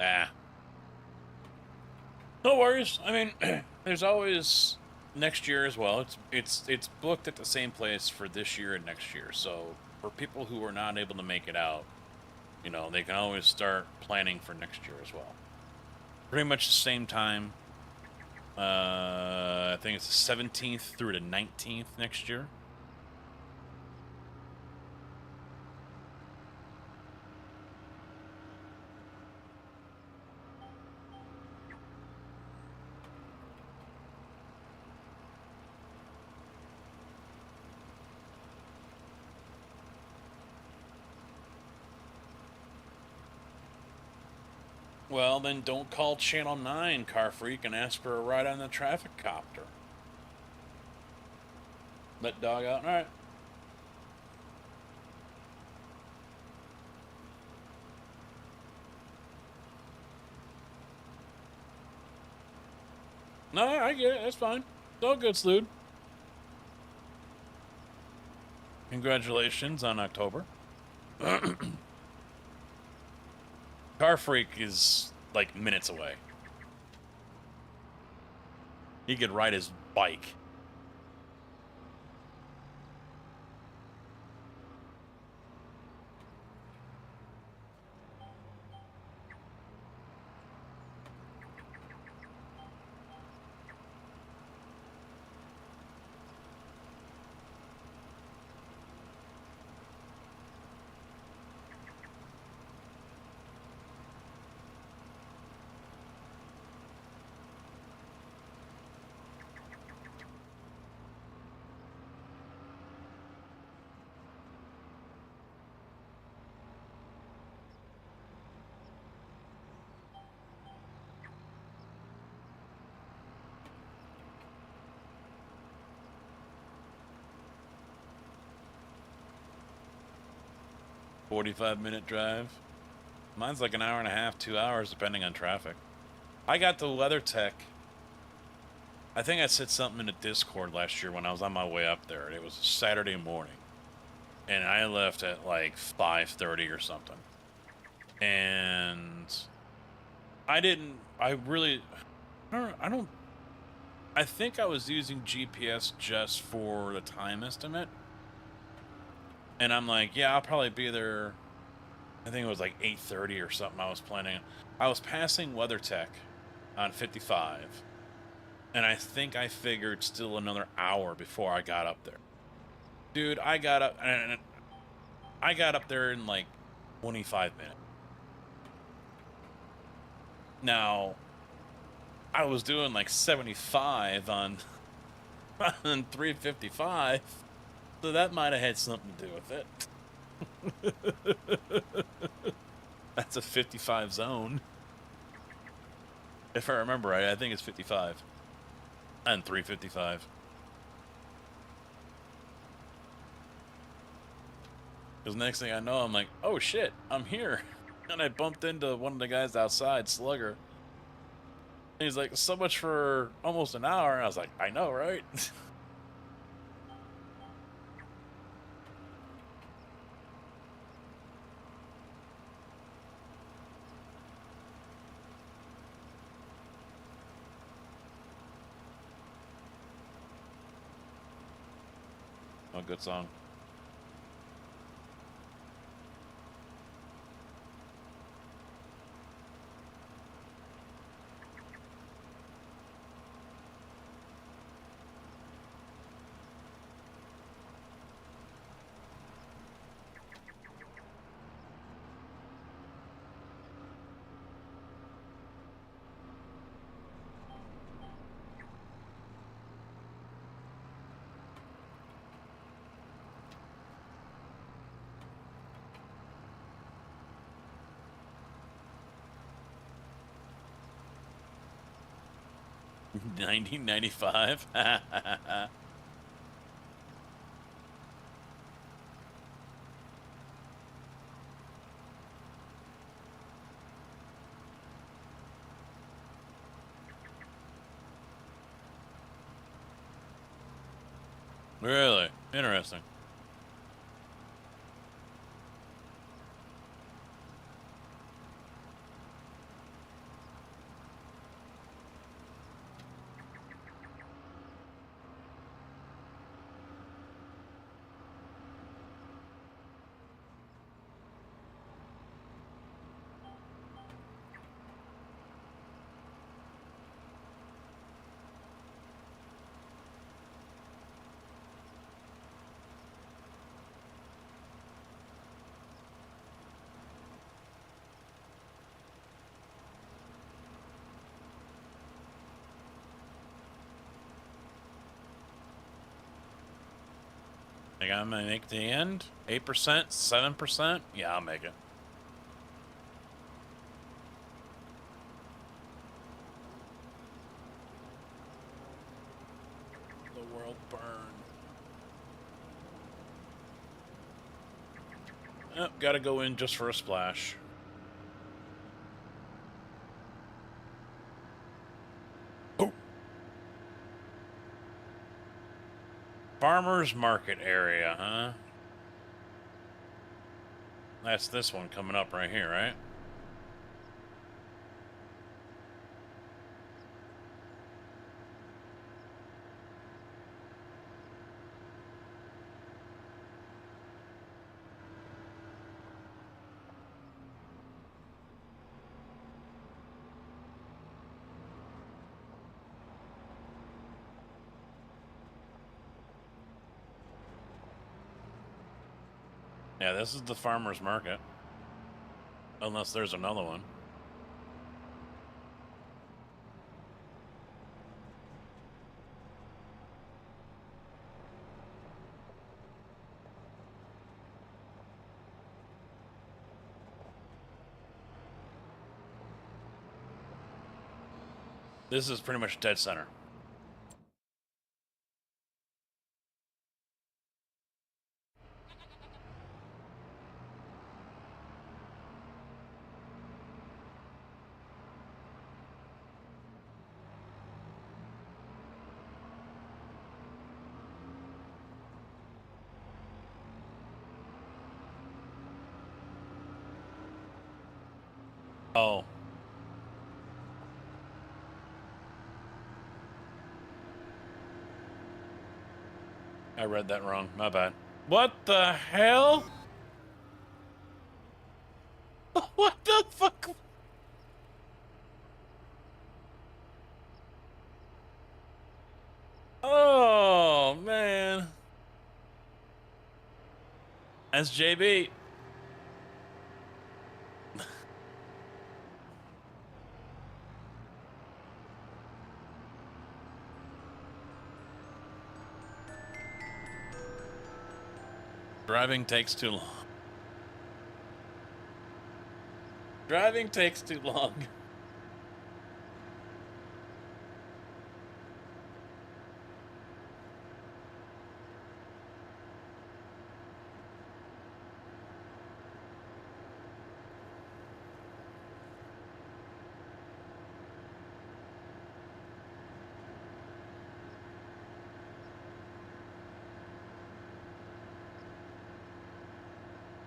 Ah. No worries. I mean, there's always next year as well. It's booked at the same place for this year and next year. So for people who are not able to make it out, you know, they can always start planning for next year as well. Pretty much the same time. I think it's the 17th through the 19th next year. Well, then don't call Channel 9, Car Freak, and ask for a ride on the traffic copter. Let dog out. All right. No, I get it. That's fine. It's all good, Slood. Congratulations on October. Car Freak is like minutes away. He could ride his bike. 45-minute drive. Mine's like an hour and a half, 2 hours, depending on traffic. I got the WeatherTech. I think I said something in the Discord last year when I was on my way up there. It was a Saturday morning. And I left at like 5:30 or something. And I think I was using GPS just for the time estimate. And I'm like, yeah, I'll probably be there. I think it was like 8:30 or something I was planning. I was passing WeatherTech on 55. And I think I figured still another hour before I got up there. Dude, I got up there in like 25 minutes. Now, I was doing like 75 on 355, so that might have had something to do with it. That's a 55 zone. If I remember right, I think it's 55 and 355. Because next thing I know, I'm like, oh shit, I'm here. And I bumped into one of the guys outside, Slugger. And he's like, so much for almost an hour. And I was like, I know, right? Oh, good song. $19.95. Really interesting. Think I'm gonna make the end? 8%? 7%? Yeah, I'll make it. The world burn. Oh, gotta go in just for a splash. Farmers Market area, huh? That's this one coming up right here, right? Yeah, this is the farmer's market. Unless there's another one. This is pretty much dead center. Oh. I read that wrong. My bad. What the hell? What the fuck? Oh, man. That's JB. Driving takes too long. Driving takes too long.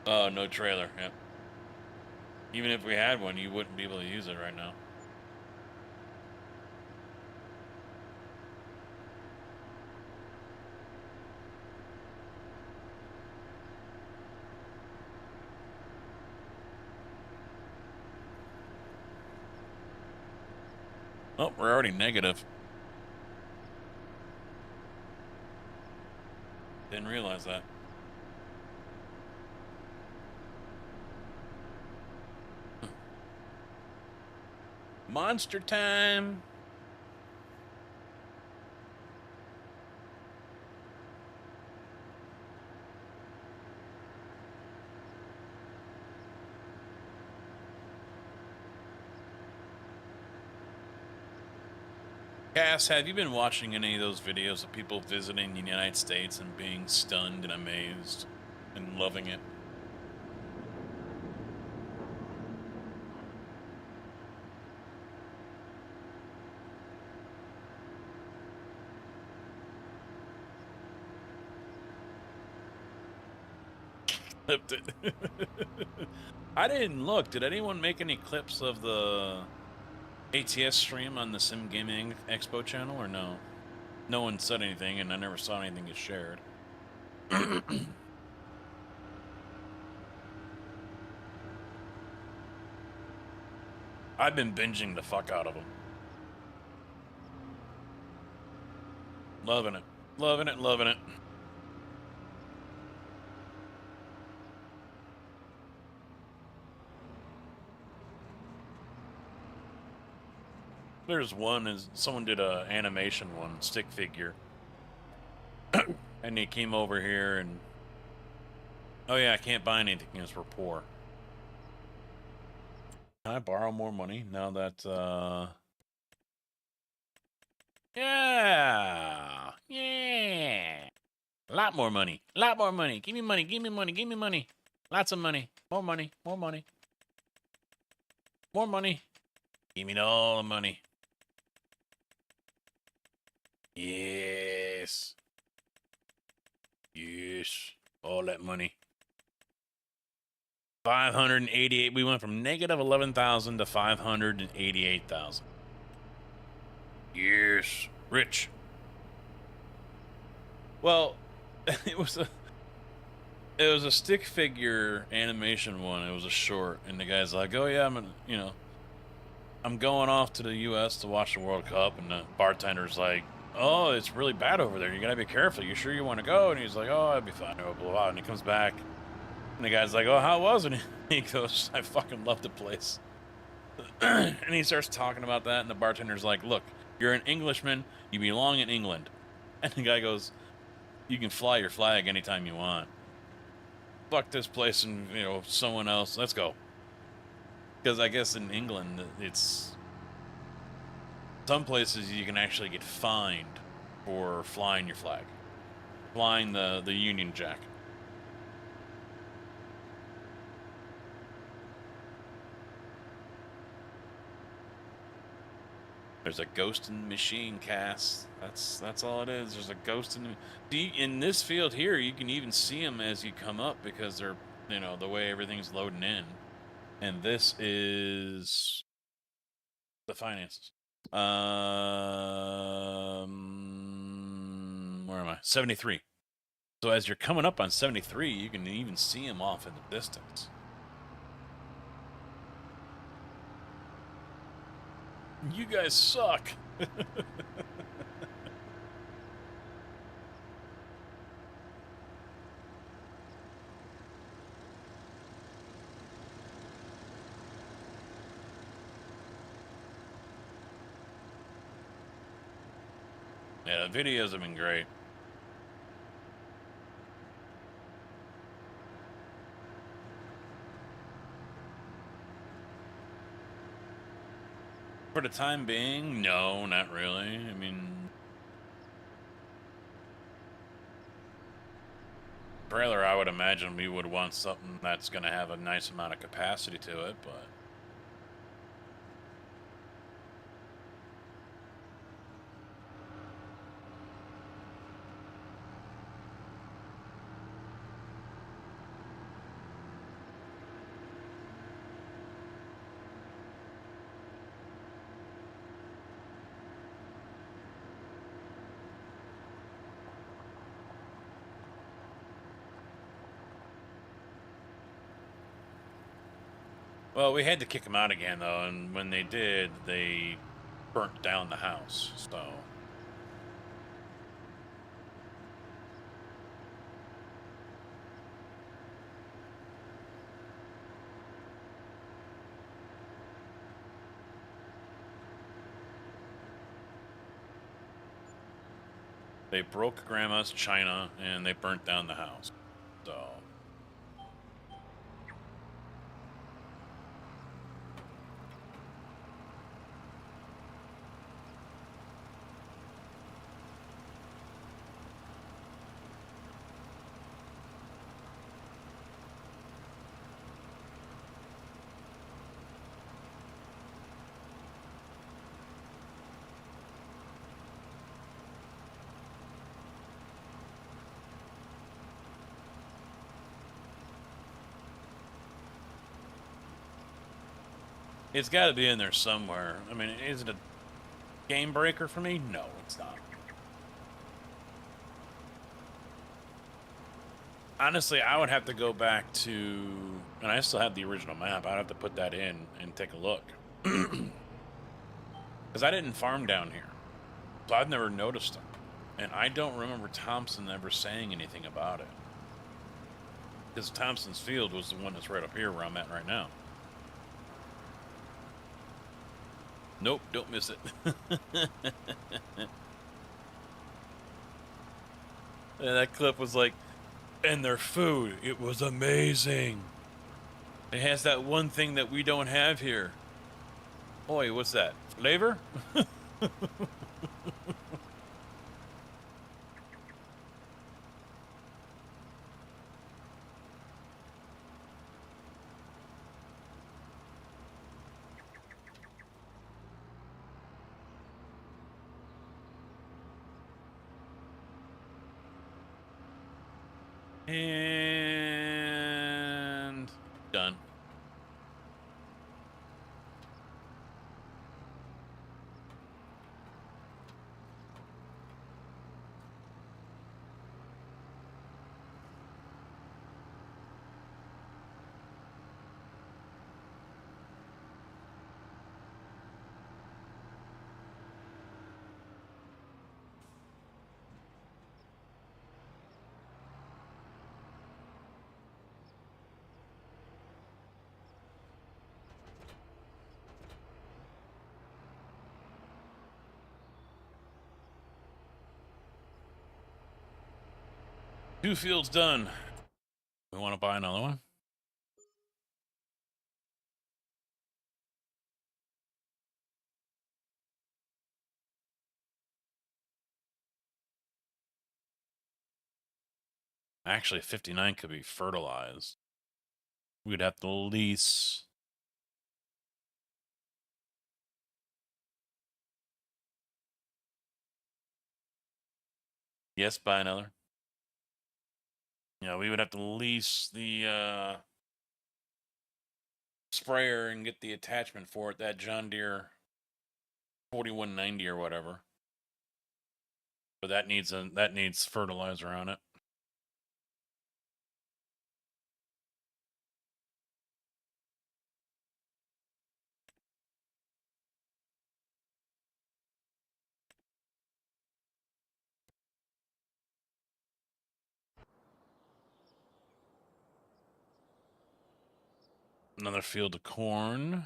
Oh, no trailer. Yep. Even if we had one, you wouldn't be able to use it right now. Oh, we're already negative. Didn't realize that. Monster time. Cass, have you been watching any of those videos of people visiting the United States and being stunned and amazed and loving it? Clipped it. I didn't look. Did anyone make any clips of the ATS stream on the Sim Gaming Expo channel or no? No one said anything, and I never saw anything get shared. I've been binging the fuck out of them. Loving it. Loving it, loving it. There's one, is someone did a animation one, stick figure. And he came over here and... Oh yeah, I can't buy anything because we're poor. Can I borrow more money now that, Yeah! Yeah! A lot more money. A lot more money. Give me money, give me money, give me money. Lots of money. More money, more money. More money. Give me all the money. Yes. Yes. All that money. 588. We went from negative 11,000 to 588,000. Yes. Rich. Well, it was a stick figure animation one. It was a short, and the guy's like, "Oh yeah, I'm going off to the U.S. to watch the World Cup," and the bartender's like, "Oh, it's really bad over there. You gotta be careful. You sure you want to go?" And he's like, "Oh, I'll be fine." Blah, blah, blah. And he comes back, and the guy's like, "Oh, how was it?" And he goes, "I fucking love the place." And he starts talking about that, and the bartender's like, "Look, you're an Englishman. You belong in England." And the guy goes, "You can fly your flag anytime you want. Fuck this place and, someone else. Let's go." Because I guess in England, it's... Some places you can actually get fined for flying your flag. Flying the Union Jack. There's a ghost in the machine, Cass. That's all it is. There's a ghost in the... In this field here, you can even see them as you come up because they're, the way everything's loading in. And this is the finances. Where am I? 73. So as you're coming up on 73, you can even see him off in the distance. You guys suck. Yeah, the videos have been great. For the time being, no, not really. I mean, trailer, I would imagine we would want something that's going to have a nice amount of capacity to it, but well, we had to kick them out again, though, and when they did, they burnt down the house, so... They broke Grandma's china, and they burnt down the house, so... It's got to be in there somewhere. I mean, is it a game breaker for me? No, it's not. Honestly, I would have to go back to... And I still have the original map. I'd have to put that in and take a look. Because I didn't farm down here. So I've never noticed them. And I don't remember Thompson ever saying anything about it. Because Thompson's field was the one that's right up here where I'm at right now. Nope, don't miss it. And that clip was like, and their food, it was amazing. It has that one thing that we don't have here. Boy, what's that? Flavor? And done. Two fields done. We want to buy another one? Actually, 59 could be fertilized. We'd have to lease. Yes, buy another. Yeah, we would have to lease the sprayer and get the attachment for it, that John Deere 4190 or whatever. But that needs fertilizer on it. Another field of corn.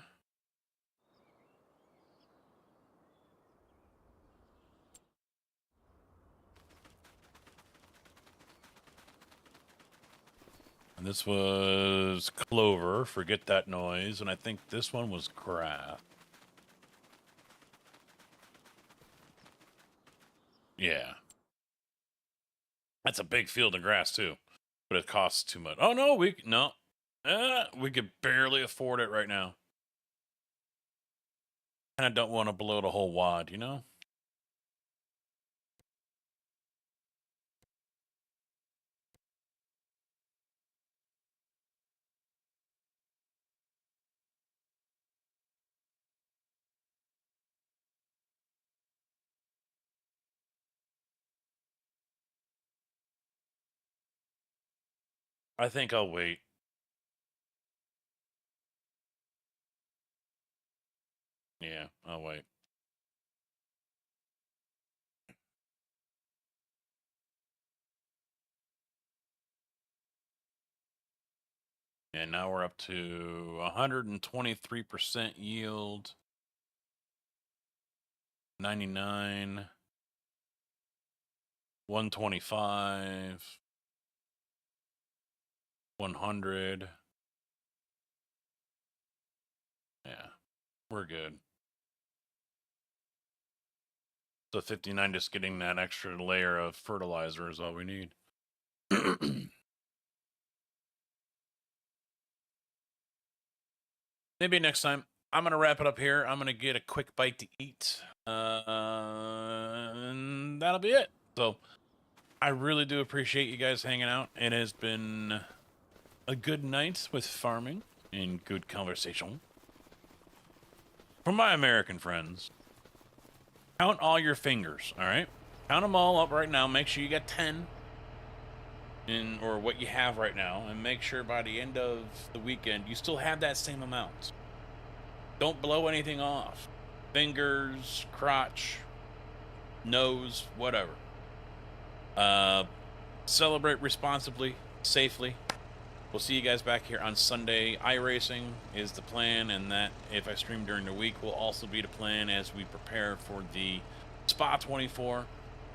And this was clover. Forget that noise. And I think this one was grass. Yeah. That's a big field of grass too. But it costs too much. Oh no, we could barely afford it right now. And I don't want to blow the whole wad, you know? I think I'll wait. Yeah, I'll wait. And now we're up to 123% yield. 99. 125. 100. Yeah, we're good. So 59, just getting that extra layer of fertilizer is all we need. Maybe next time. I'm going to wrap it up here. I'm going to get a quick bite to eat. And that'll be it. So I really do appreciate you guys hanging out. It has been a good night with farming and good conversation. For my American friends, count all your fingers, all right? Count them all up right now. Make sure you got 10 or what you have right now, and make sure by the end of the weekend you still have that same amount. Don't blow anything off. Fingers, crotch, nose, whatever. Celebrate responsibly, safely. We'll see you guys back here on Sunday. iRacing is the plan, and that if I stream during the week will also be the plan as we prepare for the Spa 24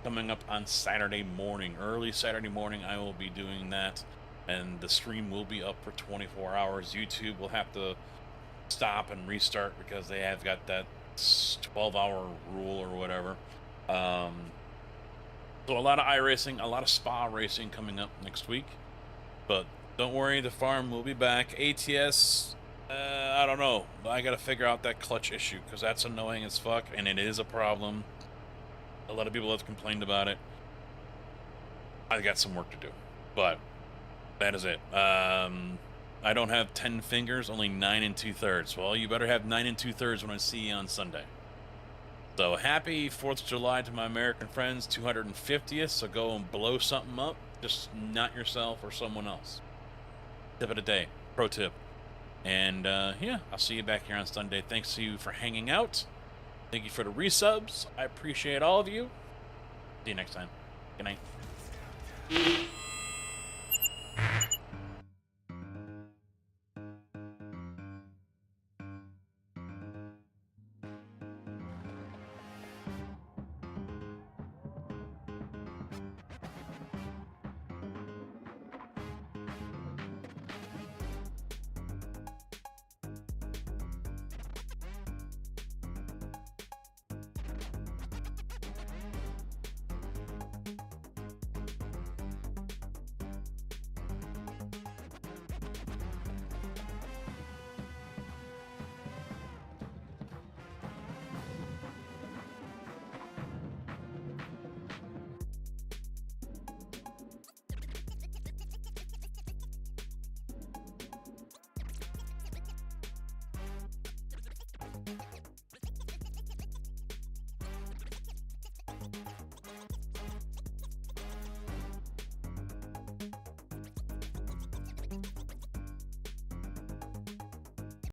coming up on Saturday morning. Early Saturday morning, I will be doing that, and the stream will be up for 24 hours. YouTube will have to stop and restart because they have got that 12-hour rule or whatever. So a lot of iRacing, a lot of spa racing coming up next week. But don't worry, the farm will be back. ATS, I don't know. I got to figure out that clutch issue because that's annoying as fuck, and it is a problem. A lot of people have complained about it. I got some work to do, but that is it. I don't have 10 fingers, only 9 2/3. Well, you better have 9 2/3 when I see you on Sunday. So happy 4th of July to my American friends, 250th. So go and blow something up. Just not yourself or someone else. Tip of the day, pro tip. And yeah, I'll see you back here on Sunday. Thanks to you for hanging out. Thank you for the resubs. I appreciate all of you. See you next time. Good night.